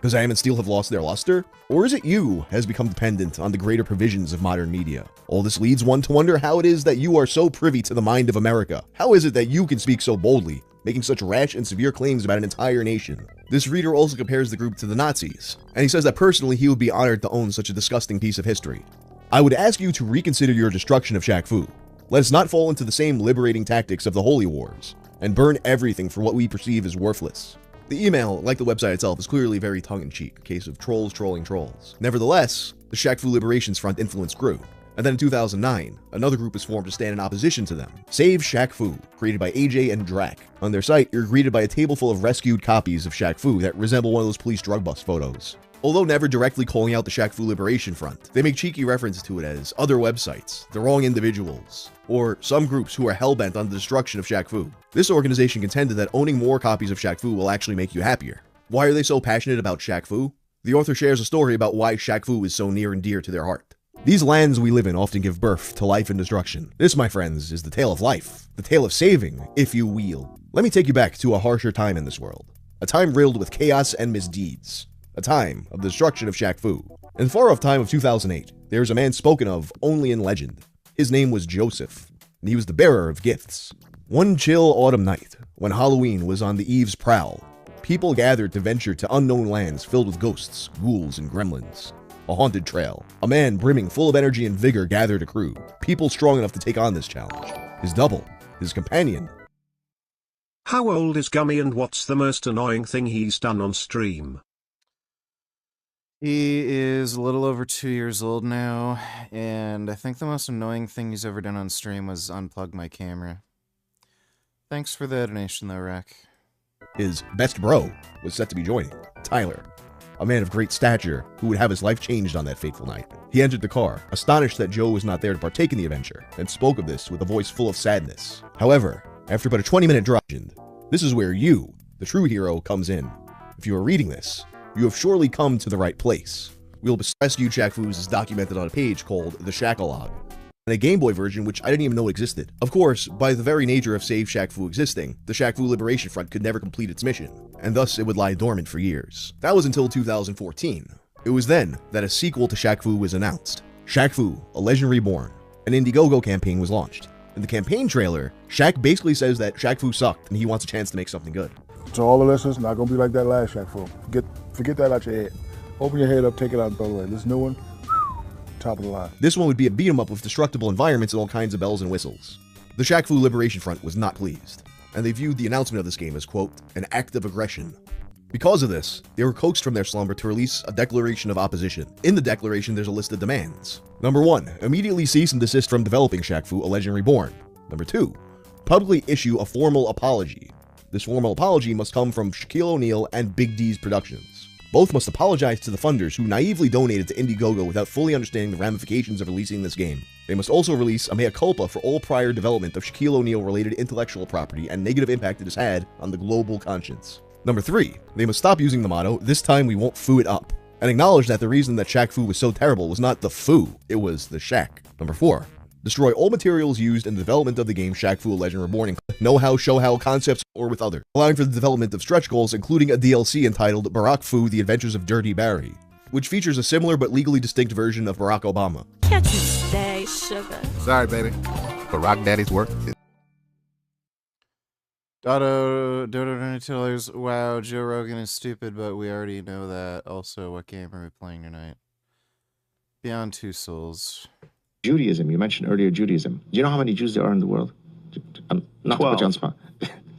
Speaker 22: Kazam and Steel have lost their luster? Or is it you has become dependent on the greater provisions of modern media? All this leads one to wonder how it is that you are so privy to the mind of America. How is it that you can speak so boldly, making such rash and severe claims about an entire nation? This reader also compares the group to the Nazis, and he says that personally he would be honored to own such a disgusting piece of history. I would ask you to reconsider your destruction of Shaq Fu. Let us not fall into the same liberating tactics of the Holy Wars, and burn everything for what we perceive as worthless. The email, like the website itself, is clearly very tongue-in-cheek, a case of trolls trolling trolls. Nevertheless, the Shaq Fu Liberations Front influence grew. And then in 2009, another group was formed to stand in opposition to them. Save Shaq Fu, created by AJ and Drac. On their site, you're greeted by a table full of rescued copies of Shaq Fu that resemble one of those police drug bust photos. Although never directly calling out the Shaq Fu Liberation Front, they make cheeky reference to it as other websites, the wrong individuals, or some groups who are hellbent on the destruction of Shaq Fu. This organization contended that owning more copies of Shaq Fu will actually make you happier. Why are they so passionate about Shaq Fu? The author shares a story about why Shaq Fu is so near and dear to their heart. These lands we live in often give birth to life and destruction. This, my friends, is the tale of life, the tale of saving, if you will. Let me take you back to a harsher time in this world, a time riddled with chaos and misdeeds, a time of the destruction of Shaq Fu. In the far-off time of 2008, there is a man spoken of only in legend. His name was Joseph, and he was the bearer of gifts. One chill autumn night, when Halloween was on the eve's prowl, people gathered to venture to unknown lands filled with ghosts, ghouls, and gremlins. A haunted trail. A man brimming full of energy and vigor gathered a crew, people strong enough to take on this challenge. his double, his companion.
Speaker 19: How old is Gummy and what's the most annoying thing he's done on stream?
Speaker 1: He is a little over 2 years old now, and I think the most annoying thing he's ever done on stream was unplug my camera. Thanks for the donation though, Rack.
Speaker 22: His best bro was set to be joining, Tyler, a man of great stature who would have his life changed on that fateful night. He entered the car, astonished that Joe was not there to partake in the adventure, and spoke of this with a voice full of sadness. However, after about a 20-minute drive, this is where you, the true hero, comes in. If you are reading this, you have surely come to the right place. We'll rescue Shaq Fu's is documented on a page called The Shackalog, and a Game Boy version which I didn't even know existed. Of course, by the very nature of Save Shaq Fu existing, the Shaq Fu Liberation Front could never complete its mission, and thus it would lie dormant for years. That was until 2014. It was then that a sequel to Shaq Fu was announced. Shaq Fu, A Legend Reborn, an Indiegogo campaign was launched. In the campaign trailer, Shaq basically says that Shaq Fu sucked and he wants a chance to make something good.
Speaker 11: To all the listeners, not gonna be like that last Shaq Fu. Forget that out your head. Open your head up, take it out and throw it away. This new one, top of the line.
Speaker 22: This one would be a beat 'em up with destructible environments and all kinds of bells and whistles. The Shaq Fu Liberation Front was not pleased, and they viewed the announcement of this game as, quote, an act of aggression. Because of this, they were coaxed from their slumber to release a declaration of opposition. In the declaration, there's a list of demands. Number 1, immediately cease and desist from developing Shaq Fu, A Legend Reborn. Number 2, publicly issue a formal apology. This formal apology must come from Shaquille O'Neal and Big D's Productions. Both must apologize to the funders who naively donated to Indiegogo without fully understanding the ramifications of releasing this game. They must also release a mea culpa for all prior development of Shaquille O'Neal related intellectual property and negative impact it has had on the global conscience. Number 3, they must stop using the motto, this time we won't foo it up, and acknowledge that the reason that Shaq Fu was so terrible was not the foo, it was the Shaq. Number 4, destroy all materials used in the development of the game Shaq Fu, A Legend Reborn, including know-how, show-how, concepts, or with others, allowing for the development of stretch goals, including a DLC entitled Barack Fu, The Adventures of Dirty Barry, which features a similar but legally distinct version of Barack Obama.
Speaker 16: Can't you stay, sugar?
Speaker 23: Sorry, baby. Barack Daddy's work.
Speaker 1: Dodo Donatillers, wow, Joe Rogan is stupid, but we already know that. Also, what game are we playing tonight? Beyond Two Souls.
Speaker 24: Judaism, you mentioned earlier Judaism. Do you know how many Jews there are in the world? Not 12. To put you on the spot.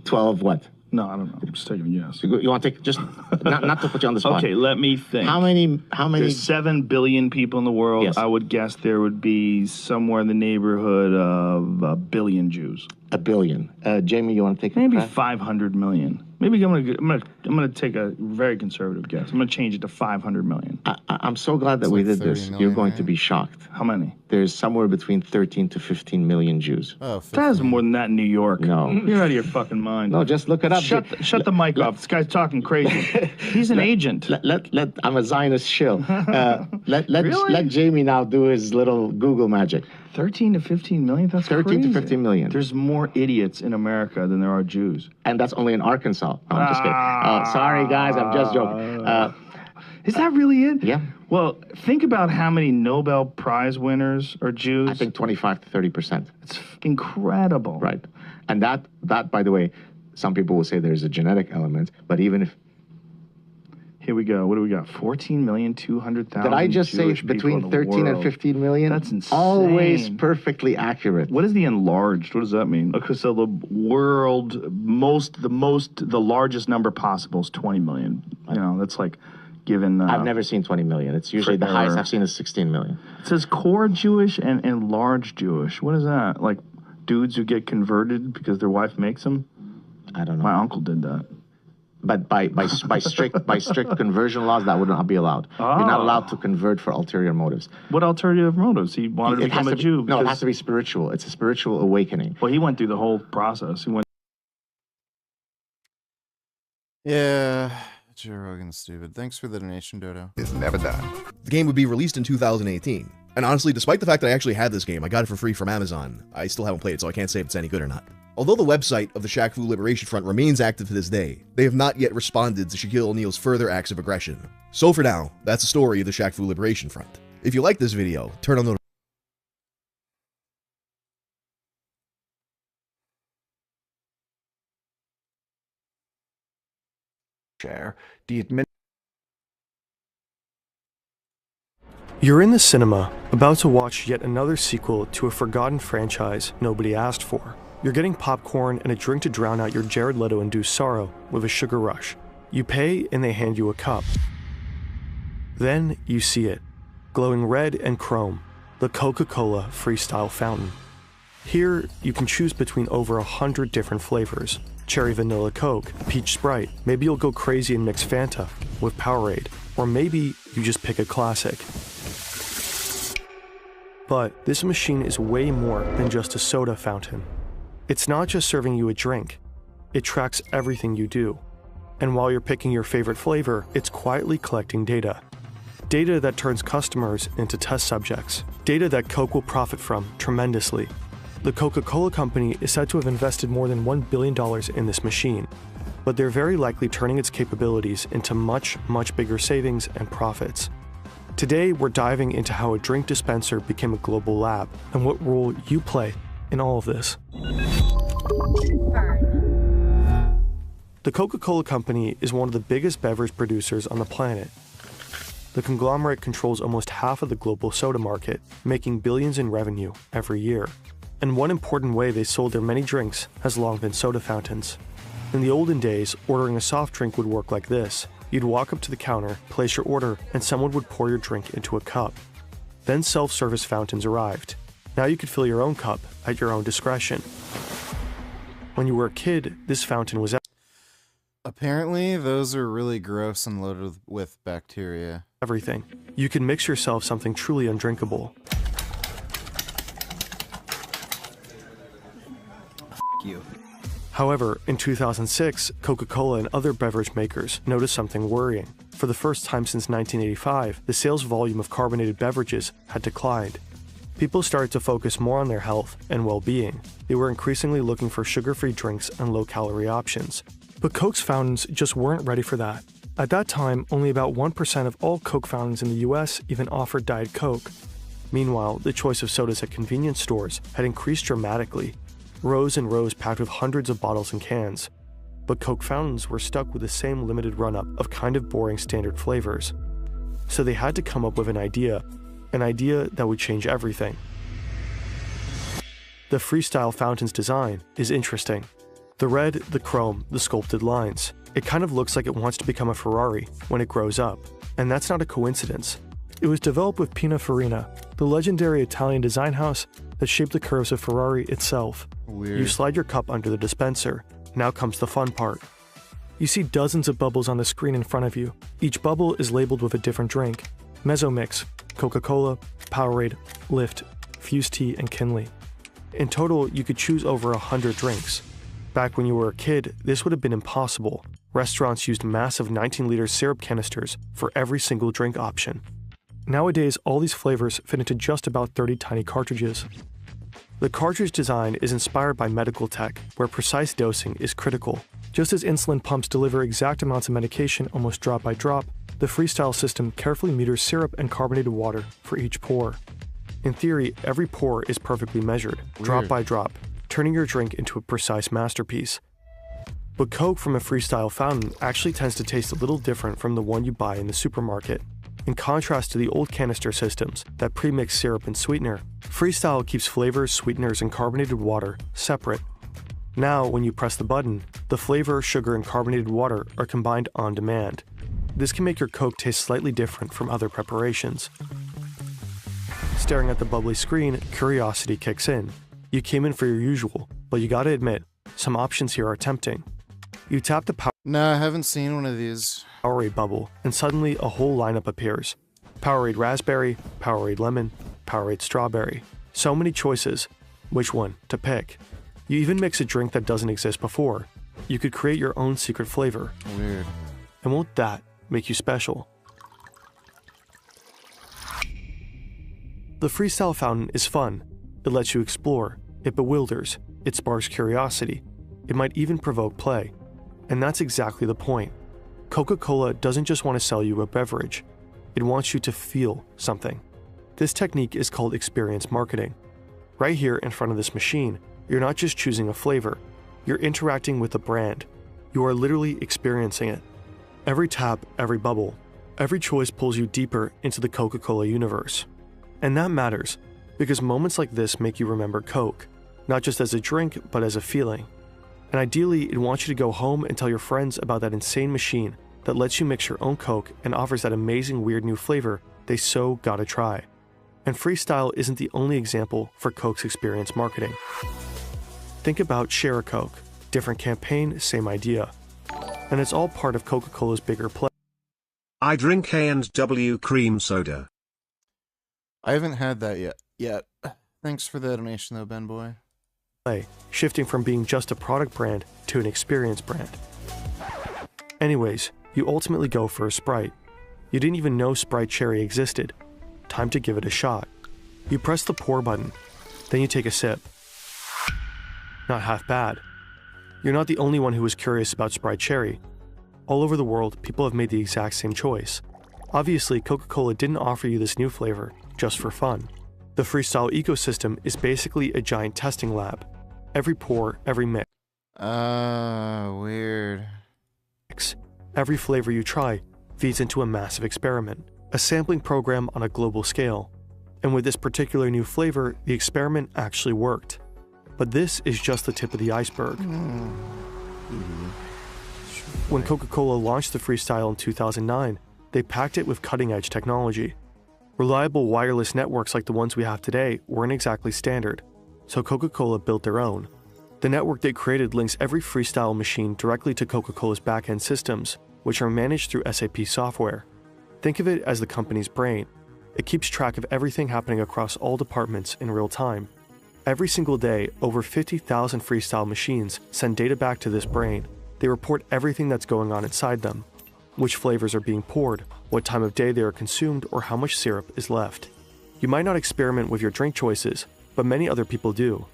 Speaker 24: 12 what?
Speaker 11: No, I don't know. I'm just taking a guess.
Speaker 24: You want to take, just, not to put you on the spot.
Speaker 25: Okay, let me think.
Speaker 24: How many?
Speaker 25: There's 7 billion people in the world.
Speaker 24: Yes.
Speaker 25: I would guess there would be somewhere in the neighborhood of 1 billion Jews.
Speaker 24: 1 billion. Jamie, you want to take
Speaker 25: maybe 500 million. Maybe I'm gonna take a very conservative guess. I'm gonna change it to 500 million.
Speaker 24: I'm so glad that we did this. You're going to be shocked.
Speaker 25: How many?
Speaker 24: There's somewhere between 13 to 15 million Jews.
Speaker 1: Oh,
Speaker 25: that's more than that in New York.
Speaker 24: No,
Speaker 25: you're out of your fucking mind.
Speaker 24: No, just look it up.
Speaker 25: Shut the mic off. This guy's talking crazy. He's an agent.
Speaker 24: I'm a Zionist shill. Let Jamie now do his little Google magic.
Speaker 25: 13 to 15 million? That's
Speaker 24: 13
Speaker 25: crazy.
Speaker 24: to 15 million.
Speaker 25: There's more idiots in America than there are Jews.
Speaker 24: And that's only in Arkansas. No, I'm just kidding. Sorry, guys, I'm just joking.
Speaker 25: Is that really it?
Speaker 24: Yeah.
Speaker 25: Well, think about how many Nobel Prize winners are Jews.
Speaker 24: I think 25 to 30%.
Speaker 25: It's incredible.
Speaker 24: Right. And that, by the way, some people will say there's a genetic element, but even if...
Speaker 25: Here we go. What do we got? 14,200,000.
Speaker 24: Did I just
Speaker 25: Jewish
Speaker 24: say between 13 and 15 million?
Speaker 25: That's insane.
Speaker 24: Always perfectly accurate.
Speaker 25: What is the enlarged? What does that mean? Okay, so the world, the largest number possible is 20 million. You know, that's like given...
Speaker 24: I've never seen 20 million. It's usually the highest I've seen is 16 million.
Speaker 25: It says core Jewish and enlarged Jewish. What is that? Like dudes who get converted because their wife makes them?
Speaker 24: I don't know.
Speaker 25: My uncle did that.
Speaker 24: But by strict conversion laws, that would not be allowed.
Speaker 25: Oh.
Speaker 24: You're not allowed to convert for ulterior motives.
Speaker 25: What ulterior motives? He wanted to become a Jew.
Speaker 24: No, it has to be spiritual. It's a spiritual awakening.
Speaker 25: Well, he went through the whole process. He went.
Speaker 1: Yeah, Joe Rogan's stupid. Thanks for the donation, Dodo.
Speaker 23: It's never done.
Speaker 22: The game would be released in 2018. And honestly, despite the fact that I actually had this game, I got it for free from Amazon. I still haven't played it, so I can't say if it's any good or not. Although the website of the Shaq Fu Liberation Front remains active to this day, they have not yet responded to Shaquille O'Neal's further acts of aggression. So for now, that's the story of the Shaq Fu Liberation Front. If you like this video, turn on the
Speaker 23: share.
Speaker 3: You're in the cinema, about to watch yet another sequel to a forgotten franchise nobody asked for. You're getting popcorn and a drink to drown out your Jared Leto-induced sorrow with a sugar rush. You pay and they hand you a cup. Then you see it, glowing red and chrome, the Coca-Cola Freestyle Fountain. Here, you can choose between over 100 different flavors. Cherry Vanilla Coke, Peach Sprite, maybe you'll go crazy and mix Fanta with Powerade, or maybe you just pick a classic. But this machine is way more than just a soda fountain. It's not just serving you a drink, it tracks everything you do. And while you're picking your favorite flavor, it's quietly collecting data. Data that turns customers into test subjects. Data that Coke will profit from tremendously. The Coca-Cola Company is said to have invested more than $1 billion in this machine, but they're very likely turning its capabilities into much, much bigger savings and profits. Today, we're diving into how a drink dispenser became a global lab and what role you play in all of this. The Coca-Cola Company is one of the biggest beverage producers on the planet. The conglomerate controls almost half of the global soda market, making billions in revenue every year. And one important way they sold their many drinks has long been soda fountains. In the olden days, ordering a soft drink would work like this. You'd walk up to the counter, place your order, and someone would pour your drink into a cup. Then self-service fountains arrived. Now you could fill your own cup at your own discretion. When you were a kid, this fountain was
Speaker 1: Apparently, those are really gross and loaded with bacteria.
Speaker 3: Everything. You can mix yourself something truly undrinkable.
Speaker 1: You.
Speaker 3: However, in 2006, Coca-Cola and other beverage makers noticed something worrying. For the first time since 1985, the sales volume of carbonated beverages had declined. People started to focus more on their health and well-being. They were increasingly looking for sugar-free drinks and low-calorie options. But Coke's fountains just weren't ready for that. At that time, only about 1% of all Coke fountains in the US even offered Diet Coke. Meanwhile, the choice of sodas at convenience stores had increased dramatically. Rows and rows packed with hundreds of bottles and cans. But Coke fountains were stuck with the same limited run-up of kind of boring standard flavors. So they had to come up with an idea that would change everything. The Freestyle fountain's design is interesting. The red, the chrome, the sculpted lines. It kind of looks like it wants to become a Ferrari when it grows up. And that's not a coincidence. It was developed with Pininfarina, the legendary Italian design house that shaped the curves of Ferrari itself.
Speaker 1: Weird.
Speaker 3: You slide your cup under the dispenser. Now comes the fun part. You see dozens of bubbles on the screen in front of you. Each bubble is labeled with a different drink. Mezzomix, Coca-Cola, Powerade, Lift, Fused Tea, and Kinley. In total, you could choose over 100 drinks. Back when you were a kid, this would have been impossible. Restaurants used massive 19-liter syrup canisters for every single drink option. Nowadays, all these flavors fit into just about 30 tiny cartridges. The cartridge design is inspired by medical tech, where precise dosing is critical. Just as insulin pumps deliver exact amounts of medication almost drop by drop, the Freestyle system carefully meters syrup and carbonated water for each pour. In theory, every pour is perfectly measured, drop by drop, turning your drink into a precise masterpiece. But Coke from a Freestyle fountain actually tends to taste a little different from the one you buy in the supermarket. In contrast to the old canister systems that pre-mix syrup and sweetener, Freestyle keeps flavors, sweeteners, and carbonated water separate. Now, when you press the button, the flavor, sugar, and carbonated water are combined on demand. This can make your Coke taste slightly different from other preparations. Staring at the bubbly screen, curiosity kicks in. You came in for your usual, but you gotta admit, some options here are tempting. You tap the
Speaker 1: No, I haven't seen one of these.
Speaker 3: Powerade bubble, and suddenly a whole lineup appears. Powerade Raspberry, Powerade Lemon, Powerade Strawberry. So many choices. Which one to pick? You even mix a drink that doesn't exist before. You could create your own secret flavor.
Speaker 1: Weird.
Speaker 3: And won't that make you special? The Freestyle fountain is fun. It lets you explore. It bewilders. It sparks curiosity. It might even provoke play. And that's exactly the point. Coca-Cola doesn't just want to sell you a beverage. It wants you to feel something. This technique is called experience marketing. Right here in front of this machine, you're not just choosing a flavor. You're interacting with the brand. You are literally experiencing it. Every tap, every bubble, Every choice pulls you deeper into the Coca-Cola universe. And that matters, because moments like this make you remember Coke, not just as a drink, but as a feeling. And ideally, it wants you to go home and tell your friends about that insane machine that lets you mix your own Coke and offers that amazing weird new flavor they so gotta try. And Freestyle isn't the only example for Coke's experience marketing. Think about Share a Coke. Different campaign, same idea. And it's all part of Coca-Cola's bigger play.
Speaker 19: I drink A&W cream soda.
Speaker 1: I haven't had that yet. Thanks for the donation though, Ben Boy.
Speaker 3: Shifting from being just a product brand to an experience brand. Anyways, you ultimately go for a Sprite. You didn't even know Sprite Cherry existed. Time to give it a shot. You press the pour button, then you take a sip. Not half bad. You're not the only one who was curious about Sprite Cherry. All over the world, people have made the exact same choice. Obviously, Coca-Cola didn't offer you this new flavor just for fun. The Freestyle ecosystem is basically a giant testing lab. Every pour, every mix.
Speaker 1: Weird.
Speaker 3: Every flavor you try feeds into a massive experiment, a sampling program on a global scale. And with this particular new flavor, the experiment actually worked. But this is just the tip of the iceberg. When Coca-Cola launched the Freestyle in 2009, they packed it with cutting-edge technology. Reliable wireless networks like the ones we have today weren't exactly standard, so Coca-Cola built their own. The network they created links every Freestyle machine directly to Coca-Cola's back-end systems, which are managed through SAP software. Think of it as the company's brain. It keeps track of everything happening across all departments in real time. Every single day, over 50,000 Freestyle machines send data back to this brain. They report everything that's going on inside them. Which flavors are being poured, what time of day they are consumed, or how much syrup is left. You might not experiment with your drink choices, but many other people do.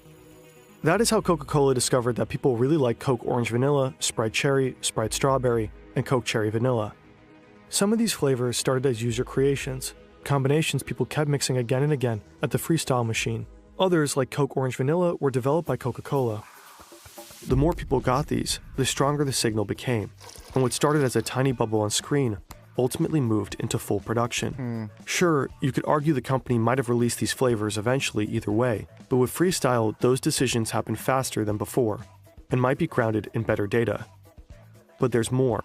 Speaker 3: That is how Coca-Cola discovered that people really like Coke Orange Vanilla, Sprite Cherry, Sprite Strawberry, and Coke Cherry Vanilla. Some of these flavors started as user creations, combinations people kept mixing again and again at the Freestyle machine. Others, like Coke Orange Vanilla, were developed by Coca-Cola. The more people got these, the stronger the signal became, and what started as a tiny bubble on screen ultimately moved into full production. Sure, you could argue the company might have released these flavors eventually either way, but with Freestyle, those decisions happen faster than before, and might be grounded in better data. But there's more.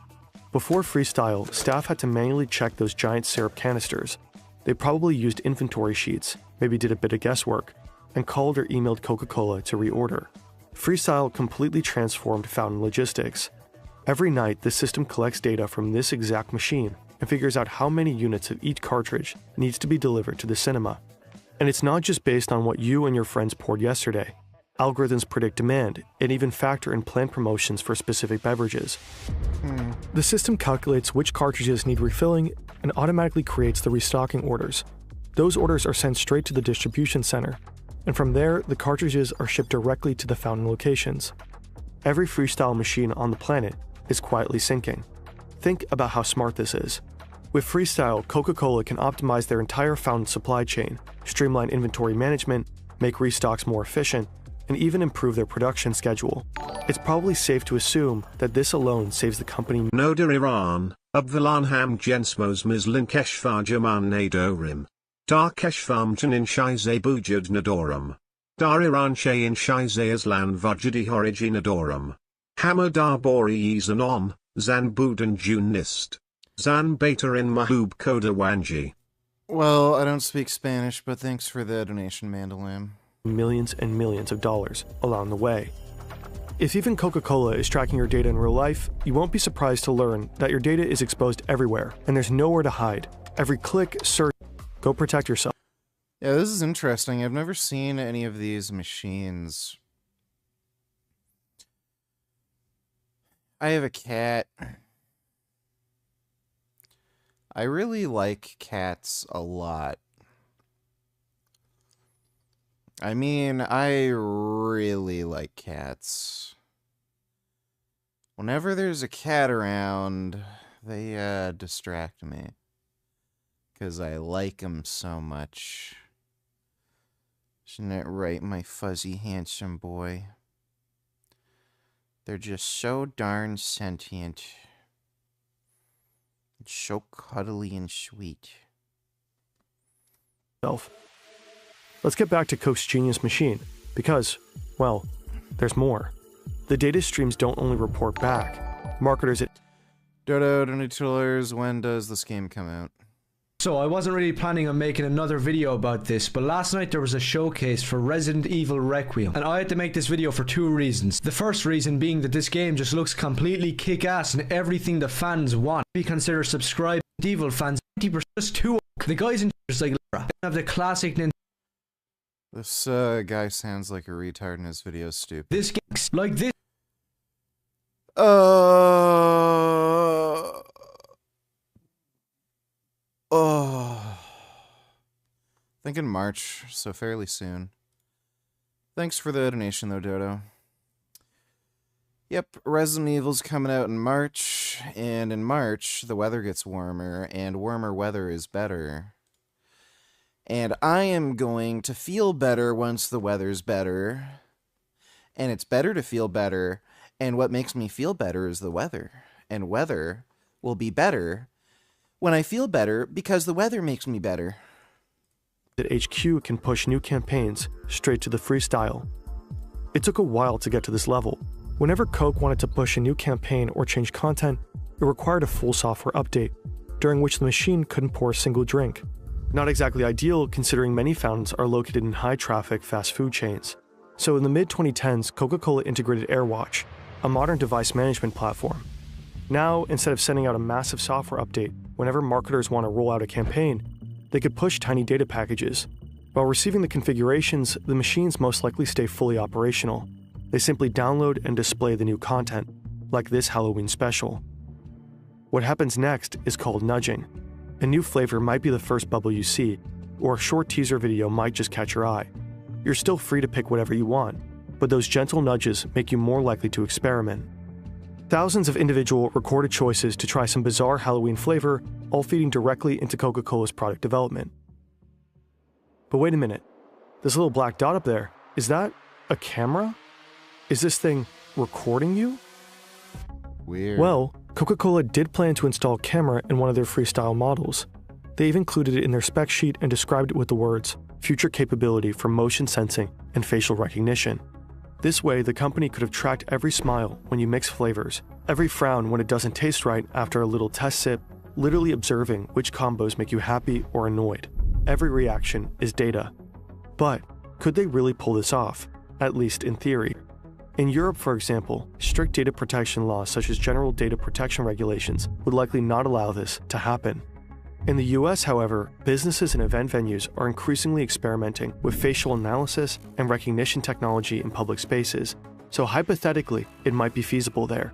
Speaker 3: Before Freestyle, staff had to manually check those giant syrup canisters. They probably used inventory sheets, maybe did a bit of guesswork, and called or emailed Coca-Cola to reorder. Freestyle completely transformed fountain logistics. Every night, the system collects data from this exact machine and figures out how many units of each cartridge needs to be delivered to the cinema. And it's not just based on what you and your friends poured yesterday. Algorithms predict demand and even factor in planned promotions for specific beverages. The system calculates which cartridges need refilling and automatically creates the restocking orders. Those orders are sent straight to the distribution center, and from there, the cartridges are shipped directly to the fountain locations. Every Freestyle machine on the planet is quietly syncing. Think about how smart this is. With Freestyle, Coca-Cola can optimize their entire fountain supply chain, streamline inventory management, make restocks more efficient, and even improve their production schedule. It's probably safe to assume that this alone saves the company.
Speaker 19: Noda Iran, Abvalanham Jensmos Mislinkeshvar Jaman Nadorim. Dar Keshvarmjan in Shize Bujad Nadorum. Dar Iran Shay in Shize Aslan Vajadi Origin Nadorum. Hamadar Bori Zanon, Zan Budan Junist. Zan Beta in Mahub Koda Wanji.
Speaker 1: Well, I don't speak Spanish, but thanks for the donation, Mandalam.
Speaker 3: Millions and millions of dollars along the way. If even Coca-Cola is tracking your data in real life, you won't be surprised to learn that your data is exposed everywhere, and there's nowhere to hide. Every click, search, go protect yourself.
Speaker 1: Yeah, this is interesting. I've never seen any of these machines. I have a cat. I really like cats a lot. I mean, I really like cats. Whenever there's a cat around, they distract me. Because I like them so much. Isn't that right, my fuzzy handsome boy? They're just so darn sentient. It's so cuddly and sweet.
Speaker 3: Let's get back to Coke's genius machine, because, well, there's more. The data streams don't only report back. Marketers at
Speaker 1: Dodo, Donatillers, when does this game come out?
Speaker 10: So I wasn't really planning on making another video about this, but last night there was a showcase for Resident Evil Requiem, and I had to make this video for two reasons. The first reason being that this game just looks completely kick-ass and everything the fans want. We consider subscribed Evil fans 90% just too woke. The guys in just like Laura have the classic Nintendo.
Speaker 1: This guy sounds like a retard and his video's stupid.
Speaker 10: This game's like this.
Speaker 1: Think in March, so fairly soon. Thanks for the donation though, Dodo. Yep, Resident Evil's coming out in March, and in March, the weather gets warmer, and warmer weather is better. And I am going to feel better once the weather's better. And it's better to feel better, and what makes me feel better is the weather. And weather will be better when I feel better because the weather makes me better.
Speaker 3: That HQ can push new campaigns straight to the freestyle. It took a while to get to this level. Whenever Coke wanted to push a new campaign or change content, it required a full software update, during which the machine couldn't pour a single drink. Not exactly ideal considering many fountains are located in high-traffic fast food chains. So in the mid-2010s, Coca-Cola integrated AirWatch, a modern device management platform. Now, instead of sending out a massive software update whenever marketers want to roll out a campaign, they could push tiny data packages. While receiving the configurations, the machines most likely stay fully operational. They simply download and display the new content, like this Halloween special. What happens next is called nudging. A new flavor might be the first bubble you see, or a short teaser video might just catch your eye. You're still free to pick whatever you want, but those gentle nudges make you more likely to experiment. Thousands of individual recorded choices to try some bizarre Halloween flavor, all feeding directly into Coca-Cola's product development. But wait a minute, this little black dot up there, is that a camera? Is this thing recording you?
Speaker 1: Weird.
Speaker 3: Well, Coca-Cola did plan to install a camera in one of their freestyle models. They even included it in their spec sheet and described it with the words, future capability for motion sensing and facial recognition. This way, the company could have tracked every smile when you mix flavors, every frown when it doesn't taste right after a little test sip, literally observing which combos make you happy or annoyed. Every reaction is data. But could they really pull this off? At least in theory. In Europe, for example, strict data protection laws such as general data protection regulations would likely not allow this to happen. In the US, however, businesses and event venues are increasingly experimenting with facial analysis and recognition technology in public spaces, so hypothetically, it might be feasible there.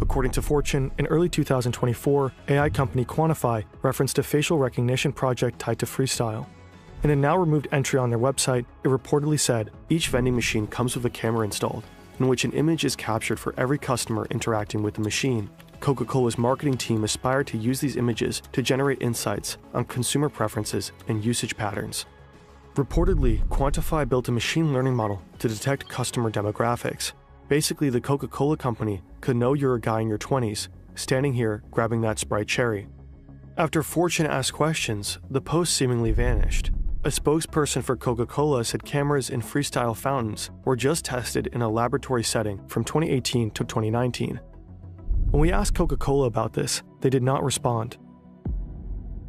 Speaker 3: According to Fortune, in early 2024, AI company Quantify referenced a facial recognition project tied to freestyle. In a now-removed entry on their website, it reportedly said, each vending machine comes with a camera installed, in which an image is captured for every customer interacting with the machine. Coca-Cola's marketing team aspired to use these images to generate insights on consumer preferences and usage patterns. Reportedly, Quantify built a machine learning model to detect customer demographics. Basically, the Coca-Cola company could know you're a guy in your 20s, standing here grabbing that Sprite cherry. After Fortune asked questions, the post seemingly vanished. A spokesperson for Coca-Cola said cameras in freestyle fountains were just tested in a laboratory setting from 2018 to 2019. When we asked Coca-Cola about this, they did not respond.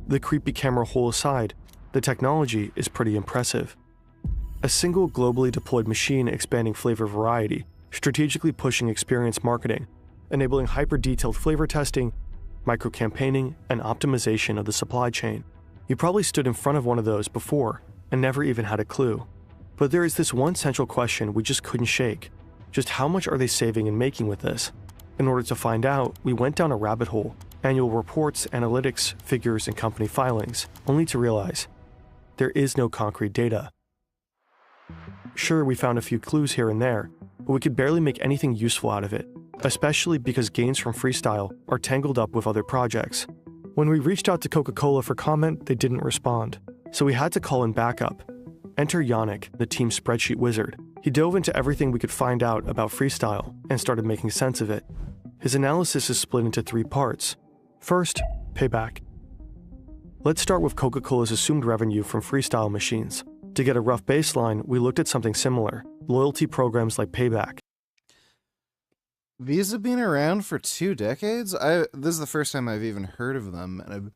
Speaker 3: The creepy camera hole aside, the technology is pretty impressive. A single globally deployed machine expanding flavor variety, strategically pushing experience marketing, enabling hyper-detailed flavor testing, micro-campaigning, and optimization of the supply chain. You probably stood in front of one of those before and never even had a clue. But there is this one central question we just couldn't shake. Just how much are they saving and making with this? In order to find out, we went down a rabbit hole, annual reports, analytics, figures, and company filings, only to realize there is no concrete data. Sure, we found a few clues here and there, but we could barely make anything useful out of it, especially because gains from freestyle are tangled up with other projects. When we reached out to Coca-Cola for comment, they didn't respond, so we had to call in backup. Enter Yannick, the team's spreadsheet wizard. He dove into everything we could find out about freestyle and started making sense of it. His analysis is split into 3 parts. First, payback. Let's start with Coca-Cola's assumed revenue from freestyle machines. To get a rough baseline, we looked at something similar, loyalty programs like Payback.
Speaker 1: These have been around for 2 decades? This is the first time I've even heard of them, and I've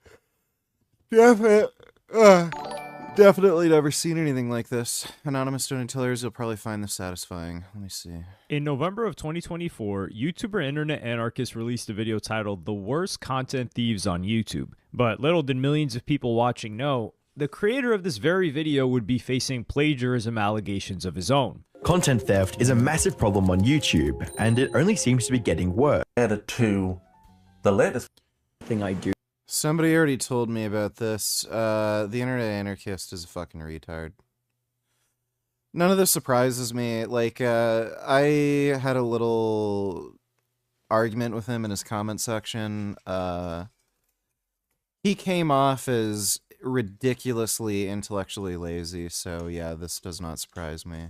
Speaker 1: definitely never seen anything like this. Anonymous donators, you'll probably find this satisfying. Let me see.
Speaker 4: In November of 2024, YouTuber Internet Anarchist released a video titled "The Worst Content Thieves on YouTube." But little did millions of people watching know, the creator of this very video would be facing plagiarism allegations of his own.
Speaker 12: Content theft is a massive problem on YouTube, and it only seems to be getting worse. Added to the latest thing I do.
Speaker 1: Somebody already told me about this. The Internet Anarchist is a fucking retard. None of this surprises me. Like, I had a little argument with him in his comment section. He came off as ridiculously intellectually lazy, so yeah, this does not surprise me.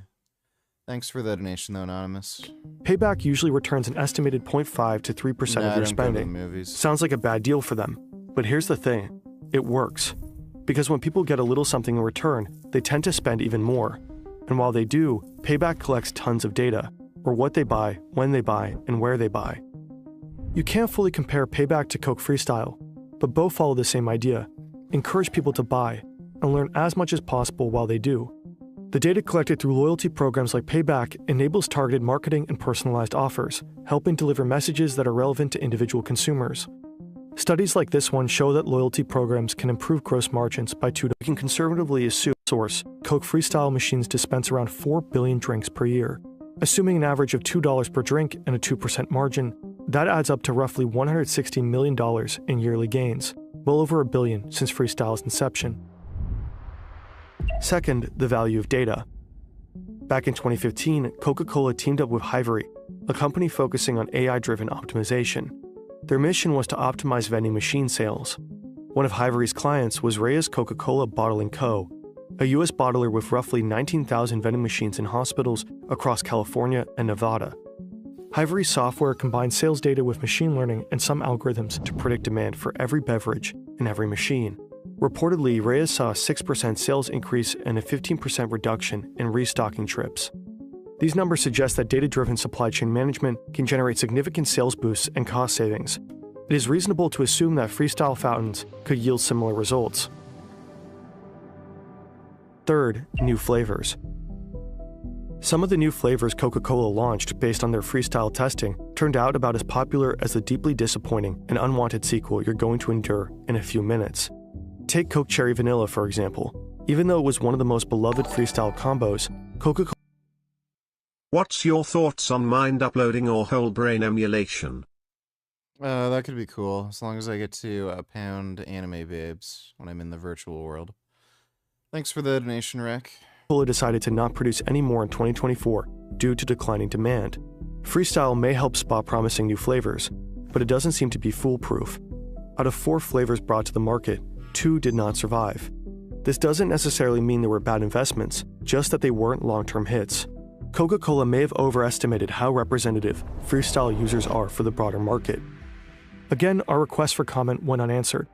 Speaker 1: Thanks for the donation, though, Anonymous.
Speaker 3: Payback usually returns an estimated 0.5 to 3% of your spending. Sounds like a bad deal for them. But here's the thing, it works. Because when people get a little something in return, they tend to spend even more. And while they do, Payback collects tons of data, or what they buy, when they buy, and where they buy. You can't fully compare Payback to Coke Freestyle, but both follow the same idea. Encourage people to buy, and learn as much as possible while they do. The data collected through loyalty programs like Payback enables targeted marketing and personalized offers, helping deliver messages that are relevant to individual consumers. Studies like this one show that loyalty programs can improve gross margins by 2 to. We can conservatively assume source, Coke Freestyle machines dispense around 4 billion drinks per year. Assuming an average of $2 per drink and a 2% margin, that adds up to roughly $160 million in yearly gains, well over $1 billion since Freestyle's inception. Second, the value of data. Back in 2015, Coca-Cola teamed up with Hivery, a company focusing on AI-driven optimization. Their mission was to optimize vending machine sales. One of Hivery's clients was Reyes Coca-Cola Bottling Co., a U.S. bottler with roughly 19,000 vending machines in hospitals across California and Nevada. Hivery's software combines sales data with machine learning and some algorithms to predict demand for every beverage in every machine. Reportedly, Reyes saw a 6% sales increase and a 15% reduction in restocking trips. These numbers suggest that data-driven supply chain management can generate significant sales boosts and cost savings. It is reasonable to assume that freestyle fountains could yield similar results. Third, new flavors. Some of the new flavors Coca-Cola launched based on their freestyle testing turned out about as popular as the deeply disappointing and unwanted sequel you're going to endure in a few minutes. Take Coke Cherry Vanilla, for example. Even though it was one of the most beloved freestyle combos, Coca-Cola.
Speaker 19: What's your thoughts on mind uploading or whole brain emulation?
Speaker 1: That could be cool, as long as I get to pound anime babes when I'm in the virtual world. Thanks for the donation, Rick.
Speaker 3: Coca-Cola decided to not produce any more in 2024 due to declining demand. Freestyle may help spot promising new flavors, but it doesn't seem to be foolproof. Out of 4 flavors brought to the market, 2 did not survive. This doesn't necessarily mean they were bad investments, just that they weren't long-term hits. Coca-Cola may have overestimated how representative freestyle users are for the broader market. Again, our request for comment went unanswered.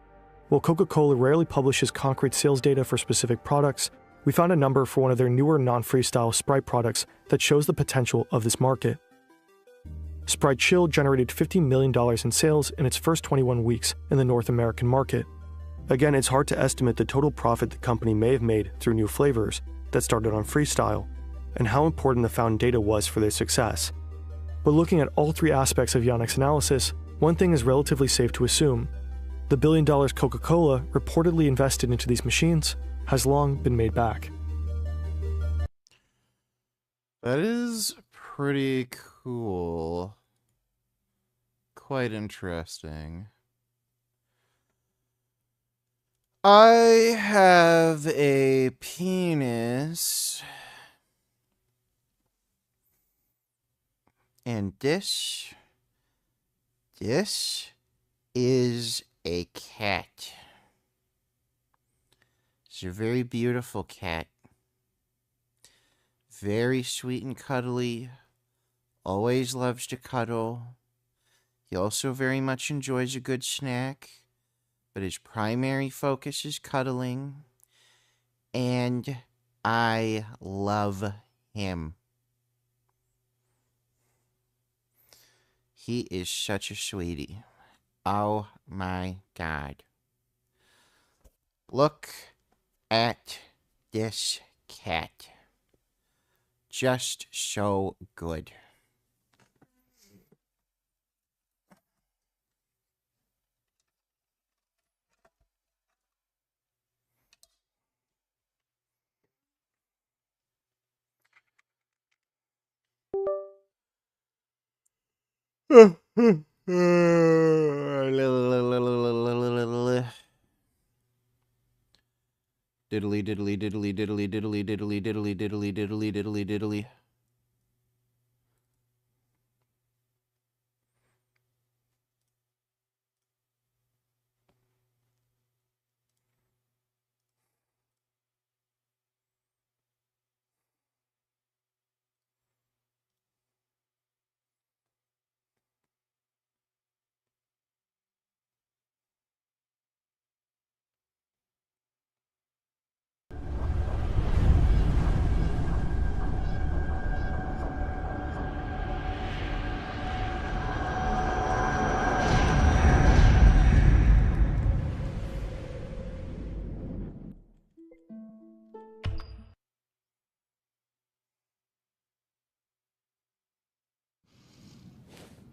Speaker 3: While Coca-Cola rarely publishes concrete sales data for specific products, we found a number for one of their newer non-freestyle Sprite products that shows the potential of this market. Sprite Chill generated $50 million in sales in its first 21 weeks in the North American market. Again, it's hard to estimate the total profit the company may have made through new flavors that started on freestyle, and how important the found data was for their success. But looking at all 3 aspects of Yannick's analysis, one thing is relatively safe to assume. The $1 billion Coca-Cola reportedly invested into these machines has long been made back.
Speaker 1: That is pretty cool. Quite interesting. I have a penis. And this is a cat. It's a very beautiful cat. Very sweet and cuddly. Always loves to cuddle. He also very much enjoys a good snack.
Speaker 6: but his primary focus is cuddling, and I love him. He is such a sweetie. Oh my God. Look at this cat. Just so good. Diddly diddly diddly diddly diddly diddly diddly diddly diddly diddly diddly.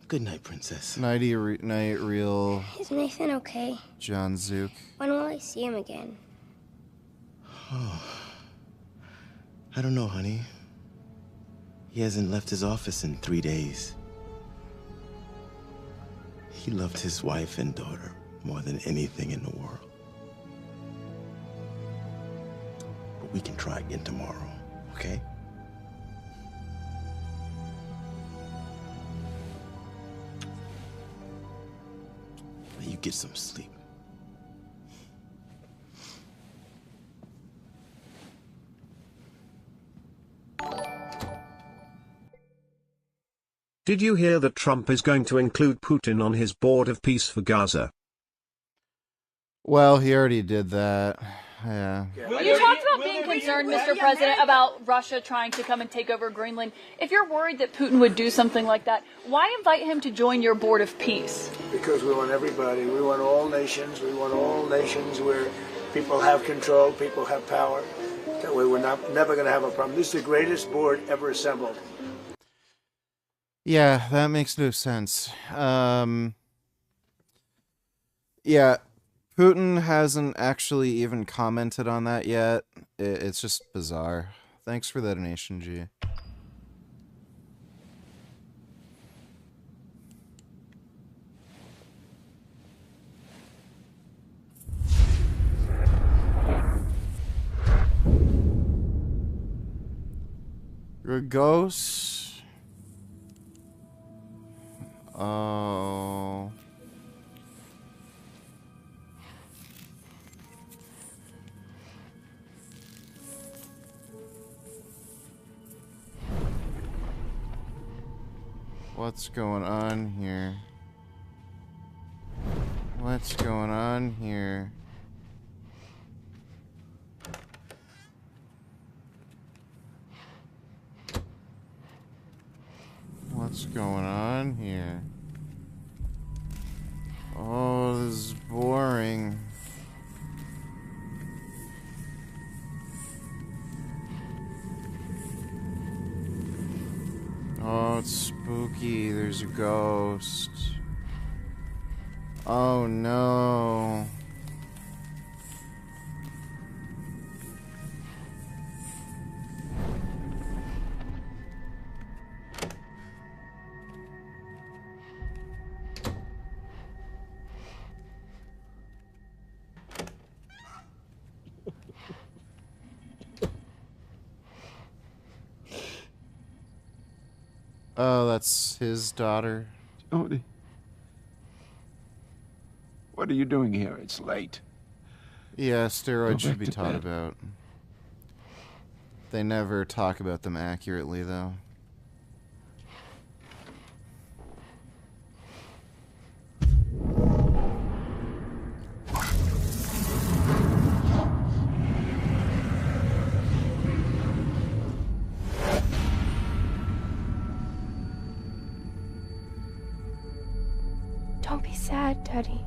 Speaker 13: Good night, Princess.
Speaker 6: Night real.
Speaker 14: Is Nathan okay?
Speaker 6: John Zook.
Speaker 14: When will I see him again?
Speaker 13: Oh, I don't know, honey. He hasn't left his office in 3 days. He loved his wife and daughter more than anything in the world. But we can try again tomorrow, okay? Now you get some sleep.
Speaker 19: Did you hear that Trump is going to include Putin on his board of peace for Gaza?
Speaker 6: Well, he already did that. Yeah.
Speaker 15: You talked about being concerned, Mr. President, about Russia trying to come and take over Greenland. If you're worried that Putin would do something like that, why invite him to join your board of peace?
Speaker 5: Because we want everybody. We want all nations. We want all nations where people have control, people have power. That way we're never going to have a problem. This is the greatest board ever assembled.
Speaker 6: Yeah, that makes no sense. Yeah, Putin hasn't actually even commented on that yet. It's just bizarre. Thanks for the donation, G. You're a ghost. Oh. What's going on here? What's going on here? What's going on here? Oh, this is boring. Oh, it's spooky. There's a ghost. Oh no. Oh, that's his daughter.
Speaker 17: Jody. What are you doing here? It's late.
Speaker 6: Yeah, steroids
Speaker 17: Go
Speaker 6: should
Speaker 17: back
Speaker 6: be
Speaker 17: to
Speaker 6: taught
Speaker 17: bed.
Speaker 6: about. They never talk about them accurately, though.
Speaker 8: Daddy,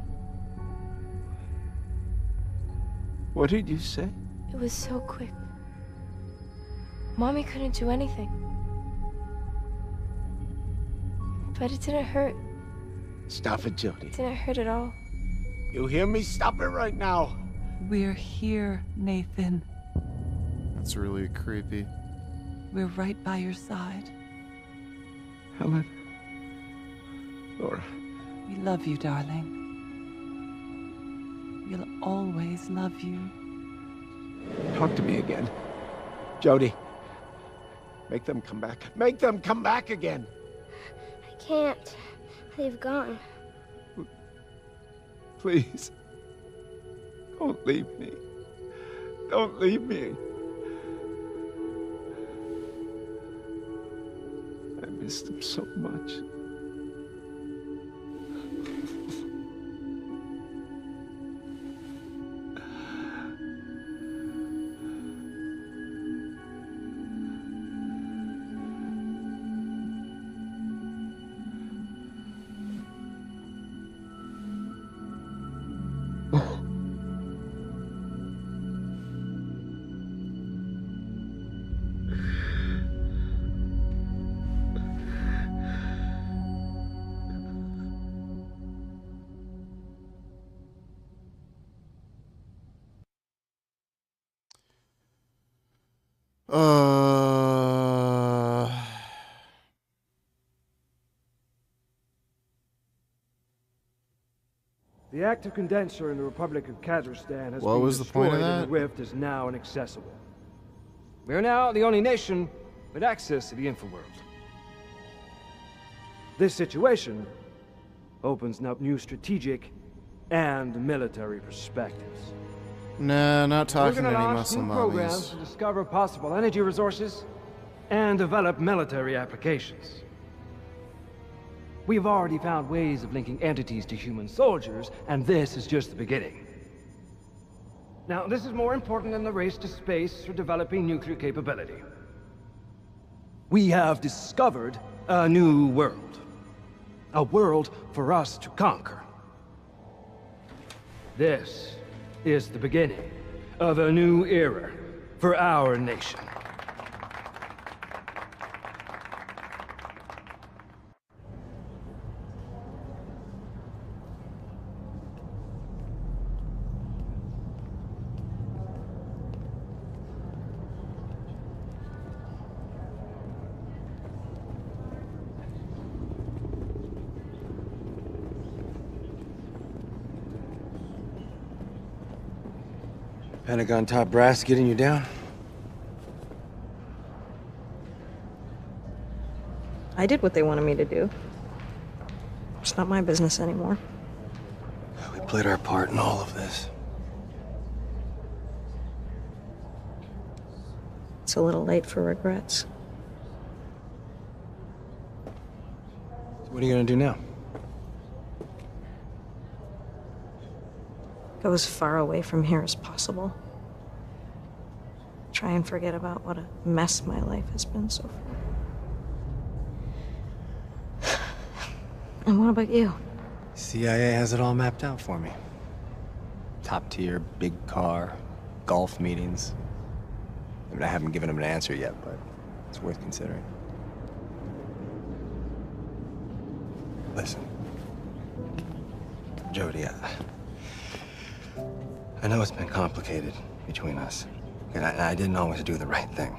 Speaker 17: What did you say?
Speaker 8: it was so quick. Mommy couldn't do anything. But it didn't hurt.
Speaker 17: Stop it, Jody.
Speaker 8: It didn't hurt at all.
Speaker 17: You hear me? Stop it right now.
Speaker 9: We're here, Nathan.
Speaker 6: That's really creepy.
Speaker 9: We're right by your side.
Speaker 17: Helen. Laura.
Speaker 9: We love you, darling. We'll always love you.
Speaker 17: Talk to me again. Jody. Make them come back. Make them come back again.
Speaker 14: I can't. They've gone.
Speaker 17: Please. Don't leave me. Don't leave me. I miss them so much.
Speaker 18: The active condenser in the Republic of Kazakhstan has
Speaker 6: What
Speaker 18: been
Speaker 6: was the point
Speaker 18: destroyed
Speaker 6: of
Speaker 18: and
Speaker 6: that?
Speaker 18: the rift is now inaccessible. We are now the only nation with access to the Infraworld. This situation opens up new strategic and military perspectives.
Speaker 6: Nah, not
Speaker 18: We're
Speaker 6: talking to
Speaker 18: gonna
Speaker 6: any
Speaker 18: launch
Speaker 6: Muslim
Speaker 18: new programs
Speaker 6: mummies.
Speaker 18: to discover possible energy resources and develop military applications. We've already found ways of linking entities to human soldiers, and this is just the beginning. Now, this is more important than the race to space for developing nuclear capability. We have discovered a new world. A world for us to conquer. This is the beginning of a new era for our nation.
Speaker 13: Pentagon top brass getting you down?
Speaker 20: I did what they wanted me to do. It's not my business anymore.
Speaker 13: We played our part in all of this.
Speaker 20: It's a little late for regrets.
Speaker 13: So what are you gonna do now?
Speaker 20: Go as far away from here as possible. Try and forget about what a mess my life has been so far. And what about you?
Speaker 13: CIA has it all mapped out for me. Top tier, big car, golf meetings. I mean, I haven't given him an answer yet, but it's worth considering. Listen, Jody, I know it's been complicated between us, and I didn't always do the right thing.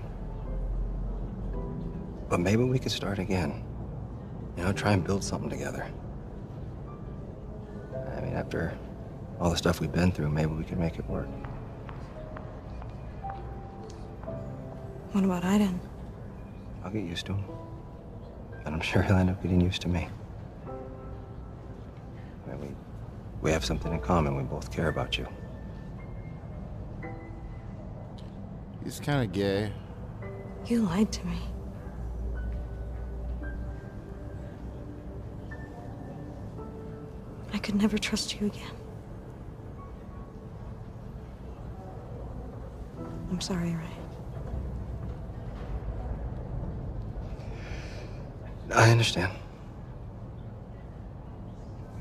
Speaker 13: But maybe we could start again. You know, try and build something together. I mean, after all the stuff we've been through, maybe we could make it work.
Speaker 20: What about Aiden?
Speaker 13: I'll get used to him. And I'm sure he'll end up getting used to me. I mean, we have something in common. We both care about you.
Speaker 6: He's kind of gay.
Speaker 20: You lied to me. I could never trust you again. I'm sorry, Ray.
Speaker 13: I understand.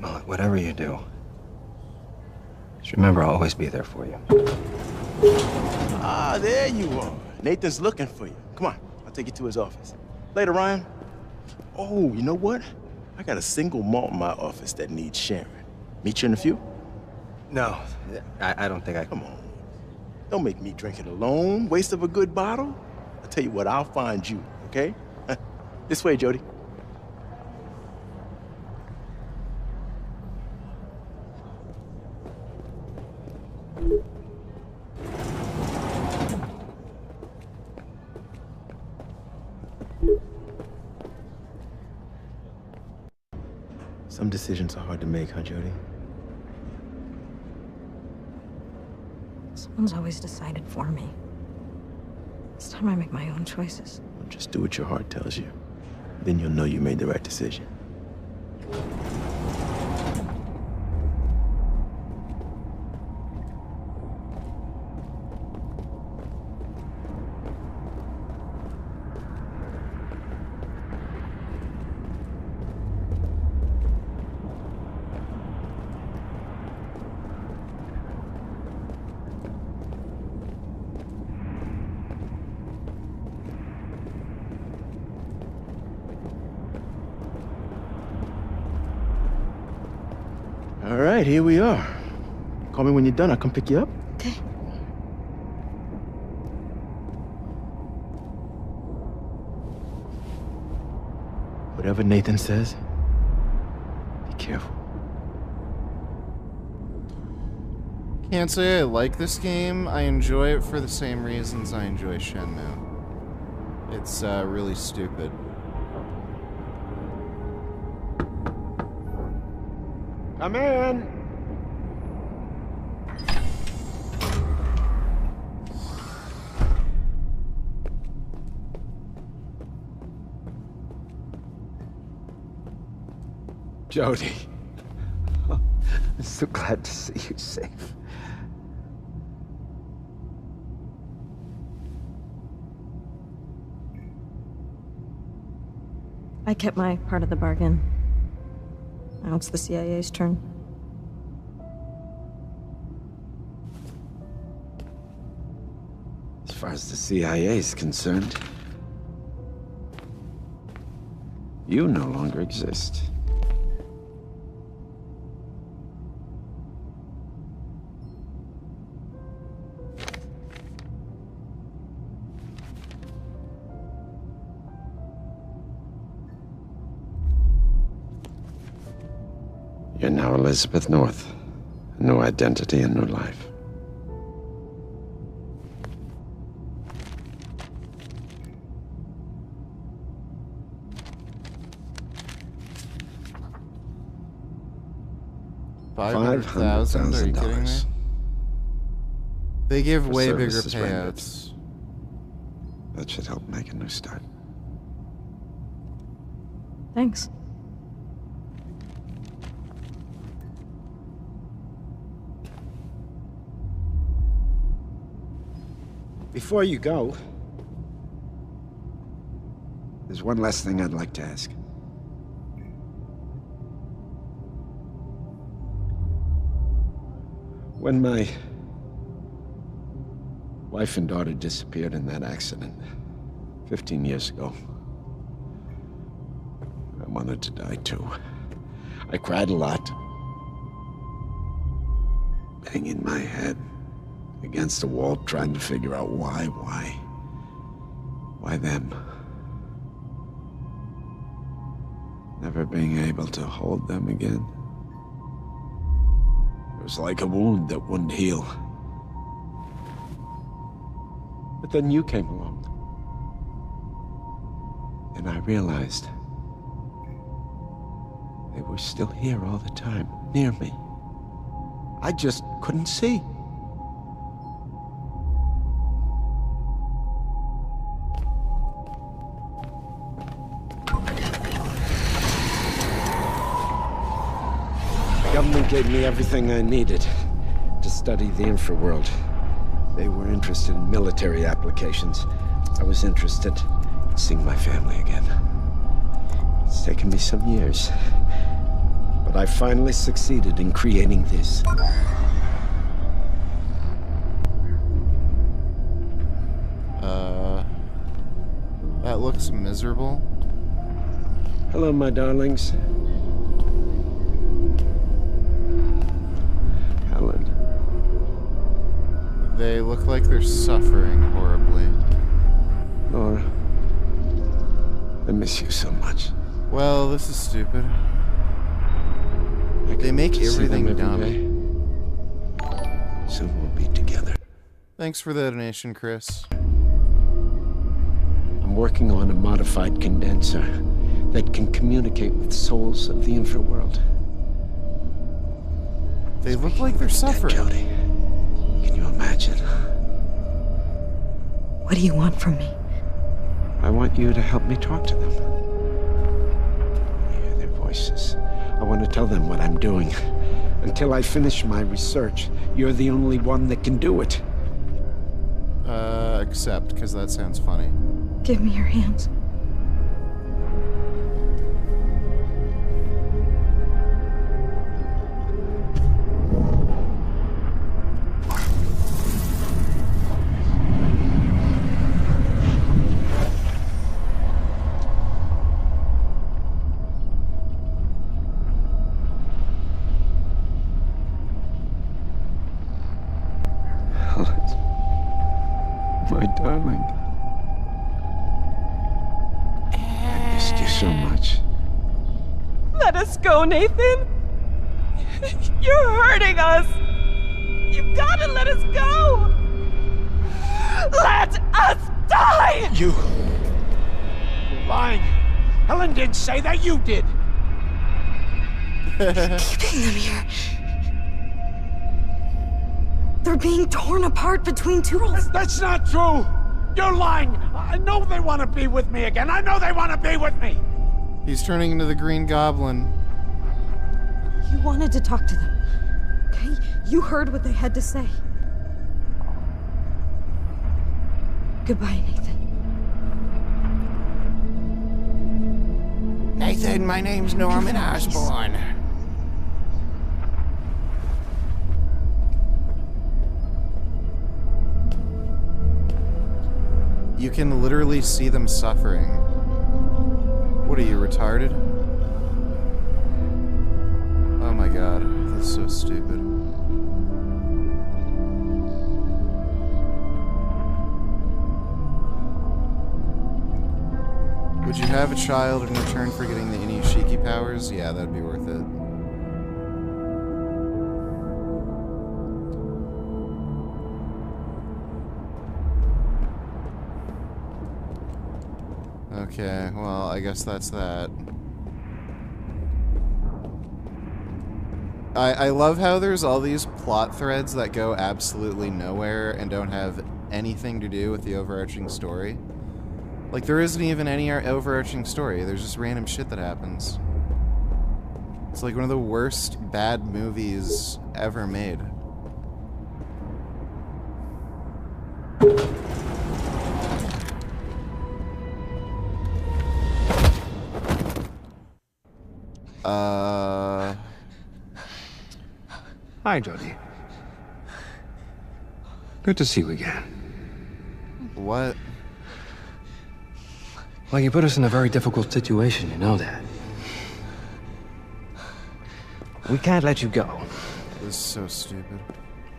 Speaker 13: Well, whatever you do, Just remember, I'll always be there for you.
Speaker 2: Ah, there you are. Nathan's looking for you. Come on, I'll take you to his office. Later, Ryan. Oh, you know what? I got a single malt in my office that needs sharing. Meet you in a few?
Speaker 13: No, I don't think I...
Speaker 2: Come on. Don't make me drink it alone. Waste of a good bottle. I'll tell you what, I'll find you, okay? This way, Jody. Some decisions are hard to make, huh, Jody?
Speaker 20: Someone's always decided for me. It's time I make my own choices.
Speaker 2: Just do what your heart tells you. Then you'll know you made the right decision. All right, here we are. Call me when you're done. I'll come pick you up.
Speaker 20: Okay.
Speaker 2: Whatever Nathan says, be careful.
Speaker 6: Can't say I like this game. I enjoy it for the same reasons I enjoy Shenmue. It's really stupid.
Speaker 17: Come in. Jody. I'm so glad to see you safe.
Speaker 20: I kept my part of the bargain. Now it's the CIA's turn.
Speaker 17: As far as the CIA is concerned, you no longer exist. You're now Elizabeth North. A new identity, a new life.
Speaker 6: $500,000? Are you kidding me? They give
Speaker 17: For
Speaker 6: way bigger
Speaker 17: services rendered.
Speaker 6: payouts.
Speaker 17: That should help make a new start.
Speaker 20: Thanks.
Speaker 17: Before you go, there's one last thing I'd like to ask. When my wife and daughter disappeared in that accident 15 years ago, I wanted to die too. I cried a lot, banging my head against the wall, trying to figure out why them? Never being able to hold them again. It was like a wound that wouldn't heal. But then you came along. And I realized they were still here all the time, near me. I just couldn't see. The government gave me everything I needed to study the infraworld. They were interested in military applications. I was interested in seeing my family again. It's taken me some years, but I finally succeeded in creating this.
Speaker 6: That looks miserable.
Speaker 17: Hello, my darlings. Helen.
Speaker 6: They look like they're suffering horribly.
Speaker 17: Laura. I miss you so much.
Speaker 6: Well, this is stupid. They make everything dumb.
Speaker 17: Soon we'll be together.
Speaker 6: Thanks for the donation, Chris.
Speaker 17: I'm working on a modified condenser that can communicate with souls of the infraworld.
Speaker 6: They look like they're suffering.
Speaker 17: Jody, can you imagine?
Speaker 20: What do you want from me?
Speaker 17: I want you to help me talk to them. Hear their voices. I want to tell them what I'm doing. Until I finish my research, you're the only one that can do it.
Speaker 6: Accept, because that sounds funny.
Speaker 20: Give me your hands.
Speaker 17: My darling. I missed you so much.
Speaker 9: Let us go, Nathan. You're hurting us. You've got to let us go. Let us die.
Speaker 17: You're lying. Helen didn't say that. You did.
Speaker 20: Keeping them here. They're being torn apart between two worlds.
Speaker 17: That's not true! You're lying! I know they want to be with me again! I know they want to be with me!
Speaker 6: He's turning into the Green Goblin.
Speaker 20: You wanted to talk to them, okay? You heard what they had to say. Goodbye, Nathan.
Speaker 7: Nathan, my name's Norman Osborn.
Speaker 6: You can literally see them suffering. What are you, retarded? Oh my god, that's so stupid. Would you have a child in return for getting the Inuyashiki powers? Yeah, that'd be worth it. Okay, well, I guess that's that. I love how there's all these plot threads that go absolutely nowhere and don't have anything to do with the overarching story. Like, there isn't even any overarching story, there's just random shit that happens. It's like one of the worst bad movies ever made.
Speaker 18: Hi, Jody. Good to see you again.
Speaker 6: What?
Speaker 18: Well, you put us in a very difficult situation, you know that. We can't let you go.
Speaker 6: This is so stupid.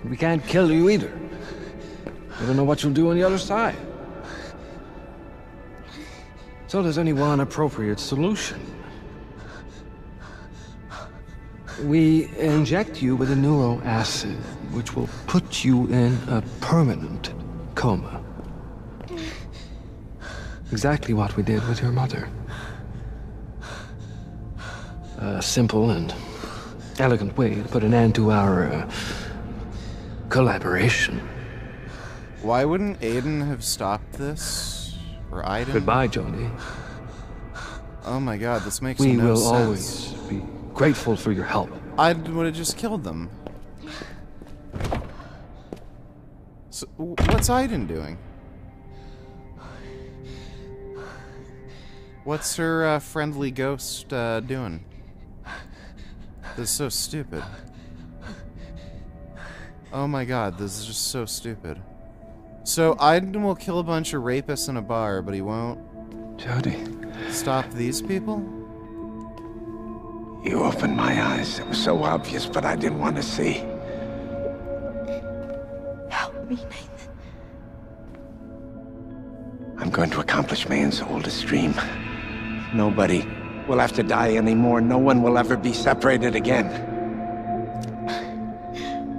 Speaker 18: We can't kill you either. We don't know what you'll do on the other side. So there's only one appropriate solution. We inject you with a neuro acid, which will put you in a permanent coma. Exactly what we did with your mother. A simple and elegant way to put an end to our collaboration.
Speaker 6: Why wouldn't Aiden have stopped this? Or Aiden?
Speaker 18: Goodbye, Jody.
Speaker 6: Oh my god, this makes
Speaker 18: We
Speaker 6: no
Speaker 18: will
Speaker 6: sense.
Speaker 18: always be grateful for your help.
Speaker 6: I would have just killed them. So, what's Aiden doing? What's her friendly ghost doing? This is so stupid. Oh my god, this is just so stupid. So Aiden will kill a bunch of rapists in a bar, but he won't
Speaker 17: Jody.
Speaker 6: Stop these people?
Speaker 17: You opened my eyes. It was so obvious, but I didn't want to see.
Speaker 20: Help me, Nathan.
Speaker 17: I'm going to accomplish man's oldest dream. Nobody will have to die anymore. No one will ever be separated again.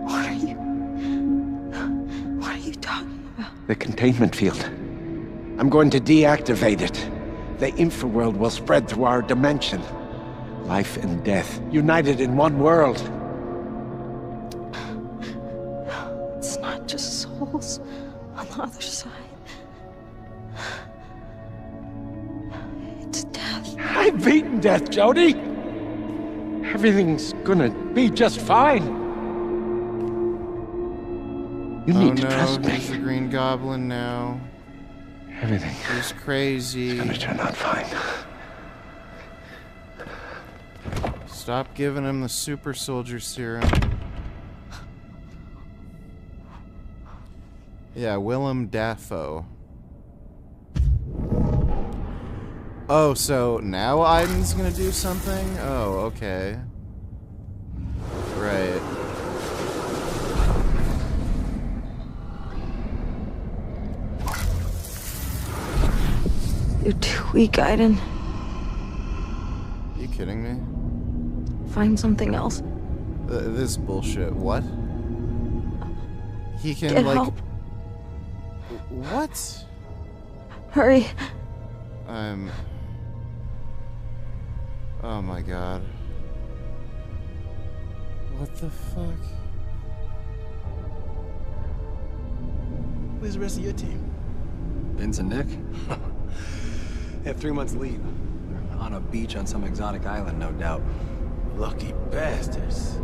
Speaker 20: What are you talking about?
Speaker 17: The containment field. I'm going to deactivate it. The infraworld will spread through our dimension. Life and death, united in one world.
Speaker 20: It's not just souls on the other side. It's death.
Speaker 17: I've beaten death, Jody. Everything's gonna be just fine. You need to trust me.
Speaker 6: He's the Green Goblin now.
Speaker 17: Everything
Speaker 6: is crazy.
Speaker 17: It's gonna turn out fine.
Speaker 6: Stop giving him the super soldier serum. Yeah, Willem Dafoe. Oh, so now Aiden's gonna do something? Oh, okay. Right.
Speaker 20: You're too weak, Aiden.
Speaker 6: You kidding me?
Speaker 20: Find something else.
Speaker 6: This bullshit. What? He can,
Speaker 20: Get
Speaker 6: like...
Speaker 20: help.
Speaker 6: What?
Speaker 20: Hurry.
Speaker 6: Oh my god. What the fuck?
Speaker 2: Where's the rest of your team?
Speaker 13: Vince and Nick? They have 3 months leave. They're on a beach on some exotic island, no doubt.
Speaker 2: Lucky bastards.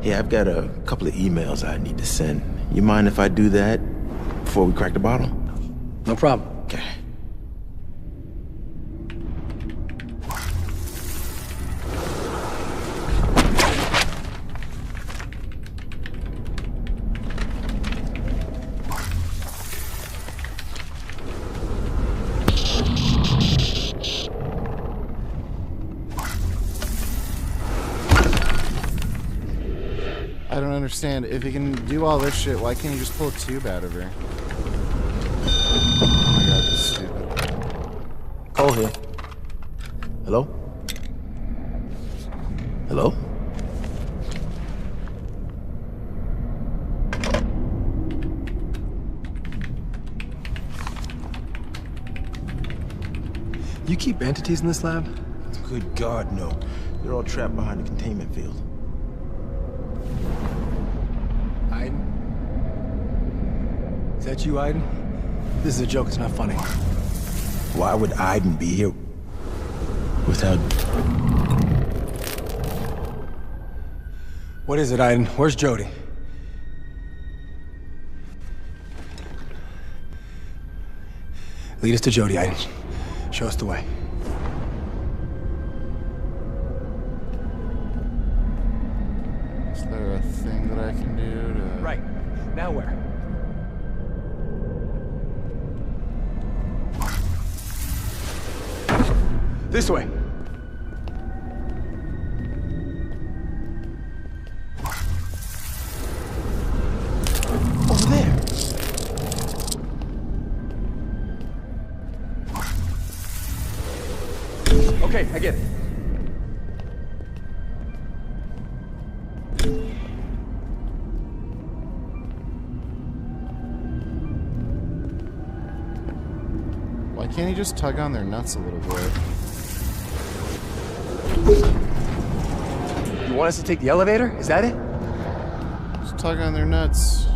Speaker 2: Yeah, I've got a couple of emails I need to send. You mind if I do that before we crack the bottle?
Speaker 13: No problem.
Speaker 2: Okay.
Speaker 6: I don't understand. If he can do all this shit, why can't he just pull a tube out of her? Oh my god, this is stupid.
Speaker 2: Cole here. Hello? Hello?
Speaker 13: You keep entities in this lab?
Speaker 2: Good God, no. They're all trapped behind the containment field.
Speaker 13: Aiden? Is that you, Aiden? This is a joke, it's not funny.
Speaker 2: Why would Aiden be here without...
Speaker 13: What is it, Aiden? Where's Jody? Lead us to Jody, Aiden. Show us the way.
Speaker 6: Is there a thing that I can do to...
Speaker 13: Right. Now where? This way.
Speaker 2: Over there.
Speaker 13: Okay, I get it.
Speaker 6: Why can't he just tug on their nuts a little bit?
Speaker 13: You want us to take the elevator? Is that it?
Speaker 6: Just tug on their nuts.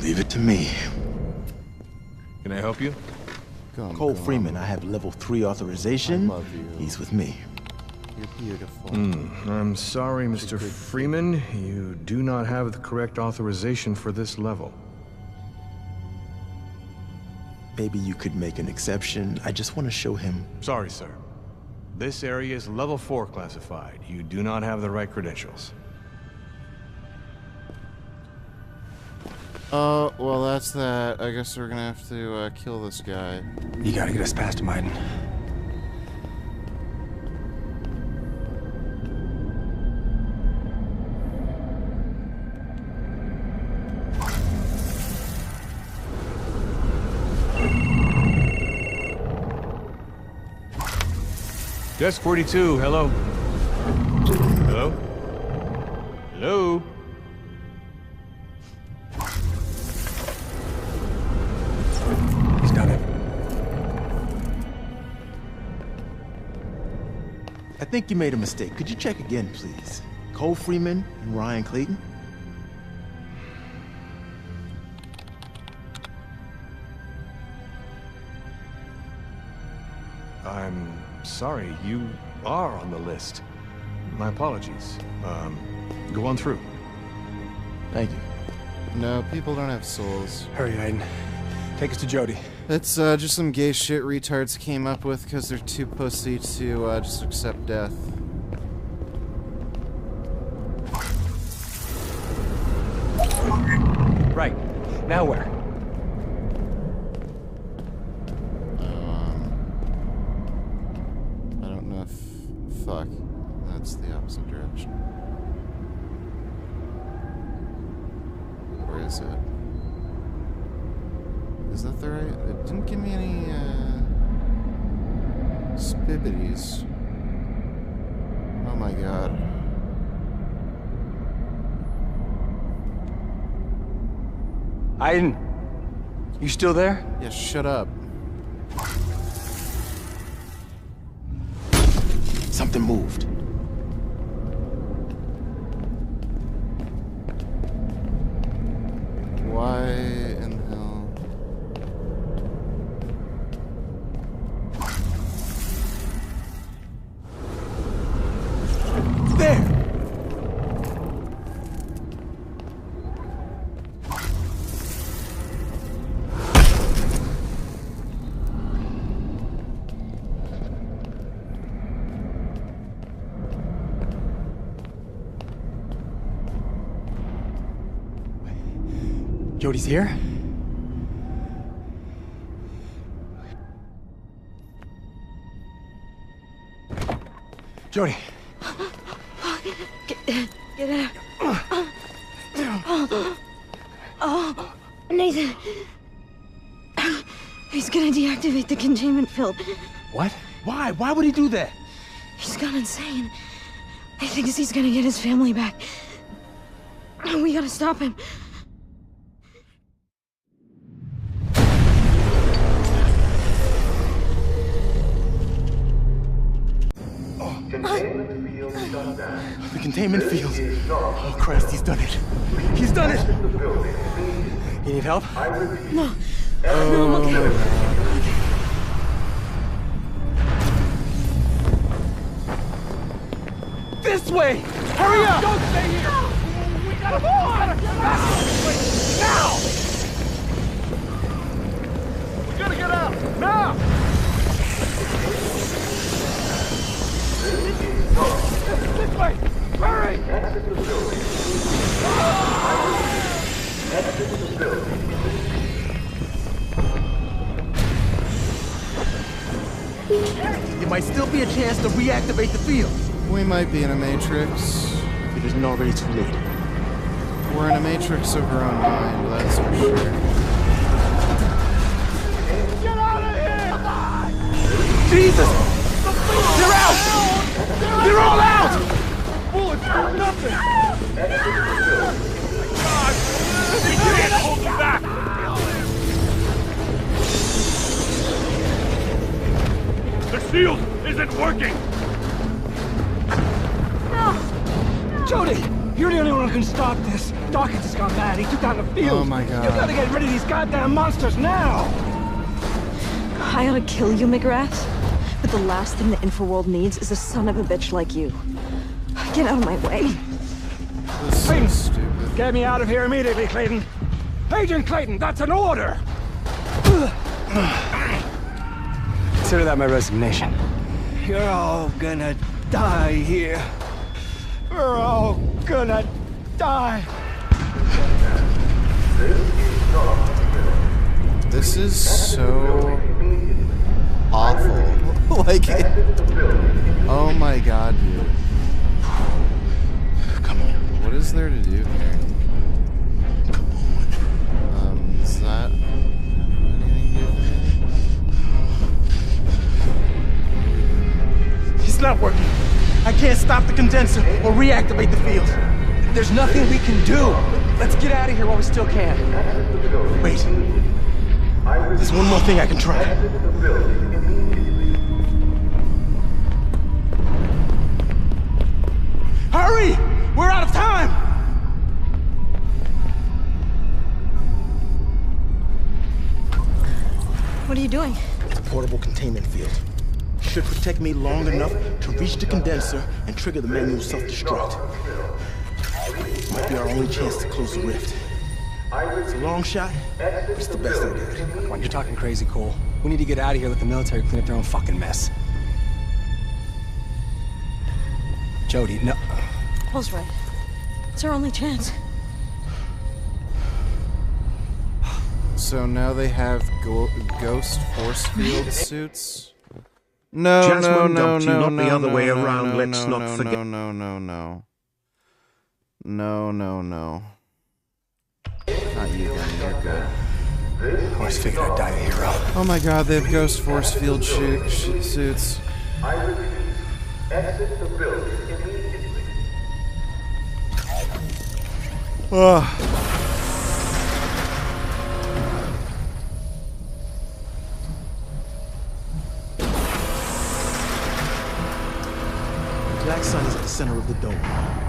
Speaker 2: Leave it to me.
Speaker 11: Can I help you?
Speaker 2: Cole Freeman, I have level 3 authorization.
Speaker 6: I love you.
Speaker 2: He's with me.
Speaker 6: You're beautiful.
Speaker 11: I'm sorry, Mr. Freeman. You do not have the correct authorization for this level.
Speaker 2: Maybe you could make an exception. I just want to show him.
Speaker 11: Sorry, sir. This area is level 4 classified. You do not have the right credentials.
Speaker 6: Well, that's that. I guess we're gonna have to kill this guy.
Speaker 13: You gotta get us past him, Aiden.
Speaker 11: Desk 42, hello. Hello? Hello?
Speaker 13: He's done it.
Speaker 2: I think you made a mistake. Could you check again, please? Cole Freeman and Ryan Clayton?
Speaker 11: I'm sorry, you are on the list. My apologies. Go on through.
Speaker 2: Thank you.
Speaker 6: No, people don't have souls.
Speaker 13: Hurry, Aiden. Take us to Jody.
Speaker 6: It's just some gay shit retards came up with because they're too pussy to just accept death.
Speaker 13: Right. Now where?
Speaker 6: I don't know if... Fuck. That's the opposite direction. Where is it? Is that the right? It didn't give me any, spibbities. Oh my god.
Speaker 13: Aiden, you still there?
Speaker 6: Yeah, shut up.
Speaker 2: Something moved.
Speaker 6: Why in the hell?
Speaker 2: There! Jody's here? Jody.
Speaker 20: Get out. Oh, Nathan. He's gonna deactivate the containment field.
Speaker 2: What? Why? Why would he do that?
Speaker 20: He's gone insane. He thinks he's gonna get his family back. We gotta stop him.
Speaker 2: The containment field. Oh, Christ, he's done it. He's done it! You need help?
Speaker 20: No.
Speaker 2: Oh,
Speaker 20: No, I'm okay.
Speaker 2: This way! Hurry up!
Speaker 16: Don't stay here! We gotta move! Now! We gotta get out! Now! This way! Hurry! Exit the building. Exit the building.
Speaker 2: There might still be a chance to reactivate the field.
Speaker 6: We might be in a matrix.
Speaker 2: It isn't already too late.
Speaker 6: We're in a matrix of our own mind, that's for sure.
Speaker 16: Get out of here!
Speaker 2: Jesus! They're out! They're all out!
Speaker 16: Bullets do nothing! God! We can't hold them back! The shield isn't working!
Speaker 18: No! Jody! You're the only one who can stop this. Dawkins has gone mad. He took down the field.
Speaker 6: Oh my god.
Speaker 18: You gotta get rid of these goddamn monsters now!
Speaker 20: I ought to kill you, McGrath. But the last thing the Infraworld needs is a son of a bitch like you. Get out of my way.
Speaker 18: Clayton! Stupid. Get me out of here immediately, Clayton! Agent Clayton, that's an order!
Speaker 13: Consider that my resignation.
Speaker 18: You're all gonna die here. We're all gonna die.
Speaker 6: This is so awful. Like, oh my god, dude.
Speaker 2: Come on.
Speaker 6: What is there to do here?
Speaker 2: Come on.
Speaker 6: Is that anything different?
Speaker 2: It's not working. I can't stop the condenser or reactivate the field.
Speaker 13: There's nothing we can do. Let's get out of here while we still can.
Speaker 2: Wait. There's one more thing I can try. Hurry! We're out of time!
Speaker 20: What are you doing?
Speaker 2: It's a portable containment field. Should protect me long enough to reach the condenser and trigger the manual self-destruct. Might be our only chance to close the rift. It's a long shot, but it's the best I got.
Speaker 13: Come on, you're talking crazy, Cole. We need to get out of here, let the military clean up their own fucking mess. Jody, no.
Speaker 20: Paul's right. It's our only chance.
Speaker 6: So now they have ghost force field suits? No,
Speaker 19: Jasmine
Speaker 6: no,
Speaker 19: dumped you,
Speaker 6: no,
Speaker 19: not
Speaker 6: no,
Speaker 19: the other
Speaker 6: no,
Speaker 19: way
Speaker 6: no,
Speaker 19: around.
Speaker 6: no,
Speaker 19: Let's
Speaker 6: no,
Speaker 19: not
Speaker 6: no,
Speaker 19: forget.
Speaker 6: No, no, no. No, no, no. Not you, Gunny, you're good.
Speaker 13: I always figured I'd die a hero.
Speaker 6: Oh my god, they have ghost force field suits.
Speaker 16: Exit the building immediately.
Speaker 2: Black Sun is at the center of the dome.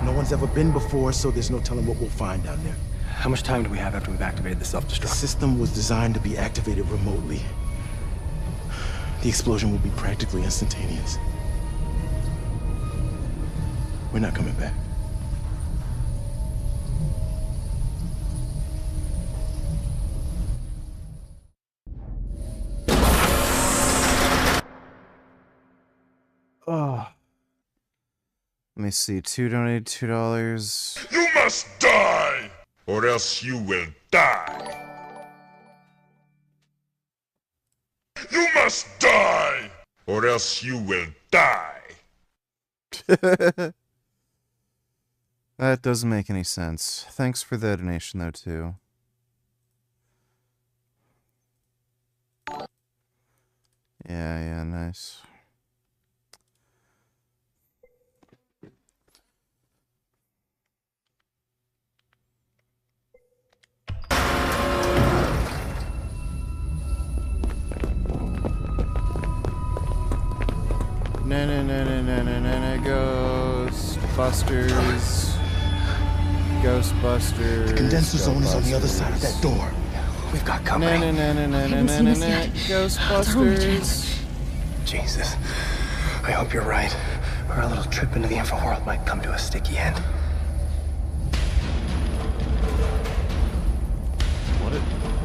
Speaker 2: No one's ever been before, so there's no telling what we'll find down there.
Speaker 13: How much time do we have after we've activated the self-destruct?
Speaker 2: The system was designed to be activated remotely. The explosion will be practically instantaneous. We're not coming back.
Speaker 6: Oh. Let me see. Two donated $2.
Speaker 21: You must die, or else you will die. You must die, or else you will die.
Speaker 6: That doesn't make any sense. Thanks for the donation, though, too. Yeah, nice. No, Ghostbusters. Ghostbusters.
Speaker 2: The condenser zone is on the other side of that door.
Speaker 13: We've got company.
Speaker 6: Ghostbusters.
Speaker 13: Jesus. I hope you're right. Or our little trip into the Infraworld might come to a sticky end.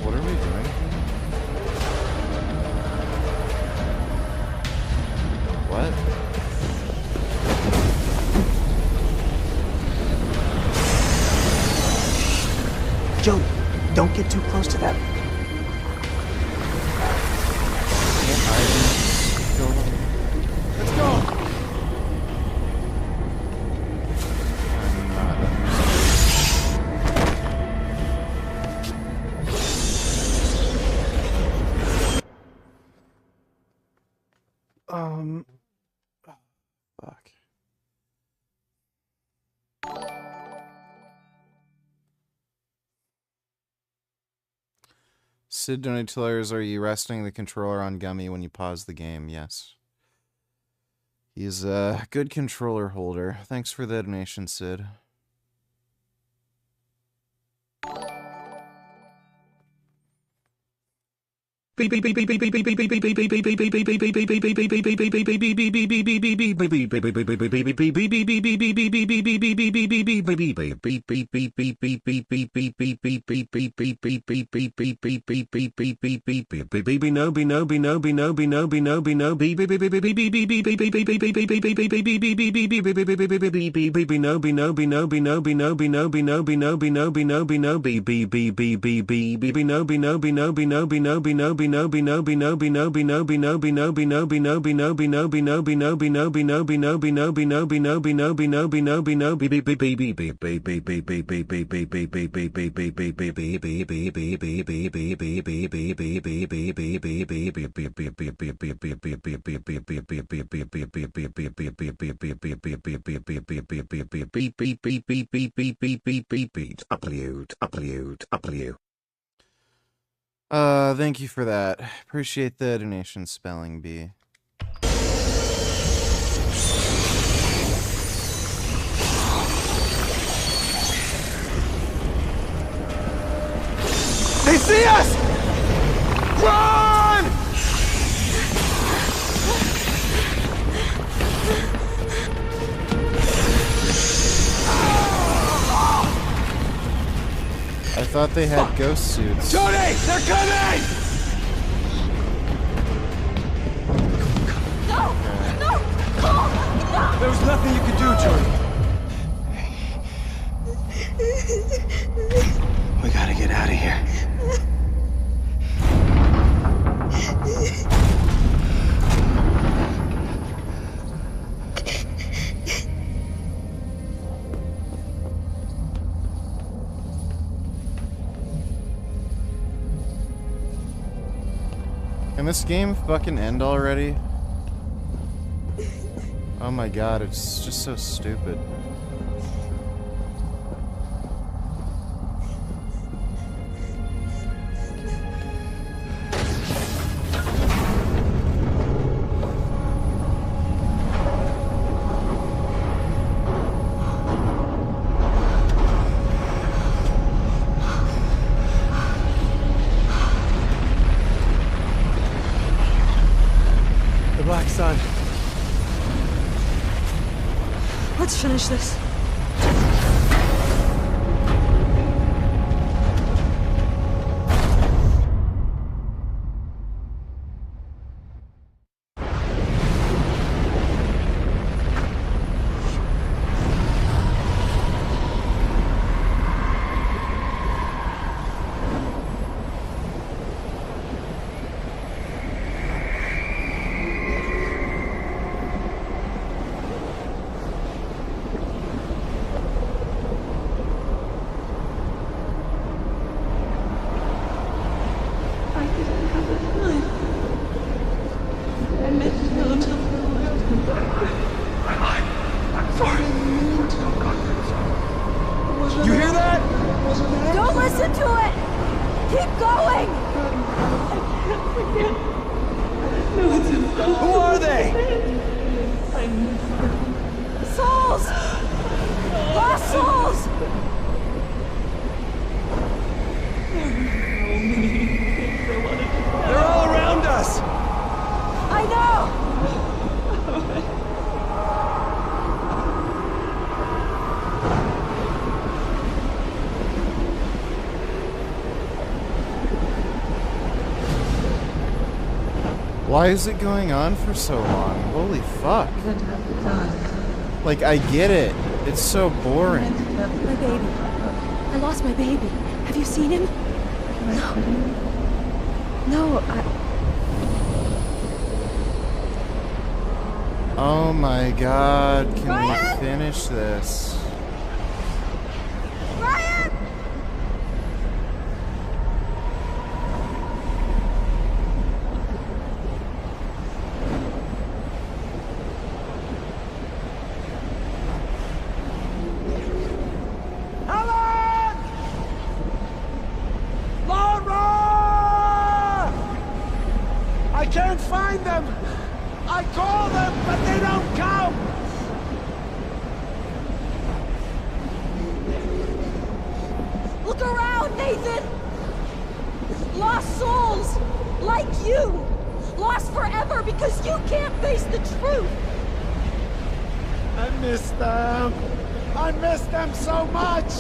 Speaker 6: What are we doing? What?
Speaker 2: Joe, don't get too close to that. Let's go!
Speaker 6: Fuck. Sid donated $2. Are you resting the controller on Gummy when you pause the game? Yes. He's a good controller holder. Thanks for the donation, Sid. Thank you for that. Appreciate the donation, Spelling Bee.
Speaker 16: They see us! Run!
Speaker 6: I thought they had ghost suits.
Speaker 16: Tony! They're coming!
Speaker 9: No! No! Cole! No!
Speaker 16: There was nothing you could do, Jordan.
Speaker 13: We gotta get out of here.
Speaker 6: Can this game fucking end already? Oh my god, it's just so stupid.
Speaker 16: Black Sun.
Speaker 20: Let's finish this.
Speaker 16: You hear that?
Speaker 9: Don't listen to it! Keep going!
Speaker 16: Who are they?
Speaker 9: Souls! Lost souls!
Speaker 16: They're all around us!
Speaker 9: I know!
Speaker 6: Why is it going on for so long? Holy fuck. Like, I get it. It's so boring.
Speaker 20: My baby. I lost my baby. Have you seen him? No. No,
Speaker 6: Oh my god, can
Speaker 9: Ryan?
Speaker 6: we finish this?
Speaker 9: Ryan!
Speaker 16: Helen! Laura! I can't find them! I call them, but they don't come!
Speaker 9: Look around, Nathan! Lost souls!
Speaker 20: like you, lost forever because you can't face the truth.
Speaker 16: I miss them. I miss them so much.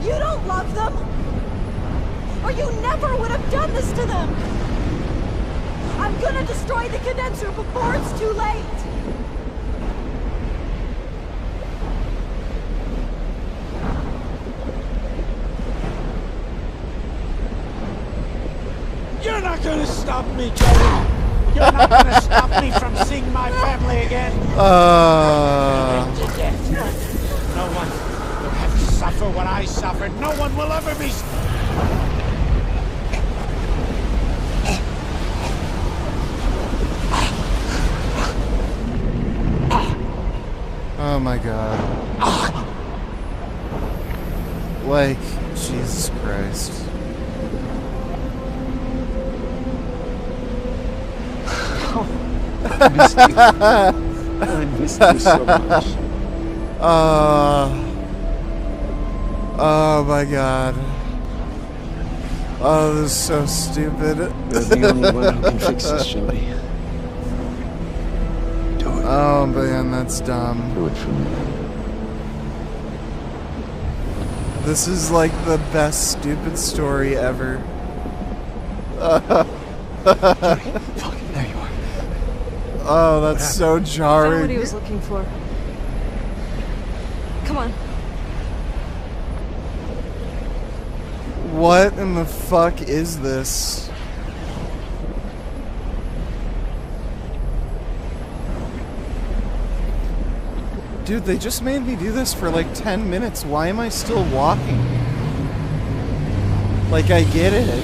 Speaker 20: You don't love them, or you never would have done this to them. I'm gonna destroy the condenser before it's too late.
Speaker 16: You're not gonna stop me, Jody. You're not gonna stop me from seeing my family again. No one will have to suffer what I suffered. No one will ever be.
Speaker 6: Oh my god. Like, Jesus Christ.
Speaker 16: I missed you. I missed you so much.
Speaker 6: Oh my god. Oh, this is so stupid.
Speaker 16: You're the only one who can fix this, Jody. Do it.
Speaker 6: Oh man, that's dumb.
Speaker 16: Do it for me.
Speaker 6: This is like the best stupid story ever.
Speaker 16: Fucking there you are.
Speaker 6: Oh, that's so jarring.
Speaker 20: Found what he was looking for. Come on.
Speaker 6: What in the fuck is this? Dude, they just made me do this for like 10 minutes. Why am I still walking? Like, I get it.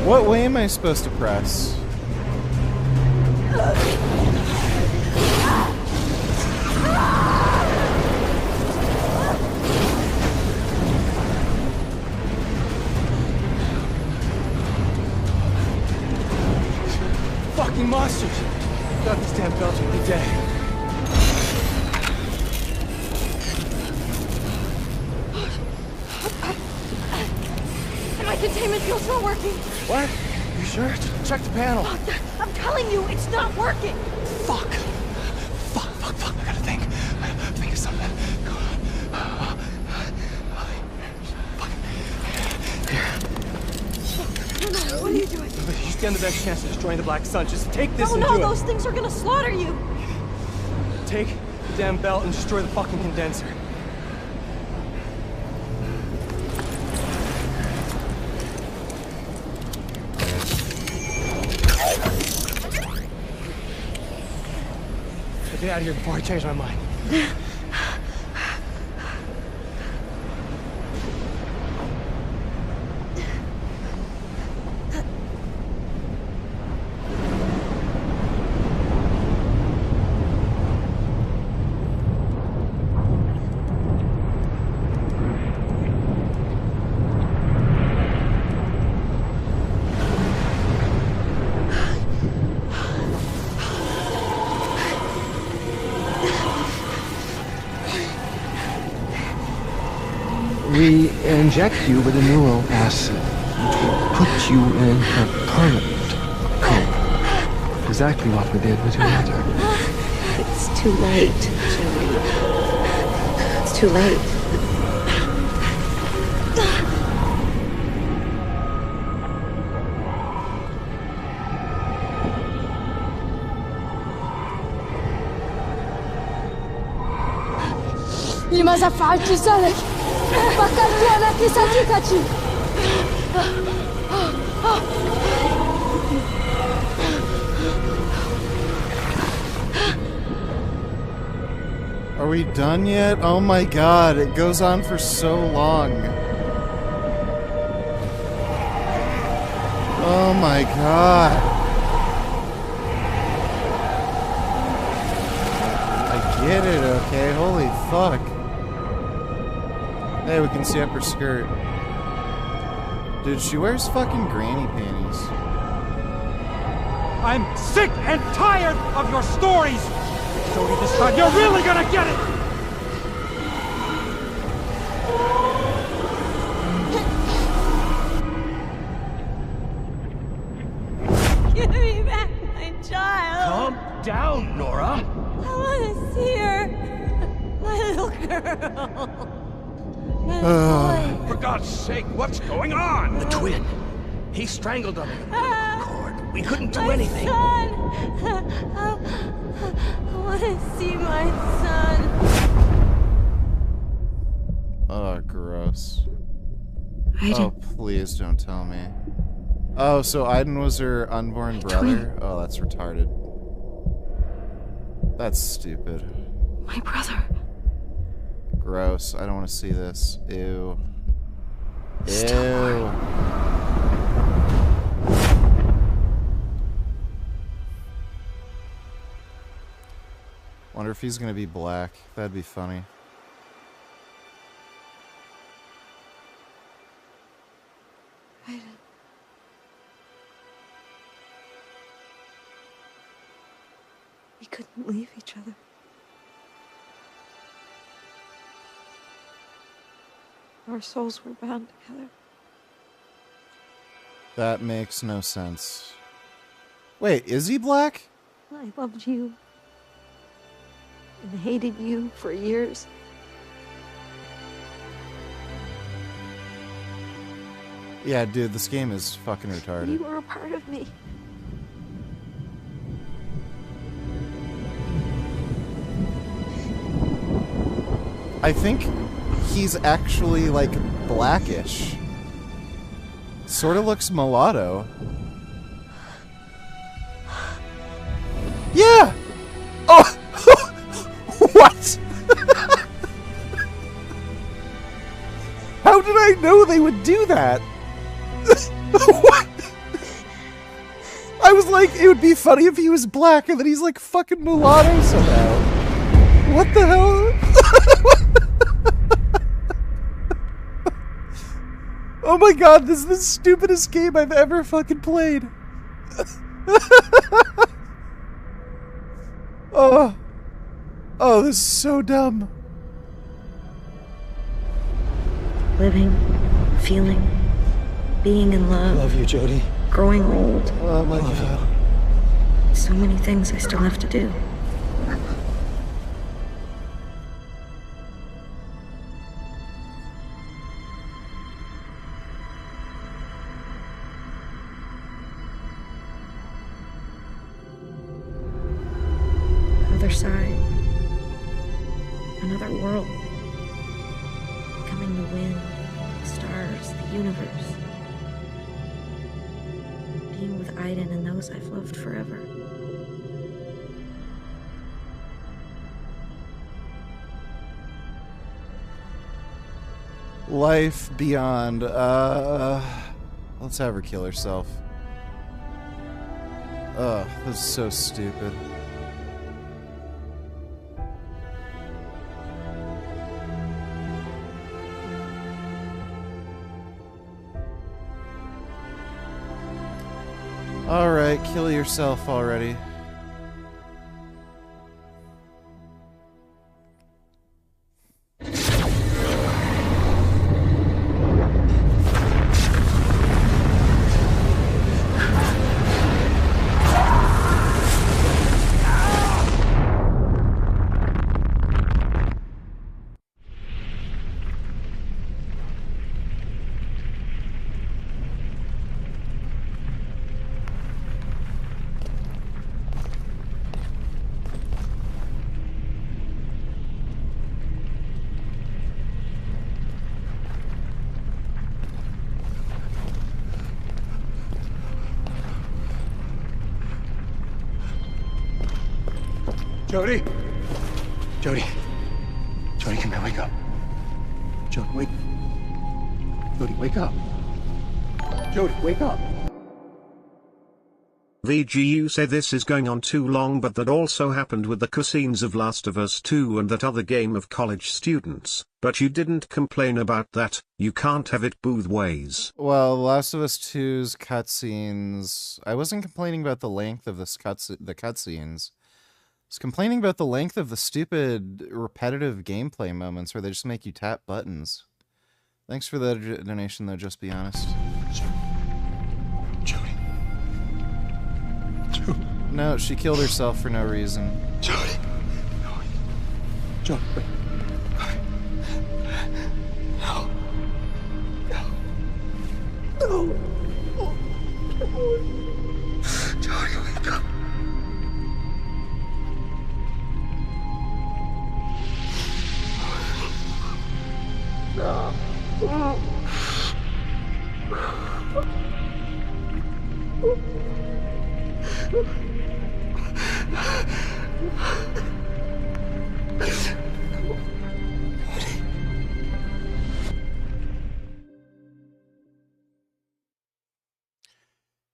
Speaker 6: What way am I supposed to press?
Speaker 16: Fucking monsters! Without these damn belts, we'd be dead.
Speaker 20: My containment field's not working.
Speaker 16: What? You sure? Check the panel.
Speaker 20: I'm telling you, it's not working.
Speaker 16: Fuck. I gotta think. Think of something. Go on.
Speaker 20: What are you doing?
Speaker 16: You stand the best chance of destroying the Black Sun. Just take this and
Speaker 20: No,
Speaker 16: do
Speaker 20: those things are gonna slaughter you.
Speaker 16: Take the damn belt and destroy the fucking condenser. Get out of here before I change my mind. We inject you with a neural acid, which will put you in a permanent coma. Exactly what we did with your mother.
Speaker 10: It's too late, Jody. It's too late.
Speaker 20: لماذا فعلت ذلك؟ فكرت أنك صديقتي.
Speaker 6: Are we done yet? Oh my god, it goes on for so long. Oh my god. I get it, okay? Holy fuck. Hey, we can see up her skirt. Dude, she wears fucking granny panties.
Speaker 18: I'm sick and tired of your stories! Jody, this time you're really gonna get it!
Speaker 20: Give me back my child!
Speaker 18: Calm down, Nora!
Speaker 20: I want to see her! My little girl!
Speaker 18: For God's sake, what's going on?
Speaker 2: The twin. He strangled him. Cord. We couldn't do
Speaker 20: My
Speaker 2: anything.
Speaker 20: son! I want to see my son.
Speaker 6: Oh, gross. Oh, please don't tell me. Oh, so Aiden was her unborn brother? Oh, that's retarded. That's stupid.
Speaker 10: My brother.
Speaker 6: Gross. I don't want to see this. Ew.
Speaker 10: Ew.
Speaker 6: Wonder if he's gonna be black. That'd be funny.
Speaker 10: We couldn't leave each other. Our souls were bound together.
Speaker 6: That makes no sense. Wait, is he black?
Speaker 10: I loved you. And hated you for years.
Speaker 6: Yeah, dude, this game is fucking retarded.
Speaker 10: You were a part of me.
Speaker 6: I think he's actually, like, blackish. Sort of looks mulatto. Yeah! Oh! What? How did I know they would do that? What? I was like, it would be funny if he was black and then he's like fucking mulatto somehow. What the hell? Oh my god, this is the stupidest game I've ever fucking played. Oh. Oh, this is so dumb.
Speaker 10: Living, feeling, being in love.
Speaker 16: Love you, Jody.
Speaker 10: Growing old.
Speaker 16: Oh my god.
Speaker 10: So many things I still have to do. Other side. Another world. Becoming the wind, the stars, the universe. Being with Aiden and those I've loved forever.
Speaker 6: Life beyond, let's have her kill herself. Ugh, this is so stupid. Alright, kill yourself already.
Speaker 2: Jody? Jody,
Speaker 16: Jody, come here, wake up. Jody, wake. Jody, wake up. Jody, wake up.
Speaker 19: VGU say this is going on too long, but that also happened with the cutscenes of Last of Us 2 and that other game of college students. But you didn't complain about that. You can't have it both ways.
Speaker 6: Well, Last of Us 2's cutscenes... I wasn't complaining about the length of the cutscenes. I was complaining about the length of the stupid, repetitive gameplay moments where they just make you tap buttons. Thanks for the donation, though, just be honest.
Speaker 16: Jody.
Speaker 6: No, she killed herself for no reason.
Speaker 16: Jody. Jody, wait. No. No. No. Jody, wake up. No.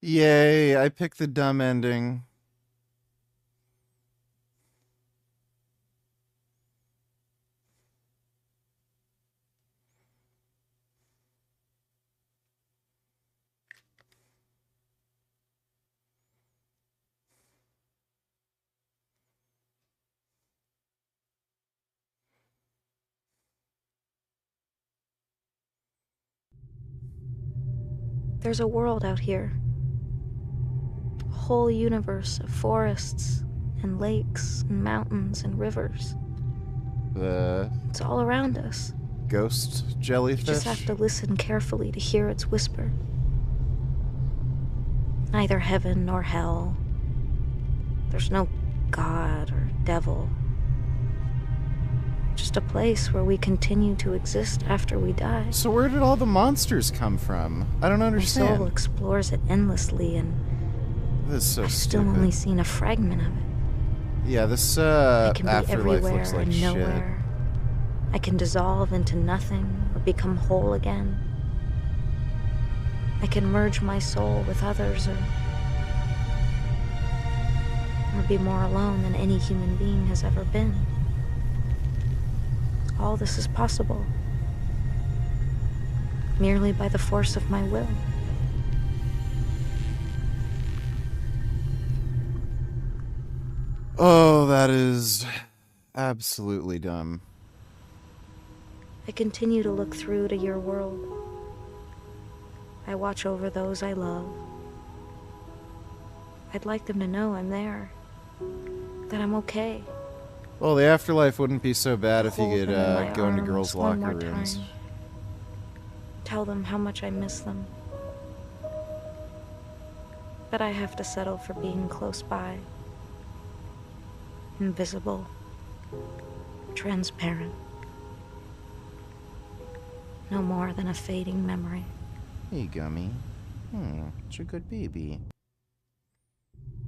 Speaker 6: Yay, I picked the dumb ending.
Speaker 10: There's a world out here. A whole universe of forests and lakes and mountains and rivers. It's all around us.
Speaker 6: Ghost jellyfish?
Speaker 10: You just have to listen carefully to hear its whisper. Neither heaven nor hell. There's no God or devil. Just a place where we continue to exist after we die.
Speaker 6: So where did all the monsters come from? I don't understand.
Speaker 10: My soul explores it endlessly, and
Speaker 6: this is so
Speaker 10: I've
Speaker 6: stupid.
Speaker 10: still only seen a fragment of it.
Speaker 6: Yeah, this
Speaker 10: I can be
Speaker 6: afterlife
Speaker 10: everywhere
Speaker 6: looks like
Speaker 10: and
Speaker 6: shit.
Speaker 10: nowhere. I can dissolve into nothing or become whole again. I can merge my soul with others, or be more alone than any human being has ever been. All this is possible merely by the force of my will.
Speaker 6: Oh, that is absolutely dumb.
Speaker 10: I continue to look through to your world. I watch over those I love. I'd like them to know I'm there, that I'm okay.
Speaker 6: Well, the afterlife wouldn't be so bad if you
Speaker 10: Hold
Speaker 6: could
Speaker 10: them in my
Speaker 6: go into
Speaker 10: arms
Speaker 6: girls'
Speaker 10: one
Speaker 6: locker
Speaker 10: more
Speaker 6: rooms.
Speaker 10: time. Tell them how much I miss them. But I have to settle for being close by. Invisible. Transparent. No more than a fading memory.
Speaker 6: Hey, Gummy. It's a good baby.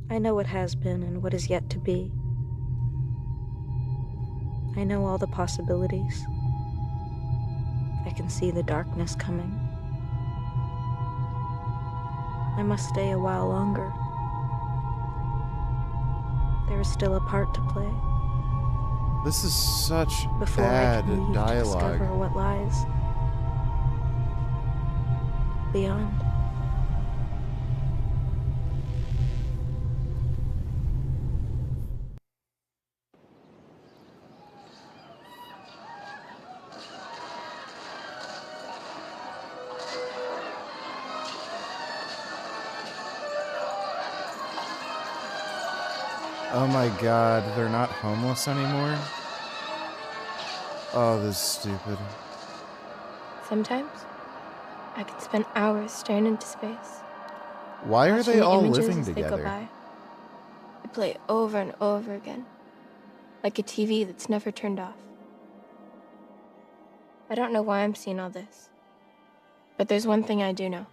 Speaker 10: I know what has been and what is yet to be. I know all the possibilities. I can see the darkness coming. I must stay a while longer. There is still a part to play.
Speaker 6: This is such
Speaker 10: Before
Speaker 6: bad
Speaker 10: I can leave to discover
Speaker 6: dialogue.
Speaker 10: what lies beyond.
Speaker 6: Oh my god, they're not homeless anymore? Oh, this is stupid.
Speaker 8: Sometimes I can spend hours staring into space.
Speaker 6: Why are
Speaker 8: watching
Speaker 6: they
Speaker 8: the
Speaker 6: all
Speaker 8: images
Speaker 6: living
Speaker 8: as they go
Speaker 6: together?
Speaker 8: by. They play over and over again, like a TV that's never turned off. I don't know why I'm seeing all this, but there's one thing I do know.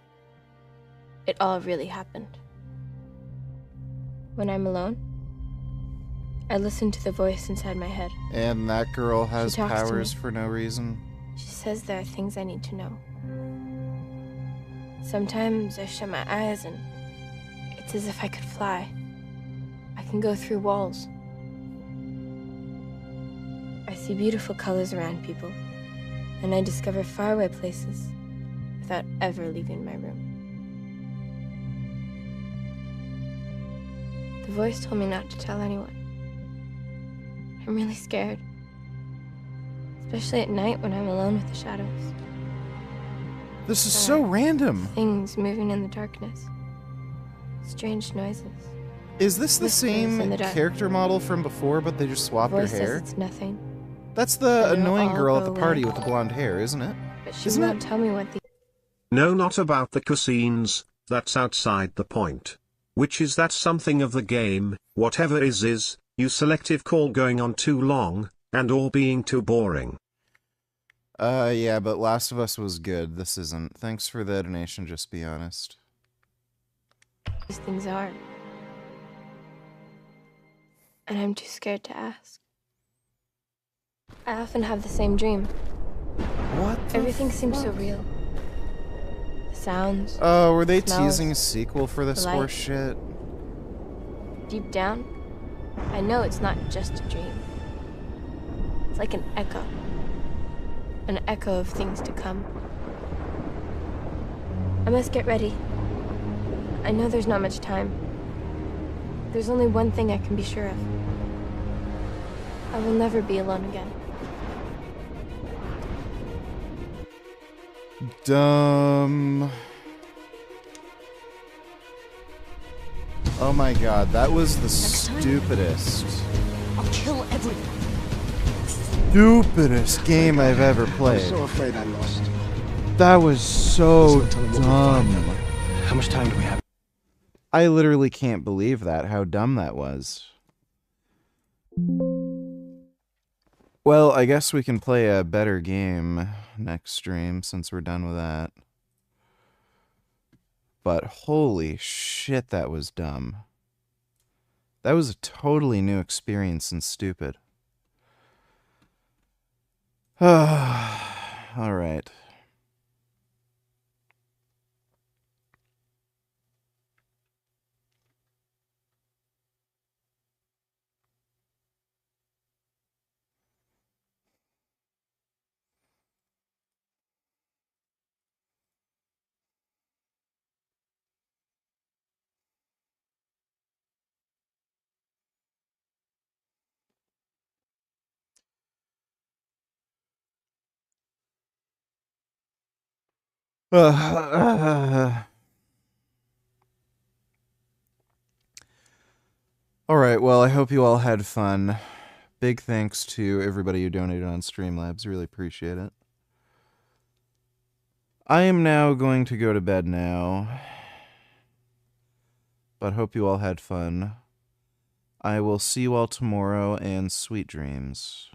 Speaker 8: It all really happened. When I'm alone, I listen to the voice inside my head.
Speaker 6: And that girl has
Speaker 8: She talks to
Speaker 6: powers
Speaker 8: me.
Speaker 6: for no reason.
Speaker 8: She says there are things I need to know. Sometimes I shut my eyes and it's as if I could fly. I can go through walls. I see beautiful colors around people, and I discover faraway places without ever leaving my room. The voice told me not to tell anyone. I'm really scared, especially at night when I'm alone with the shadows.
Speaker 6: This is so random.
Speaker 8: Things moving in the darkness. Strange noises.
Speaker 6: Is this the
Speaker 8: Whispers
Speaker 6: same
Speaker 8: in the dark.
Speaker 6: character model from before, but they just swapped her
Speaker 8: Voice says
Speaker 6: hair?
Speaker 8: it's nothing.
Speaker 6: That's the
Speaker 8: And it'll
Speaker 6: annoying
Speaker 8: all
Speaker 6: girl at
Speaker 8: go
Speaker 6: the party
Speaker 8: away.
Speaker 6: with the blonde hair, isn't it?
Speaker 8: But she
Speaker 6: Isn't
Speaker 8: won't
Speaker 6: it?
Speaker 8: tell me what the...
Speaker 19: No, not about the cutscenes, that's outside the point. Which is that something of the game, whatever is, you selective call going on too long, and all being too boring.
Speaker 6: Yeah, but Last of Us was good. This isn't. Thanks for the donation, just be honest.
Speaker 8: these things are. And I'm too scared to ask. I often have the same dream.
Speaker 6: What?
Speaker 8: Everything seems so real. The sounds.
Speaker 6: Oh, were they
Speaker 8: smells,
Speaker 6: teasing a sequel for this
Speaker 8: the light.
Speaker 6: horse shit?
Speaker 8: Deep down, I know it's not just a dream. It's like an echo. An echo of things to come. I must get ready. I know there's not much time. There's only one thing I can be sure of. I will never be alone again.
Speaker 6: Dumb. Oh my god, that was the stupidest.
Speaker 20: I'll kill everyone.
Speaker 6: Stupidest game I've ever
Speaker 2: I'm
Speaker 6: played.
Speaker 2: so afraid I lost.
Speaker 6: That was so dumb.
Speaker 2: How much time do we have?
Speaker 6: I literally can't believe that, how dumb that was. Well, I guess we can play a better game next stream since we're done with that. But holy shit, that was dumb. That was a totally new experience and stupid. All right. All right, well, I hope you all had fun. Big thanks to everybody who donated on Streamlabs. Really appreciate it. I am now going to go to bed now. But hope you all had fun. I will see you all tomorrow, and sweet dreams.